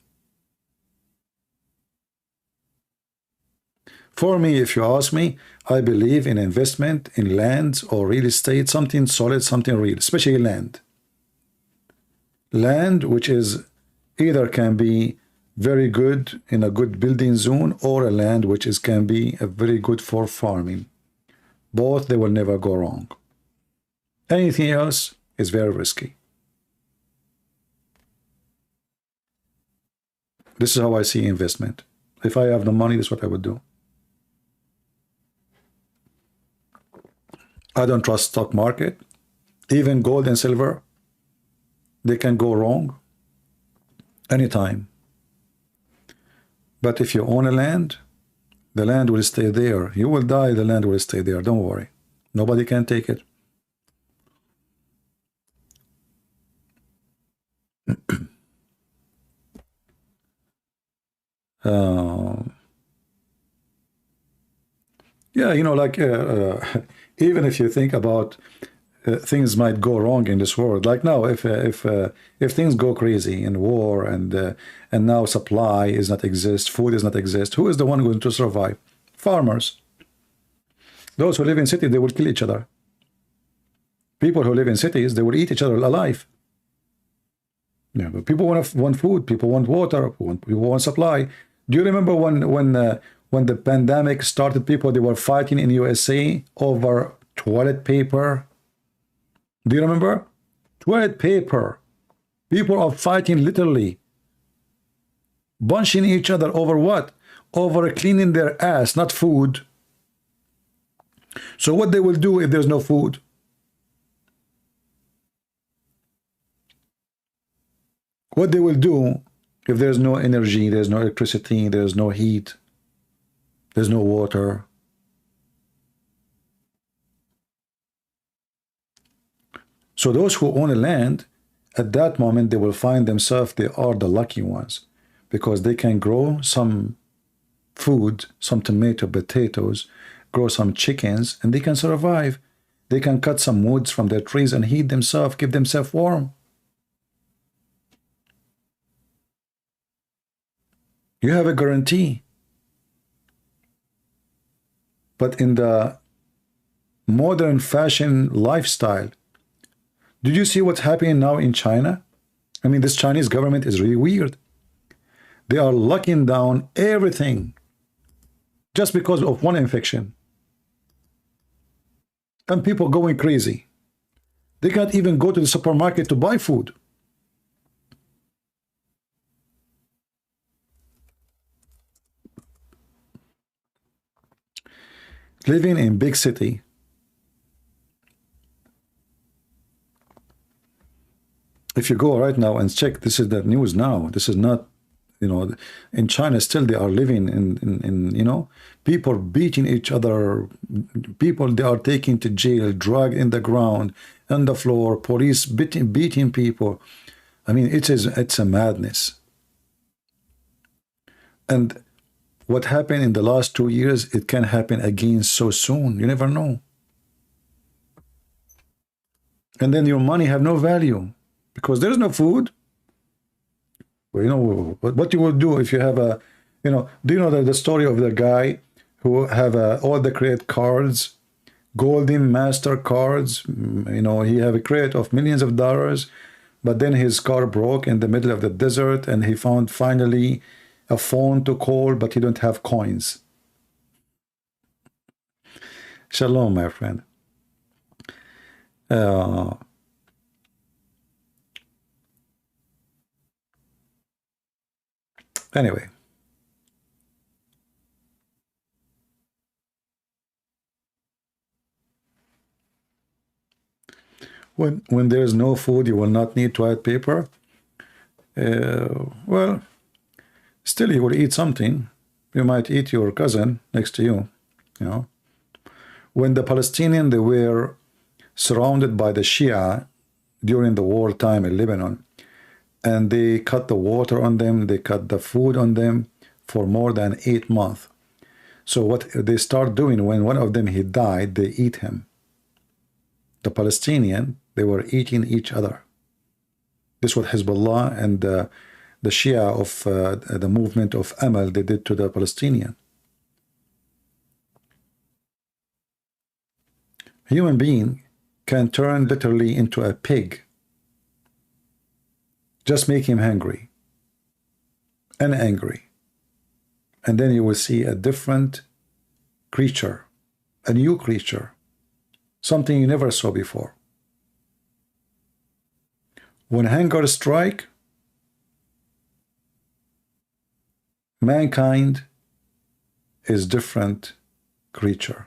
For me, if you ask me, I believe in investment in lands or real estate, something solid, something real, especially land. Land which is either can be very good in a good building zone, or a land which is can be a very good for farming. Both, they will never go wrong. Anything else is very risky. This is how I see investment. If I have the money, that's what I would do. I don't trust stock market. Even gold and silver, they can go wrong anytime. But if you own a land, the land will stay there. You will die, the land will stay there. Don't worry. Nobody can take it. Yeah, you know, like even if you think about things might go wrong in this world, like now, if things go crazy in war and now supply is not exist, food is not exist, who is the one going to survive? Farmers. Those who live in cities, they will kill each other. People who live in cities, they will eat each other alive. Yeah, but people want food, people want water, people want supply. Do you remember when the pandemic started, people, they were fighting in USA over toilet paper? Do you remember? Toilet paper. People are fighting literally, bunching each other over what? Over cleaning their ass, not food. So what they will do if there's no food? What they will do if there's no energy, there's no electricity, there's no heat, there's no water? So those who own a land, at that moment, they will find themselves, they are the lucky ones, because they can grow some food, some tomato, potatoes, grow some chickens, and they can survive. They can cut some woods from their trees and heat themselves, keep themselves warm. You have a guarantee. But in the modern fashion lifestyle, did you see what's happening now in China? I mean, this Chinese government is really weird. They are locking down everything just because of one infection. And people going crazy. They can't even go to the supermarket to buy food. Living in big city, if you go right now and check, this is the news now. This is not, you know, in China still they are living in you know, people beating each other, people they are taken to jail, dragged in the ground, on the floor, police beating people. I mean, it's a madness. And what happened in the last 2 years, it can happen again so soon. You never know. And then your money have no value because there's no food. Well, you know what you will do if you have a, you know, do you know the story of the guy who have all the credit cards, golden master cards? You know, he have a credit of millions of dollars, but then his car broke in the middle of the desert, and he found finally a phone to call, but he don't have coins. Shalom, my friend. Anyway. When there is no food, you will not need toilet paper. Well, still you will eat something. You might eat your cousin next to you, you know. When the Palestinians, they were surrounded by the Shia during the wartime in Lebanon, and they cut the water on them, they cut the food on them for more than 8 months. So what they start doing, when one of them he died, they eat him. the Palestinian, they were eating each other. This is what Hezbollah and the Shia of the movement of Amal, they did to the Palestinian. A human being can turn literally into a pig. Just make him hungry and angry. And then you will see a different creature, a new creature, something you never saw before. When hunger strikes, mankind is different creature.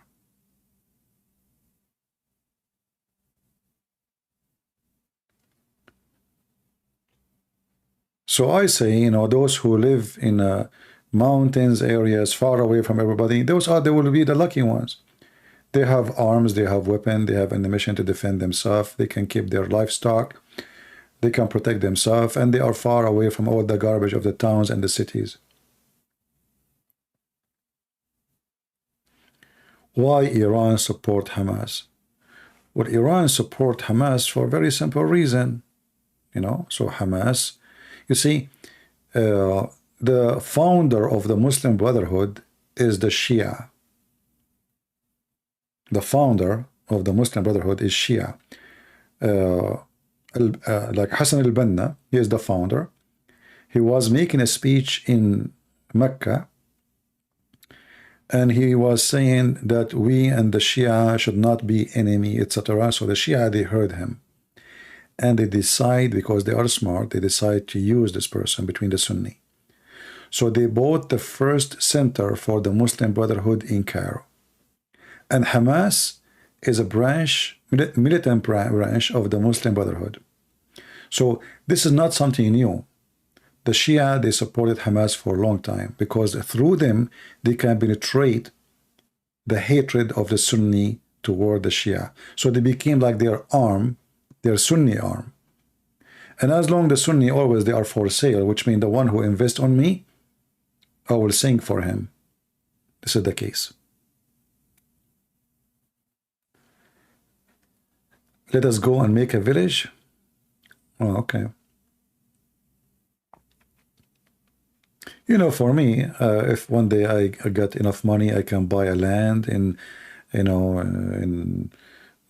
So I say, you know, those who live in mountains areas far away from everybody, they will be the lucky ones. They have arms, they have weapons, they have ammunition to defend themselves, they can keep their livestock, they can protect themselves, and they are far away from all the garbage of the towns and the cities. Why Iran support Hamas? Well, Iran support Hamas for a very simple reason. You know, so Hamas, you see, the founder of the Muslim Brotherhood is the Shia. The founder of the Muslim Brotherhood is Shia. Like Hassan al-Banna, he is the founder. He was making a speech in Mecca, and he was saying that we and the Shia should not be enemy, etc. So the Shia, they heard him. And they decide, because they are smart, they decide to use this person between the Sunni. So they bought the first center for the Muslim Brotherhood in Cairo. And Hamas is a branch, militant branch of the Muslim Brotherhood. So this is not something new. The Shia, they supported Hamas for a long time because through them, they can penetrate the hatred of the Sunni toward the Shia. So they became like their arm, their Sunni arm. And as long as the Sunni always, they are for sale, which means the one who invests on me, I will sing for him. This is the case. Let us go and make a village. Oh, okay. You know, for me, if one day I got enough money, I can buy a land in, you know, in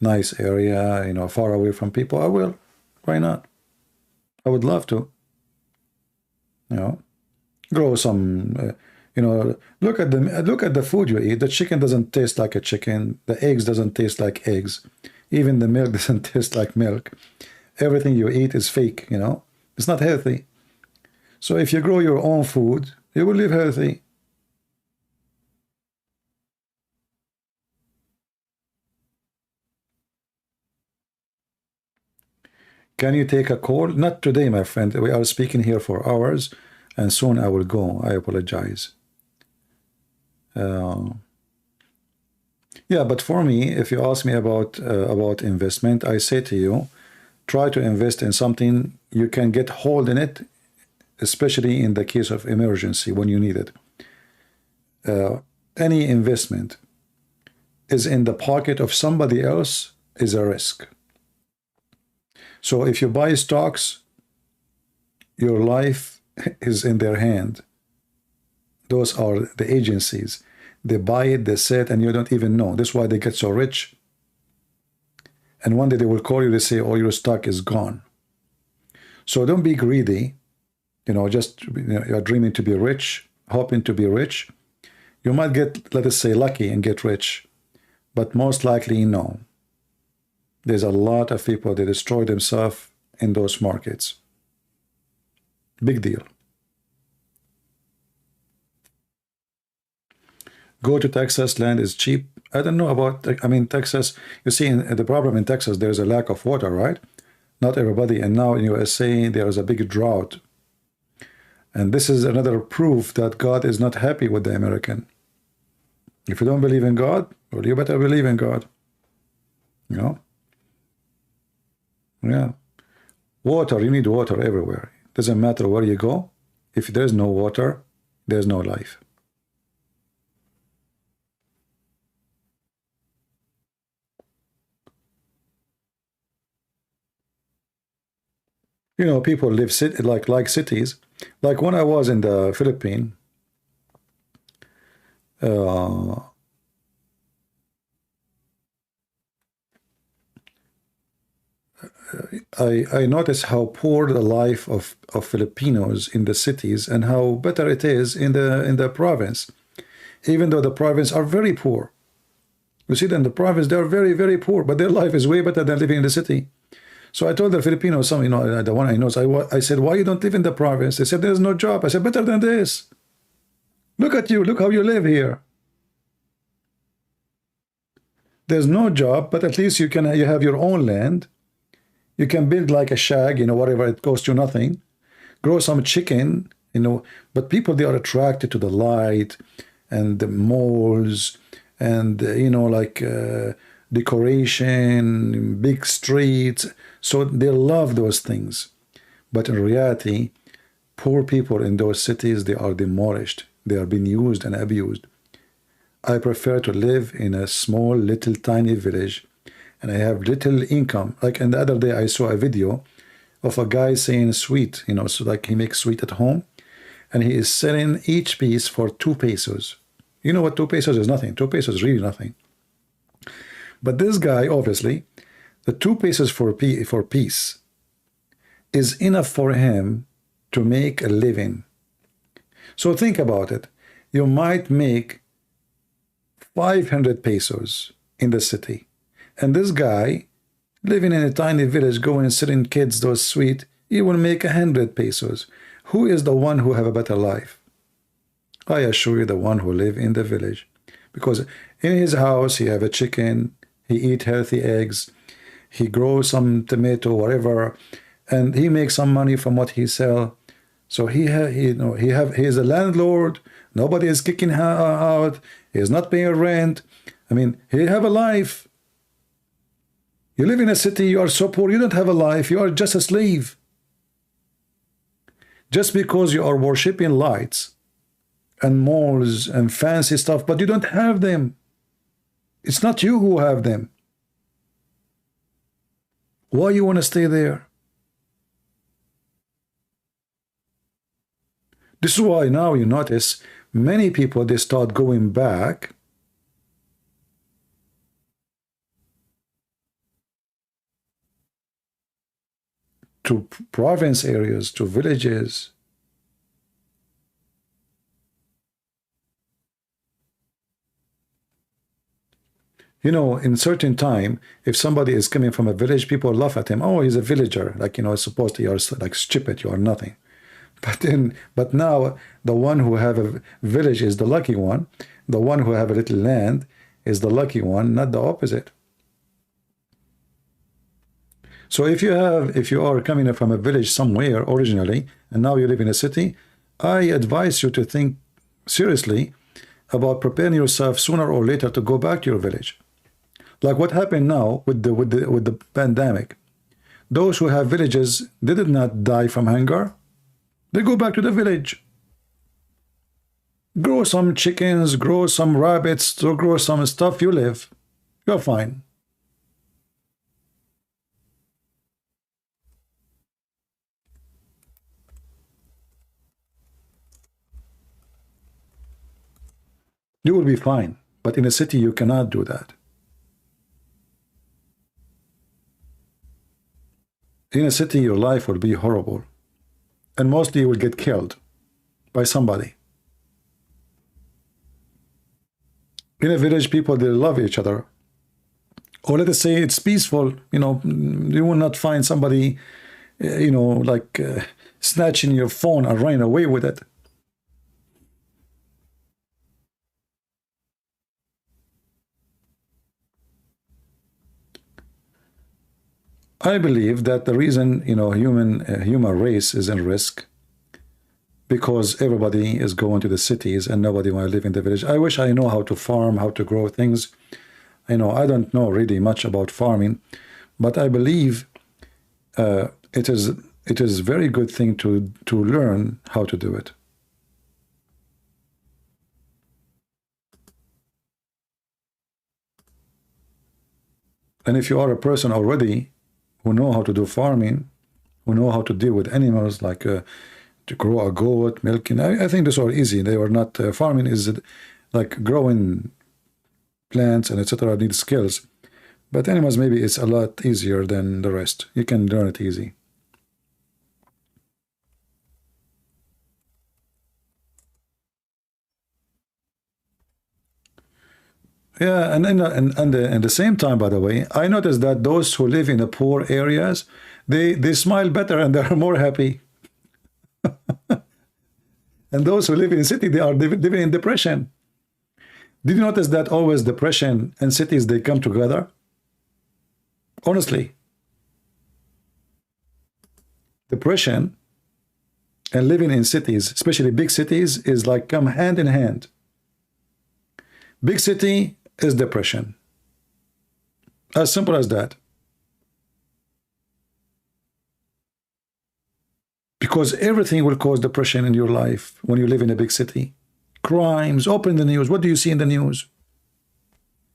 nice area, you know, far away from people, I will. Why not? I would love to. You know, grow some, you know, look at the food you eat. The chicken doesn't taste like a chicken. The eggs doesn't taste like eggs. Even the milk doesn't taste like milk. Everything you eat is fake, you know. It's not healthy. So if you grow your own food, you will live healthy. Can you take a call? Not today, my friend. We are speaking here for hours, and soon I will go. I apologize. Yeah, but for me, if you ask me about investment, I say to you, try to invest in something you can get hold in it, especially in the case of emergency when you need it. Any investment is in the pocket of somebody else is a risk. So if you buy stocks, your life is in their hand. Those are the agencies. They buy it, they sell it, and you don't even know. That's why they get so rich. And one day they will call you, they say, oh, your stock is gone. So don't be greedy. You know, just, you know, you're dreaming to be rich, hoping to be rich. You might get, let us say, lucky and get rich. But most likely, no. There's a lot of people that destroy themselves in those markets. Big deal. Go to Texas, land is cheap. I don't know about, I mean, Texas, you see, the problem in Texas, there's a lack of water, right? Not everybody, and now in USA, there is a big drought. And this is another proof that God is not happy with the American. If you don't believe in God, well, you better believe in God. You know? Yeah. Water, you need water everywhere. Doesn't matter where you go. If there's no water, there's no life. You know, people live like cities. Like when I was in the Philippines, uh, I noticed how poor the life of Filipinos in the cities and how better it is in the province, even though the province are very poor. You see, in the province they are very, very poor, but their life is way better than living in the city. So I told the Filipinos, some, you know, the one I know, I said, why you don't live in the province? They said, there's no job. I said, better than this. Look at you, look how you live here. There's no job, but at least you have your own land. You can build like a shack, you know, whatever, it costs you nothing. Grow some chicken, you know, but people, they are attracted to the light and the malls and, you know, like decoration, big streets. So they love those things. But in reality, poor people in those cities, they are demolished. They are being used and abused. I prefer to live in a small, little, tiny village, and I have little income. Like, and the other day I saw a video of a guy saying sweet, you know, so like he makes sweet at home, and he is selling each piece for 2 pesos. You know what 2 pesos is? Nothing. 2 pesos is really nothing. But this guy, obviously, the 2 pesos for piece is enough for him to make a living. So think about it. You might make 500 pesos in the city. And this guy, living in a tiny village, going and selling kids those sweet, he will make 100 pesos. Who is the one who have a better life? I assure you, the one who live in the village. Because in his house, he have a chicken, he eat healthy eggs, he grows some tomato, whatever, and he makes some money from what he sell. So he is a landlord. Nobody is kicking him out. He is not paying rent. I mean, he have a life. You live in a city, you are so poor, you don't have a life, you are just a slave. Just because you are worshipping lights and malls and fancy stuff, but you don't have them. It's not you who have them. Why you want to stay there? This is why now you notice many people, they start going back to province areas, to villages. You know, in certain time, if somebody is coming from a village, people laugh at him. Oh, he's a villager. Like, you know, supposed to, you're like stupid, you are nothing. But now the one who have a village is the lucky one. The one who have a little land is the lucky one, not the opposite. So if you are coming from a village somewhere originally, and now you live in a city, I advise you to think seriously about preparing yourself sooner or later to go back to your village. Like what happened now with the pandemic. Those who have villages, they did not die from hunger. They go back to the village. Grow some chickens, grow some rabbits, to grow some stuff, you live. You're fine. You will be fine. But in a city, you cannot do that. In a city, your life will be horrible. And mostly you will get killed by somebody. In a village, people, they love each other. Or let us say it's peaceful. You know, you will not find somebody, you know, like snatching your phone and running away with it. I believe that the reason, you know, human race is in risk because everybody is going to the cities and nobody want to live in the village. I wish I know how to farm, how to grow things. You know, I don't know really much about farming, but I believe it is a very good thing to learn how to do it. And if you are a person already who know how to do farming, who know how to deal with animals, like to grow a goat, milking. I think these are easy. They are not farming is like growing plants and etc. need skills, but animals maybe it's a lot easier than the rest. You can learn it easy. Yeah, and at the same time, by the way, I noticed that those who live in the poor areas, they smile better and they're more happy. And those who live in the city, they are living in depression. Did you notice that always depression and cities, they come together? Honestly. Depression and living in cities, especially big cities, is like come hand in hand. Big city is depression. As simple as that. Because everything will cause depression in your life when you live in a big city. Crimes, open the news. What do you see in the news?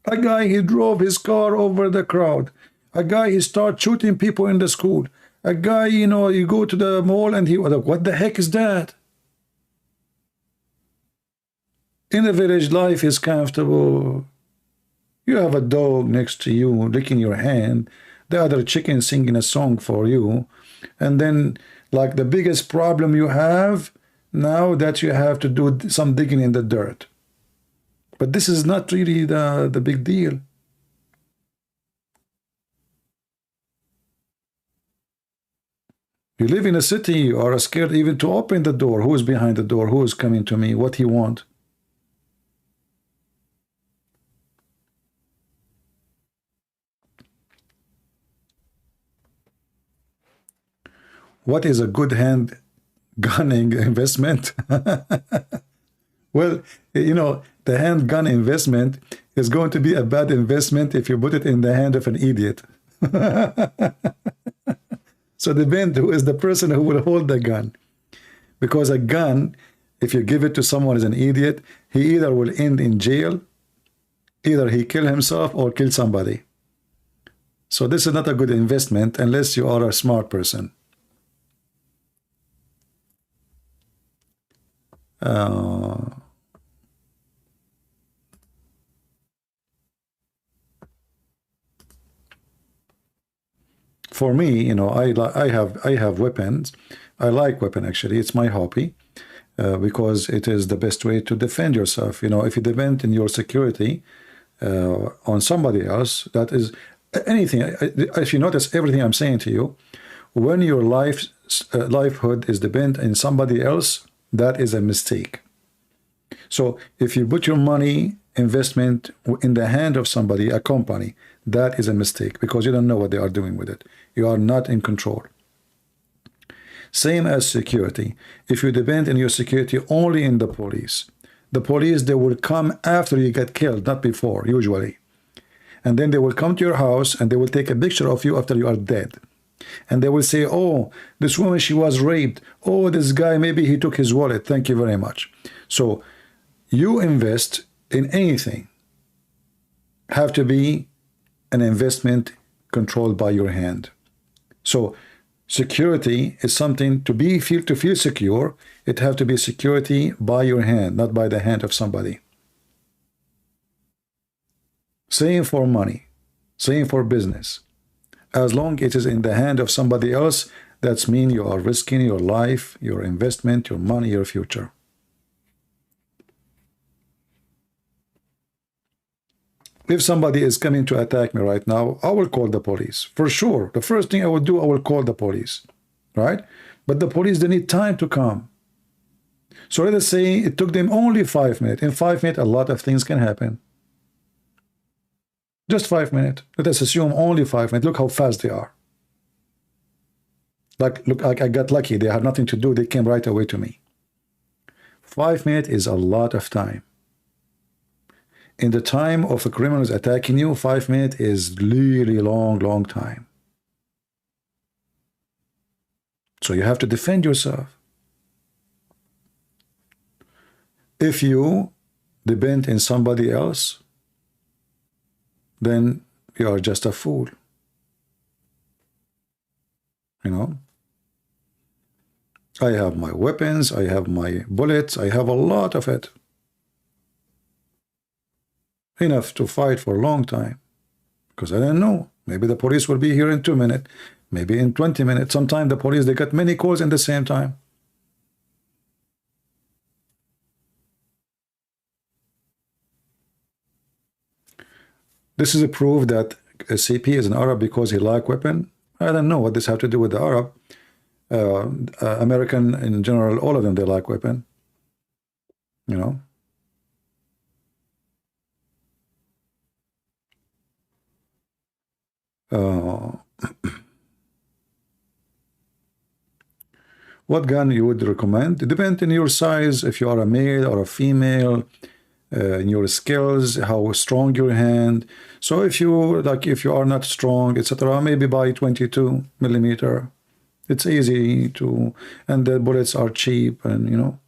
A guy, he drove his car over the crowd. A guy, he started shooting people in the school. A guy, you know, you go to the mall and he, what the heck is that? In the village, life is comfortable. You have a dog next to you licking your hand, the other chicken singing a song for you, and then like the biggest problem you have now that you have to do some digging in the dirt. But this is not really the big deal. You live in a city, you are scared even to open the door. Who is behind the door? Who is coming to me? What he want? What is a good hand gunning investment? Well, you know, the handgun investment is going to be a bad investment if you put it in the hand of an idiot. So depend who is the person who will hold the gun. Because a gun, if you give it to someone as an idiot, he either will end in jail, either he kill himself or kill somebody. So this is not a good investment unless you are a smart person. For me, you know, I have weapons. I like weapon actually. It's my hobby because it is the best way to defend yourself. You know, if you depend in your security on somebody else, that is anything. If you notice everything I'm saying to you, when your livelihood is dependent in somebody else, that is a mistake. So if you put your money investment in the hand of somebody, a company, that is a mistake because you don't know what they are doing with it. You are not in control. Same as security. If you depend on your security only in the police, they will come after you get killed, not before, usually. And then they will come to your house and they will take a picture of you after you are dead. And they will say, oh, this woman, she was raped. Oh, this guy, maybe he took his wallet. Thank you very much. So you invest in anything have to be an investment controlled by your hand. So security is something to feel secure. It have to be security by your hand, not by the hand of somebody. Same for money, same for business. As long as it is in the hand of somebody else, that means you are risking your life, your investment, your money, your future. If somebody is coming to attack me right now, I will call the police. For sure. The first thing I will do, I will call the police. Right? But the police, they need time to come. So let us say it took them only 5 minutes. In 5 minutes, a lot of things can happen. Just 5 minutes. Let us assume only 5 minutes. Look how fast they are. Look, I got lucky. They had nothing to do. They came right away to me. 5 minutes is a lot of time. In the time of a criminal is attacking you, 5 minutes is really long time. So you have to defend yourself. If you depend on somebody else, then you are just a fool. You know? I have my weapons, I have my bullets, I have a lot of it. Enough to fight for a long time. Because I don't know. Maybe the police will be here in 2 minutes, maybe in 20 minutes. Sometimes the police, they get many calls in the same time. This is a proof that CP is an Arab because he like weapon. I don't know what this have to do with the Arab. American in general, all of them, they like weapon. You know. What gun you would recommend? It depends on your size, if you are a male or a female, in your skills, how strong your hand. So if you if you are not strong, etc., maybe buy 22 millimeter. It's easy to, and the bullets are cheap, and you know,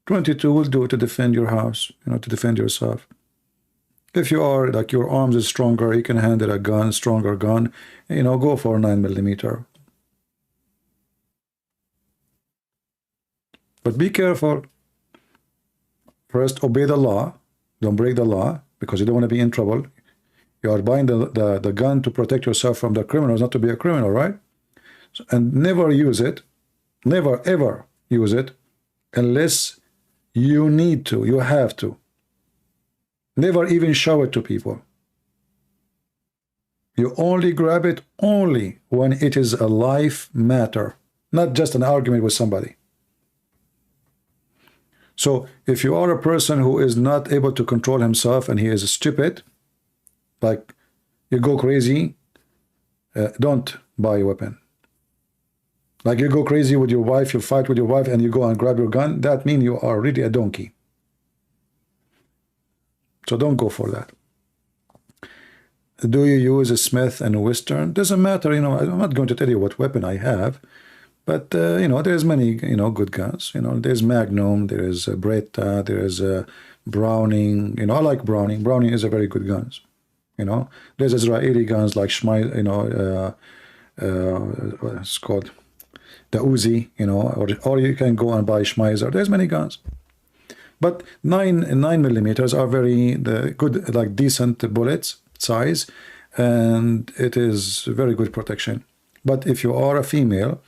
22 will do to defend your house, you know, to defend yourself. If you are like your arms is stronger, you can handle a gun, stronger gun, you know, go for 9 millimeter. But be careful. First, obey the law. Don't break the law because you don't want to be in trouble. You are buying the gun to protect yourself from the criminals, not to be a criminal, right? So, and never use it. Never, ever use it unless you need to. You have to. Never even show it to people. You only grab it only when it is a life matter, not just an argument with somebody. So if you are a person who is not able to control himself and he is stupid, like you go crazy, don't buy a weapon. Like you go crazy with your wife, you fight with your wife and you go and grab your gun, that means you are really a donkey. So don't go for that. Do you use a Smith and Western? Doesn't matter, you know, I'm not going to tell you what weapon I have. But, you know, there's many, you know, good guns. You know, there's Magnum, there is Beretta, there is Browning. You know, I like Browning. Browning is a very good guns. You know, there's Israeli guns like Shmai, you know, it's called the Uzi, you know, or you can go and buy Schmeiser. There's many guns. But 9 millimeters are very good, like decent bullets size, and it is very good protection. But if you are a female,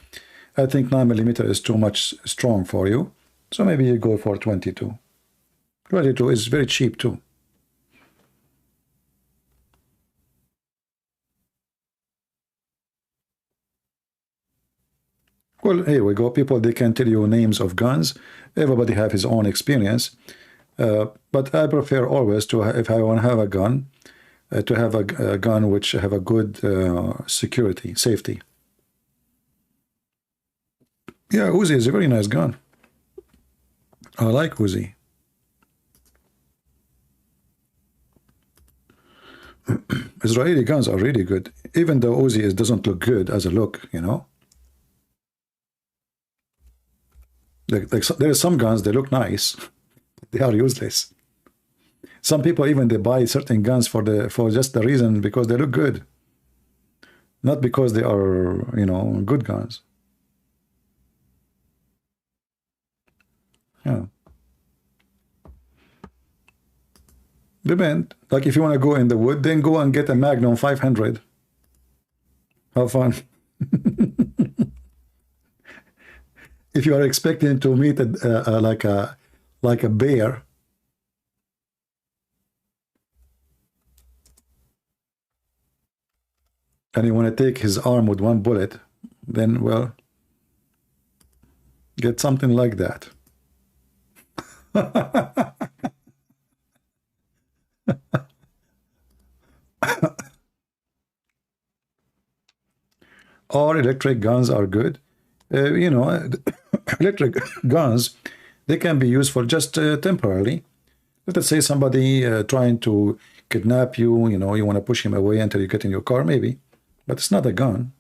I think 9 millimeter is too much strong for you. So maybe you go for 22. 22 is very cheap too. Well, here we go. People, they can tell you names of guns. Everybody have his own experience. But I prefer always to, if I want to have a gun, to have a gun which have a good security, safety. Yeah, Uzi is a very nice gun. I like Uzi. Israeli guns are really good, even though Uzi doesn't look good as a look, you know. Like there are some guns, they look nice, but they are useless. Some people even they buy certain guns for just the reason because they look good, not because they are, you know, good guns. Yeah. Depend. Like if you want to go in the wood, then go and get a Magnum 500. Have fun. If you are expecting to meet like a bear, and you want to take his arm with one bullet, then well, get something like that. Or electric guns are good. You know, electric guns, they can be used for just temporarily. Let us say somebody trying to kidnap you, you know, you want to push him away until you get in your car, maybe. But it's not a gun.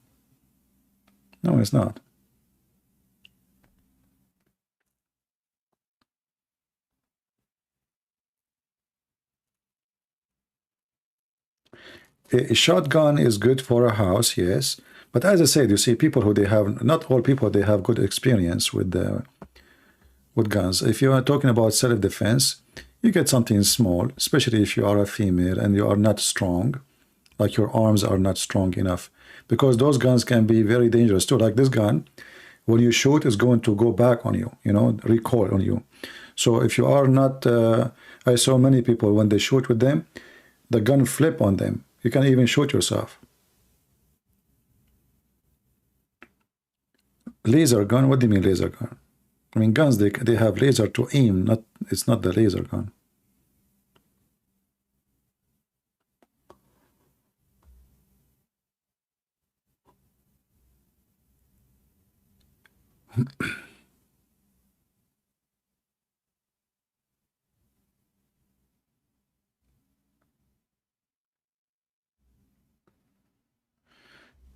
No, it's not. A shotgun is good for a house, yes, But as I said, you see people who they have, not all people, they have good experience with guns. If you are talking about self-defense, you get something small, especially if you are a female and you are not strong, like your arms are not strong enough, because those guns can be very dangerous too. Like this gun, when you shoot, it's going to go back on you, you know, recoil on you. So if you are not, I saw many people when they shoot with them, the gun flip on them. You can even shoot yourself. Laser gun? What do you mean laser gun? I mean guns, they have laser to aim, not, it's not the laser gun.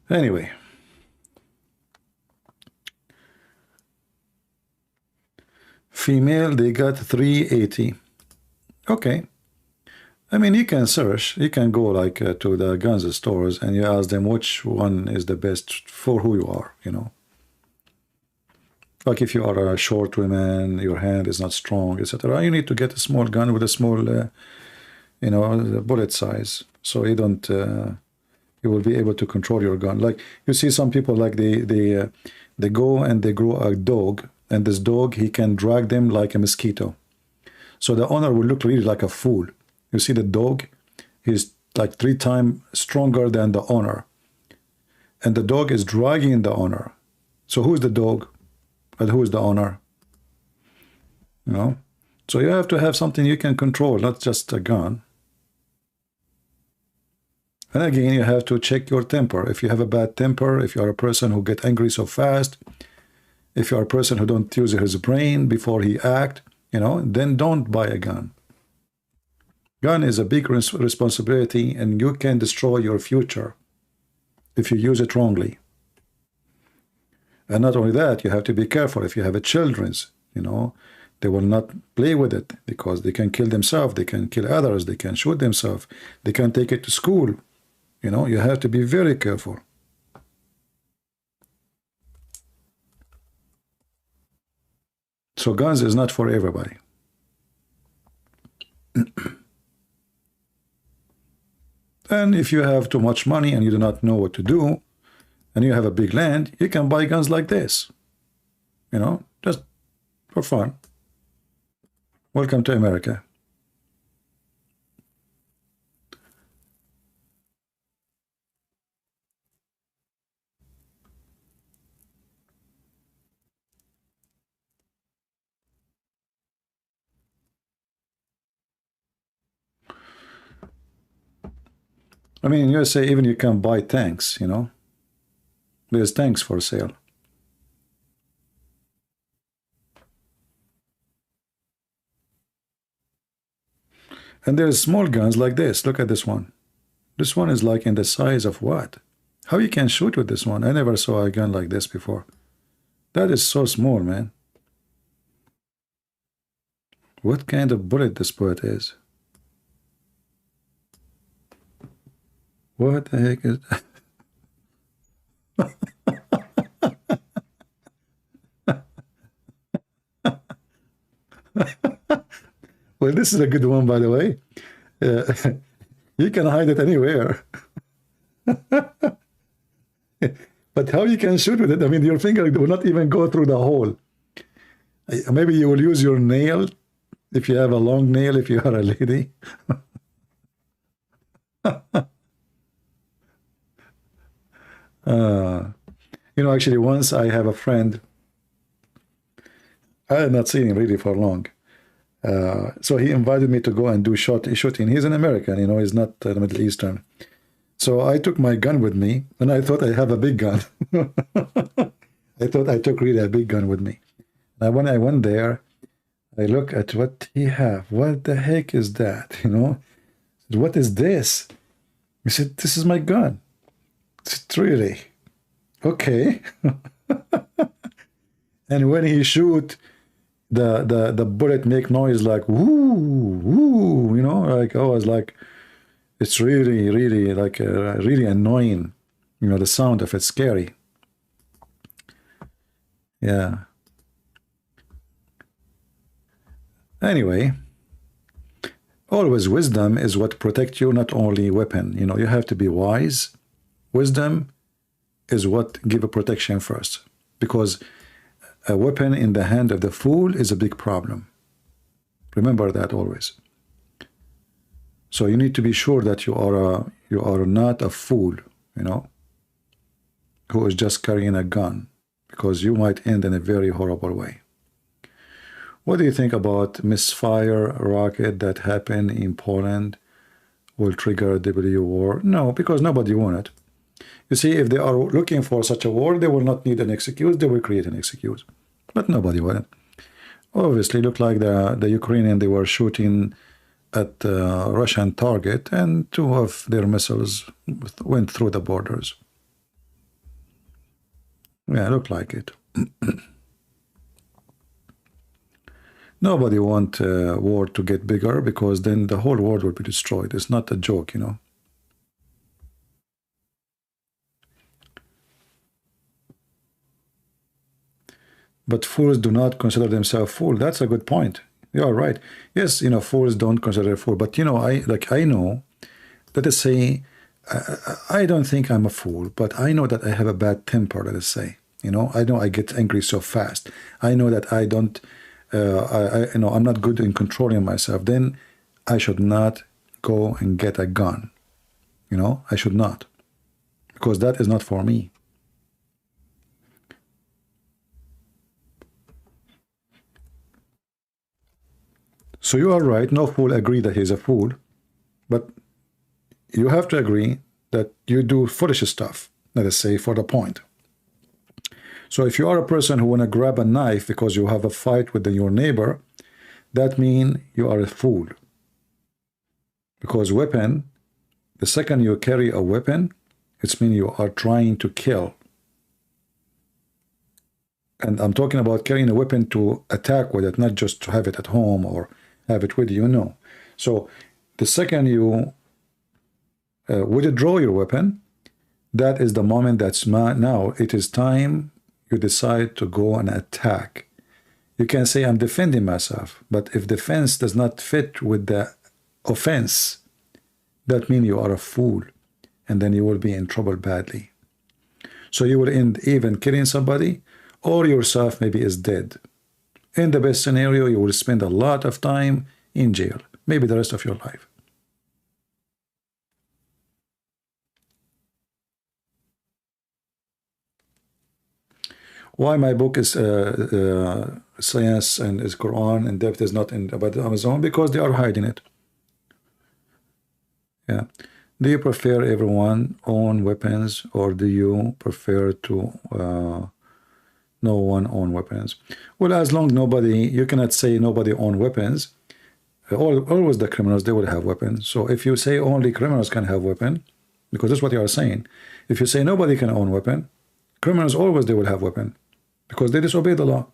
Anyway, female, they got 380. Okay. I mean, you can search, you can go like to the guns stores and you ask them which one is the best for who you are, you know. Like if you are a short woman, your hand is not strong, etc. You need to get a small gun with a small, you know, bullet size, so you don't, you will be able to control your gun. Like you see some people like they go and they grow a dog, and this dog, he can drag them like a mosquito. So the owner will look really like a fool. You see the dog, he's like 3 times stronger than the owner, and the dog is dragging the owner. So who's the dog and who is the owner? You know, so you have to have something you can control, not just a gun. And again, you have to check your temper. If you have a bad temper, if you are a person who get angry so fast, if you are a person who don't use his brain before he act, you know, then don't buy a gun. Gun is a big responsibility, and you can destroy your future if you use it wrongly. And not only that, you have to be careful if you have a children's, you know, they will not play with it because they can kill themselves, they can kill others, they can shoot themselves, they can take it to school. You know, you have to be very careful. So guns is not for everybody. And if you have too much money and you do not know what to do, and you have a big land, you can buy guns like this. You know, just for fun. Welcome to America. I mean, in USA, even you can buy tanks, you know. There's tanks for sale. And there's small guns like this. Look at this one. This one is like in the size of what? How you can shoot with this one? I never saw a gun like this before. That is so small, man. What kind of bullet this bullet is? What the heck is that? Well, this is a good one, by the way. You can hide it anywhere. But how you can shoot with it? I mean, your finger will not even go through the hole. Maybe you will use your nail, if you have a long nail, if you are a lady. You know, actually, once I have a friend, I had not seen him really for long. So he invited me to go and do shooting. He's an American, you know, he's not Middle Eastern. So I took my gun with me, and I thought I have a big gun. I thought I took really a big gun with me. Now, when I went there, I look at what he have. What the heck is that? You know, what is this? He said, "This is my gun." It's really okay. And when he shoot, the bullet make noise like woo woo. You know, like I was like, it's really like really annoying. You know, the sound of it's scary. Yeah. Anyway, always wisdom is what protects you, not only weapon. You know, you have to be wise. Wisdom is what give a protection first, because a weapon in the hand of the fool is a big problem. Remember that always. So you need to be sure that you are not a fool, you know, who is just carrying a gun, because you might end in a very horrible way. What do you think about misfire rocket that happened in Poland will trigger a W war? No, because nobody wanted. You see, if they are looking for such a war, they will not need an excuse. They will create an excuse. But nobody wanted. Obviously, looked like the Ukrainian, they were shooting at Russian target, and 2 of their missiles went through the borders. Yeah, looked like it. Nobody want war to get bigger, because then the whole world will be destroyed. It's not a joke, you know. But fools do not consider themselves fool. That's a good point. You are right. Yes, you know, fools don't consider a fool. But you know, I know, let us say, I don't think I'm a fool, but I know that I have a bad temper. Let us say, you know I get angry so fast. I know that I don't. You know, I'm not good in controlling myself. Then I should not go and get a gun. You know, I should not, because that is not for me. So you are right. No fool agree that he's a fool, but you have to agree that you do foolish stuff. Let us say, for the point. So if you are a person who want to grab a knife because you have a fight with your neighbor, that means you are a fool. Because weapon, the second you carry a weapon, it means you are trying to kill. And I'm talking about carrying a weapon to attack with it, not just to have it at home or have it with you, no. So the second you withdraw your weapon, that is the moment that's now it is time you decide to go and attack. You can say, I'm defending myself, but if defense does not fit with the offense, that means you are a fool, and then you will be in trouble badly. So you will end even killing somebody, or yourself maybe is dead. In the best scenario, you will spend a lot of time in jail, maybe the rest of your life. Why my book is science and is Quran in depth is not in about Amazon? Because they are hiding it. Yeah. Do you prefer everyone own weapons, or do you prefer to no one own weapons? Well, as long nobody, you cannot say nobody own weapons. Always the criminals, they will have weapons. So if you say only criminals can have weapon, because that's what you are saying. If you say nobody can own weapon, criminals always they will have weapon, because they disobey the law.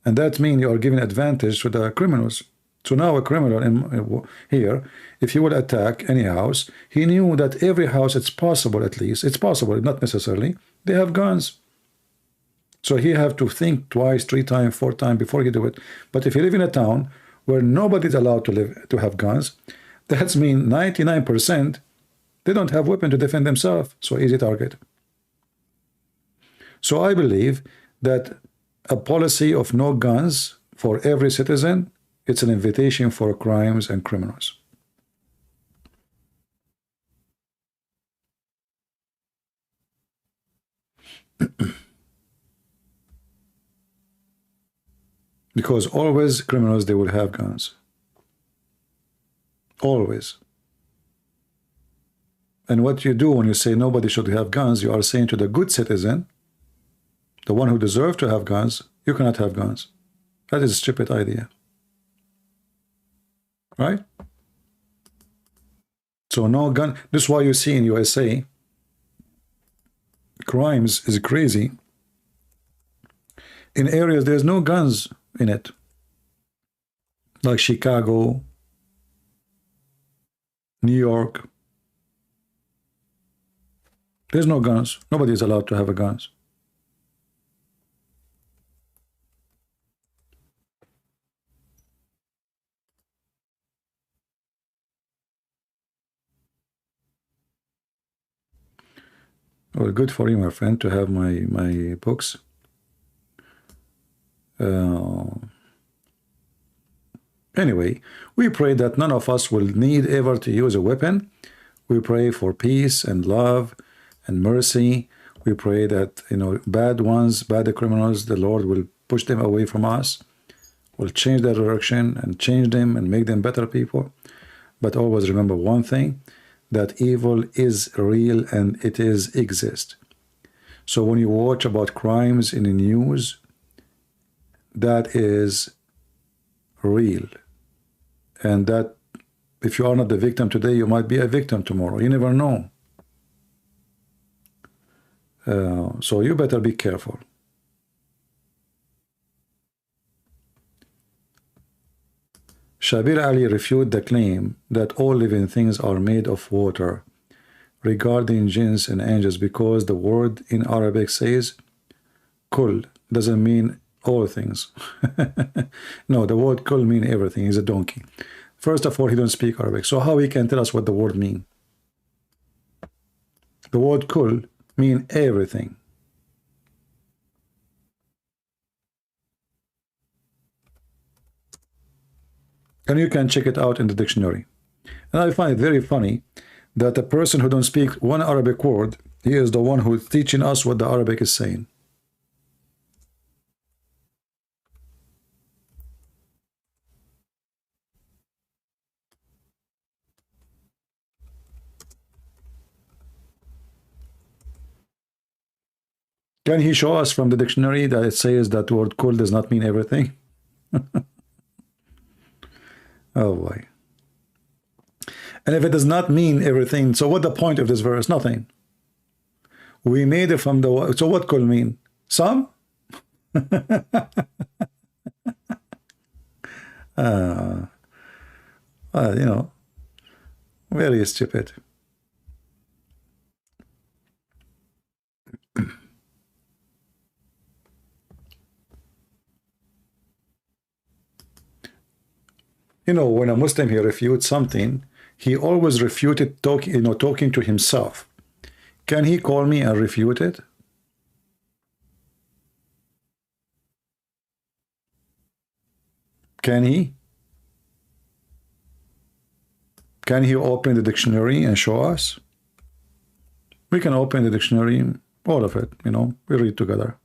And that means you are giving advantage to the criminals. So now a criminal in here, if he would attack any house, he knew that every house, it's possible at least, it's possible, not necessarily, they have guns. So he have to think twice, 3 times, 4 times before he do it. But if you live in a town where nobody's allowed to have guns, that means 99% they don't have weapon to defend themselves. So easy target. So I believe that a policy of no guns for every citizen, it's an invitation for crimes and criminals. Because always criminals, they will have guns. Always. And what you do when you say nobody should have guns, you are saying to the good citizen, the one who deserves to have guns, you cannot have guns. That is a stupid idea. Right? So no gun. This is why you see in USA, crimes is crazy. In areas there's no guns in it. Like Chicago, New York. There's no guns. Nobody is allowed to have a guns. Well, good for you, my friend, to have my books. Anyway, we pray that none of us will need ever to use a weapon. We pray for peace and love and mercy. We pray that, you know, bad ones, bad criminals, the Lord will push them away from us, will change their direction and change them and make them better people. But always remember one thing, that evil is real and it is exist. So when you watch about crimes in the news, that is real. And that if you are not the victim today, you might be a victim tomorrow. You never know. So you better be careful. Shabir Ali refuted the claim that all living things are made of water regarding jinns and angels, because the word in Arabic says kul, doesn't mean all things. No, the word kul mean everything. He's a donkey. First of all, he don't speak Arabic, so how he can tell us what the word mean? The word kul mean everything. And you can check it out in the dictionary. And I find it very funny that a person who don't speak one Arabic word, he is the one who is teaching us what the Arabic is saying. Can he show us from the dictionary that it says that the word kul does not mean everything? Oh boy. And if it does not mean everything, so what the point of this verse? Nothing. We made it from the, so what kul mean? Some? You know, very stupid. You know, when a Muslim he refutes something, he always refuted talking to himself. Can he call me and refute it? Can he? Can he open the dictionary and show us? We can open the dictionary, all of it, you know, we read together.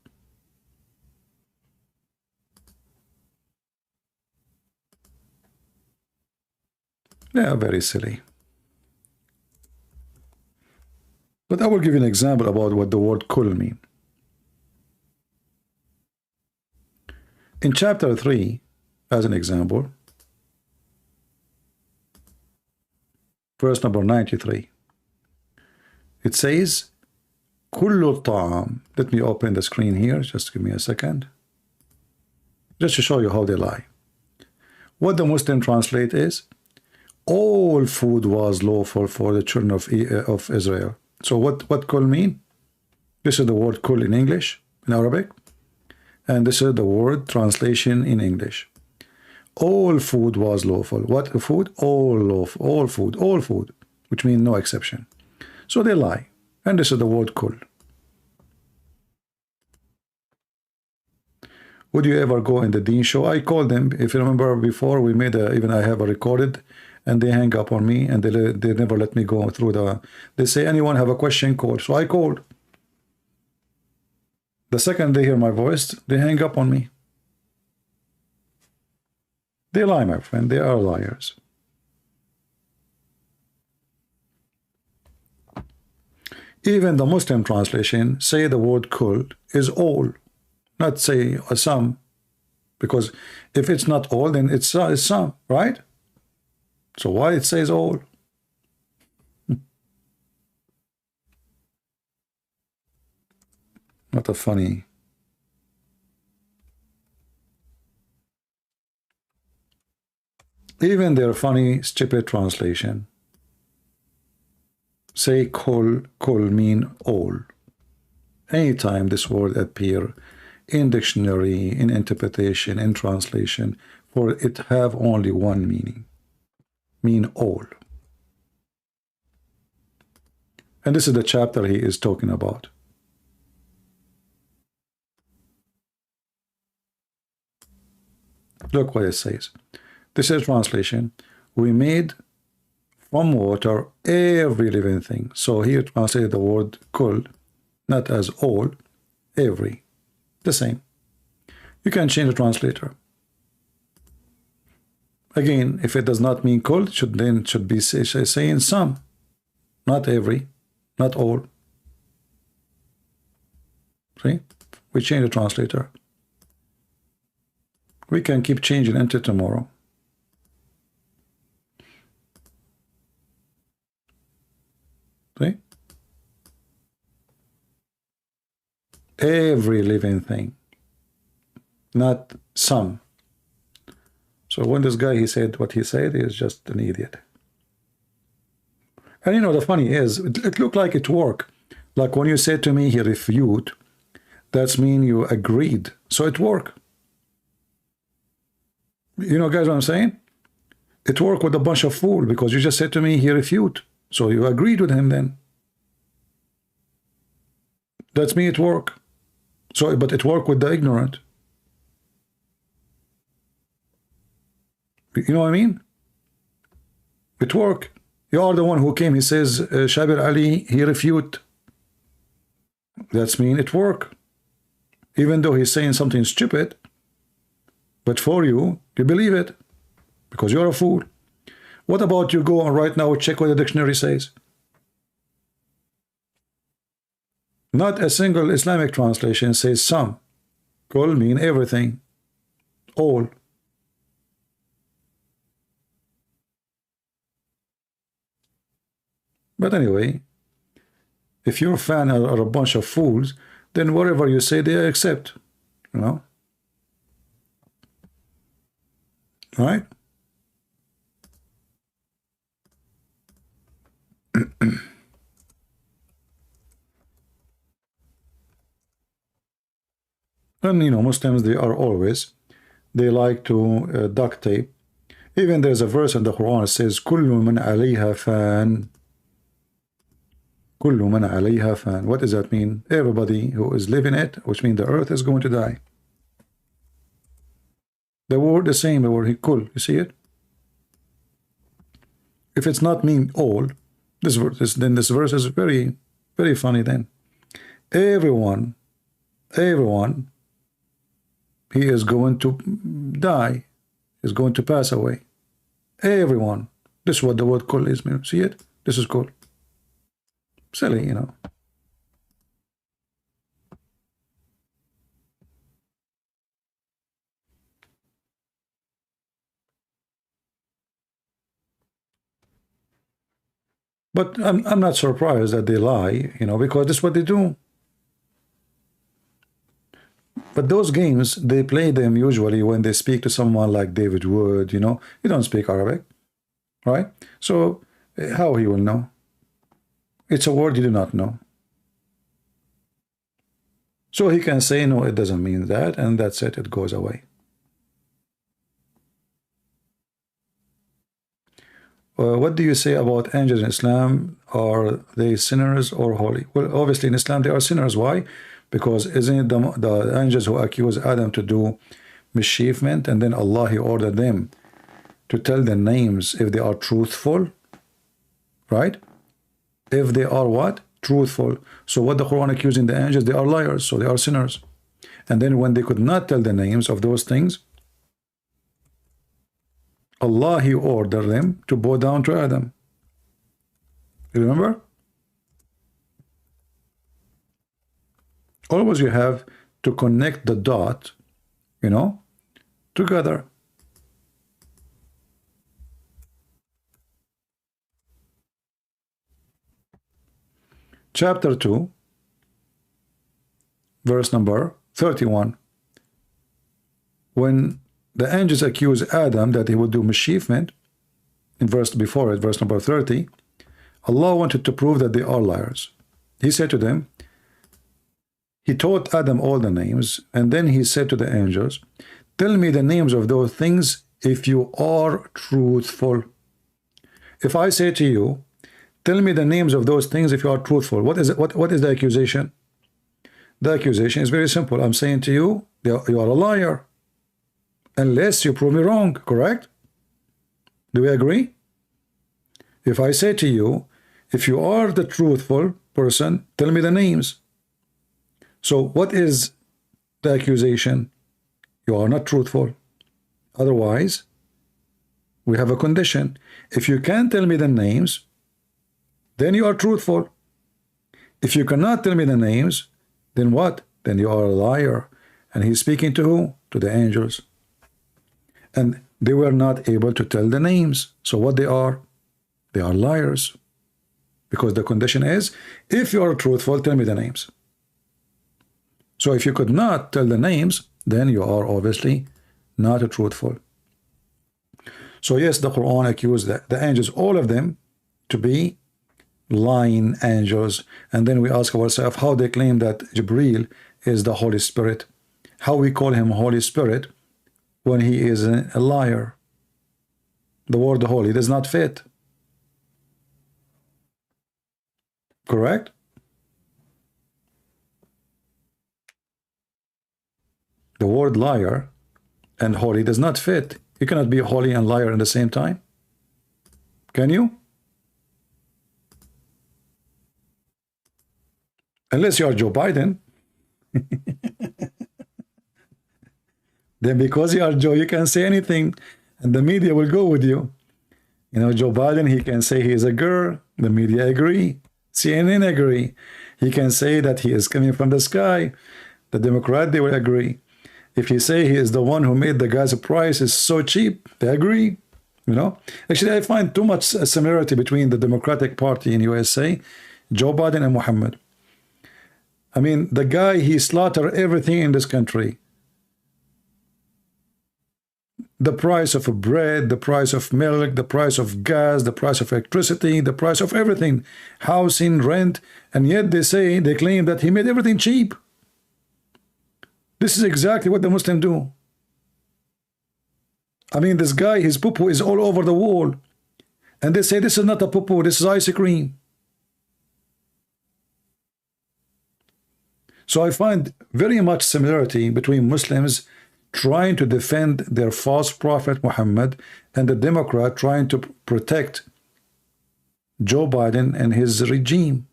They are very silly. But I will give you an example about what the word kul mean. In chapter 3, as an example, verse number 93, it says, kullu ta'am. Let me open the screen here, just give me a second. Just to show you how they lie. What the Muslim translate is, all food was lawful for the children of Israel. So what kul mean? This is the word kul in English, in Arabic, and this is the word translation in English. All food was lawful. What food? All lawful, all food, which means no exception. So they lie, and this is the word kul. Would you ever go in the Dean show? I called them. If you remember before, we made even I have a recorded, and they hang up on me, and they never let me go through the. They say, anyone have a question, call. So I called. The second they hear my voice, they hang up on me. They lie, my friend. They are liars. Even the Muslim translation say the word kul is all, not say some, because if it's not all, then it's some, right? So why it says all? Not a funny. Even their funny, stupid translation say kul mean all. Anytime this word appear in dictionary, in interpretation, in translation, for it have only one meaning, mean all. And this is the chapter he is talking about. Look what it says. This is translation. We made from water every living thing. So here translated the word kul, not as all, every. The same. You can change the translator. Again, if it does not mean kul, then should be saying some, not every, not all. See? We change the translator. We can keep changing until tomorrow. See? Every living thing, not some. So when this guy, he said what he said, he is just an idiot. And you know, the funny is, it looked like it worked. Like when you said to me, he refute, that's mean you agreed. So it worked. You know, guys, what I'm saying? It worked with a bunch of fool, because you just said to me, he refute. So you agreed with him then. That's me, it worked. So, but it worked with the ignorant. You know what I mean? It worked. You are the one who came, he says, Shabir Ali, he refute. That's mean it worked. Even though he's saying something stupid, but for you, you believe it, because you're a fool. What about you go and right now check what the dictionary says? Not a single Islamic translation says some. Kul mean everything, all. But anyway, if your fan are a bunch of fools, then whatever you say, they accept. You know? Right? And you know, Muslims, they like to duct tape. Even there's a verse in the Quran that says, "Kullu man alayha fan." Kullu man alayha fan. What does that mean? Everybody who is living it, which means the earth is going to die. The word the same, the word kul. You see it? If it's not mean all, then this verse is very, very funny. Then everyone, he is going to die, is going to pass away. Everyone. This is what the word kul is. See it? This is kul. Silly, you know. But I'm not surprised that they lie, you know, because that's what they do. But those games, they play them usually when they speak to someone like David Wood, you know. You don't speak Arabic, right? So how he will know? It's a word you do not know. So he can say, no, it doesn't mean that, and that's it, it goes away. What do you say about angels in Islam? Are they sinners or holy? Well, obviously in Islam they are sinners. Why? Because isn't it the angels who accuse Adam to do mischievement, and then Allah, he ordered them to tell the names if they are truthful, right? If they are what? Truthful. So what the Quran accusing the angels, they are liars, so they are sinners. And then when they could not tell the names of those things, Allah, he ordered them to bow down to Adam. You remember? Always you have to connect the dot, you know, together. Chapter 2, verse number 31. When the angels accuse Adam that he would do mischievement, in verse before it, verse number 30, Allah wanted to prove that they are liars. He said to them, he taught Adam all the names, and then he said to the angels, tell me the names of those things if you are truthful. If I say to you, tell me the names of those things if you are truthful, what is it? What is the accusation? The accusation is very simple. I'm saying to you, you are a liar, unless you prove me wrong, correct? Do we agree? If I say to you, if you are the truthful person, tell me the names. So what is the accusation? You are not truthful. Otherwise, we have a condition. If you can't tell me the names, then you are truthful. If you cannot tell me the names, then what? Then you are a liar. And he's speaking to who? To the angels. And they were not able to tell the names. So what they are liars. Because the condition is, if you are truthful, tell me the names. So if you could not tell the names, then you are obviously not truthful. So yes, the Quran accused the angels, all of them, to be lying angels. And then we ask ourselves how they claim that Jibreel is the Holy Spirit. How we call him Holy Spirit when he is a liar. The word holy does not fit. Correct? The word liar and holy does not fit. You cannot be holy and liar at the same time. Can you? Unless you are Joe Biden. Then because you are Joe, you can say anything and the media will go with you. You know, Joe Biden, he can say he is a girl. The media agree. CNN agree. He can say that he is coming from the sky. The Democrat, they will agree. If you say he is the one who made the gas price is so cheap, they agree. You know, actually, I find too much similarity between the Democratic Party in USA, Joe Biden and Muhammad. I mean, the guy, he slaughtered everything in this country. The price of bread, the price of milk, the price of gas, the price of electricity, the price of everything, housing, rent, and yet they claim that he made everything cheap. This is exactly what the Muslims do. I mean, this guy, his poo-poo is all over the wall. And they say, this is not a poo-poo, this is ice cream. So I find very much similarity between Muslims trying to defend their false prophet Muhammad and the Democrat trying to protect Joe Biden and his regime.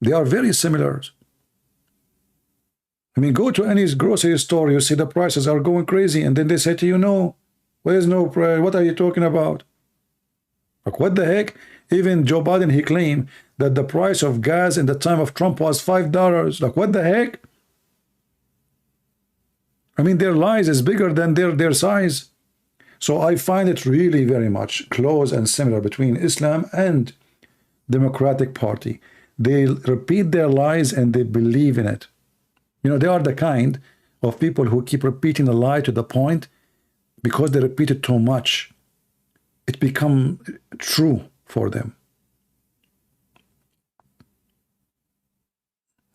They are very similar. I mean, go to any grocery store, you see the prices are going crazy, and then they say to you, no, where's no price? What are you talking about? Like, what the heck? Even Joe Biden, he claimed that the price of gas in the time of Trump was $5. Like, what the heck? I mean, their lies is bigger than their size. So I find it really very much close and similar between Islam and Democratic Party. They repeat their lies and they believe in it. You know, they are the kind of people who keep repeating a lie to the point because they repeat it too much. It becomes true for them.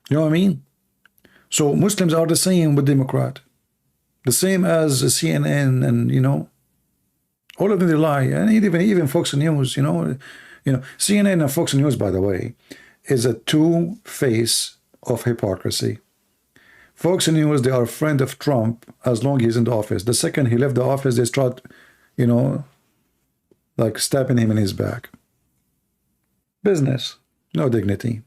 You know what I mean? So Muslims are the same with Democrat. The same as CNN and, you know, all of them, they lie. And even Fox News, you know, CNN and Fox News, by the way, is a two-face of hypocrisy. Fox News, they are a friend of Trump as long as he's in the office. The second he left the office, they start, you know, like stabbing him in his back. Business, no dignity.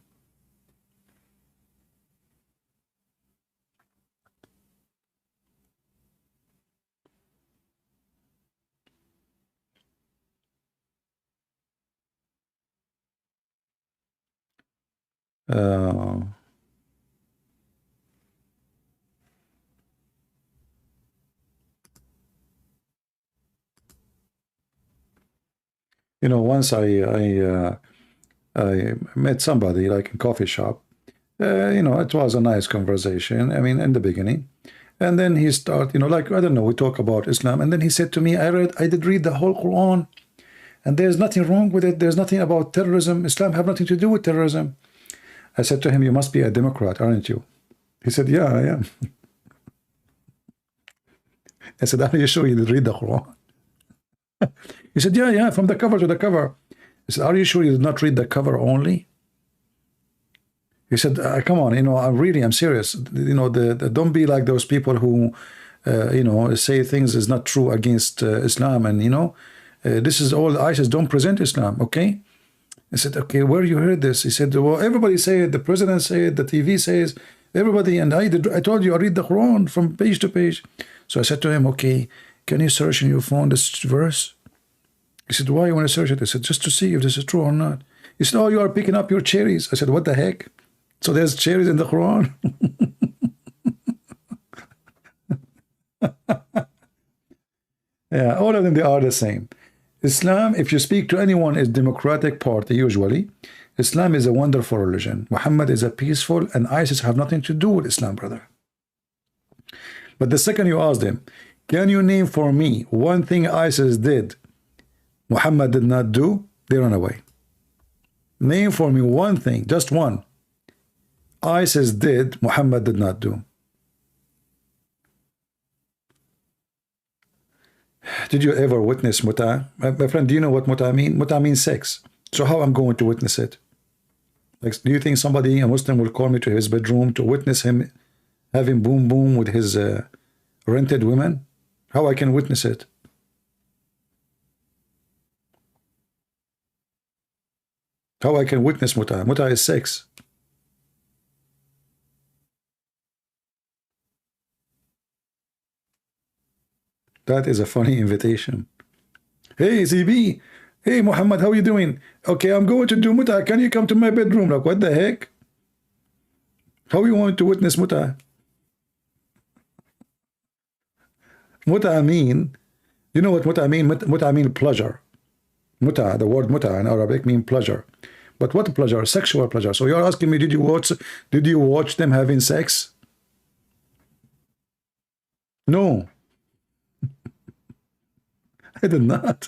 You know, once I met somebody like in a coffee shop. You know, it was a nice conversation. I mean, in the beginning, and then he started, you know, like, I don't know, we talk about Islam, and then he said to me, I did read the whole Quran, and there's nothing wrong with it. There's nothing about terrorism. Islam have nothing to do with terrorism. I said to him, you must be a Democrat, aren't you? He said, yeah, I am. I said, are you sure you read the Quran? He said, yeah, from the cover to the cover. I said, are you sure you did not read the cover only? He said, come on, I'm serious. Don't be like those people who, say things is not true against Islam. And, this is all ISIS don't present Islam, okay? I said, okay, where you heard this? He said, well, everybody say it. The president say it. The TV says, everybody. And I told you, I read the Quran from page to page. So I said to him, okay, can you search in your phone this verse? He said, why you want to search it? I said, just to see if this is true or not. He said, oh, you are picking up your cherries. I said, what the heck? So there's cherries in the Quran? Yeah, all of them, they are the same. Islam, if you speak to anyone, is Democratic Party usually. Islam is a wonderful religion. Muhammad is a peaceful, and ISIS have nothing to do with Islam, brother. But the second you ask them, can you name for me one thing ISIS did Muhammad did not do? They run away. Name for me one thing, just one. ISIS did, Muhammad did not do. Did you ever witness muta? My friend, do you know what muta means? Muta means sex. So how I'm going to witness it? Like, do you think somebody, a Muslim, will call me to his bedroom to witness him having boom boom with his rented women? How I can witness it? How I can witness muta? Muta is sex. That is a funny invitation. Hey, ZB. Hey, Muhammad, how are you doing? Okay, I'm going to do muta. Can you come to my bedroom? Like, what the heck? How you want to witness muta? Muta mean, you know what muta mean? Muta mean pleasure. Muta, the word muta in Arabic mean pleasure. But what pleasure? Sexual pleasure. So you're asking me, did you watch them having sex? No. I did not.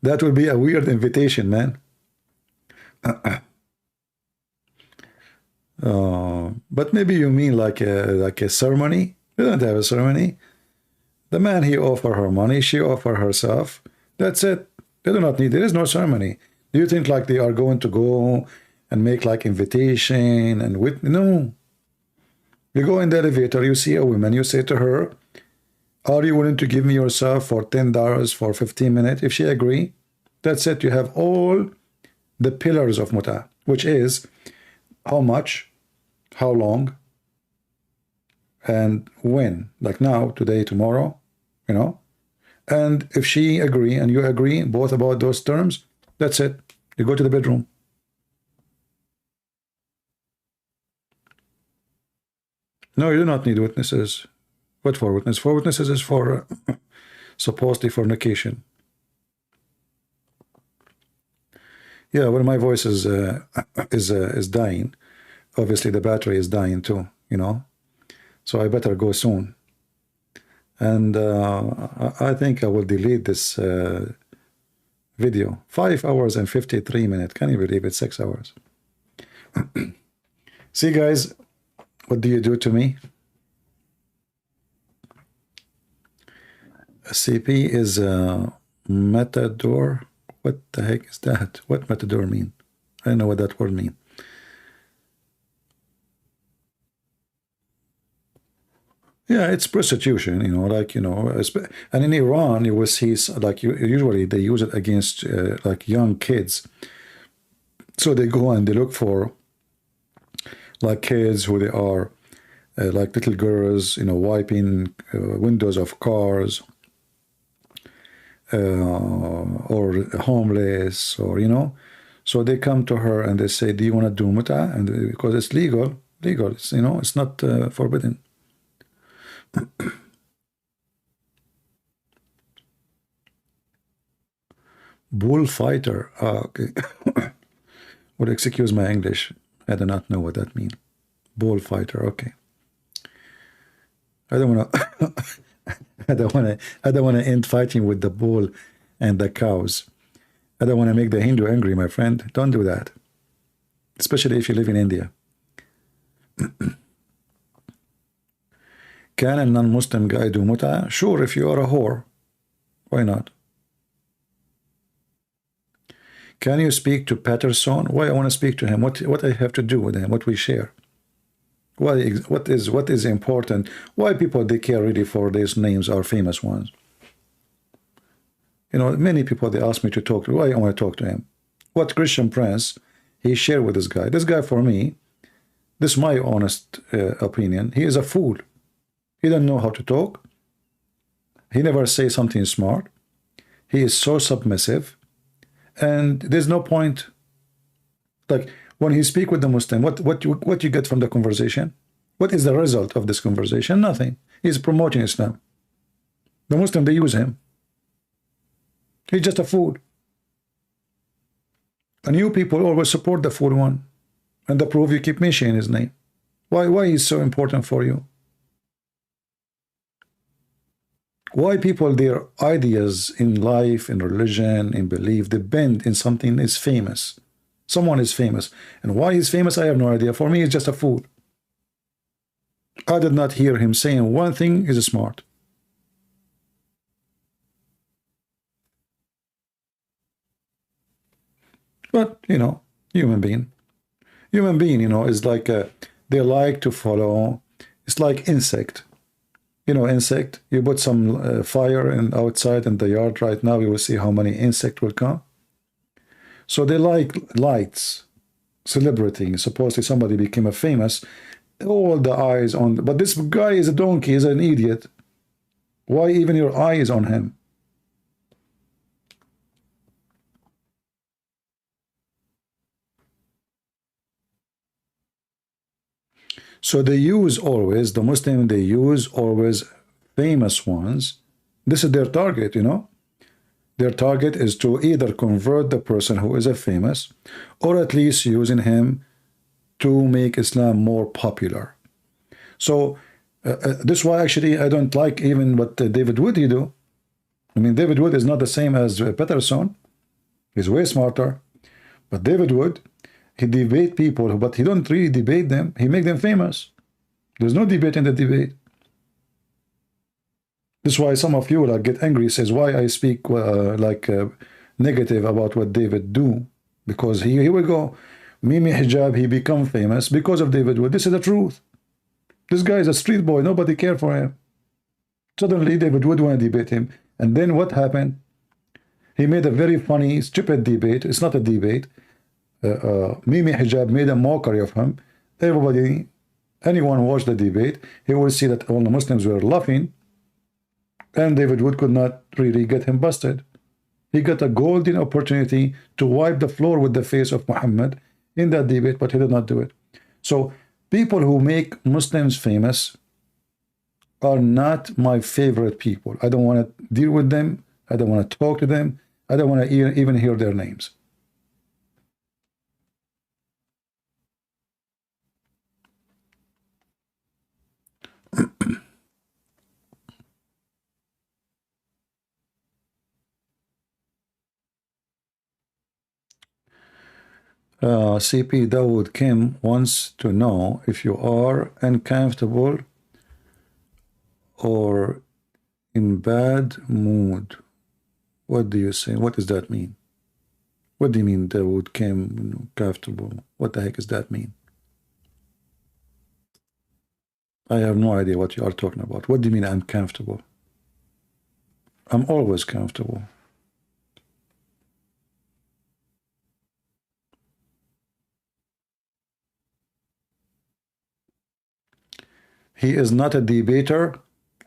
That would be a weird invitation, man. But maybe you mean like a ceremony? We don't have a ceremony. The man, he offer her money, she offer herself. That's it. They do not need. There is no ceremony. Do you think like they are going to go and make like invitation and with? No. You go in the elevator, you see a woman, you say to her, are you willing to give me yourself for $10 for 15 minutes? If she agree, that's it. You have all the pillars of muta, which is how much, how long, and when. Like now, today, tomorrow, And if she agree and you agree both about those terms, that's it. You go to the bedroom. No, you do not need witnesses. What for witness? For witnesses is for supposedly fornication. Yeah, well, my voice is dying. Obviously, the battery is dying too. So I better go soon. And I think I will delete this video. 5 hours and 53 minutes. Can you believe it? 6 hours. See, guys. What do you do to me? CP is a matador. What the heck is that? What matador mean? I don't know what that word mean. Yeah, it's prostitution, and in Iran, you will see, like, usually they use it against, like, young kids. So they go and they look for like kids who they are, like little girls, wiping windows of cars, or homeless, or so they come to her and they say, do you want to do muta? And because it's legal, it's it's not forbidden. Bullfighter. Okay. Would excuse my English. I do not know what that means. Bullfighter, okay. I don't want to. I don't want to. I don't want to end fighting with the bull and the cows. I don't want to make the Hindu angry, my friend. Don't do that, especially if you live in India. Can a non-Muslim guy do mut'a? Sure, if you are a whore. Why not? Can you speak to Patterson? Why I want to speak to him? What I have to do with him? What we share? What is important? Why people they care really for these names are famous ones? You know, many people they ask me to talk to. Why I want to talk to him? What Christian Prince he shared with this guy? This guy for me, this is my honest opinion. He is a fool. He doesn't know how to talk. He never say something smart. He is so submissive, and there's no point. Like when he speak with the Muslim, what you get from the conversation? What is the result of this conversation? Nothing. He's promoting Islam. The Muslim they use him. He's just a fool. And you people always support the fool one, and the proof you keep mentioning his name. Why is so important for you? Why people, their ideas in life, in religion, in belief, depend in something is famous. Someone is famous. And why he's famous, I have no idea. For me, he's just a fool. I did not hear him saying one thing is smart. But, you know, human being. Human being, you know, is like, they like to follow, it's like insect. You know, insect, you put some fire outside in the yard right now, you will see how many insects will come. So they like lights, celebrity. Supposedly somebody became a famous, all the eyes on, but this guy is a donkey, is an idiot. Why even your eye is on him? So they use always, the Muslim, they use always famous ones. This is their target, you know. Their target is to either convert the person who is a famous, or at least using him to make Islam more popular. So this is why actually I don't like even what David Wood he do. I mean, David Wood is not the same as Patterson. He's way smarter. But David Wood, he debate people, but he don't really debate them. He make them famous. There's no debate in the debate. This is why some of you will get angry, says why I speak negative about what David do. Because here we go. Mimi Hijab, he become famous because of David Wood. This is the truth. This guy is a street boy. Nobody care for him. Suddenly David Wood want to debate him. And then what happened? He made a very funny, stupid debate. It's not a debate. Mimi Hijab made a mockery of him. Everybody, anyone watch the debate, he will see that all the Muslims were laughing, and David Wood could not really get him busted. He got a golden opportunity to wipe the floor with the face of Muhammad in that debate, but he did not do it. So people who make Muslims famous are not my favorite people. I don't want to deal with them. I don't want to talk to them. I don't want to even hear their names. CP Dawood Kim wants to know if you are uncomfortable or in bad mood. What do you say? What does that mean? What do you mean Dawood Kim comfortable? What the heck does that mean? I have no idea what you are talking about. What do you mean I'm comfortable? I'm always comfortable. He is not a debater.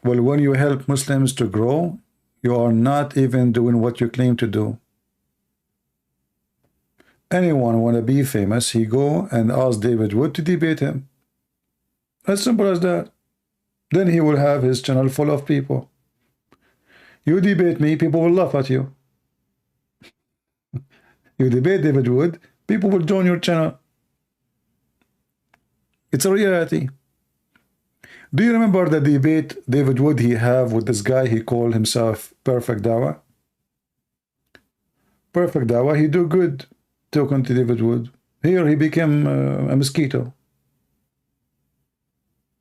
Well, when you help Muslims to grow, you are not even doing what you claim to do. Anyone want to be famous, he go and ask David Wood to debate him. As simple as that. Then he will have his channel full of people. You debate me, people will laugh at you. You debate David Wood, people will join your channel. It's a reality. Do you remember the debate David Wood he have with this guy he called himself Perfect Dawa? Perfect Dawa, he do good talking to David Wood. Here he became a mosquito.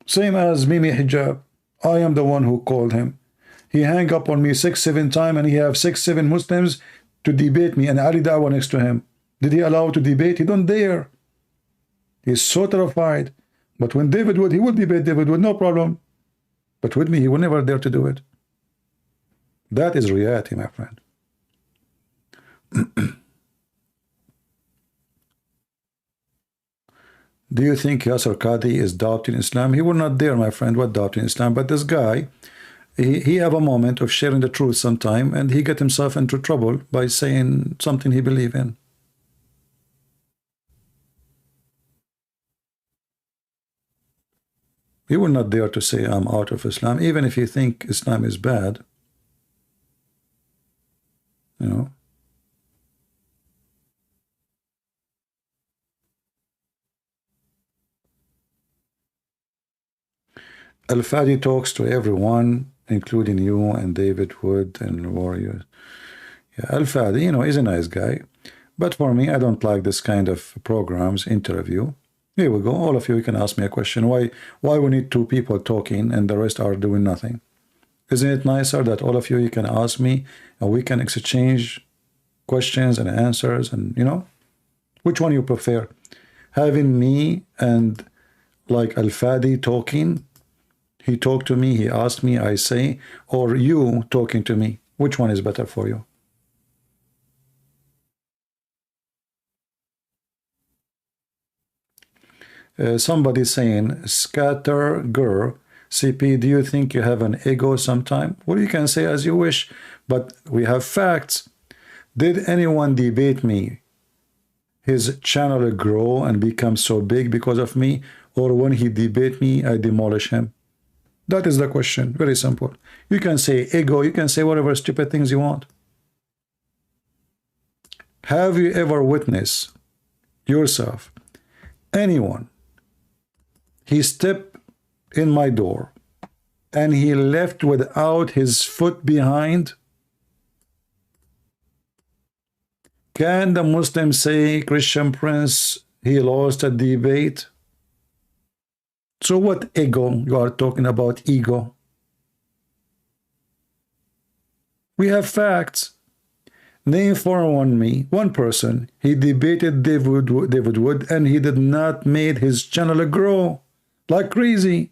Same as Mimi Hijab. I am the one who called him. He hang up on me 6-7 times, and he have 6-7 Muslims to debate me, and Ali Dawa next to him. Did he allow to debate? He don't dare. He's so terrified. But when David Wood, he will debate David Wood, no problem. But with me, he will never dare to do it. That is reality, my friend. Do you think Yasser Qadi is doubting Islam? He will not dare, my friend, what doubting Islam. But this guy, he have a moment of sharing the truth sometime, and he get himself into trouble by saying something he believe in. He will not dare to say I'm out of Islam, even if you think Islam is bad. You know. Al-Fadi talks to everyone, including you and David Wood and Warriors. Yeah, Al-Fadi, you know, is a nice guy. But for me, I don't like this kind of programs, interview. Here we go. All of you can ask me a question. Why we need two people talking and the rest are doing nothing? Isn't it nicer that all of you can ask me and we can exchange questions and answers, and, you know, which one you prefer? Having me and like Al-Fadi talking, he talked to me, he asked me, I say, or you talking to me? Which one is better for you? Somebody saying, Scatter Girl, CP, do you think you have an ego sometime? Well, you can say as you wish, but we have facts. Did anyone debate me? His channel grow and become so big because of me, or when he debate me, I demolish him? That is the question. Very simple. You can say ego, you can say whatever stupid things you want. Have you ever witnessed yourself, anyone, he stepped in my door and he left without his foot behind? Can the Muslim say, Christian Prince, he lost a debate? So what ego you are talking about? Ego. We have facts. Name for one person. He debated David Wood and he did not make his channel grow like crazy.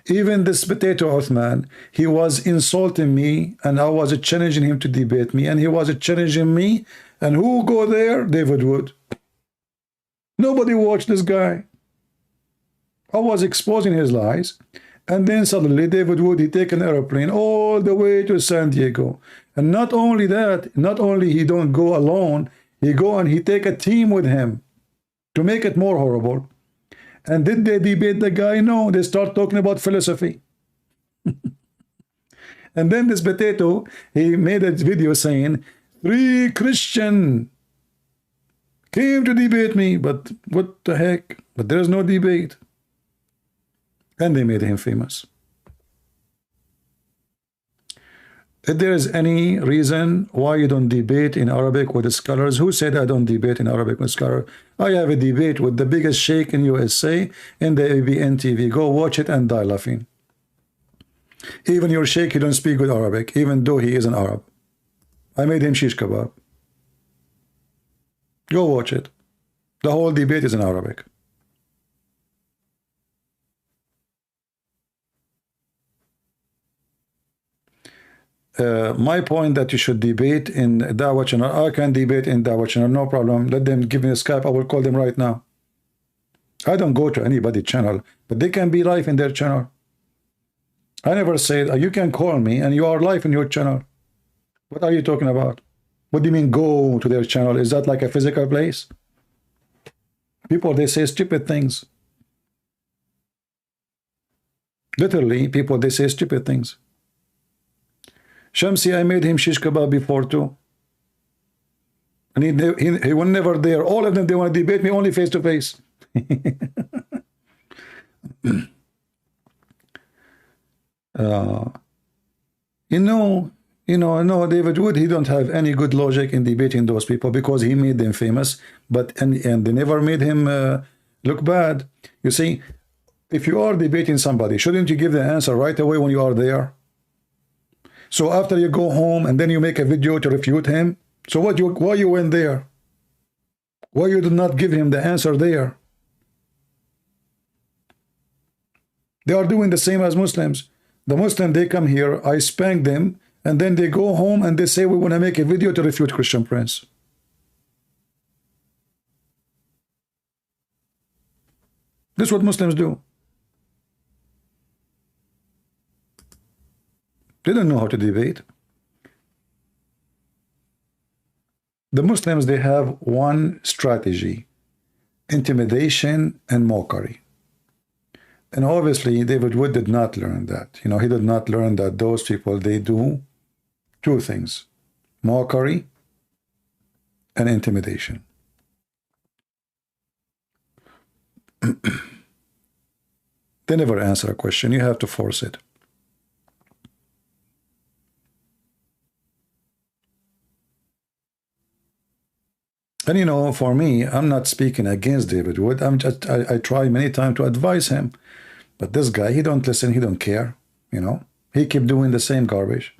Even this potato Uthman, he was insulting me and I was challenging him to debate me and he was challenging me. And who go there? David Wood. Nobody watched this guy. I was exposing his lies. And then suddenly David Wood, he take an airplane all the way to San Diego. And not only that, not only he don't go alone, he go and he take a team with him to make it more horrible. And did they debate the guy? No, they start talking about philosophy. And then this potato, he made a video saying, 3 Christian came to debate me, but what the heck? But there's no debate. And they made him famous. If there is any reason why you don't debate in Arabic with the scholars, who said I don't debate in Arabic with scholars? I have a debate with the biggest sheikh in USA in the ABN TV. Go watch it and die laughing. Even your sheikh, he don't speak good Arabic, even though he is an Arab. I made him shish kebab. Go watch it. The whole debate is in Arabic. My point that you should debate in Dawah channel. I can debate in Dawah channel, no problem. Let them give me a Skype. I will call them right now. I don't go to anybody's channel, but they can be live in their channel. I never said you can call me and you are live in your channel. What are you talking about? What do you mean go to their channel? Is that like a physical place? People, they say stupid things. Literally, people, they say stupid things. Shamsi, I made him shish kebab before too. And he was never there. All of them, they want to debate me only face to face. Uh, no, David Wood, he don't have any good logic in debating those people because he made them famous, but and they never made him look bad. You see, if you are debating somebody, shouldn't you give the answer right away when you are there? So after you go home and then you make a video to refute him, so why you went there? Why you did not give him the answer there? They are doing the same as Muslims. The Muslim, they come here, I spank them, and then they go home and they say we want to make a video to refute Christian Prince. This is what Muslims do. They don't know how to debate. The Muslims, they have one strategy: intimidation and mockery. And obviously, David Wood did not learn that. He did not learn that those people, they do two things: mockery and intimidation. They never answer a question. You have to force it. And for me, I'm not speaking against David Wood. I try many times to advise him. But this guy, he don't listen, he don't care, He keep doing the same garbage.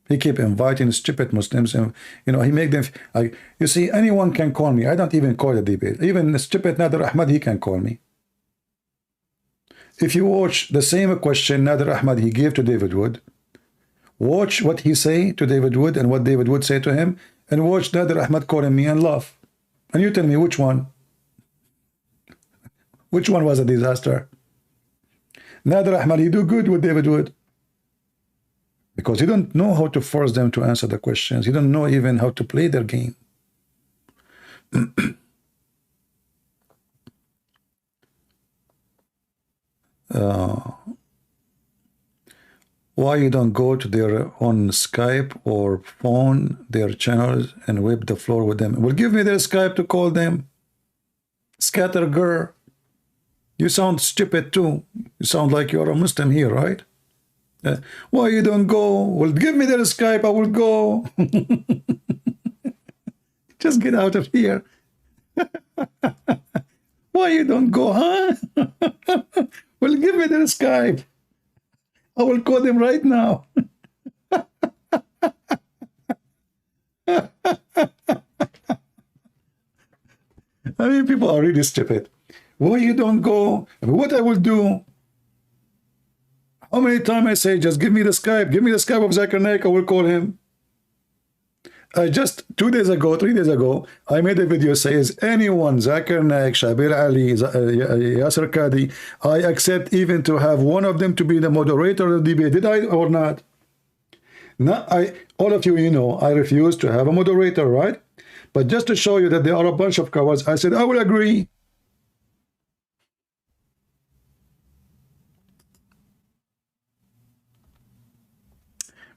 He keep inviting stupid Muslims, and he make them. You see, anyone can call me. I don't even call a debate. Even the stupid Nader Ahmad, he can call me. If you watch the same question Nader Ahmad he gave to David Wood, watch what he say to David Wood and what David Wood say to him, and watch Nader Ahmad calling me and laugh. And you tell me which one. Which one was a disaster? Nader Ahmad, he do good with David Wood. Because he don't know how to force them to answer the questions. He don't know even how to play their game. Why you don't go to their on Skype or phone their channels and wipe the floor with them? Well, give me their Skype to call them. Scatterger. You sound stupid too. You sound like you're a Muslim here, right? Why you don't go? Well, give me their Skype, I will go. Just get out of here. Why you don't go, huh? Well, give me their Skype. I will call them right now. People are really stupid. Why you don't go? What I will do? How many times I say, just give me the Skype. Give me the Skype of Zakir Naik. I will call him. Just 3 days ago, I made a video says, anyone, Zakir Naik, Shabir Ali, Yasser Qadi, I accept even to have one of them to be the moderator of the debate. Did I or not? All of you, I refuse to have a moderator, right? But just to show you that they are a bunch of cowards, I said, I will agree.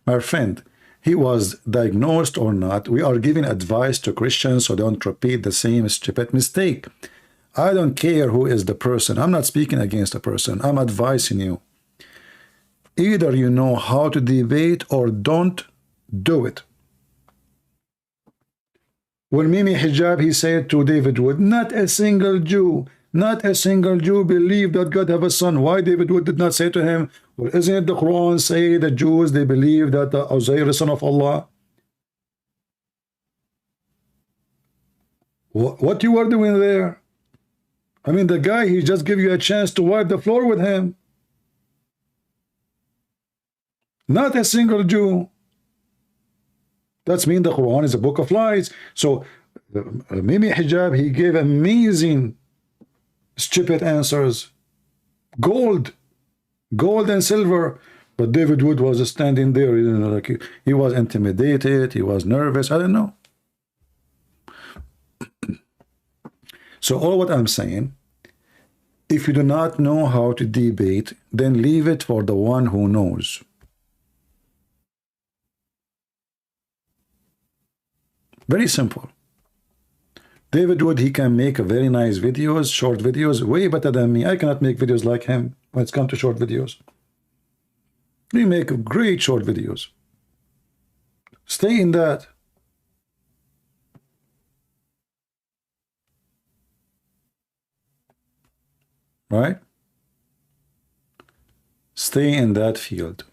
My friend, he was diagnosed or not, we are giving advice to Christians so don't repeat the same stupid mistake. I don't care who is the person. I'm not speaking against a person. I'm advising you. Either you know how to debate or don't do it. When Mimi Hijab, he said to David Wood, not a single Jew believed that God have a son. Why David Wood did not say to him, well, isn't it the Quran say the Jews, they believe that Uzair is son of Allah? What you are doing there? The guy, he just give you a chance to wipe the floor with him. Not a single Jew. That's mean the Quran is a book of lies. So Mimi Hijab, he gave amazing stupid answers. Gold and silver. But David Wood was standing there, like he was intimidated, he was nervous, I don't know. So all what I'm saying, if you do not know how to debate, then leave it for the one who knows. Very simple. David Wood, he can make a very nice videos, short videos, way better than me. I cannot make videos like him when it's come to short videos. We make great short videos. Stay in that. Right? Stay in that field.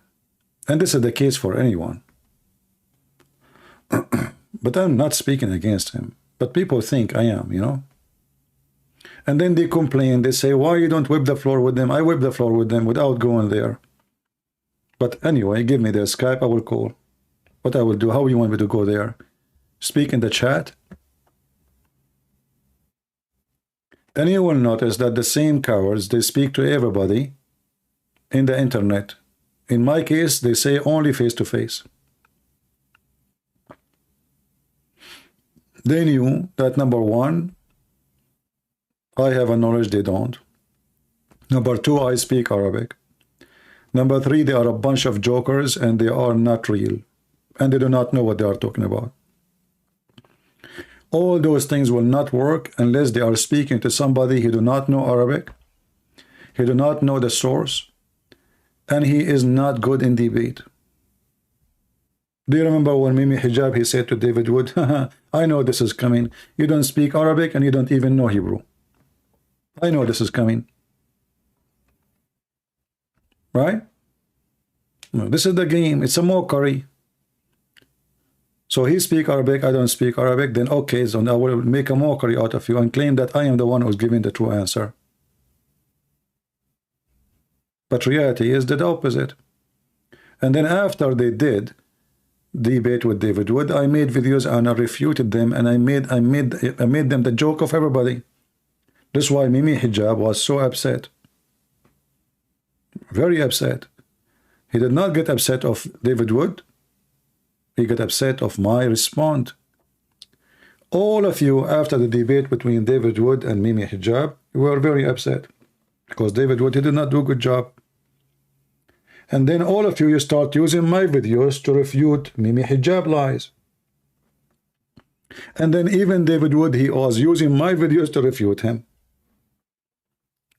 And this is the case for anyone. But I'm not speaking against him. But people think I am, you know. And then they complain. They say, why you don't whip the floor with them? I whip the floor with them without going there. But anyway, give me their Skype. I will call. What I will do? How you want me to go there? Speak in the chat? Then you will notice that the same cowards, they speak to everybody in the internet. In my case, they say only face-to-face. They knew that number one, I have a knowledge they don't. Number two, I speak Arabic. Number three, they are a bunch of jokers and they are not real. And they do not know what they are talking about. All those things will not work unless they are speaking to somebody who do not know Arabic, he do not know the source, and he is not good in debate. Do you remember when Mimi Hijab, he said to David Wood, I know this is coming. You don't speak Arabic and you don't even know Hebrew. I know this is coming. Right? No, this is the game. It's a mockery. So he speaks Arabic, I don't speak Arabic, then okay, so I will make a mockery out of you and claim that I am the one who's giving the true answer. But reality is the opposite. And then after they did debate with David Wood, I made videos and I refuted them, and I made them the joke of everybody. That's why Mimi Hijab was so upset. Very upset. He did not get upset of David Wood. He got upset of my response. All of you, after the debate between David Wood and Mimi Hijab, were very upset because David Wood, he did not do a good job. And then all of you, you start using my videos to refute Mimi Hijab lies. And then even David Wood, he was using my videos to refute him.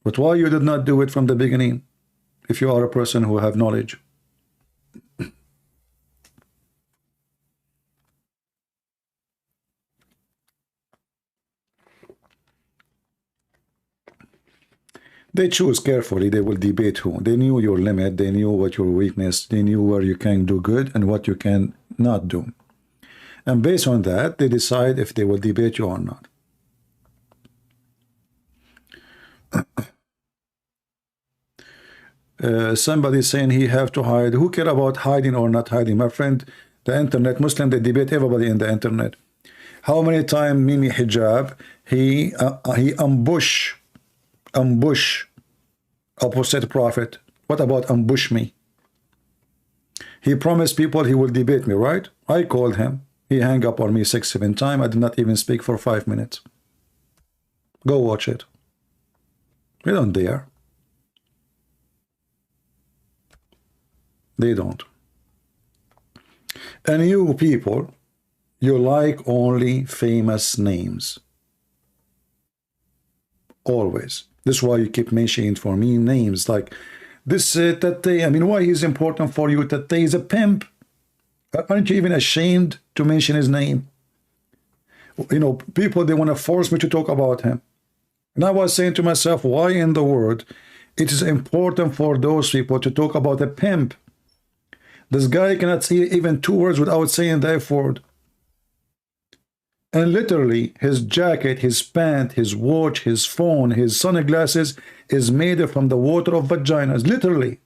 But why you did not do it from the beginning if you are a person who have knowledge? They choose carefully. They will debate who. They knew your limit. They knew what your weakness. They knew where you can do good and what you can not do. And based on that, they decide if they will debate you or not. Somebody saying he have to hide. Who care about hiding or not hiding? My friend, the internet, Muslim, they debate everybody in the internet. How many times Mimi Hijab, he ambush opposite prophet? What about ambush me? He promised people he will debate me, right? I called him. He hung up on me 6-7 times. I did not even speak for 5 minutes. Go watch it. They don't dare. They don't. And you people, you like only famous names. Always. This is why you keep mentioning for me names like this Tate. I mean, why he's important for you? Tate is a pimp. Aren't you even ashamed to mention his name? You know, people, they want to force me to talk about him. And I was saying to myself, why in the world it is important for those people to talk about a pimp? This guy cannot say even 2 words without saying the F word. And literally, his jacket, his pant, his watch, his phone, his sunglasses is made from the water of vaginas, literally.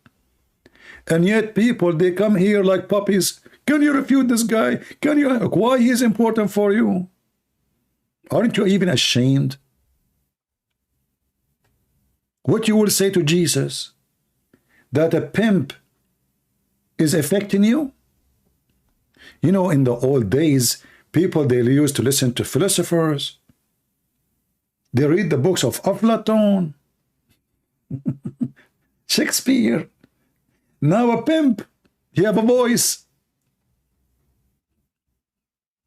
And yet people, they come here like puppies. Can you refute this guy? Can you? Why he is important for you? Aren't you even ashamed? What you will say to Jesus? That a pimp is affecting you? You know, in the old days, people, they used to listen to philosophers. They read the books of Aflatun, Shakespeare. Now a pimp, he have a voice.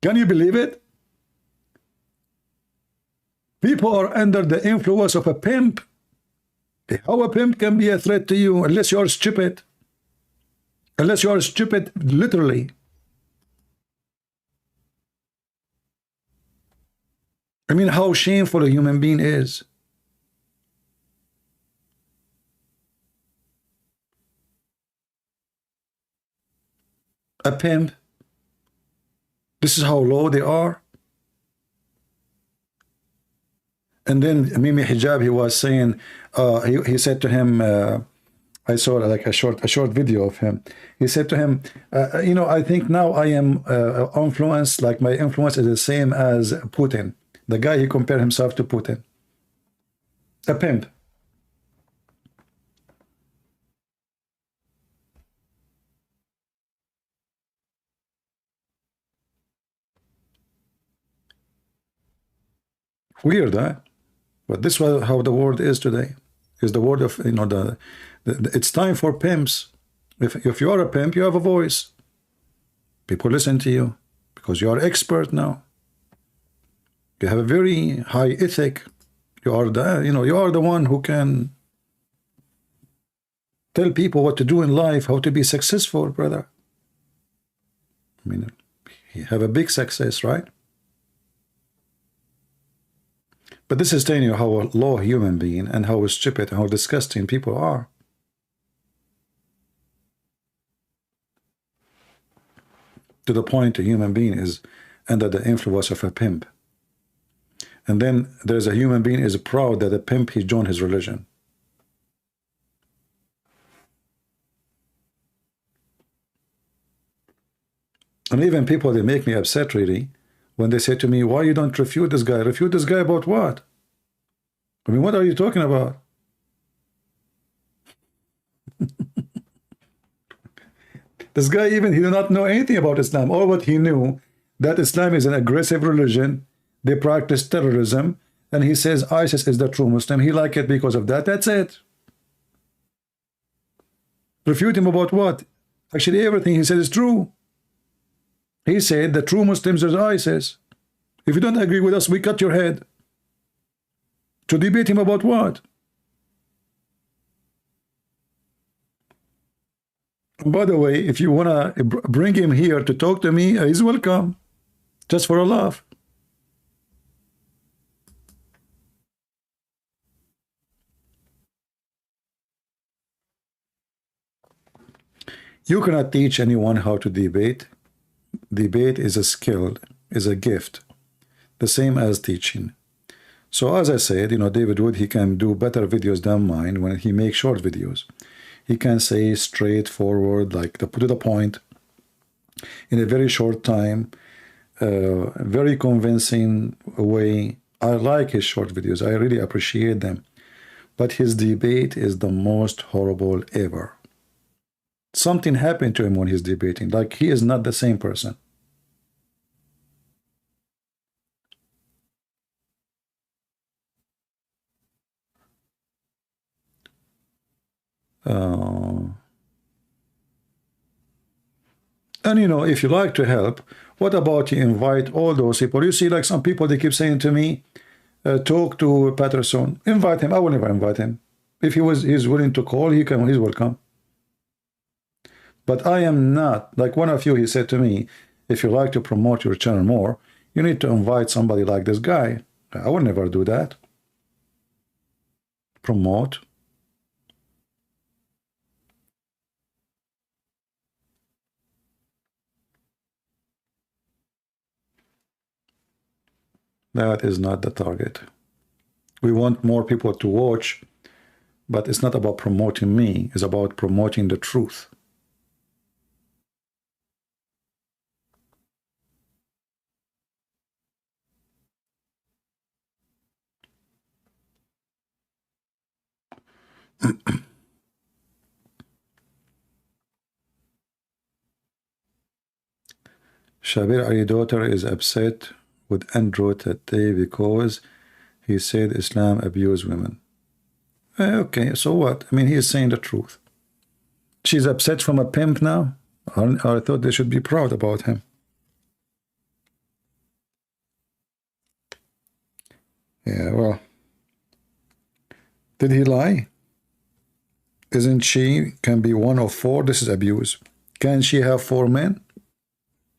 Can you believe it? People are under the influence of a pimp. How a pimp can be a threat to you unless you're stupid? Unless you are stupid, literally. I mean, how shameful a human being is. A pimp. This is how low they are. And then Mimi Hijab, he was saying, he said to him, I saw like a short video of him. He said to him, you know, I think now I am influenced, like my influence is the same as Putin. The guy, he compared himself to Putin. A pimp. Weird, huh? But this is how the world is today. Is the world of, you know, it's time for pimps. If you are a pimp, you have a voice. People listen to you because you are expert now. You have a very high ethic. You are the, you know, you are the one who can tell people what to do in life, how to be successful, brother. I mean, you have a big success, right? But this is telling you how a low human being and how stupid and how disgusting people are. To the point a human being is under the influence of a pimp. And then there's a human being is proud that a pimp, he joined his religion. And even people, they make me upset really when they say to me, why you don't refute this guy? Refute this guy about what? I mean, what are you talking about? This guy, even he did not know anything about Islam. All what he knew, that Islam is an aggressive religion. They practice terrorism. And he says ISIS is the true Muslim. He liked it because of that. That's it. Refute him about what? Actually, everything he said is true. He said the true Muslims is ISIS. If you don't agree with us, we cut your head. To debate him about what? By the way, if you want to bring him here to talk to me, he's welcome. Just for a laugh. You cannot teach anyone how to debate. Debate is a skill, is a gift. The same as teaching. So as I said, you know, David Wood, he can do better videos than mine when he makes short videos. He can say straightforward, like to the point, in a very short time, very convincing way. I like his short videos. I really appreciate them. But his debate is the most horrible ever. Something happened to him when he's debating. Like he is not the same person. And you know, if you like to help, what about you invite all those people? You see, like some people, they keep saying to me, talk to Patterson. Invite him. I will never invite him. If he's willing to call, he's welcome. But I am not, like one of you, he said to me, if you like to promote your channel more, you need to invite somebody like this guy. I would never do that. Promote. That is not the target. We want more people to watch, but it's not about promoting me. It's about promoting the truth. Shabir Ali daughter is upset with Andrew today because he said Islam abuse women. Okay, so what? I mean, he is saying the truth. She's upset from a pimp now? I thought they should be proud about him. Yeah, well, did he lie? Isn't she can be one of four? This is abuse. Can she have 4 men?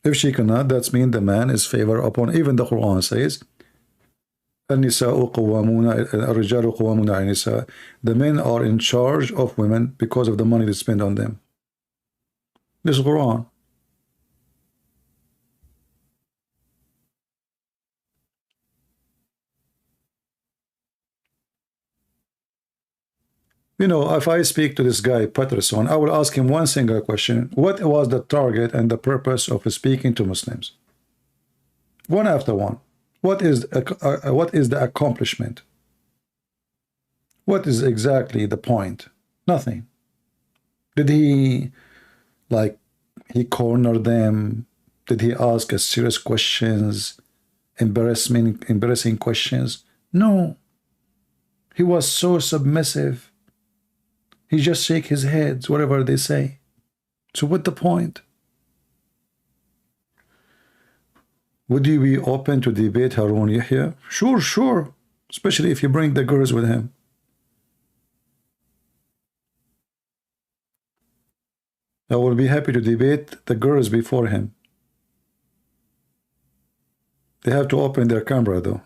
If she cannot, that means the man is favored upon. Even the Quran says, النساء قوامون الرجال قوامون على النساء. The men are in charge of women because of the money they spend on them. This is Quran. You know, if I speak to this guy, Patterson, I will ask him one single question. What was the target and the purpose of speaking to Muslims? One after one. What is the accomplishment? What is exactly the point? Nothing. Did he, like, he cornered them? Did he ask us serious questions, embarrassing questions? No. He was so submissive. He just shake his head, whatever they say. So what the point? Would you be open to debate Harun Yahya? Sure, sure. Especially if you bring the girls with him. I will be happy to debate the girls before him. They have to open their camera, though.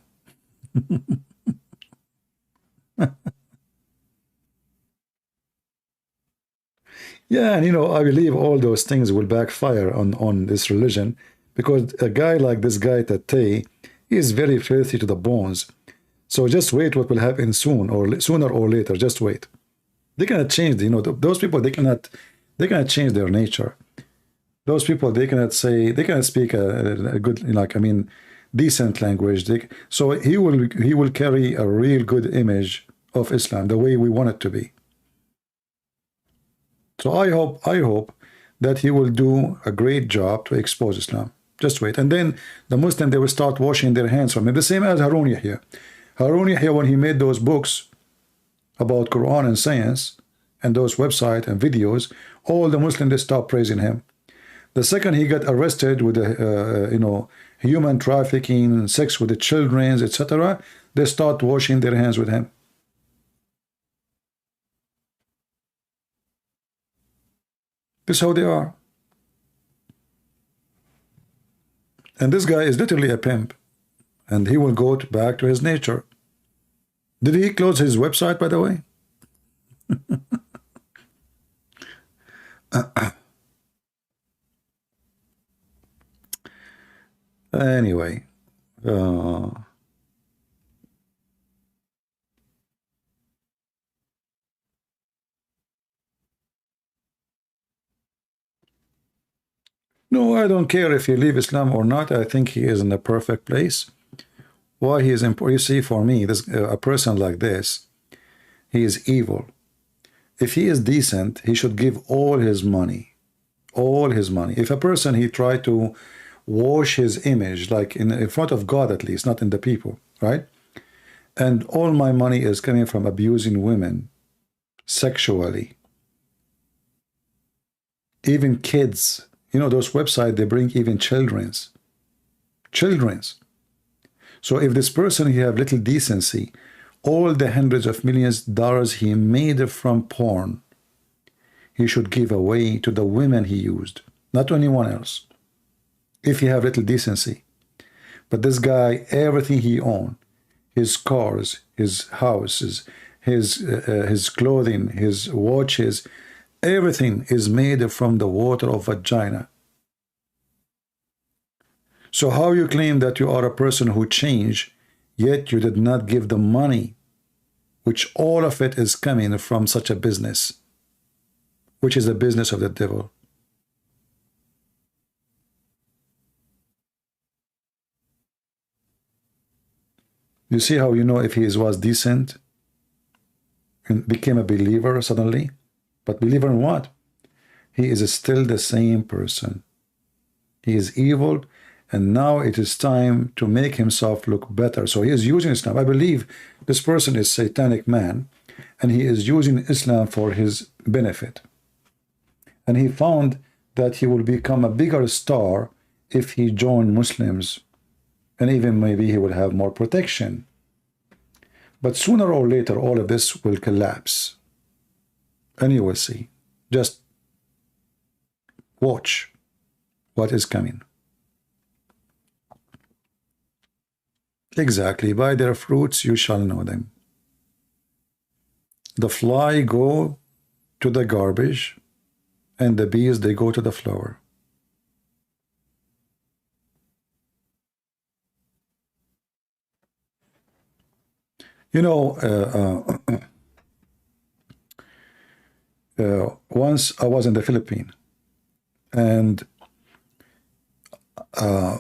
Yeah, and you know, I believe all those things will backfire on this religion, because a guy like this guy Tate is very filthy to the bones. So just wait what will happen sooner or later. Just wait. They cannot change. You know, those people, they cannot change their nature. Those people, they cannot speak a good, like, I mean, decent language. So he will carry a real good image of Islam, the way we want it to be. So I hope that he will do a great job to expose Islam. Just wait. And then the Muslim, they will start washing their hands from it. The same as Harun Yahya. Harun Yahya, when he made those books about Quran and science, and those websites and videos, all the Muslims, they stopped praising him. The second he got arrested with you know, human trafficking, sex with the children, etc., they start washing their hands with him. This is how they are. And this guy is literally a pimp, and he will go back to his nature. Did he close his website, by the way? Anyway, no, I don't care if he leave Islam or not. I think he is in the perfect place. Why he is important? You see, for me, this a person like this, he is evil. If he is decent, he should give all his money. All his money. If a person, he try to wash his image, like in front of God at least, not in the people, right? And all my money is coming from abusing women sexually. Even kids. You know, those websites, they bring even children's. So if this person, he have little decency, all the hundreds of millions of dollars he made from porn, he should give away to the women he used, not anyone else, if he have little decency. But this guy, everything he owned, his cars, his houses, his clothing, his watches, everything is made from the water of vagina. So how you claim that you are a person who changed, yet you did not give the money, which all of it is coming from such a business, which is the business of the devil. You see how you know if he was decent and became a believer suddenly? But believer in what? He is still the same person. He is evil, and now it is time to make himself look better. So he is using Islam. I believe this person is a satanic man, and he is using Islam for his benefit. And he found that he will become a bigger star if he joined Muslims, and even maybe he will have more protection. But sooner or later, all of this will collapse. And you will see. Just Watch what is coming. Exactly. By their fruits you shall know them. The fly go to the garbage, and the bees, they go to the flower. You know, once I was in the Philippines, and I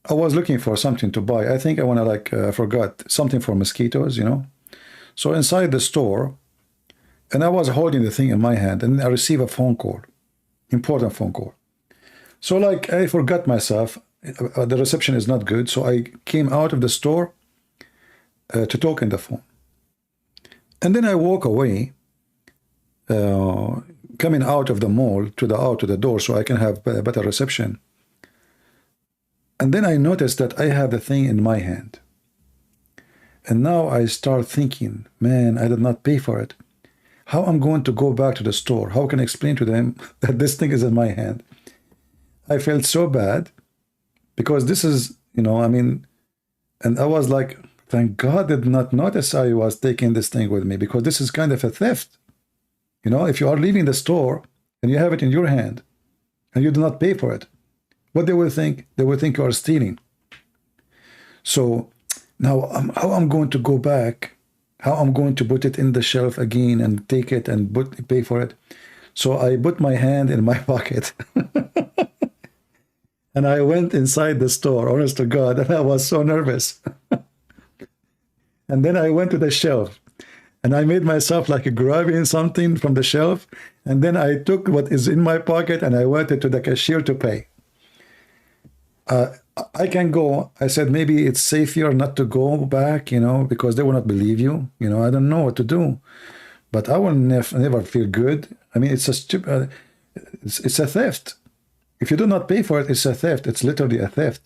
was looking for something to buy. I think I want to I forgot something for mosquitoes, you know. So inside the store, and I was holding the thing in my hand, and I received a phone call, important phone call. So like I forgot myself. The reception is not good, so I came out of the store to talk in the phone. And then I walk away, coming out of the mall to the door so I can have a better reception. And then I noticed that I have the thing in my hand. And now I start thinking, man, I did not pay for it. How I'm going to go back to the store? How can I explain to them that this thing is in my hand? I felt so bad because this is, you know, I mean, and I was like, thank God I did not notice I was taking this thing with me, because this is kind of a theft. You know, if you are leaving the store and you have it in your hand and you do not pay for it, what they will think? They will think you are stealing. So now how I'm going to go back, how I'm going to put it in the shelf again and take it and pay for it. So I put my hand in my pocket and I went inside the store, honest to God, and I was so nervous. And then I went to the shelf and I made myself like grabbing something from the shelf, and then I took what is in my pocket and I went to the cashier to pay. I can go. I said, maybe it's safer not to go back, you know, because they will not believe you. You know, I don't know what to do. But I will never feel good. I mean, it's a stupid, it's a theft. If you do not pay for it, it's a theft. It's literally a theft.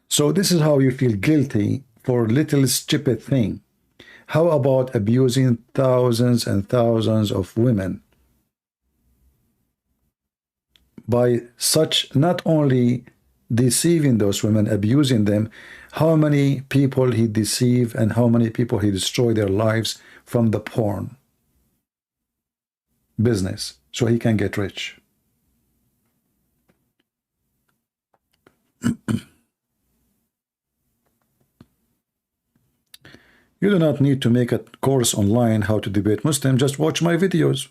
So this is how you feel guilty for little stupid thing. How about abusing thousands and thousands of women? By such, not only deceiving those women, abusing them, how many people he deceived and how many people he destroyed their lives from the porn business so he can get rich. You do not need to make a course online how to debate Muslim. Just watch my videos.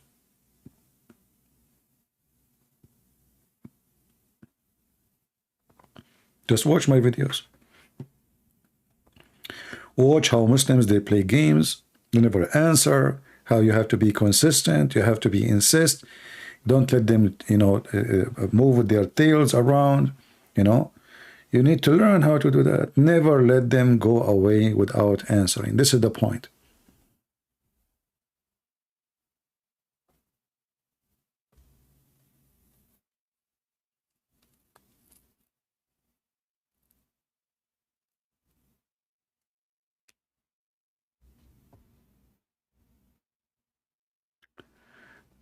Just watch my videos. Watch how Muslims, they play games, they never answer, how you have to be consistent, you have to be insist. Don't let them, you know, move with their tails around, you know. You need to learn how to do that. Never let them go away without answering. This is the point.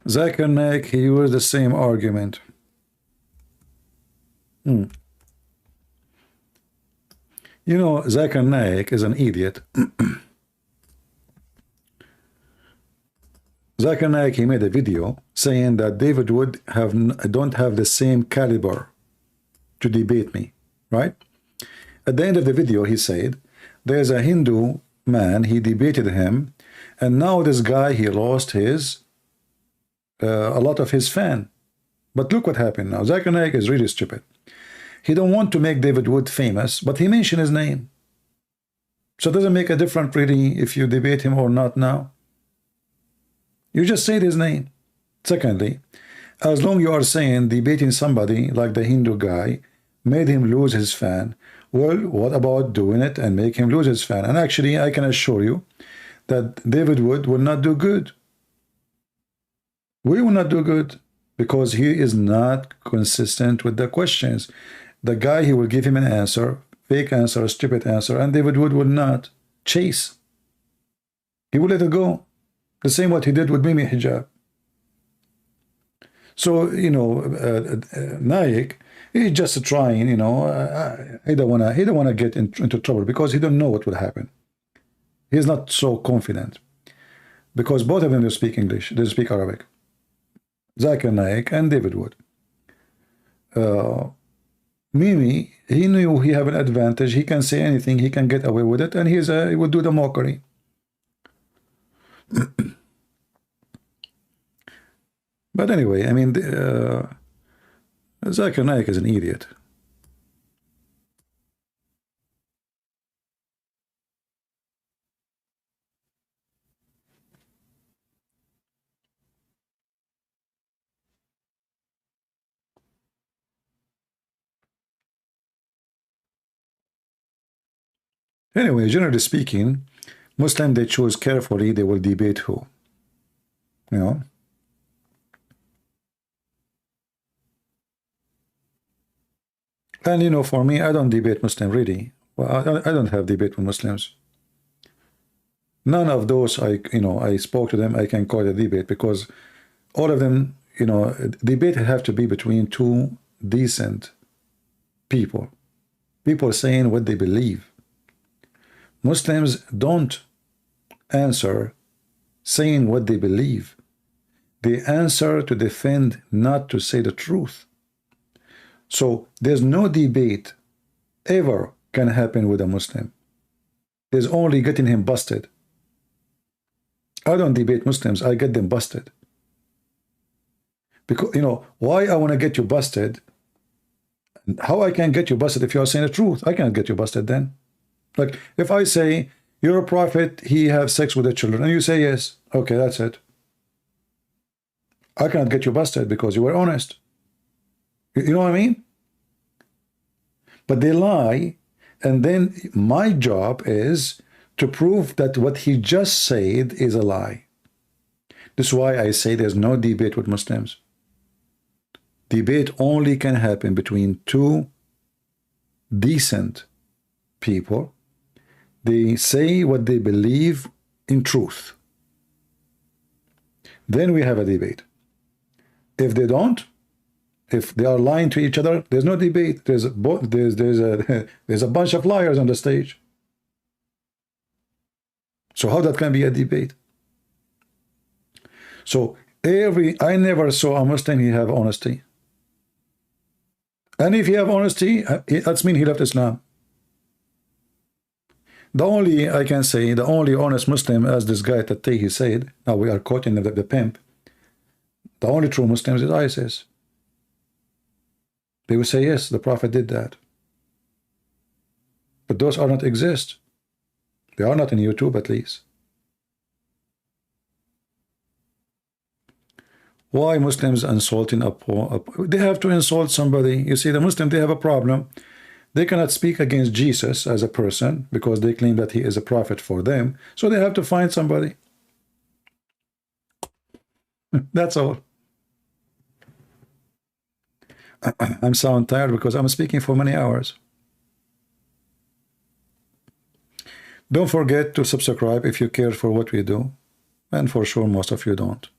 Zakir Naik, he used the same argument. You know, Zakir Naik is an idiot. Zakir Naik, he made a video saying that David Wood don't have the same caliber to debate me, right? At the end of the video, he said, there's a Hindu man, he debated him, and now this guy, he lost his a lot of his fan. But look what happened now. Zakir Naik is really stupid. He don't want to make David Wood famous, but he mentioned his name. So it doesn't make a difference really if you debate him or not now. You just said his name. Secondly, as long you are saying debating somebody like the Hindu guy made him lose his fan, well, what about doing it and make him lose his fan? And actually, I can assure you that David Wood will not do good. We will not do good because he is not consistent with the questions. The guy, he will give him an answer, fake answer, stupid answer, and David Wood will not chase. He will let it go. The same what he did with Mimi Hijab. So, you know, Naik, he's just trying, you know, he don't wanna get into trouble because he don't know what will happen. He's not so confident because both of them, they speak English, they speak Arabic. Zakir Naik and David Wood. Mimi, he knew he have an advantage. He can say anything. He can get away with it, and he would do the mockery. But anyway, I mean, Zakir Naik is an idiot. Anyway, generally speaking, Muslim, they choose carefully. They will debate who, you know. And you know, for me, I don't debate Muslim really. Well, I don't have debate with Muslims. None of those I spoke to them. I can call it a debate because all of them, you know, debate have to be between two decent people, people saying what they believe. Muslims don't answer saying what they believe. They answer to defend, not to say the truth. So there's no debate ever can happen with a Muslim. There's only getting him busted. I don't debate Muslims, I get them busted. Because, you know, why I want to get you busted? How I can get you busted if you are saying the truth? I can't get you busted then. Like, if I say, you're a prophet, he have sex with the children, and you say yes, okay, that's it. I cannot get you busted because you were honest. You know what I mean? But they lie, and then my job is to prove that what he just said is a lie. This is why I say there's no debate with Muslims. Debate only can happen between two decent people. They say what they believe in truth. Then we have a debate. If they don't, if they are lying to each other, there's no debate. There's a bunch of liars on the stage. So how that can be a debate? So I never saw a Muslim he have honesty. And if he have honesty, that's mean he left Islam. The only, I can say, the only honest Muslim, as this guy Tatay, he said, now we are quoting the pimp, the only true Muslims is ISIS. They will say, yes, the Prophet did that. But those are not exist. They are not in YouTube, at least. Why Muslims insulting they have to insult somebody. You see, the Muslim, they have a problem. They cannot speak against Jesus as a person because they claim that he is a prophet for them. So they have to find somebody. That's all. I'm sound tired because I'm speaking for many hours. Don't forget to subscribe if you care for what we do. And for sure, most of you don't.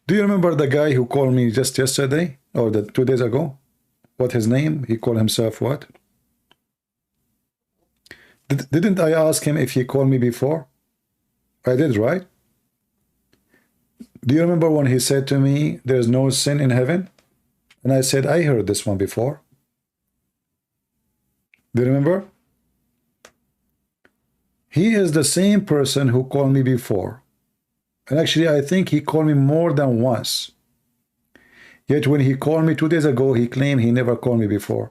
Do you remember the guy who called me just yesterday or 2 days ago? What his name? He called himself what? Didn't I ask him if he called me before? I did, right? Do you remember when he said to me, there's no sin in heaven? And I said, I heard this one before. Do you remember? He is the same person who called me before. And actually, I think he called me more than once. Yet when he called me 2 days ago, he claimed he never called me before.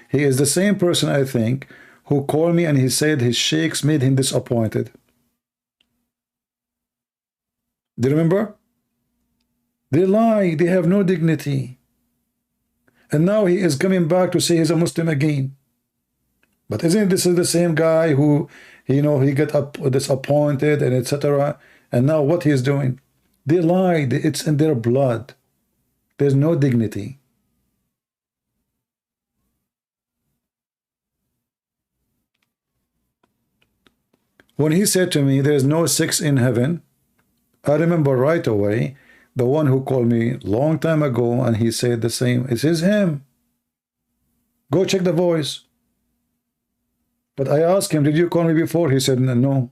He is the same person, I think, who called me and he said his sheikhs made him disappointed. Do you remember? They lie. They have no dignity. And now he is coming back to say he's a Muslim again. But isn't this the same guy who, you know, he got disappointed and etc. And now what he is doing? They lie. It's in their blood. There's no dignity. When he said to me, there's no sex in heaven, I remember right away the one who called me long time ago, and he said the same. It is him. Go check the voice. But I asked him, did you call me before? He said, no.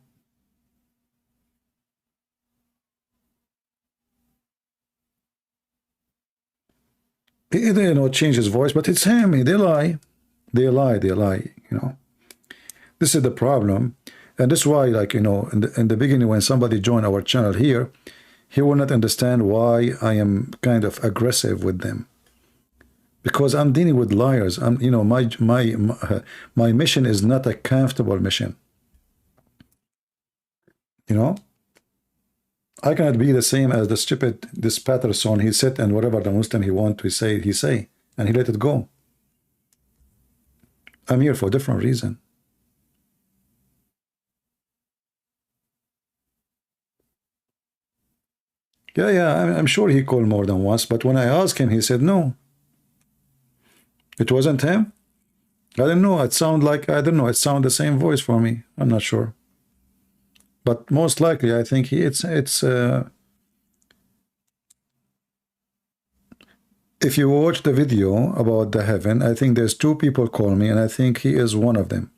He, you know, changed his voice, but it's him. They lie. They lie. They lie, you know. This is the problem. And that's why, like, you know, in the beginning, when somebody joined our channel here, he will not understand why I am kind of aggressive with them. Because I'm dealing with liars. I'm, you know, my mission is not a comfortable mission. You know, I cannot be the same as the stupid, this Patterson. He said, and whatever the Muslim he want to say, he say, and he let it go. I'm here for a different reason. Yeah, I'm sure he called more than once, but when I asked him, he said no. It wasn't him? I don't know. It sounded like, I don't know, it sounded the same voice for me. I'm not sure. But most likely, I think it's if you watch the video about the heaven, I think there's two people call me, and I think he is one of them.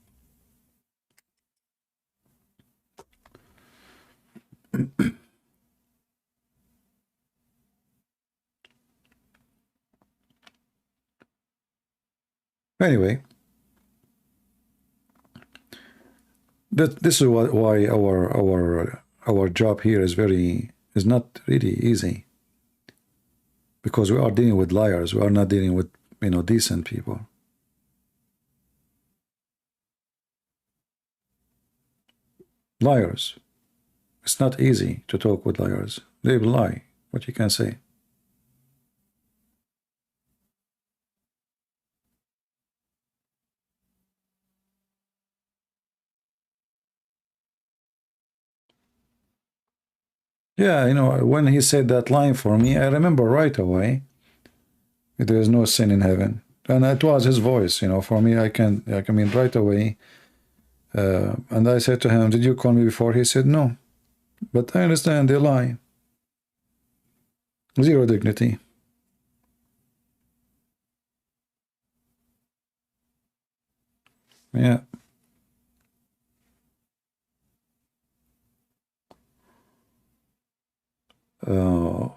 Anyway, this is why our job here is not really easy, because we are dealing with liars. We are not dealing with, you know, decent people. Liars. It's not easy to talk with liars. They will lie. What you can say. Yeah, you know, when he said that line for me, I remember right away, there is no sin in heaven. And it was his voice, you know, for me, I mean, right away. And I said to him, did you call me before? He said, no. But I understand, they lie. Zero dignity. Yeah.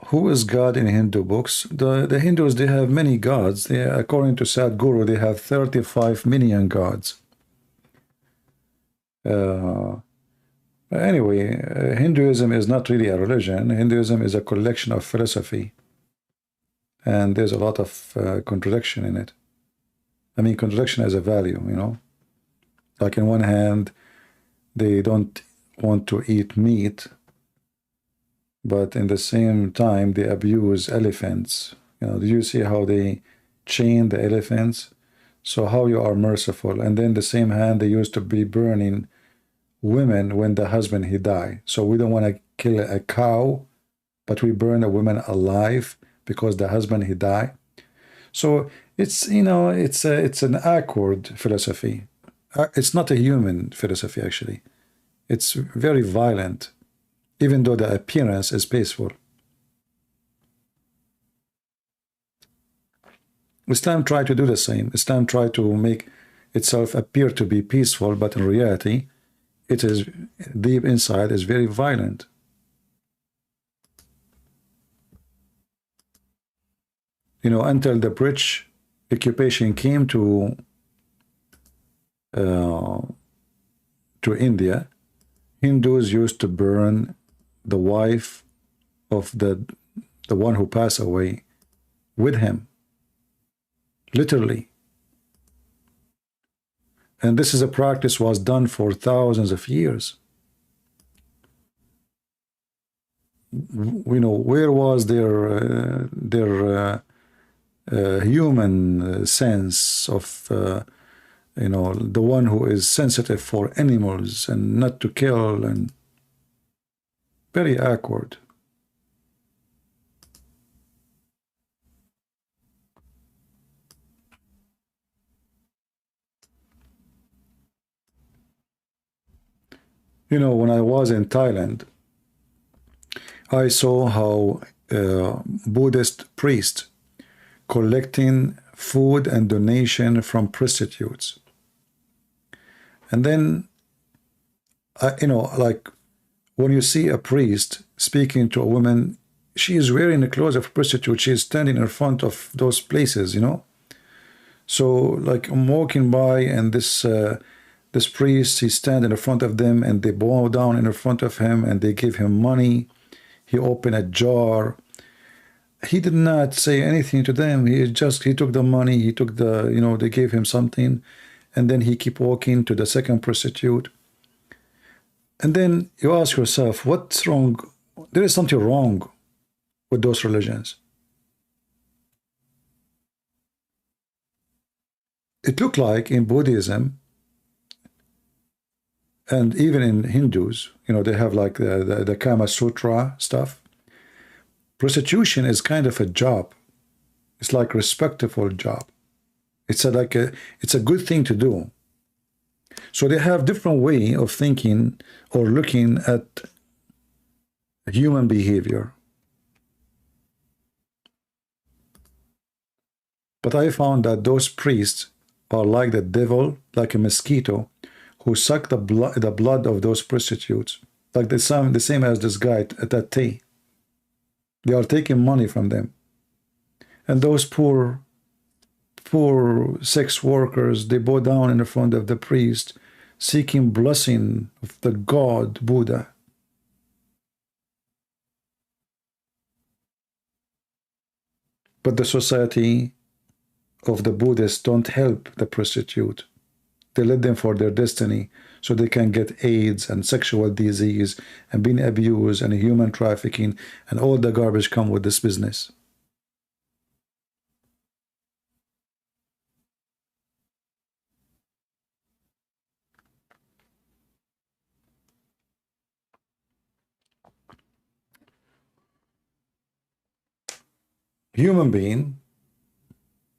Who is God in Hindu books? The Hindus, they have many gods. According to Sadhguru, they have 35 million gods. Anyway, Hinduism is not really a religion. Hinduism is a collection of philosophy. And there's a lot of contradiction in it. I mean, contradiction as a value, you know. Like in one hand, they don't want to eat meat, but in the same time, they abuse elephants. You know, do you see how they chain the elephants? So how you are merciful. And then the same hand, they used to be burning women when the husband he died. So we don't want to kill a cow, but we burn a woman alive because the husband he died. So it's, you know, it's an awkward philosophy. It's not a human philosophy, actually. It's very violent, even though the appearance is peaceful. Islam tried to do the same. Islam tried to make itself appear to be peaceful, but in reality, it is deep inside is very violent. You know, until the British occupation came to India, Hindus used to burn the wife of the one who passed away with him, literally. And this is a practice was done for thousands of years. You know, where was their human sense of, you know, the one who is sensitive for animals and not to kill, and very awkward. You know, when I was in Thailand, I saw how Buddhist priests collecting food and donation from prostitutes. And then, you know, like when you see a priest speaking to a woman, she is wearing the clothes of a prostitute. She is standing in front of those places, you know. So, like, I'm walking by, and this priest, he's standing in front of them, and they bow down in front of him, and they give him money. He opened a jar. He did not say anything to them. He took the money. He took the, you know, they gave him something, and then he keep walking to the second prostitute. And then you ask yourself, what's wrong? There is something wrong with those religions. It looked like in Buddhism and even in Hindus, you know, they have like the Kama Sutra stuff. Prostitution is kind of a job. It's like a respectable job. It's a good thing to do. So they have different way of thinking or looking at human behavior. But I found that those priests are like the devil, like a mosquito, who suck the blood of those prostitutes, like the same as this guy at that tea. They are taking money from them. And those poor sex workers, they bow down in front of the priest, seeking blessing of the God Buddha. But the society of the Buddhists don't help the prostitute. They let them for their destiny so they can get AIDS and sexual disease and being abused and human trafficking and all the garbage come with this business. Human being,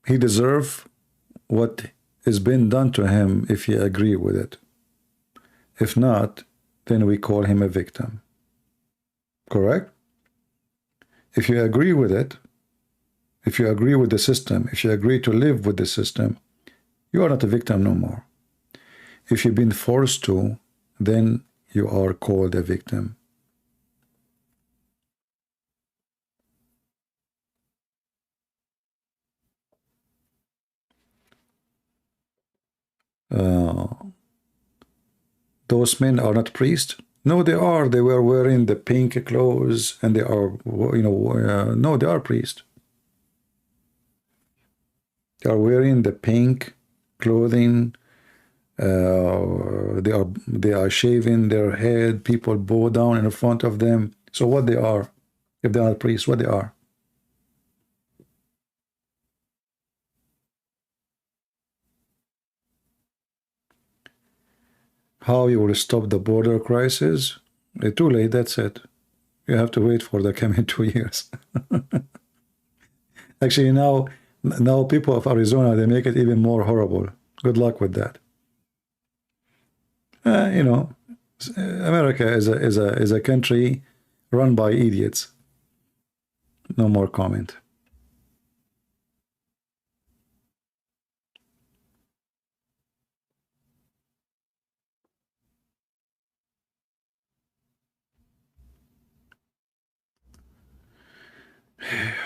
he deserves what is being done to him if he agree with it. If not, then we call him a victim. Correct? If you agree with it, if you agree with the system, if you agree to live with the system, you are not a victim no more. If you've been forced to, then you are called a victim. Those men are not priests? No, they are. They were wearing the pink clothes, and they are, you know, no, they are priests. They are wearing the pink clothing. They are shaving their head. People bow down in front of them. So what they are? If they are priests, what they are? How you will stop the border crisis? It's too late, that's it. You have to wait for the coming 2 years. Actually, now people of Arizona, they make it even more horrible. Good luck with that. You know, America is a country run by idiots. No more comment.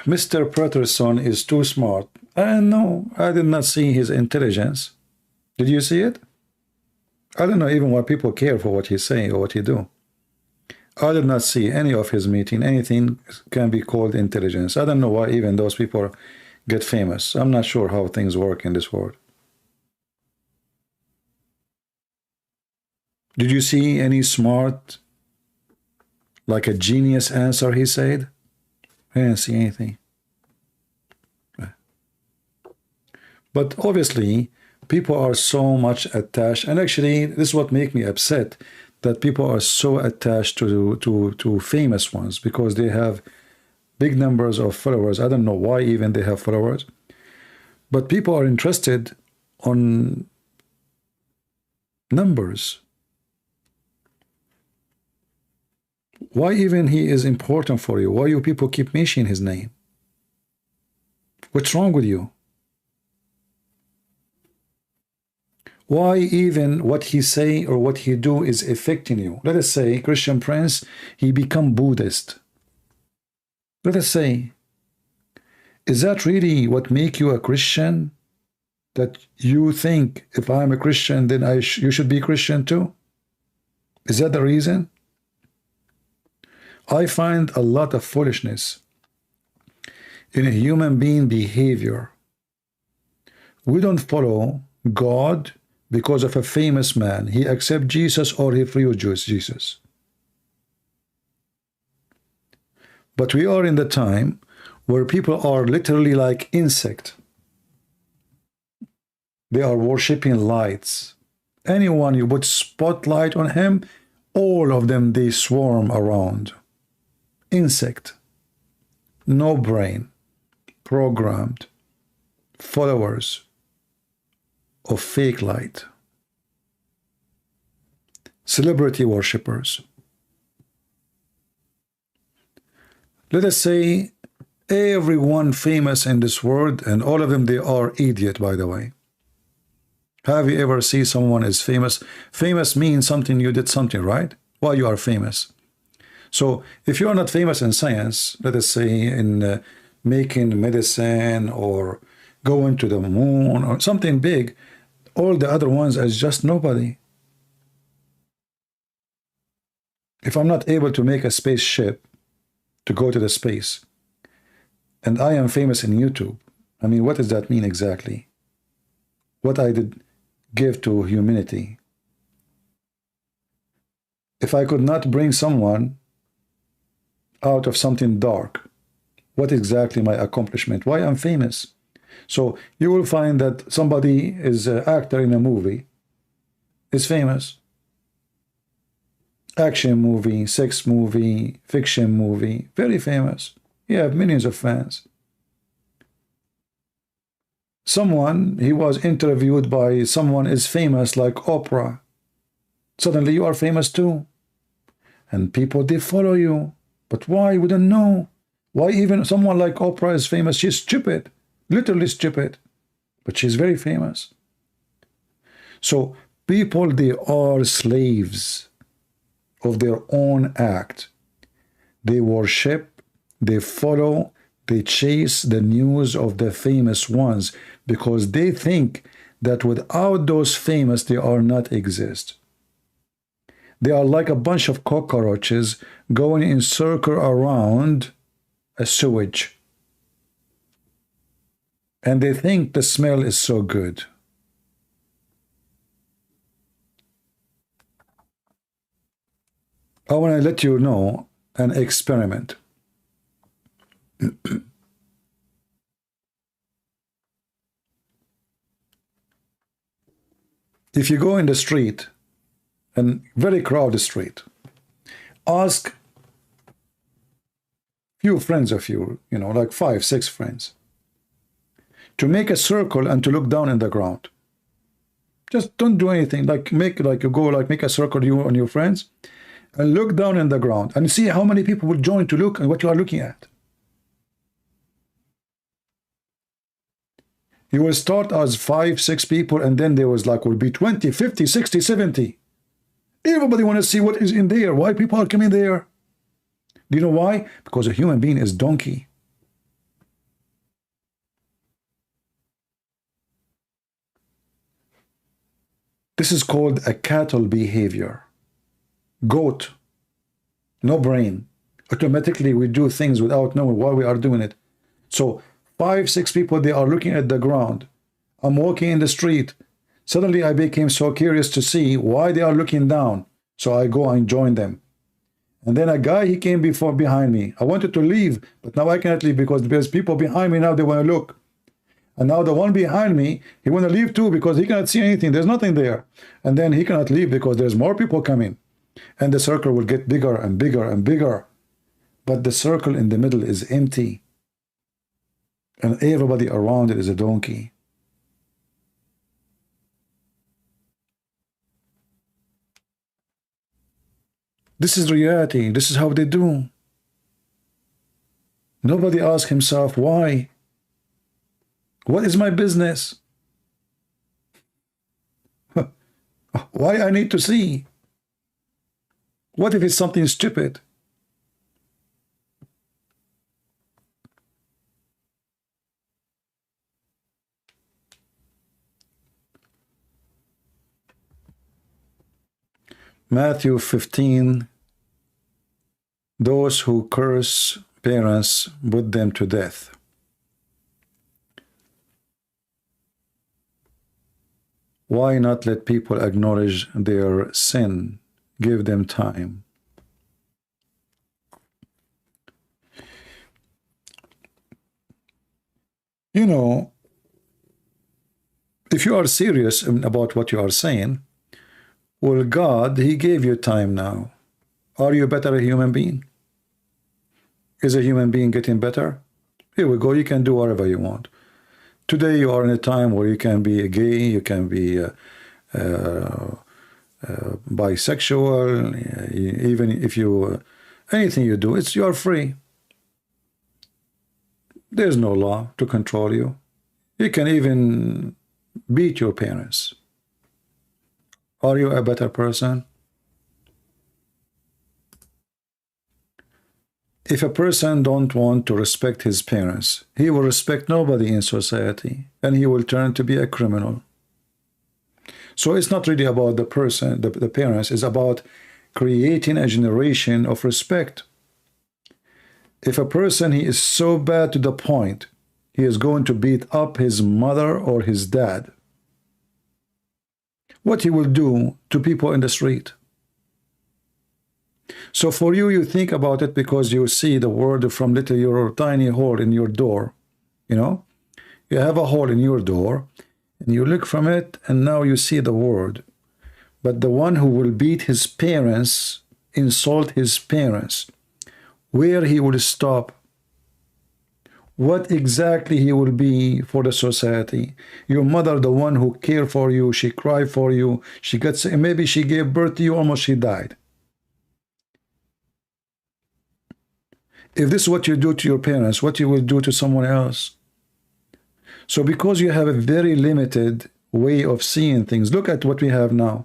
Mr. Patterson is too smart. No, I did not see his intelligence. Did you see it? I don't know even why people care for what he's saying or what he do. I did not see any of his meeting. Anything can be called intelligence. I don't know why even those people get famous. I'm not sure how things work in this world. Did you see any smart, like a genius answer he said? I didn't see anything. But obviously, people are so much attached, and actually, this is what makes me upset, that people are so attached to famous ones because they have big numbers of followers. I don't know why even they have followers, but people are interested on numbers. Why even he is important for you? Why you people keep mentioning his name? What's wrong with you? Why even what he say or what he do is affecting you? Let us say Christian Prince, he become Buddhist. Let us say, is that really what make you a Christian? That you think if I'm a Christian, then you should be Christian too? Is that the reason? I find a lot of foolishness in a human being behavior. We don't follow God because of a famous man. He accepts Jesus or he refuses Jesus. But we are in the time where people are literally like insect. They are worshiping lights. Anyone you put spotlight on him, all of them, they swarm around. Insect. No brain. Programmed. Followers of fake light. Celebrity worshippers. Let us say everyone famous in this world, and all of them, they are idiot, by the way. Have you ever seen someone is famous? Famous means something, you did something, right? Why you are famous? So if you are not famous in science, let us say in making medicine or going to the moon or something big, all the other ones is just nobody. If I'm not able to make a spaceship to go to the space, and I am famous in YouTube, I mean, what does that mean exactly? What I did give to humanity. If I could not bring someone out of something dark, what exactly my accomplishment? Why I'm famous? So you will find that somebody is an actor in a movie, is famous. Action movie, sex movie, fiction movie, very famous. You have millions of fans. Someone, he was interviewed by someone is famous like Oprah. Suddenly you are famous too. And people, they follow you. But why? We don't know. Why even someone like Oprah is famous? She's stupid. Literally stupid. But she's very famous. So people, they are slaves of their own act. They worship, they follow, they chase the news of the famous ones because they think that without those famous, they are not exist. They are like a bunch of cockroaches going in circle around a sewage. And they think the smell is so good. I want to let you know an experiment. If you go in the street, a very crowded street, ask few friends of you, like 5, 6 friends, to make a circle and to look down in the ground. Just don't do anything. Make a circle, you and your friends, and look down in the ground and see how many people will join to look at what you are looking at. You will start as 5, 6 people, and then there will be 20, 50, 60, 70. Everybody want to see what is in there. Why people are coming there? Do you know why? Because a human being is donkey. This is called a cattle behavior. Goat, no brain. Automatically we do things without knowing why we are doing it. So 5, 6 people, they are looking at the ground. I'm walking in the street. Suddenly I became so curious to see why they are looking down. So I go and join them. And then a guy, he came behind me. I wanted to leave, but now I cannot leave because there's people behind me now, they want to look. And now the one behind me, he want to leave too because he cannot see anything. There's nothing there. And then he cannot leave because there's more people coming. And the circle will get bigger and bigger and bigger. But the circle in the middle is empty. And everybody around it is a donkey. This is reality. This is how they do. Nobody asks himself, why? What is my business? Why I need to see? What if it's something stupid? Matthew 15, those who curse parents, put them to death. Why not let people acknowledge their sin? Give them time. You know, if you are serious about what you are saying, well, God, He gave you time now. Are you a better human being? Is a human being getting better? Here we go. You can do whatever you want. Today you are in a time where you can be gay, you can be bisexual, even if you, anything you do, you are free. There's no law to control you. You can even beat your parents. Are you a better person? If a person don't want to respect his parents, he will respect nobody in society, and he will turn to be a criminal. So it's not really about the person, the parents, it's about creating a generation of respect. If a person, he is so bad to the point, he is going to beat up his mother or his dad, what he will do to people in the street. So for you, you think about it because you see the world from little your tiny hole in your door. You know, you have a hole in your door and you look from it and now you see the world. But the one who will beat his parents, insult his parents, where he will stop, what exactly he will be for the society. Your mother, the one who cared for you, she cried for you, she got, maybe she gave birth to you, almost she died. If this is what you do to your parents, what you will do to someone else. So because you have a very limited way of seeing things, look at what we have now.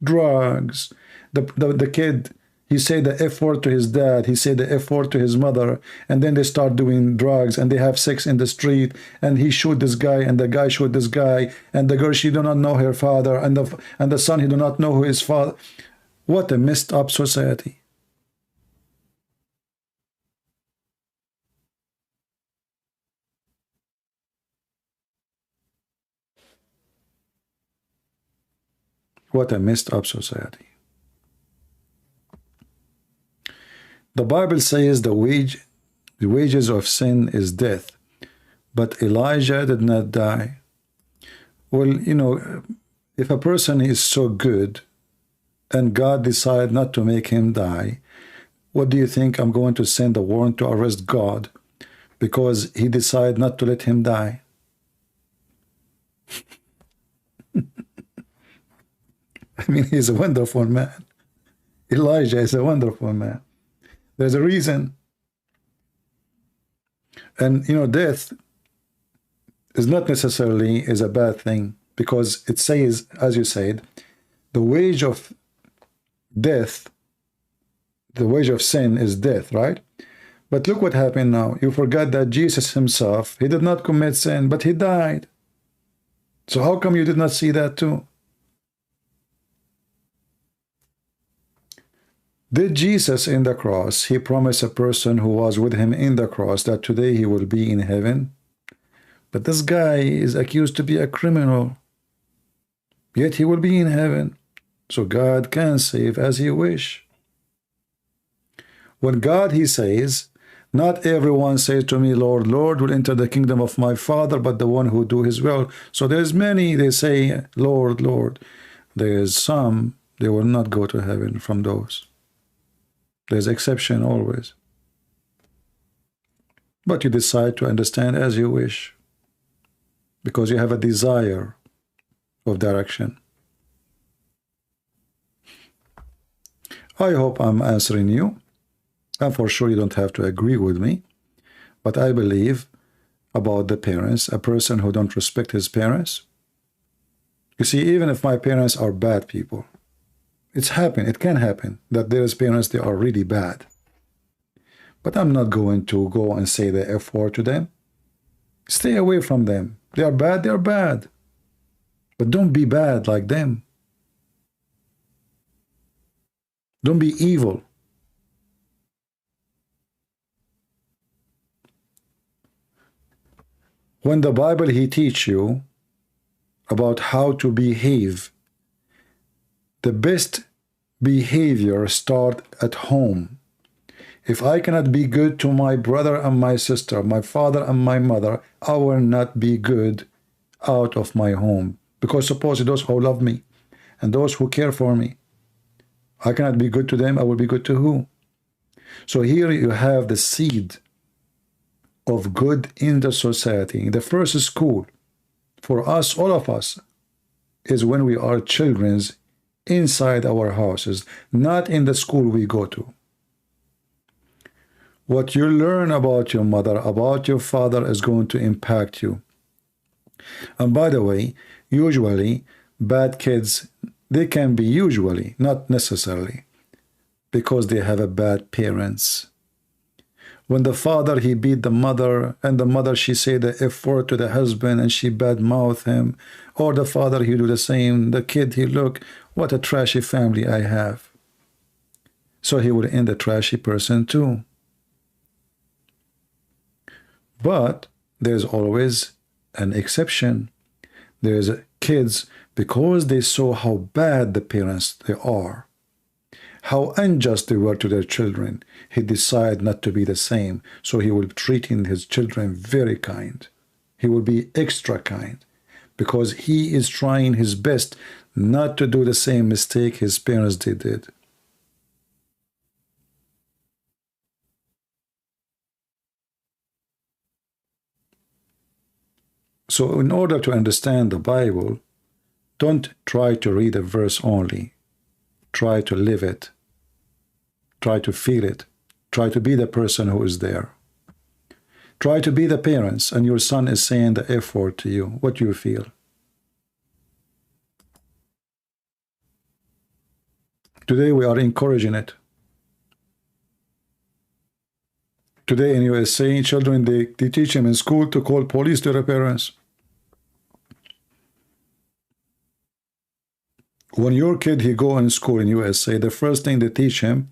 Drugs. The kid, he said the F word to his dad, he said the F word to his mother, and then they start doing drugs, and they have sex in the street, and he shoot this guy, and the guy shoot this guy, and the girl, she do not know her father, and the son, he do not know who his father. What a messed up society. What a messed up society. The Bible says the wages of sin is death, but Elijah did not die. Well, you know, if a person is so good and God decide not to make him die, what do you think? I'm going to send a warrant to arrest God because he decided not to let him die? I mean, he's a wonderful man. Elijah is a wonderful man. There's a reason. And, you know, death is not necessarily is a bad thing, because it says, as you said, the wage of death, the wage of sin is death, right? But look what happened now. You forgot that Jesus himself, he did not commit sin, but he died. So how come you did not see that too? Did Jesus in the cross, he promised a person who was with him in the cross that today he will be in heaven? But this guy is accused to be a criminal, yet he will be in heaven. So God can save as he wish. When God, he says, not everyone says to me, Lord, Lord, will enter the kingdom of my Father, but the one who do his will. So there's many, they say, Lord, Lord. There's some, they will not go to heaven from those. There's exception always. But you decide to understand as you wish, because you have a desire of direction. I hope I'm answering you. And for sure, you don't have to agree with me. But I believe about the parents, a person who don't respect his parents. You see, even if my parents are bad people, it can happen that there's parents that are really bad. But I'm not going to go and say the F word to them. Stay away from them. They are bad, they're bad. But don't be bad like them. Don't be evil. When the Bible he teach you about how to behave, the best behavior start at home. If I cannot be good to my brother and my sister, my father and my mother, I will not be good out of my home. Because suppose those who love me and those who care for me, I cannot be good to them, I will be good to who? So here you have the seed of good in the society. The first school for us, all of us, is when we are children inside our houses, not in the school we go to. What you learn about your mother, about your father is going to impact you. And by the way, usually bad kids, they can be usually, not necessarily, because they have a bad parents. When the father, he beat the mother, and the mother, she say the F word to the husband, and she badmouth him, or the father, he do the same, the kid, he look, what a trashy family I have. So he will end a trashy person too. But there's always an exception. There's kids, because they saw how bad the parents they are, how unjust they were to their children, he decided not to be the same. So he will treat his children very kind. He will be extra kind, because he is trying his best not to do the same mistake his parents did. So in order to understand the Bible, don't try to read a verse only. Try to live it. Try to feel it. Try to be the person who is there. Try to be the parents, and your son is saying the F word to you. What do you feel? Today we are encouraging it. Today in USA, children, they teach them in school to call police to their parents. When your kid, he go in school in USA, the first thing they teach him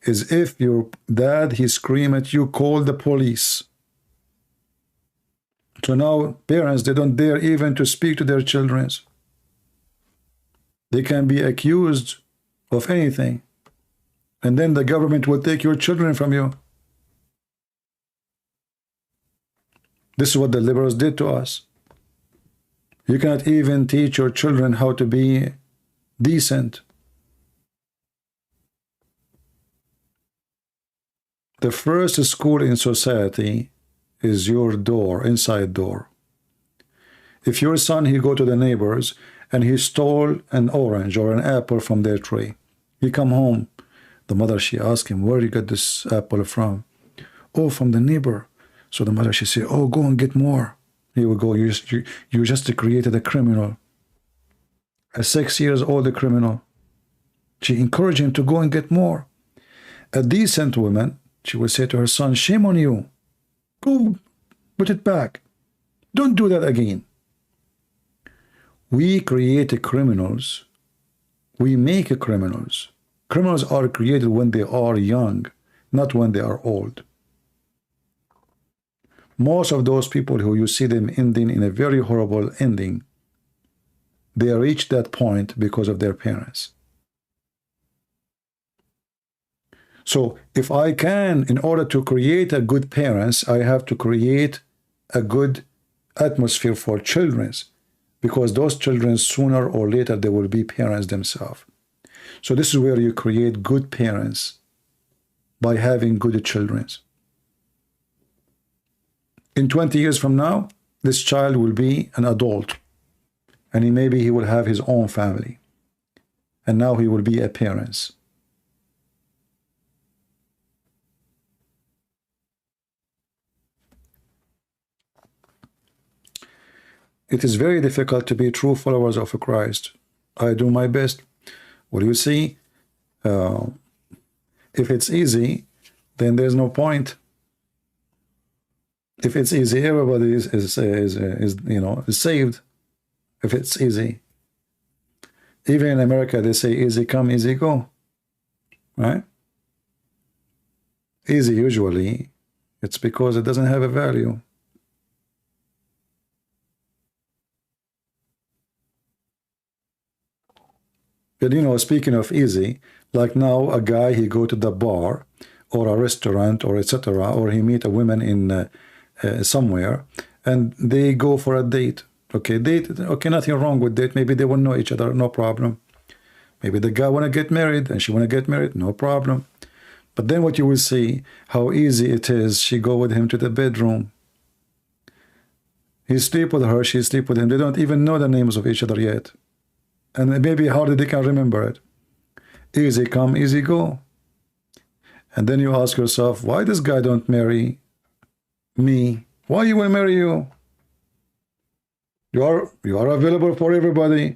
is if your dad, he scream at you, call the police. So now parents, they don't dare even to speak to their children. They can be accused of anything. And then the government will take your children from you. This is what the liberals did to us. You cannot even teach your children how to be decent. The first school in society is your door, inside door. If your son, he go to the neighbors and he stole an orange or an apple from their tree, he come home, the mother, she ask him, where you got this apple from? Oh, from the neighbor. So the mother, she say, oh, go and get more. He will go, you just created a criminal. A 6 years old criminal. She encouraged him to go and get more. A decent woman, she will say to her son, shame on you. Go put it back. Don't do that again. We create criminals. We make criminals. Criminals are created when they are young, not when they are old. Most of those people who you see them ending in a very horrible ending, they reach that point because of their parents. So if I can, in order to create a good parents, I have to create a good atmosphere for children, because those children, sooner or later, they will be parents themselves. So this is where you create good parents, by having good children. In 20 years from now, this child will be an adult, and maybe he will have his own family, and now he will be a parent. it is very difficult to be true followers of Christ. I do my best. Well, you see, if it's easy, then there's no point. If it's easy, everybody is you know, is saved. If it's easy, even in America, they say easy come, easy go, right? Easy usually, it's because it doesn't have a value. But you know, speaking of easy, like now a guy, he go to the bar or a restaurant or etc., or he meet a woman in somewhere, and they go for a date. Okay, date. Okay, nothing wrong with date. Maybe they won't know each other, no problem. Maybe the guy want to get married and she want to get married, no problem. But then what you will see, how easy it is. She go with him to the bedroom. He sleep with her, she sleep with him. They don't even know the names of each other yet. And maybe hardly they can remember it. Easy come, easy go. And then you ask yourself, why this guy don't marry me? Why he will marry you? You are available for everybody.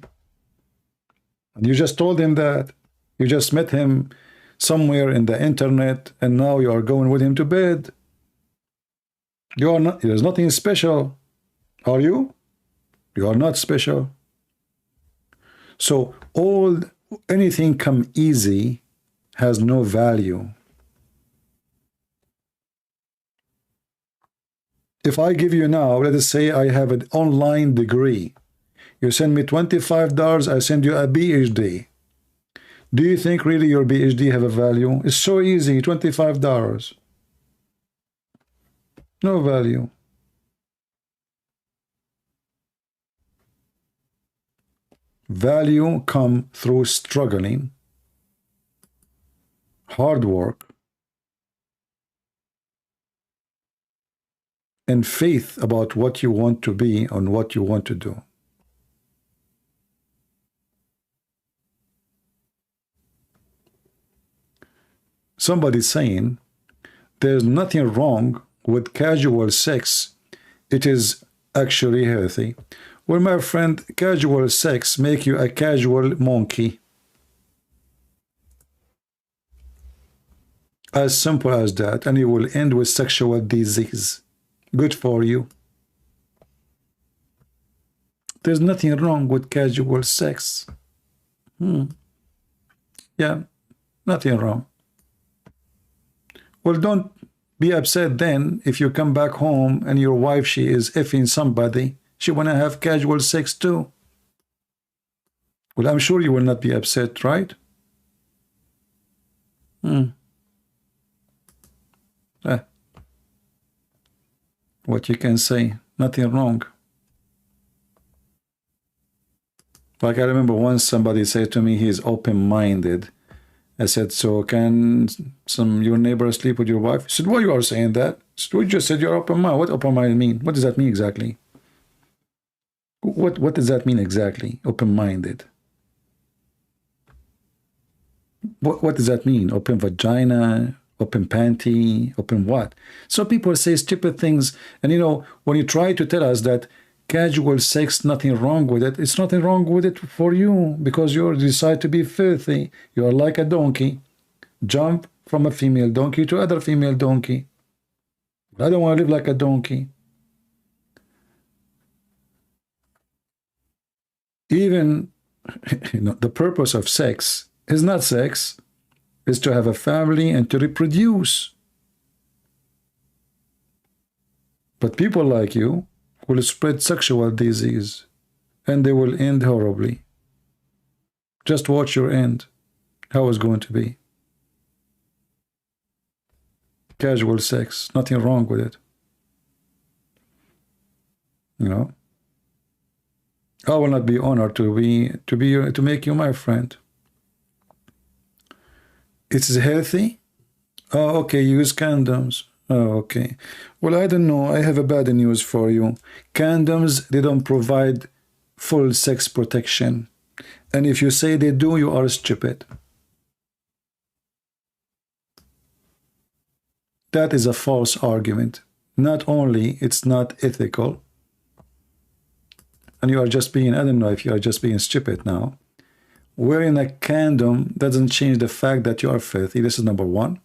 And you just told him that. You just met him somewhere in the internet, and now you are going with him to bed. You are not, there's nothing special. Are you? You are not special. So anything come easy has no value. If I give you now, let us say I have an online degree. You send me $25, I send you a PhD. Do you think really your PhD have a value? It's so easy, $25. No value. Value come through struggling, hard work, and faith about what you want to be and what you want to do. Somebody's saying there's nothing wrong with casual sex. It is actually healthy. Well, my friend, casual sex make you a casual monkey. As simple as that, and you will end with sexual disease. Good for you. There's nothing wrong with casual sex. Yeah, nothing wrong. Well, don't be upset then if you come back home and your wife, she is effing somebody. She want to have casual sex too. Well, I'm sure you will not be upset, right? What you can say, nothing wrong. Like I remember once somebody said to me he's open-minded. I said, so can your neighbor sleep with your wife? He said, why you are saying that? I said, we just said you're open-minded. What open-minded mean? What does that mean exactly? What does that mean exactly? Open-minded. What does that mean? Open vagina, open panty, open what? So people say stupid things. And you know, when you try to tell us that casual sex, nothing wrong with it, it's nothing wrong with it for you because you decide to be filthy. You are like a donkey. Jump from a female donkey to other female donkey. I don't want to live like a donkey. Even you know, the purpose of sex is not sex, it's to have a family and to reproduce. But people like you will spread sexual disease and they will end horribly. Just watch your end, how it's going to be. Casual sex, nothing wrong with it. You know, I will not be honored to make you my friend. It's healthy. Oh, okay. Use condoms. Oh, okay. Well, I don't know. I have a bad news for you. Condoms, they don't provide full sex protection. And if you say they do, you are stupid. That is a false argument. Not only it's not ethical, and you are just being, I don't know if you are just being stupid now. Wearing a condom doesn't change the fact that you are filthy. This is number one.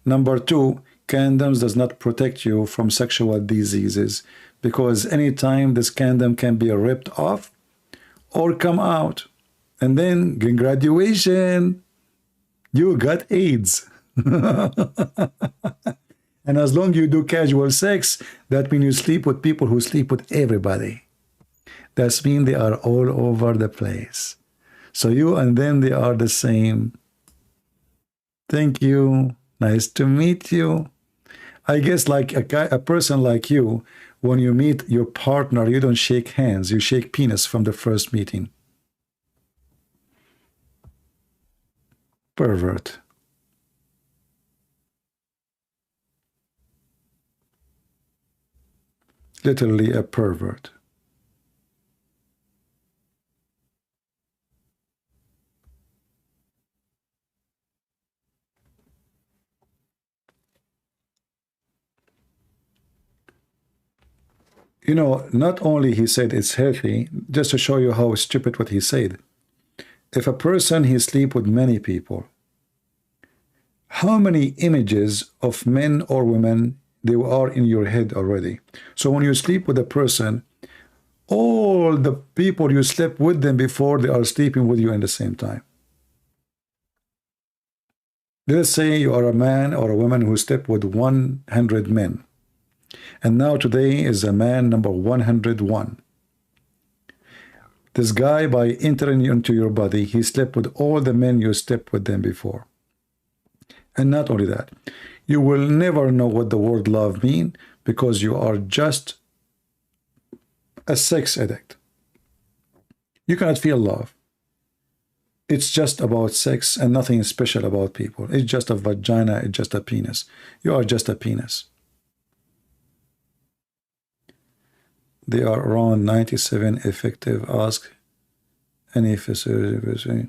Number two, condoms does not protect you from sexual diseases, because anytime this condom can be ripped off or come out, and then in graduation, you got AIDS. And as long as you do casual sex, that means you sleep with people who sleep with everybody. That means they are all over the place. So you and them, they are the same. Thank you. Nice to meet you. I guess like a person like you, when you meet your partner, you don't shake hands. You shake penis from the first meeting. Pervert. Literally a pervert. You know, not only he said it's healthy, just to show you how stupid what he said. If a person, he sleep with many people, how many images of men or women they are in your head already? So when you sleep with a person, all the people you slept with them before, they are sleeping with you in the same time. Let's say you are a man or a woman who slept with 100 men. And now today is a man number 101. This guy, by entering into your body, he slept with all the men you slept with them before. And not only that, you will never know what the word love means, because you are just a sex addict. You cannot feel love. It's just about sex and nothing special about people. It's just a vagina, it's just a penis. You are just a penis. They are around 97 effective. Ask any facility.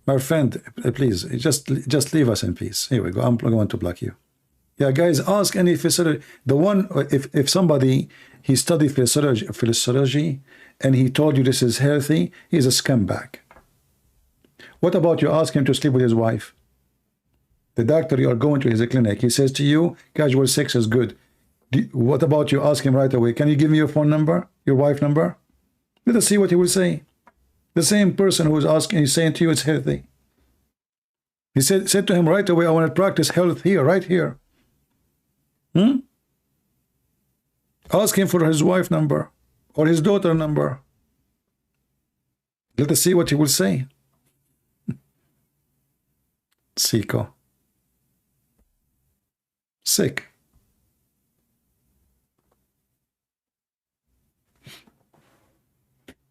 My friend, please, just leave us in peace. Here we go. I'm going to block you. Yeah, guys, ask any facility. The one, if somebody, he studied physiology and he told you this is healthy, he's a scumbag. What about you ask him to sleep with his wife? The doctor, you are going to his clinic, he says to you, casual sex is good. What about you ask him right away, can you give me your phone number, your wife number? Let us see what he will say. The same person who is asking, he's saying to you it's healthy. He said to him right away, I want to practice health here, right here. Ask him for his wife number or his daughter number. Let us see what he will say. Sicko. Sick.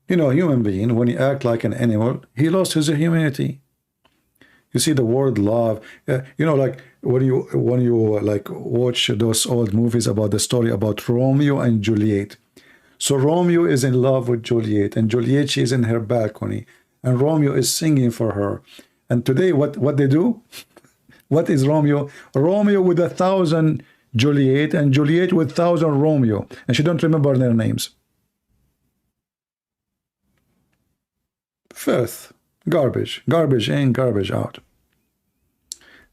You know, a human being, when he act like an animal, he lost his humanity. You see the word love, you know, like when you like watch those old movies about the story about Romeo and Juliet. So Romeo is in love with Juliet, and Juliet, she is in her balcony, and Romeo is singing for her. And today, what they do? What is Romeo? Romeo with 1,000 Juliet, and Juliet with 1,000 Romeo, and she don't remember their names. Filth, garbage, garbage in, garbage out.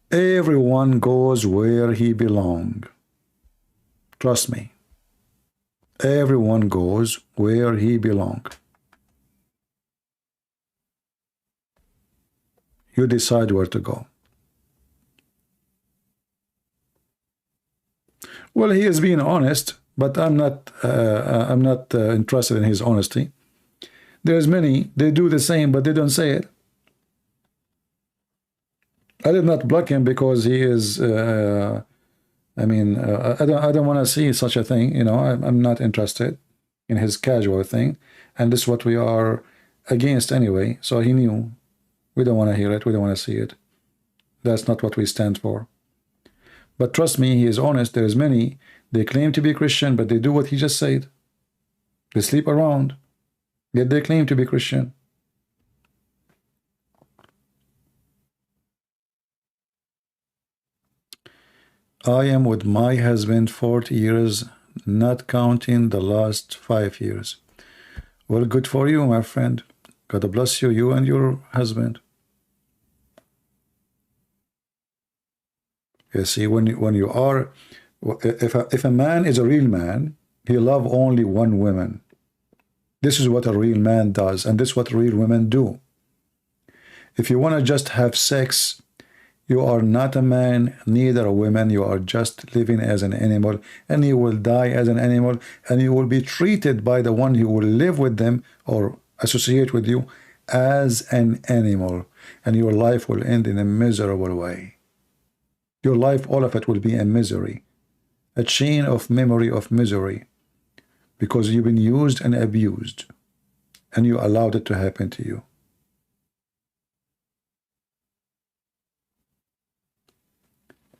Everyone goes where he belongs. Trust me. Everyone goes where he belongs. You decide where to go. Well, he is being honest, but I'm not interested in his honesty. There's many, they do the same, but they don't say it. I did not block him because he is, I don't want to see such a thing, you know, I'm not interested in his casual thing, and this is what we are against anyway, so he knew. We don't want to hear it, we don't want to see it. That's not what we stand for. But trust me, he is honest. There's many, they claim to be Christian, but they do what he just said. They sleep around. Yet they claim to be Christian. I am with my husband 40 years, not counting the last 5 years. Well, good for you, my friend. God bless you, you and your husband. You see, when you are, if a man is a real man, he love only one woman. This is what a real man does, and this is what real women do. If you want to just have sex, you are not a man, neither a woman. You are just living as an animal, and you will die as an animal, and you will be treated by the one who will live with them or associate with you as an animal, and your life will end in a miserable way. Your life, all of it, will be a misery, a chain of memory of misery, because you've been used and abused, and you allowed it to happen to you.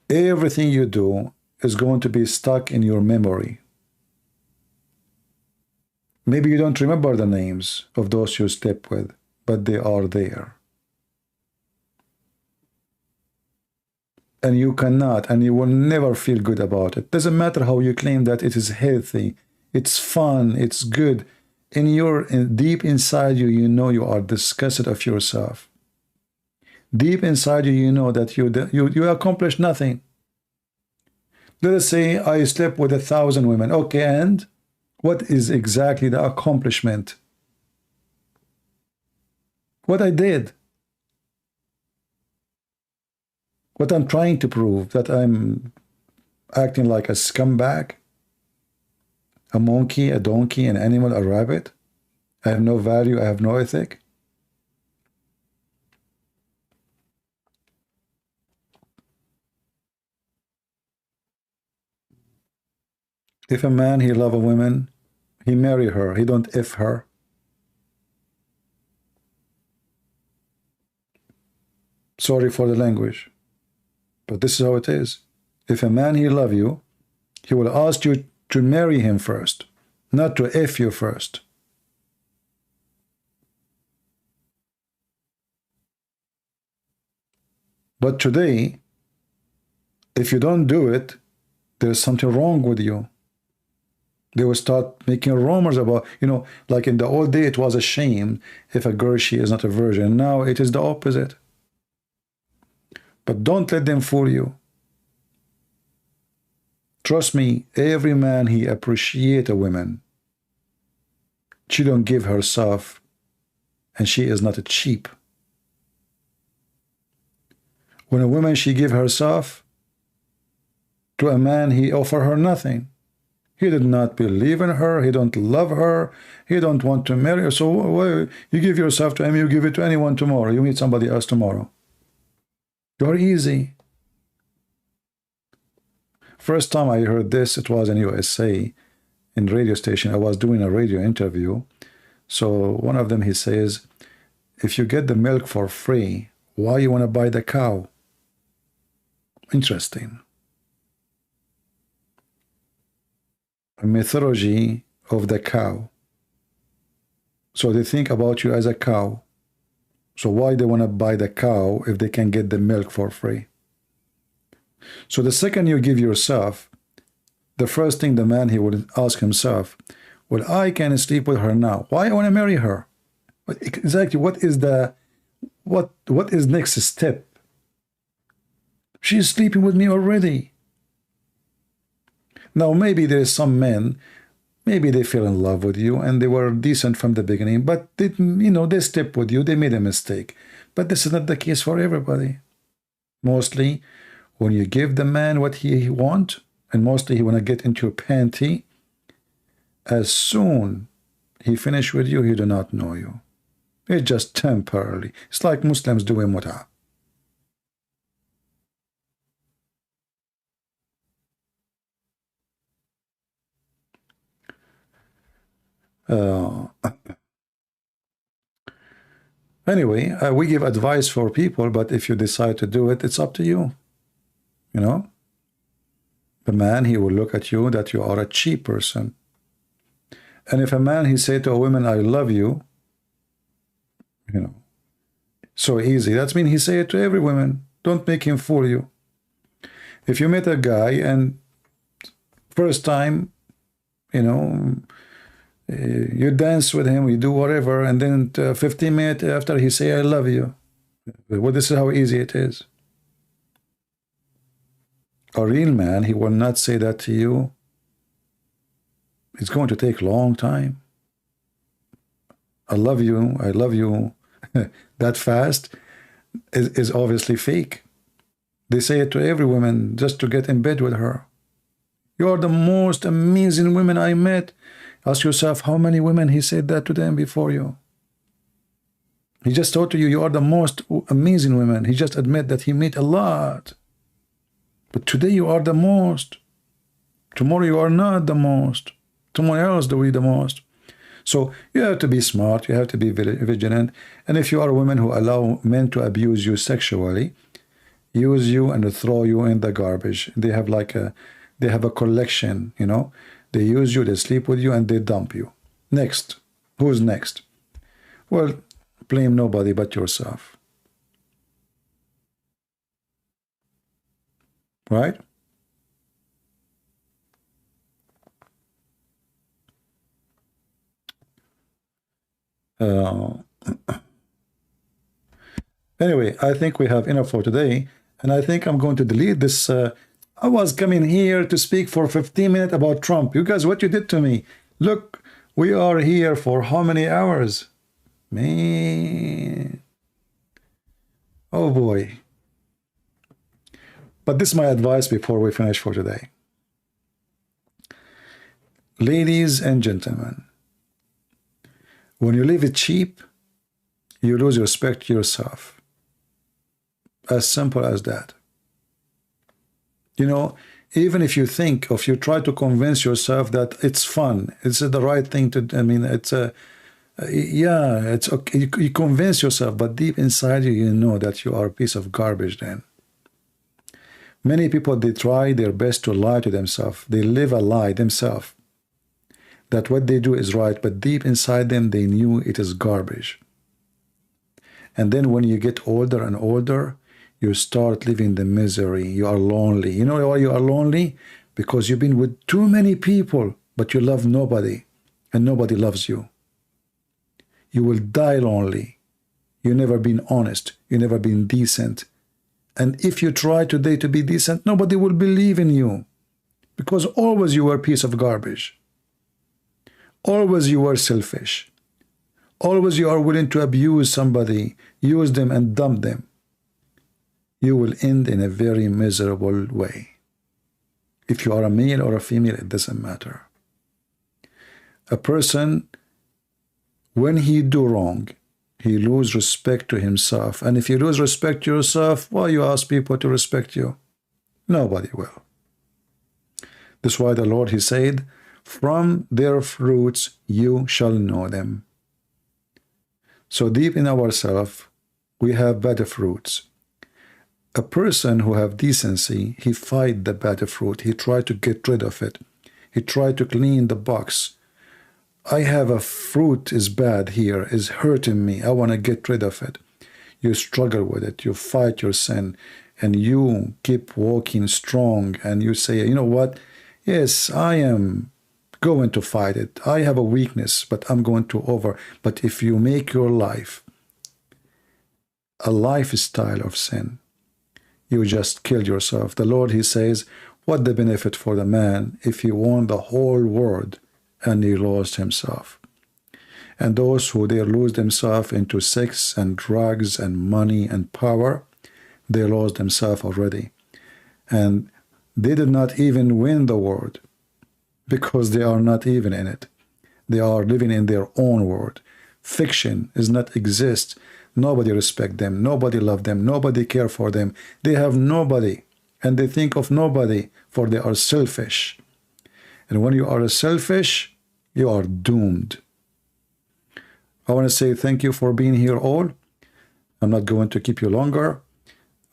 Everything you do is going to be stuck in your memory. Maybe you don't remember the names of those you slept with, but they are there. And you cannot, and you will never feel good about it. Doesn't matter how you claim that it is healthy, it's fun, it's good. Deep inside you, you know you are disgusted of yourself. Deep inside you, you know that you accomplished nothing. Let us say I slept with 1,000 women. Okay, and what is exactly the accomplishment? What I did? What I'm trying to prove? That I'm acting like a scumbag? A monkey, a donkey, an animal, a rabbit? I have no value, I have no ethic? If a man, he love a woman, he marry her, he don't if her. Sorry for the language, but this is how it is. If a man, he love you, he will ask you to marry him first, not to if you first. But today, if you don't do it, there's something wrong with you. They will start making rumors about, like in the old day, it was a shame if a girl, she is not a virgin. Now it is the opposite. But don't let them fool you. Trust me, every man, he appreciate a woman. She don't give herself, and she is not a cheap. When a woman, she give herself to a man, he offer her nothing. He did not believe in her. He don't love her. He don't want to marry her. So you give yourself to him, you give it to anyone tomorrow. You meet somebody else tomorrow. You're easy. First time I heard this, it was in USA, in radio station. I was doing a radio interview. So one of them, he says, if you get the milk for free, why you want to buy the cow? Interesting. A mythology of the cow. So they think about you as a cow. So why they want to buy the cow if they can get the milk for free? So the second you give yourself, the first thing the man, he would ask himself, well, I can sleep with her now. Why I want to marry her? But exactly, what is next step? She's sleeping with me already. Now, maybe there's some men, maybe they fell in love with you and they were decent from the beginning, but they slept with you, they made a mistake. But this is not the case for everybody. Mostly, when you give the man what he wants, and mostly he want to get into your panty, as soon he finish with you, he do not know you. It's just temporarily. It's like Muslims doing mut'ah. Anyway, we give advice for people, but if you decide to do it, it's up to you. The man, he will look at you that you are a cheap person. And if a man, he say to a woman, I love you, so easy. That means he say it to every woman. Don't make him fool you. If you meet a guy and first time, You dance with him, you do whatever, and then 15 minutes after he say, I love you. Well, this is how easy it is. A real man, he will not say that to you. It's going to take a long time. I love you that fast is obviously fake. They say it to every woman just to get in bed with her. You are the most amazing woman I met. Ask yourself how many women he said that to them before you. He just told to you, you are the most amazing woman. He just admit that he met a lot. But today you are the most. Tomorrow you are not the most. Someone else will be the most. So you have to be smart. You have to be vigilant. And if you are a woman who allow men to abuse you sexually, use you and throw you in the garbage. They have a collection, you know. They use you, they sleep with you, and they dump you. Next. Who's next? Well, blame nobody but yourself. Right? Anyway, I think we have enough for today, and I think I'm going to delete this. I was coming here to speak for 15 minutes about Trump. You guys, what you did to me. Look, we are here for how many hours? Man. Oh boy. But this is my advice before we finish for today. Ladies and gentlemen, when you live it cheap, you lose respect to yourself. As simple as that. You know, even if you think, or if you try to convince yourself that it's fun, it's the right thing to, I mean, it's yeah, it's okay. You convince yourself, but deep inside you, you know that you are a piece of garbage then. Many people, they try their best to lie to themselves. They live a lie themselves, that what they do is right, but deep inside them, they knew it is garbage. And then when you get older and older, you start living the misery. You are lonely. You know why you are lonely? Because you've been with too many people, but you love nobody, and nobody loves you. You will die lonely. You've never been honest. You've never been decent. And if you try today to be decent, nobody will believe in you. Because always you were a piece of garbage. Always you were selfish. Always you are willing to abuse somebody, use them and dump them. You will end in a very miserable way. If you are a male or a female, it doesn't matter. A person, when he do wrong, he lose respect to himself. And if you lose respect to yourself, why you ask people to respect you? Nobody will. That's why the Lord, he said, from their fruits you shall know them. So deep in ourselves, we have bad fruits. A person who have decency, he fight the bad fruit. He try to get rid of it. He try to clean the box. I have a fruit is bad here, is hurting me. I want to get rid of it. You struggle with it. You fight your sin. And you keep walking strong. And you say, you know what? Yes, I am going to fight it. I have a weakness, but I'm going to over. But if you make your life a lifestyle of sin, you just kill yourself. The Lord, he says, what the benefit for the man if he won the whole world and he lost himself? And those who they lose themselves into sex and drugs and money and power, they lost themselves already. And they did not even win the world because they are not even in it. They are living in their own world. Fiction does not exist. Nobody respect them. Nobody love them. Nobody care for them. They have nobody. And they think of nobody, for they are selfish. And when you are selfish, you are doomed. I want to say thank you for being here all. I'm not going to keep you longer.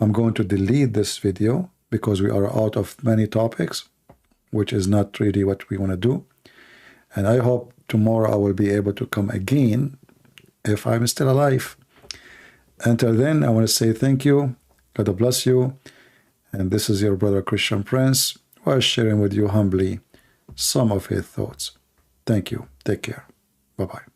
I'm going to delete this video because we are out of many topics, which is not really what we want to do. And I hope tomorrow I will be able to come again if I'm still alive. Until then, I want to say thank you. God bless you. And this is your brother Christian Prince, who is sharing with you humbly some of his thoughts. Thank you. Take care. Bye-bye.